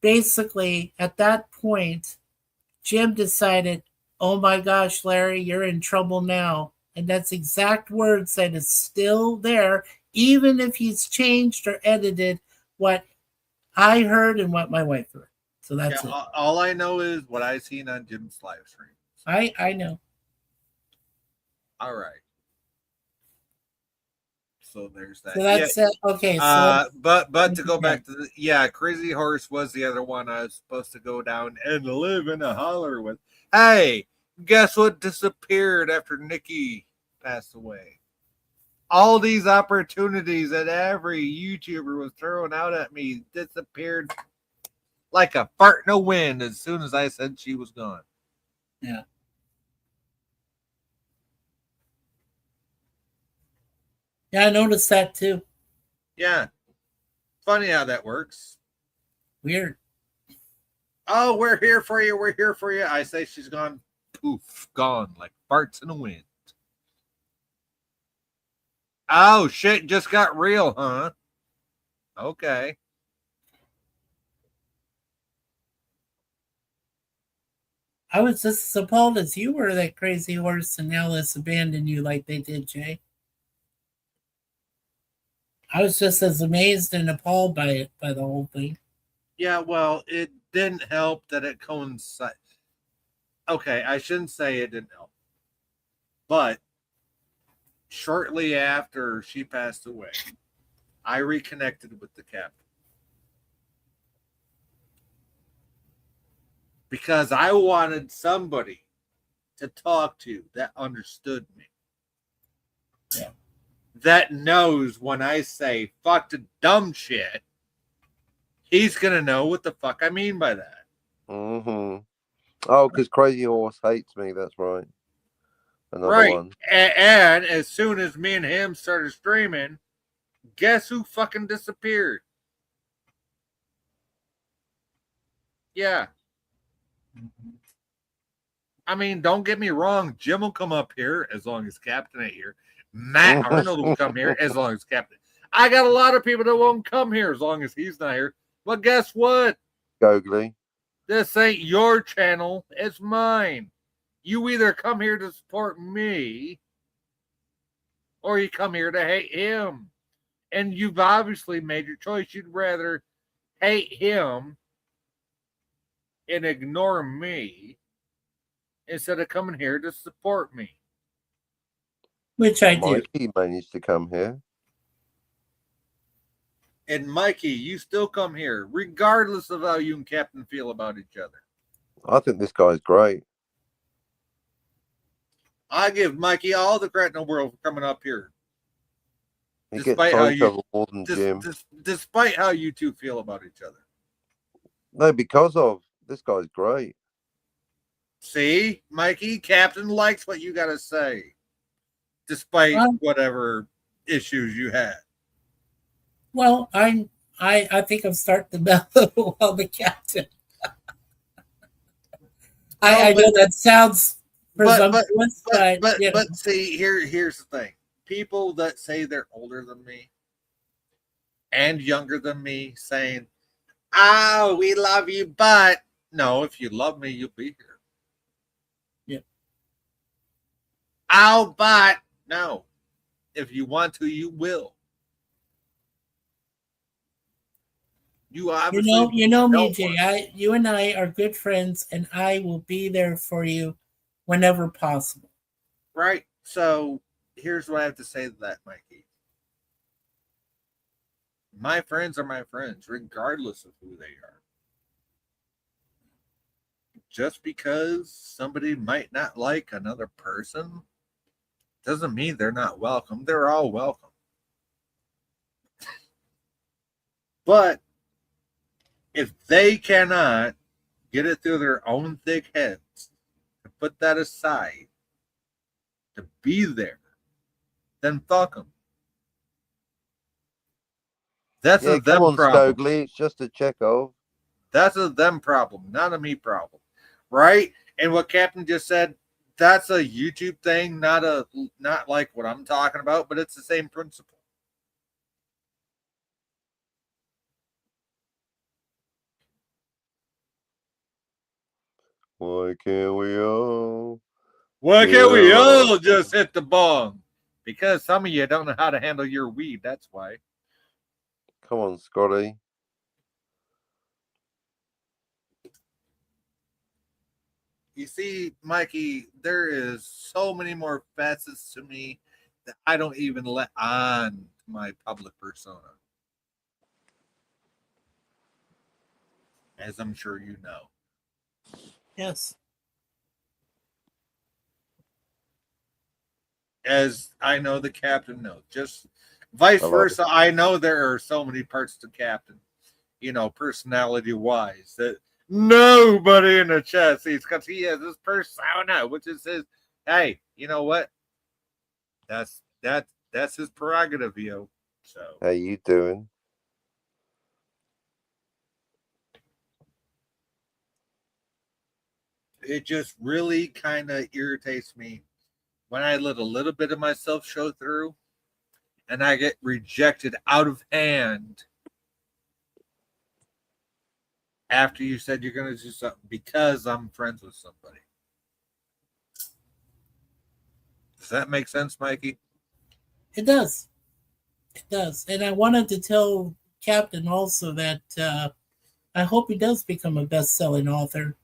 basically at that point, Jim decided, oh my gosh, Larry, you're in trouble now. And that's exact words that is still there, even if he's changed or edited what I heard and what my wife heard. So that's it. All I know is what I seen on Jim's live stream. I know. All right. So there's that. So that's it. Okay. So but to go back to the Crazy Horse was the other one I was supposed to go down and live in a holler with. Hey, guess what disappeared after Nikki passed away? All these opportunities that every YouTuber was throwing out at me disappeared like a fart in the wind as soon as I said she was gone. Yeah. Yeah, I noticed that too. Yeah. Funny how that works. Weird. Oh, we're here for you. We're here for you. I say she's gone. Poof, gone like farts in the wind. Oh, shit just got real, huh? Okay. I was just as appalled as you were that Crazy Horse and Alice abandoned you like they did, Jay. I was just as amazed and appalled by it, by the whole thing. Yeah, well, it didn't help that it coincided. Okay, I shouldn't say it didn't help. But shortly after she passed away, I reconnected with the captain. Because I wanted somebody to talk to that understood me. Yeah. That knows when I say fuck the dumb shit, he's going to know what the fuck I mean by that. Mm-hmm. Oh, because Crazy Horse hates me. That's right. Another one. And as soon as me and him started streaming, guess who fucking disappeared? Yeah. I mean, don't get me wrong. Jim will come up here as long as Captain ain't here. Matt Arnold will come here as long as Captain. I got a lot of people that won't come here as long as he's not here. But guess what? Gogly. This ain't your channel. It's mine. You either come here to support me or you come here to hate him. And you've obviously made your choice. You'd rather hate him and ignore me instead of coming here to support me. Which I do. Mikey managed to come here. And Mikey, you still come here, regardless of how you and Captain feel about each other. I think this guy's great. I give Mikey all the credit in the world for coming up here. He gets Despite how time you- travel more than Jim. Despite how you two feel about each other. No, because of this guy's great. See, Mikey, Captain likes what you got to say, despite whatever issues you had. Well, I think I'm starting to mellow on the captain. I know that sounds presumptuous, but see, here's the thing: people that say they're older than me and younger than me, saying, "Oh, we love you," but no, if you love me, you'll be here. Yeah. Oh, but no, if you want to, you will. You obviously, you know me, don't Jay. want You and I are good friends, and I will be there for you whenever possible. right? So here's what I have to say to that, Mikey. My friends are my friends, regardless of who they are. Just because somebody might not like another person doesn't mean they're not welcome. They're all welcome. But if they cannot get it through their own thick heads to put that aside, to be there, then fuck them. That's Yeah, a them come on, problem. Stokely. It's just a Chekhov. That's a them problem, not a me problem. Right? And what Captain just said, that's a YouTube thing, not like what I'm talking about, but it's the same principle. Why can't we all? Why can't we Yeah. all just hit the bong? Because some of you don't know how to handle your weed, that's why. Come on, Scotty. You see, Mikey, there is so many more facets to me that I don't even let on my public persona. As I'm sure you know. Yes. As I know the captain knows. Just vice Hello. versa, I know there are so many parts to captain, personality wise, that nobody in the chat sees because he has this persona, which is his. Hey, you know what? That's his prerogative, yo. So How you doing? it just really kind of irritates me when I let a little bit of myself show through and I get rejected out of hand after you said you're going to do something because I'm friends with somebody. Does that make sense, Mikey? It does. It does. And I wanted to tell Captain also that I hope he does become a best-selling author.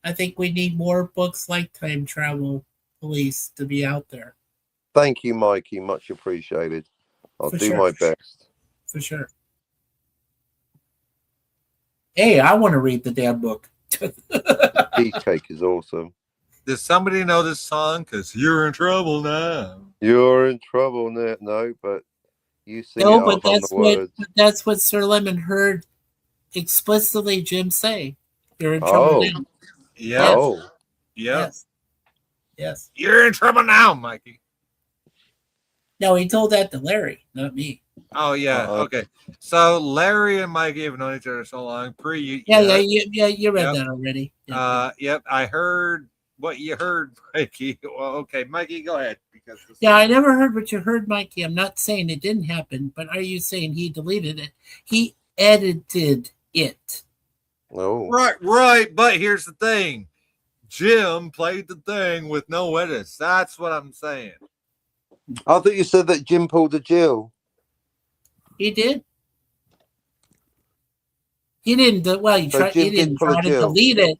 I think we need more books like Time Travel Police to be out there. Thank you, Mikey. Much appreciated. I'll For do sure. my best. For sure. Hey, I want to read the damn book. Cheesecake is awesome. Does somebody know this song? Because you're in trouble now. You're in trouble now. No, but you sing No, it. but I'll hum the words. that's what Sir Lemon heard explicitly Jim say. You're in trouble now. Yeah. Oh, Yeah. Yes. Yes. You're in trouble now, Mikey. No, he told that to Larry, not me. Oh, yeah. Okay. So Larry and Mikey have known each other so long. You read that already. Yeah. Yep. I heard what you heard, Mikey. Well, okay, Mikey, go ahead. Yeah, I never heard what you heard, Mikey. I'm not saying it didn't happen, but are you saying he deleted it? He edited it. oh, Right. But here's the thing. Jim played the thing with no edits. That's what I'm saying. I thought you said that Jim pulled a Jill. He did. He didn't. Well, he So Jim didn't did pull a try to Jill. delete it.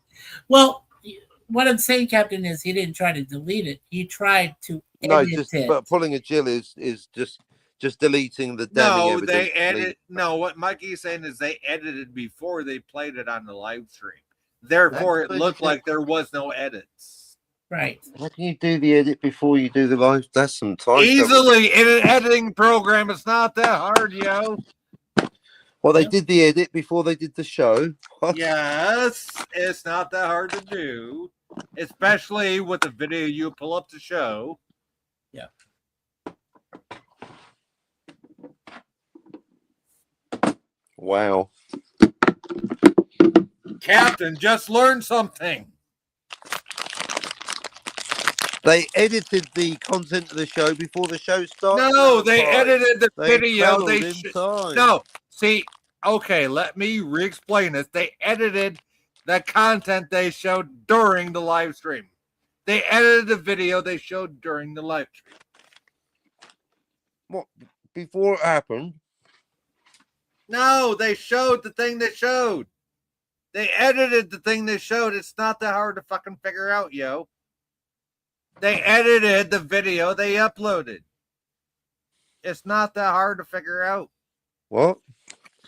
Well, what I'm saying, Captain, is he didn't try to delete it. He tried to No, edit just it. but pulling a Jill is just deleting the damning No, evidence. they edit. No, what Mikey's saying is they edited before they played it on the live stream. Therefore, it looked like there was no edits. Right. How can you do the edit before you do the live? That's some time. Easily in an editing program. It's not that hard, yo. Well, they did the edit before they did the show. What? Yes, it's not that hard to do, especially with the video you pull up to show. Yeah. Wow. Captain, just learned something. They edited the content of the show before the show started. No, they edited the video. No, see. Okay, let me re-explain this. They edited the content they showed during the live stream. They edited the video they showed during the live stream. What? Before it happened? No, they showed the thing they showed. They edited the thing they showed. It's not that hard to fucking figure out, yo. They edited the video they uploaded. It's not that hard to figure out. What?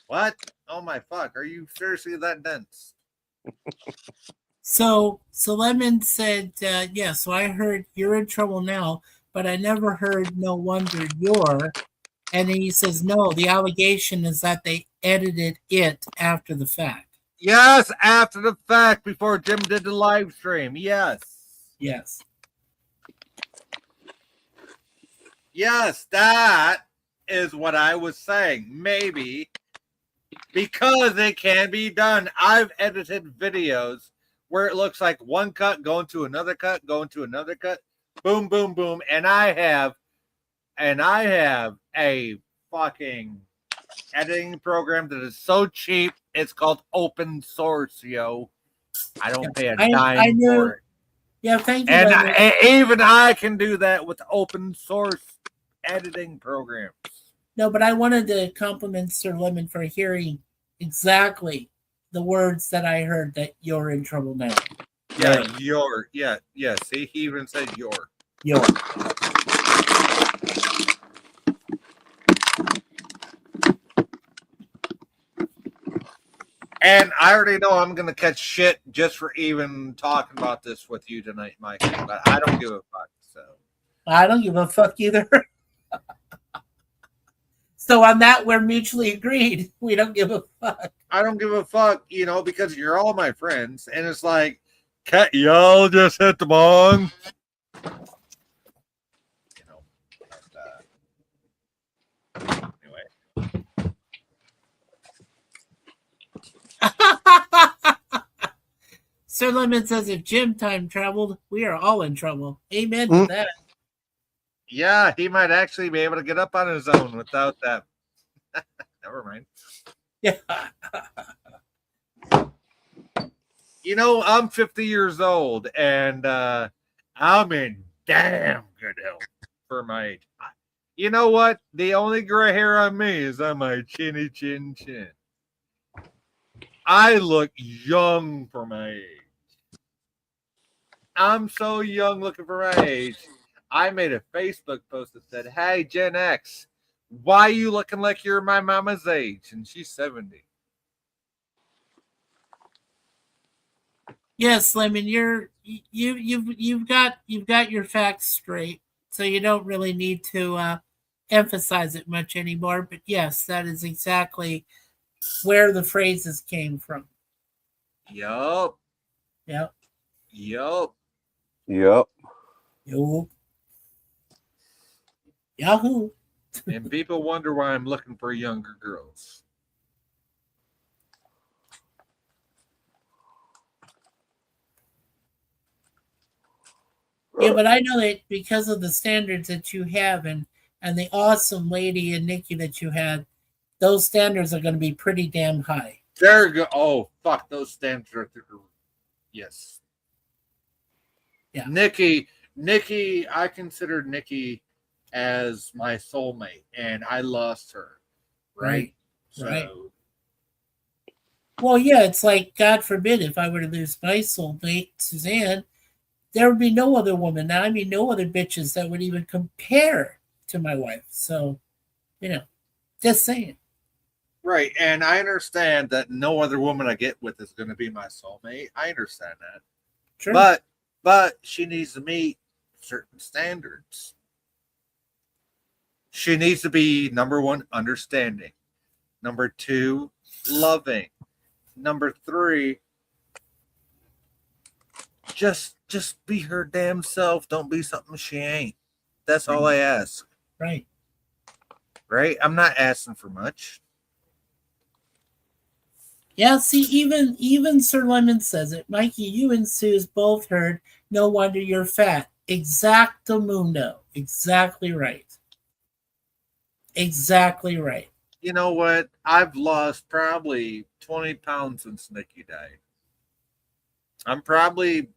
What? Oh my fuck. Are you seriously that dense? So Lemon said, yeah, so I heard you're in trouble now, but I never heard no wonder you're. And then he says, no, the allegation is that they edited it after the fact. Yes, after the fact, before Jim did the live stream. Yes. Yes. Yes, that is what I was saying. Maybe because it can be done. I've edited videos where it looks like one cut going to another cut, going to another cut, boom, boom, boom. And I have a fucking editing program that is so cheap. It's called open source, yo. I don't pay a dime for it. Yeah, thank you. And even I can do that with open source editing programs. No, but I wanted to compliment Sir Lemon for hearing exactly the words that I heard, that you're in trouble now. Yeah, you're. Yeah. See, he even said you're. You're. And I already know I'm going to catch shit just for even talking about this with you tonight, Mike. But I don't give a fuck. So I don't give a fuck either. So on that, we're mutually agreed. We don't give a fuck. I don't give a fuck, because you're all my friends. And it's like, y'all just hit the bong. Anyway. Sir Lemon says if Jim time traveled, we are all in trouble. Amen to that. Yeah, he might actually be able to get up on his own without that. Never mind. Yeah. I'm 50 years old, and I'm in damn good health for my age. You know what? The only gray hair on me is on my chinny chin chin. I look young for my age. I'm so young looking for my age. I made a Facebook post that said, "Hey, Gen X, why you looking like you're my mama's age?" And she's 70. Yes, Lemon, you've got your facts straight, so you don't really need to emphasize it much anymore. But yes, that is exactly where the phrases came from. Yup. Yep. Yup. Yep. Yup. Yahoo. And people wonder why I'm looking for younger girls. Yeah, but I know that because of the standards that you have and the awesome lady and Nikki that you had, those standards are going to be pretty damn high. There you go. Oh, fuck. Those standards are through. Yes. Yeah. Nikki, I considered Nikki as my soulmate, and I lost her. Right. Right. Well, yeah, it's like, God forbid, if I were to lose my soulmate, Suzanne, there would be no other woman. Now, I mean, no other bitches that would even compare to my wife. So, just saying. Right. And I understand that no other woman I get with is going to be my soulmate. I understand that. True. But she needs to meet certain standards. She needs to be, number one, understanding. Number two, loving. Number three, just be her damn self. Don't be something she ain't. That's all I ask. Right. Right? I'm not asking for much. Yeah, see, even Sir Lemon says it. Mikey, you and Sue's both heard, no wonder you're fat. Exactamundo. Exactly right. Exactly right. You know what? I've lost probably 20 pounds since Nikki died. I'm probably,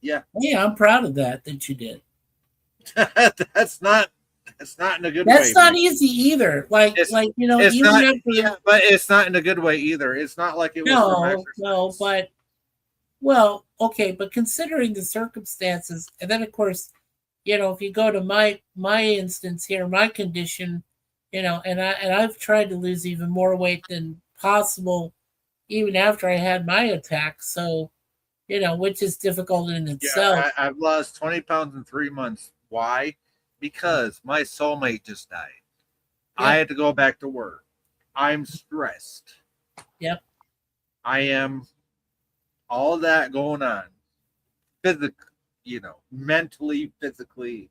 yeah. Hey, I'm proud of that you did. That's not in a good way. That's not easy either. It's even not, after, yeah, but it's not in a good way either. It's not like it was from exercise. No, but well, okay, but considering the circumstances, and then of course, if you go to my instance here, my condition, and I've tried to lose even more weight than possible, even after I had my attack. So, which is difficult in itself. Yeah, I've lost 20 pounds in 3 months. Why? Because my soulmate just died. Yeah. I had to go back to work. I'm stressed. Yep. I am all that going on. Physically, mentally, physically.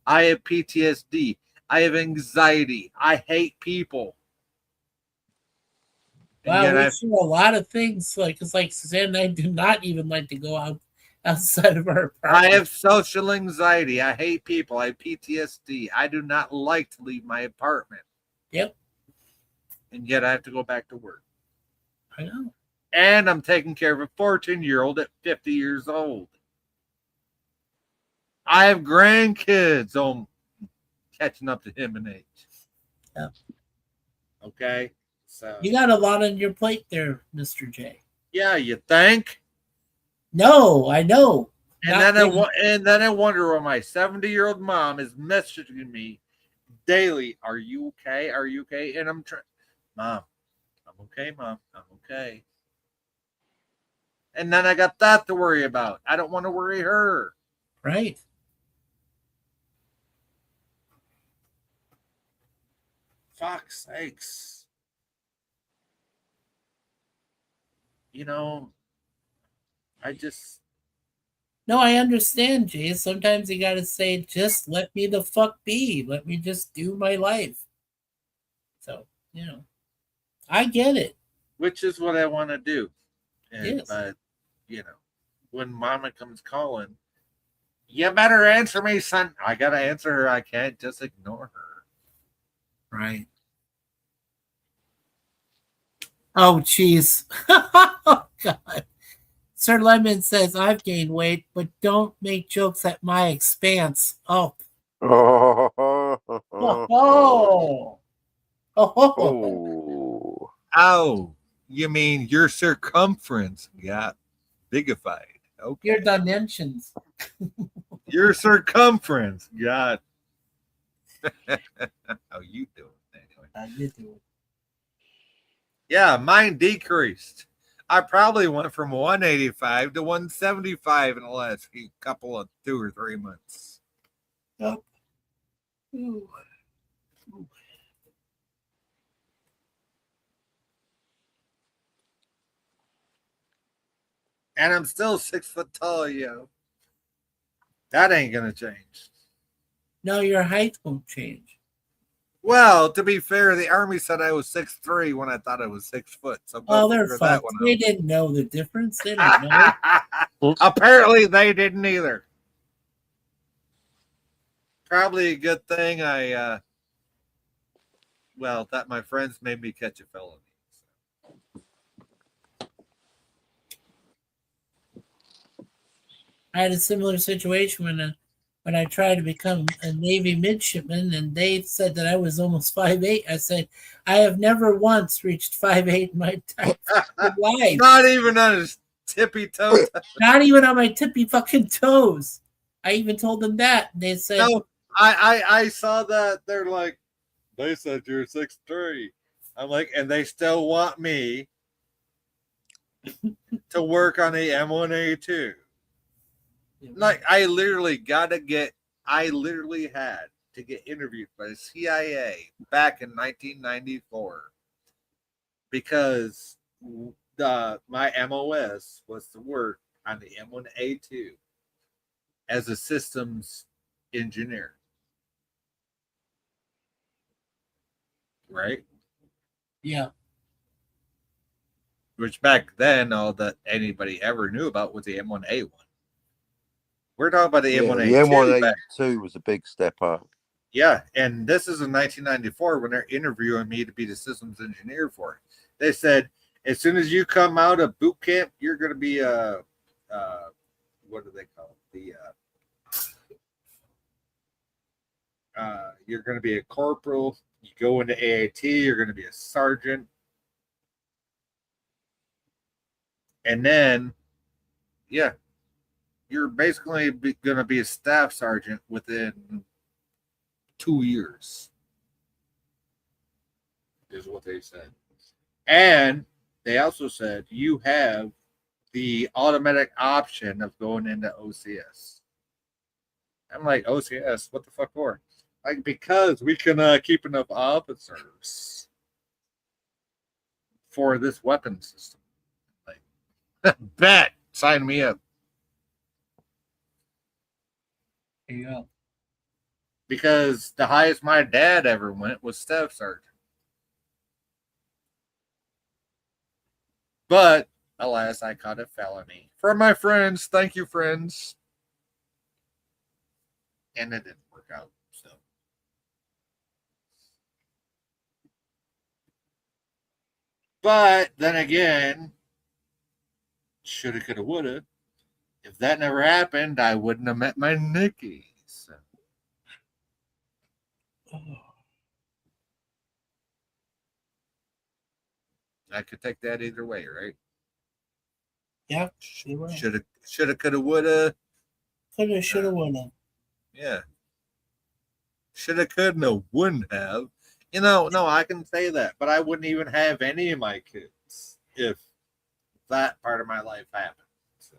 I have PTSD. I have anxiety. I hate people. Wow, we share a lot of things. It's like Suzanne and I do not even like to go outside of our apartment. I have social anxiety. I hate people. I have PTSD. I do not like to leave my apartment. Yep. And yet I have to go back to work. I know. And I'm taking care of a 14-year-old at 50 years old. I have grandkids. I'm catching up to him in age. Yeah. Okay. So you got a lot on your plate there, Mr. J. Yeah, you think? No, I know. And then I wonder why my 70-year-old mom is messaging me daily. Are you okay? Are you okay? And I'm trying, Mom, I'm okay, Mom. I'm okay. And then I got that to worry about. I don't want to worry her. Right. Fuck's sakes. No, I understand, Jay. Sometimes you gotta say, just let me the fuck be. Let me just do my life. So, I get it. Which is what I want to do. Yes. But, when Mama comes calling, you better answer me, son. I gotta answer her. I can't just ignore her. Right. Oh, jeez. Oh, God. Sir Lemon says, I've gained weight, but don't make jokes at my expense. Oh. Oh. Oh. Oh. Oh. You mean your circumference got bigified. Okay. Your dimensions. Your circumference got. How you doing anyway? How you doing? Yeah, mine decreased. I probably went from 185 to 175 in the last couple of 2 or 3 months. Yep. Ooh. Ooh. And I'm still 6 foot tall, yo. That ain't gonna change. No, your height won't change. Well, to be fair, the Army said I was 6'3" when I thought I was 6 foot. So they're fucked. They didn't know the difference. They didn't know. Apparently, they didn't either. Probably a good thing that my friends made me catch a felony. I had a similar situation when I tried to become a Navy midshipman, and they said that I was almost 5'8". I said, I have never once reached 5'8" in my entire life. Not even on tippy toe. Not even on my tippy fucking toes. I even told them that. They said, No, I saw that. They're like, they said you're 6'3". I'm like, and they still want me to work on a M1A2. Like, I literally had to get interviewed by the CIA back in 1994 because my MOS was to work on the M1A2 as a systems engineer. Right? yeah. Which back then, all that anybody ever knew about was the M1A1. We're talking about the M1A2. The M1A2 was a big step up. Yeah, and this is in 1994 when they're interviewing me to be the systems engineer for it. They said, as soon as you come out of boot camp, you're going to be what do they call it? You're going to be a corporal. You go into AAT, you're going to be a sergeant. And then, yeah, you're basically going to be a staff sergeant within 2 years, is what they said. And they also said you have the automatic option of going into OCS. I'm like, OCS? What the fuck for? Like, because we can keep enough officers for this weapon system. Like, bet. Sign me up. There you go. Because the highest my dad ever went was staff sergeant. But, alas, I caught a felony. For my friends, thank you, friends. And it didn't work out, so. But, then again, shoulda, coulda, woulda. If that never happened, I wouldn't have met my Nikki. So. I could take that either way, right? Yeah, sure. Shoulda, coulda, woulda. Coulda, shoulda, woulda. Yeah. Shoulda, coulda, wouldn't have. You know, no, I can say that, but I wouldn't even have any of my kids if that part of my life happened. So.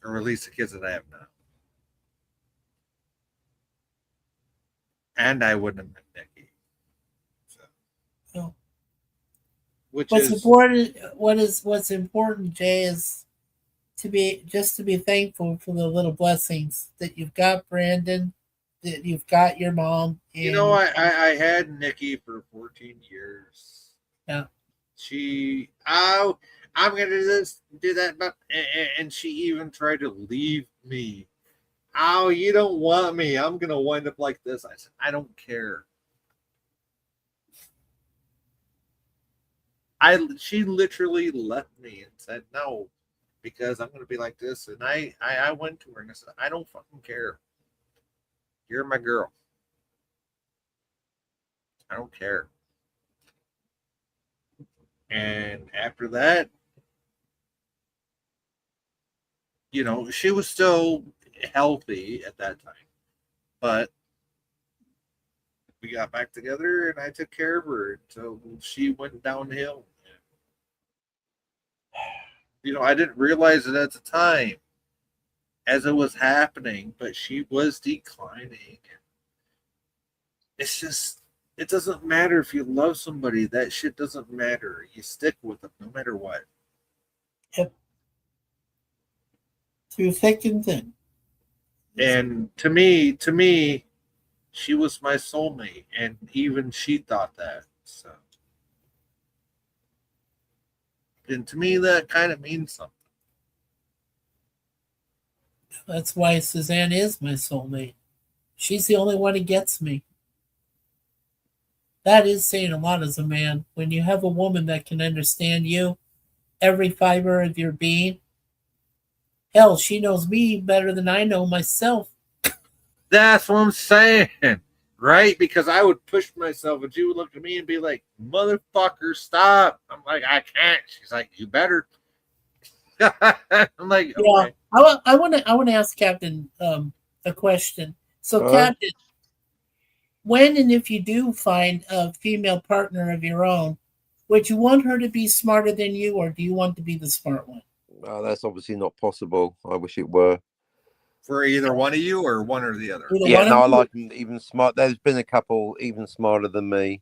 Or at least the kids that I have now. And I wouldn't have met Nikki. So. Oh. What's important, Jay, is to be thankful for the little blessings that you've got, Brandon, that you've got your mom. And, you know, I had Nikki for 14 years. Yeah. I'm gonna do this, do that, but and she even tried to leave me. Oh, you don't want me. I'm gonna wind up like this. I said, I don't care. She literally left me and said no, because I'm gonna be like this. And I went to her and I said, I don't fucking care. You're my girl. I don't care. And after that, you know, she was still healthy at that time. But we got back together and I took care of her until she went downhill. You know, I didn't realize it at the time as it was happening, but she was declining. It's just, it doesn't matter if you love somebody. That shit doesn't matter. You stick with them no matter what. Yep. Through thick and thin. And to me, she was my soulmate, and even she thought that. So, and to me, that kind of means something. That's why Suzanne is my soulmate. She's the only one who gets me. That is saying a lot as a man. When you have a woman that can understand you, every fiber of your being. Hell, she knows me better than I know myself. That's what I'm saying. Right? Because I would push myself and she would look at me and be like, motherfucker, stop. I'm like, I can't. She's like, you better. I'm like, Yeah, okay. I want to ask Captain a question. So, All right. Captain, when and if you do find a female partner of your own, would you want her to be smarter than you, or do you want to be the smart one? Well, that's obviously not possible. I wish it were. For either one of you or one or the other. Either Yeah, one no, of I you? like them even smart. There's been a couple even smarter than me.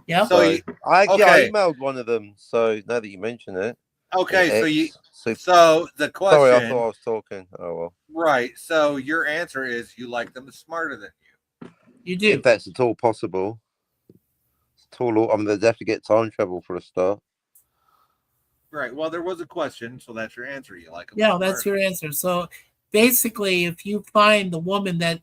Yeah. So you, I okay. emailed one of them. So now that you mention it, okay, an so you ex. So, so the question sorry, I thought I was talking. Oh well. right. So your answer is you like them smarter than you. You do. If that's at all possible. It's all. I mean, they'd have to get time travel for a start. Right. Well, there was a question, so that's your answer. You like them Yeah, smarter. that's your answer. So basically, if you find the woman that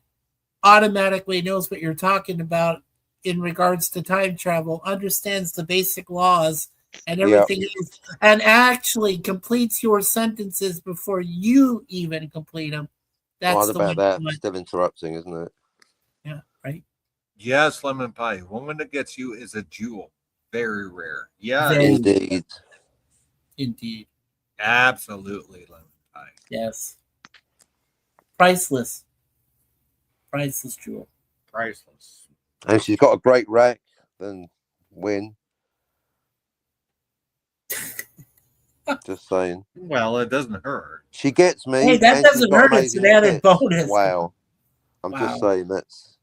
automatically knows what you're talking about in regards to time travel, understands the basic laws and Yeah. everything else, and actually completes your sentences before you even complete them, that's What the about one. that? you want. Still interrupting, isn't it? Yeah, right. Yes, lemon pie. Woman that gets you is a jewel. Very rare. Yes, Very- Indeed. Indeed. absolutely lemon pie. Yes. Priceless. Priceless jewel. Priceless. And she's got a great rack. Then win. Just saying. Well, it doesn't hurt. She gets me. Hey, that and she's doesn't got hurt. It's an amazing added tits. bonus. Wow. I'm Wow. just saying that's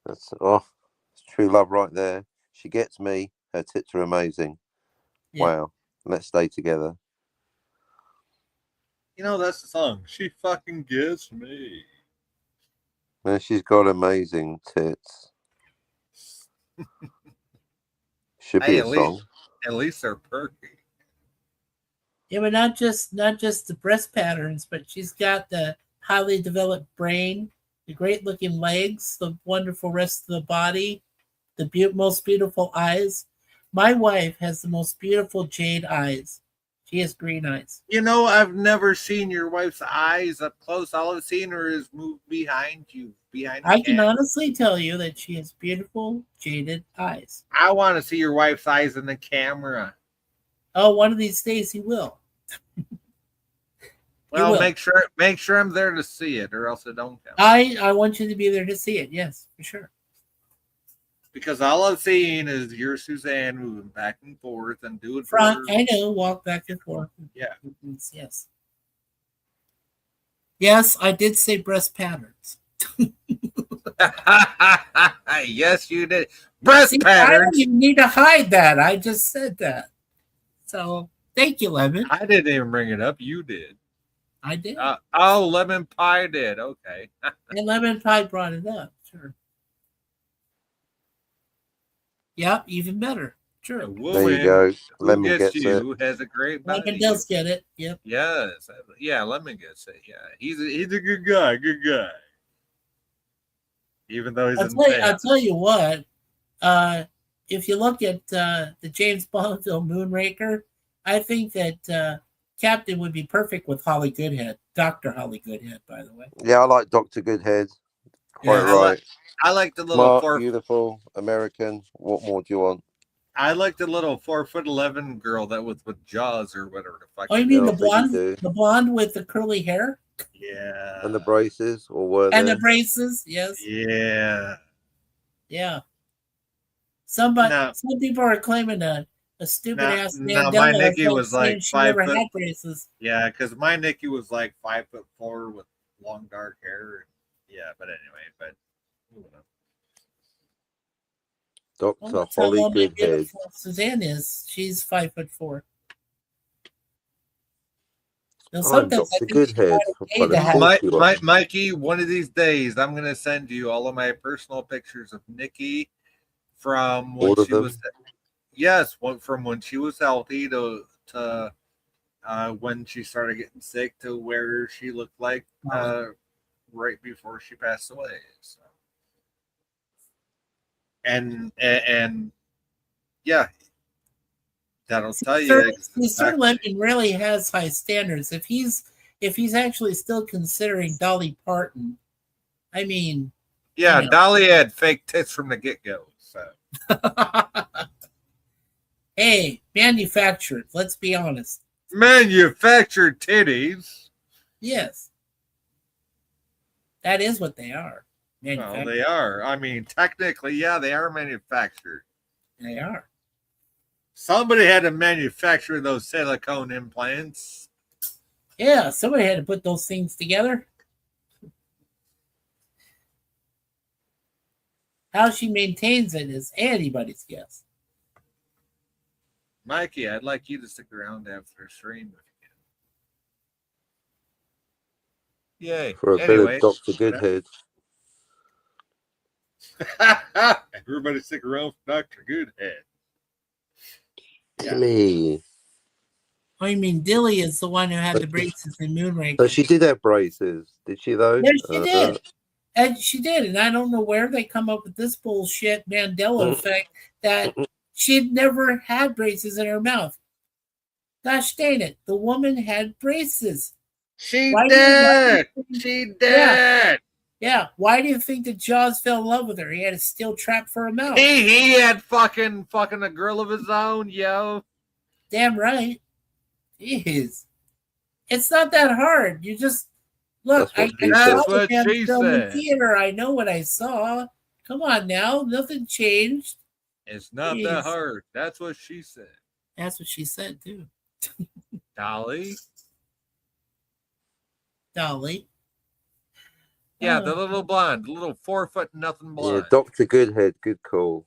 that's it's true love right there. She gets me. Her tits are amazing. Yeah. Wow. Let's stay together. You know, that's the song. She fucking gets me. And she's got amazing tits. Should be Hey, a song. at least they're perky. Yeah, but not just the breast patterns, but she's got the highly developed brain, the great looking legs, the wonderful rest of the body, the most beautiful eyes. My wife has the most beautiful jade eyes. She has green eyes. You know, I've never seen your wife's eyes up close. All I've seen her is move behind you, behind the I can camera. honestly tell you that she has beautiful jaded eyes. I want to see your wife's eyes in the camera. Oh, one of these days he will. Well, will. make sure I'm there to see it, or else it don't count. I want you to be there to see it. Yes, for sure. Because all I've seen is your Suzanne moving back and forth and doing Front, I know, walk back and forth. Yeah. Yes. Yes, I did say breast patterns. Yes, you did. Breast See, I patterns. don't even need to hide that. I just said that. So thank you, Lemon. I didn't even bring it up. You did. I did. Oh, lemon pie did. Okay. And Lemon Pie brought it up. Sure. Yep, even better. Sure. A There woman you go. who Lemon gets gets it. you has a great body. Lemon does get it. Yep. Yes. Yeah, Lemon gets it. Yeah. He's a good guy. Good guy. Even though he's I'll tell you what. If you look at the James Bond film Moonraker, I think that Captain would be perfect with Holly Goodhead, Dr. Holly Goodhead, by the way. Yeah, I like Dr. Goodhead. Quite Yeah, right. I like the little Smart, beautiful, American. What more do you want? I like the little 4'11" girl that was with Jaws or whatever the fuck. Oh, you it mean is. the blonde? do. The blonde with the curly hair Yeah. And the braces, or were and they? the braces? Yes. Yeah. Yeah. Some people are claiming a stupid ass Mandela. my Nikki effect, was saying like she 5 never foot. had braces. Yeah, because my Nikki was like 5'4" with long dark hair. Yeah, but anyway, but moving on. Dr. Well, that's how Holly long my Goodhead. beautiful Suzanne is. She's 5'4". Now, I'm sometimes I Dr. think she's Goodhead. quite okay to have. Mikey, one of these days, I'm gonna send you all of my personal pictures of Nikki from when All of she was. them? Yes, from when she was healthy to when she started getting sick to where she looked like right before she passed away. So. And yeah, that'll tell you. Mr. Lemon really has high standards. If he's actually still considering Dolly Parton, I mean, Yeah, You know. Dolly had fake tits from the get-go. So Hey, manufactured. Let's be honest. manufactured titties. Yes, that is what they are. Well, Manufactured. they are. I mean, technically, yeah, they are manufactured. They are. Somebody had to manufacture those silicone implants. Yeah, somebody had to put those things together. How she maintains it is anybody's guess. Mikey, I'd like you to stick around after the stream if you can. Yay. For a Anyway, bit of Dr. Goodhead. everybody stick around for Dr. Goodhead. Dilly. Oh, you mean Dilly is the one who had the braces in Moonraker? So she did have braces, did she though? Yes, she did. And she did. And I don't know where they come up with this bullshit Mandela effect that she'd never had braces in her mouth. Gosh dang it. The woman had braces. She Why did. do you- She did. Yeah. Why do you think that Jaws fell in love with her? He had a steel trap for a mouth. He had fucking a girl of his own, yo. Damn right. Jeez. It's not that hard. You just look. That's I what saw she the damn said. film in theater. I know what I saw. Come on now. Nothing changed. It's not Jeez. that hard. That's what she said. That's what she said too. Dolly. Dolly. Yeah, Oh. the little blonde, the little 4 foot nothing Yeah, blonde. Dr. Goodhead, good call.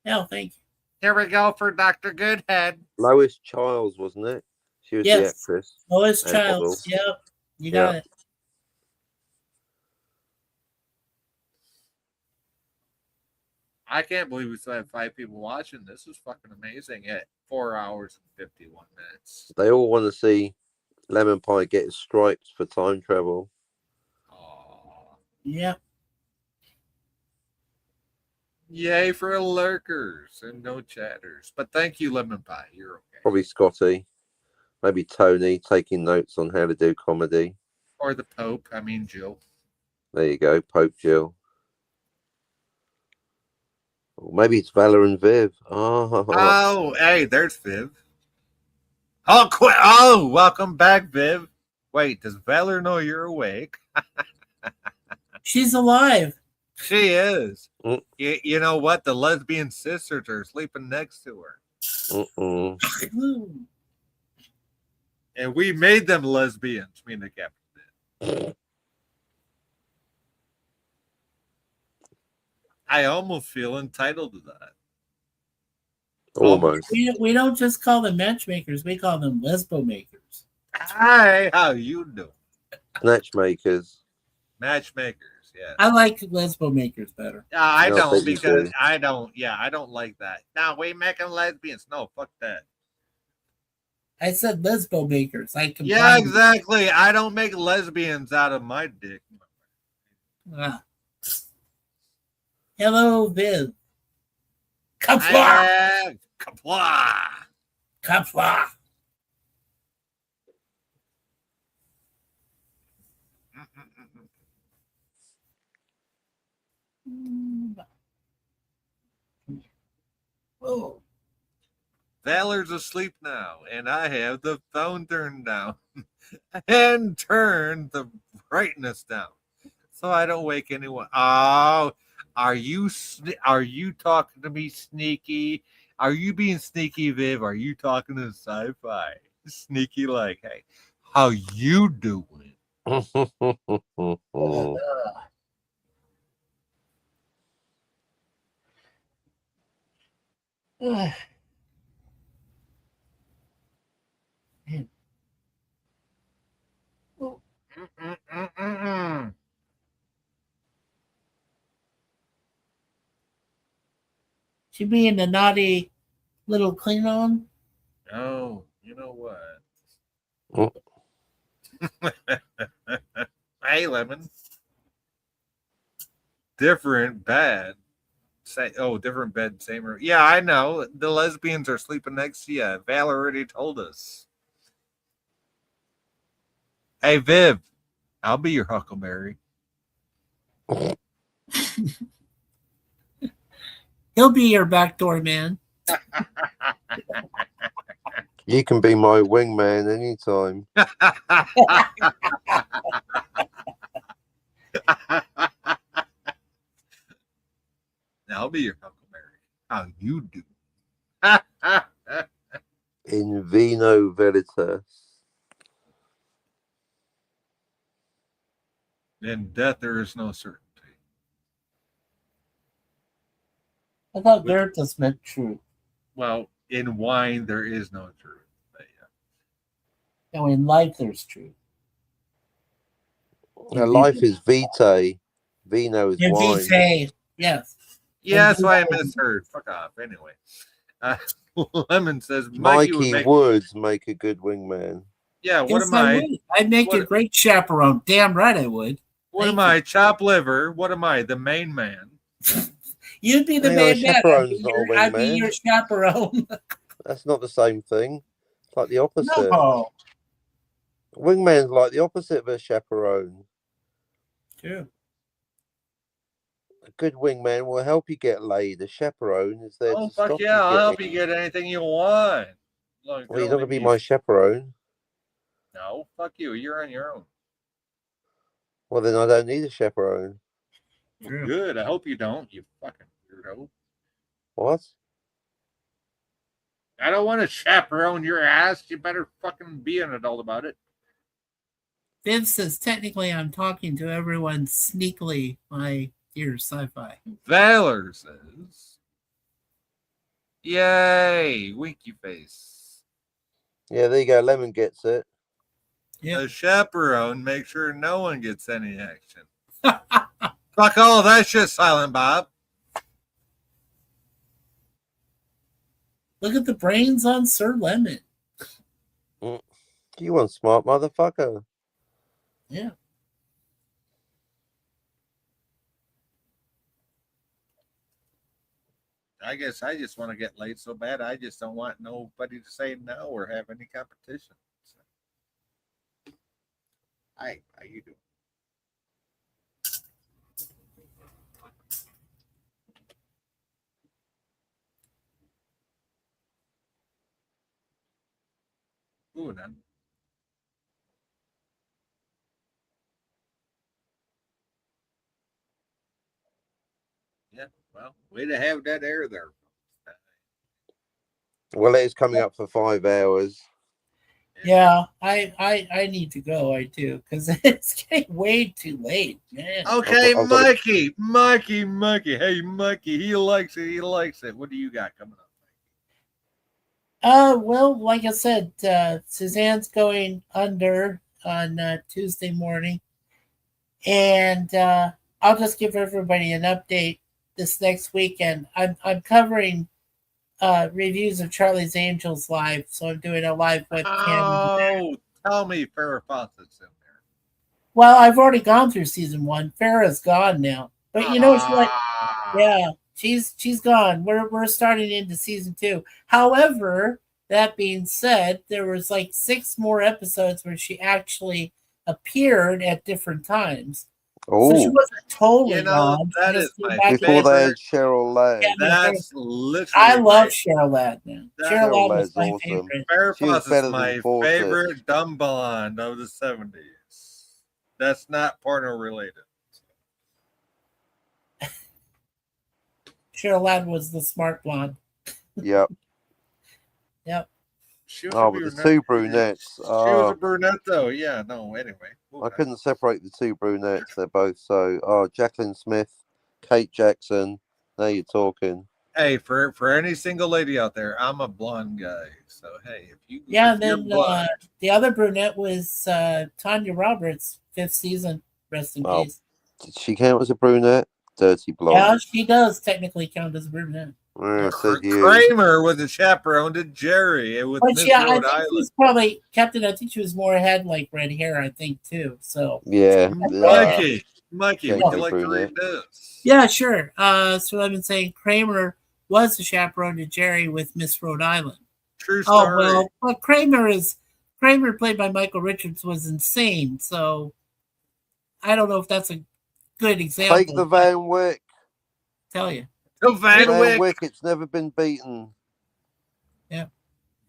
No, thank you. Here we go for Dr. Goodhead. Lois Childs, wasn't it? She was the Yes. actress. Lois And model. Childs. Yep. You got Yeah. it. I can't believe we still have 5 people watching. This is fucking amazing at 4 hours and 51 minutes. They all want to see Lemon Pie get stripes for time travel. Aww. Yep. Yay for lurkers and no chatters. But thank you, Lemon Pie. You're okay. Probably Scotty. Maybe Tony taking notes on how to do comedy. Or the Pope. I mean, Jill. There you go, Pope Jill. Or maybe it's Valor and Viv. Oh, hey, there's Viv. Oh, oh, welcome back, Viv. Wait, does Valor know you're awake? She's alive. She is. Mm. You know what? The lesbian sisters are sleeping next to her. Mm-mm. And we made them lesbians, me and the captain did. I almost feel entitled to that. Almost. We don't just call them matchmakers. We call them lesbo makers. Hi, how you doing? Matchmakers. Matchmakers, yeah. I like lesbo makers better. I No, don't but you because do. I don't like that. Now we making lesbians. No, fuck that. I said lesbo makers. I combine. Yeah, exactly. I don't make lesbians out of my dick. Ah. Hello, Viv. Kapla! Kapla! Kapla! Oh. Valor's asleep now, and I have the phone turned down and turned the brightness down so I don't wake anyone. Oh, are you talking to me, sneaky? Are you being sneaky, Viv? Are you talking to sci-fi? Sneaky, like, hey, how you doing? She being the naughty little Klingon. Oh, you know what? Hey, Lemon. Different bed. Different bed, same room. Yeah, I know. The lesbians are sleeping next to you. Val already told us. Hey, Viv, I'll be your Huckleberry. He'll be your backdoor man. You can be my wingman anytime. I'll be your Huckleberry. How you do? In vino veritas. In death, there is no certainty. I thought veritas meant true. Well, in wine, there is no truth. But yeah. No, in life there's truth. Life is vitae. Vino is In wine. vitae, yes. Yeah, that's why I misheard. Fuck off. Anyway. Lemon says Mikey would make a good wingman. Yeah, what Yes, am I? would. I'd make a great chaperone. Damn right I would. What am I? Chop liver. What am I? The main man. You'd be the main man. I'd be your chaperone. That's not the same thing. It's like the opposite. No. Wingman's like the opposite of a chaperone. True. A good wingman will help you get laid. A chaperone is there to fuck stop yeah, you I'll help you get anything you want. Well, you're not going to be my chaperone. No, fuck you. You're on your own. Well, then I don't need a chaperone. True. Good. I hope you don't, you fucking weirdo. What? I don't want to chaperone your ass. You better fucking be an adult about it. Vince says, technically, I'm talking to everyone sneakily, my dear sci-fi. Valor says, yay, winky face. Yeah, there you go. Lemon gets it. Yep. A chaperone, make sure no one gets any action. Fuck all that shit, Silent Bob. Look at the brains on Sir Lemon. You want smart motherfucker. Yeah. I guess I just want to get laid so bad. I just don't want nobody to say no or have any competition. So. Hi, how you doing? Ooh, none. Yeah, well, way to have that air there. Well, it is coming up for 5 hours. Yeah, I need to go. I do, because it's getting way too late, man. Okay, Mikey. Hey, Mikey, he likes it. What do you got coming up? Well, like I said, Suzanne's going under on Tuesday morning, and I'll just give everybody an update this next weekend. I'm covering reviews of Charlie's Angels live, so I'm doing a live webcam. Oh, tell me Farrah Fawcett's in there. Well, I've already gone through season 1. Farrah's gone now, but you know what? Yeah, she's gone. We're starting into season 2. However, that being said, there was like 6 more episodes where she actually appeared at different times. Oh, so she wasn't totally gone. That is my before they had Cheryl Ladd. Yeah, that's literally. I love Cheryl Ladd now. Cheryl Ladd was my awesome. favorite. Farrah Fawcett's my favorite dumb blonde of the 70s. That's not porno related. Cheryl Ladd was the smart blonde. Yep. Yep. But the 2 brunettes. She was a brunette, though. Yeah, no, anyway. I couldn't separate the 2 brunettes. They're both so. Jacqueline Smith, Kate Jackson. Now you're talking. Hey, for any single lady out there, I'm a blonde guy. So, hey, if you. Yeah, and then the other brunette was Tanya Roberts, 5th season. Rest in peace. Did she count as a brunette? Dirty blonde. Yeah, she does technically count as a brunette. Kramer was a chaperone to Jerry with Miss Rhode Island. She's probably Captain. I think she was more had like red hair. I think too. So yeah, Mikey, would you like to read this? Yeah, sure. So I've been saying Kramer was a chaperone to Jerry with Miss Rhode Island. True story. Oh well, Kramer played by Michael Richards was insane. So I don't know if that's a good example. Take the Van Wyck. tell you. To Van Van Wick. Wick, it's never been beaten.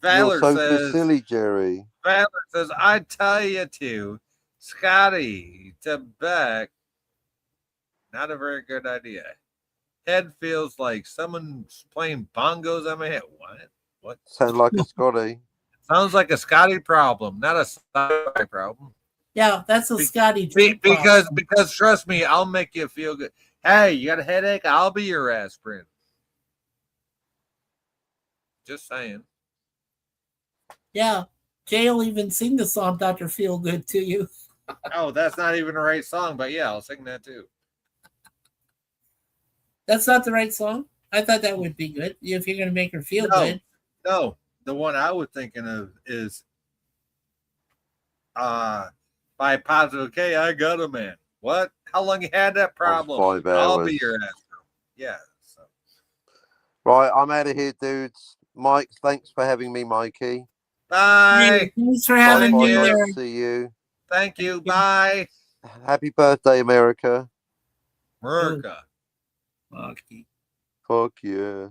Valor You're so says, silly, Jerry. Valor says, I tell you to, Scotty, to Beck, not a very good idea. Head feels like someone's playing bongos on my head. What? Sound like a Scotty. Sounds like a Scotty problem, not a Scotty problem. Yeah, that's a Scotty drink Because problem. because trust me, I'll make you feel good. Hey, you got a headache? I'll be your aspirin. Just saying. Yeah, Jay will even sing the song Dr. Feelgood to you. Oh, that's not even the right song, but yeah, I'll sing that too. That's not the right song. I thought that would be good if you're going to make her feel No. good. No, the one I was thinking of is by Positive K, I got a man. What? How long you had that problem? 5 I'll hours. be your aspirin. Yeah. So. Right, I'm out of here, dudes. Mike, thanks for having me, Mikey. Bye. Thanks for having Thank me you. Nice there. to see you. Thank you. Bye. Happy birthday, America. America. Okay. Fuck yeah.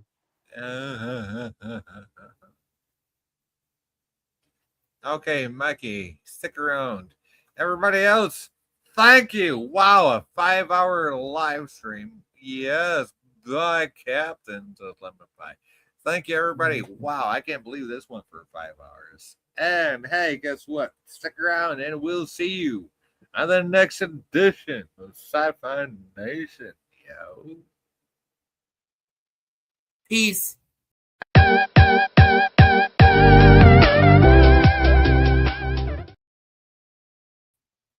Okay, Mikey, stick around. Everybody else, thank you. Wow, a 5-hour live stream. Yes, the captain to Lemon Pie. Thank you, everybody. Wow, I can't believe this went for 5 hours. And hey, guess what? Stick around and we'll see you on the next edition of Sci-Fi Nation. Yo. Peace.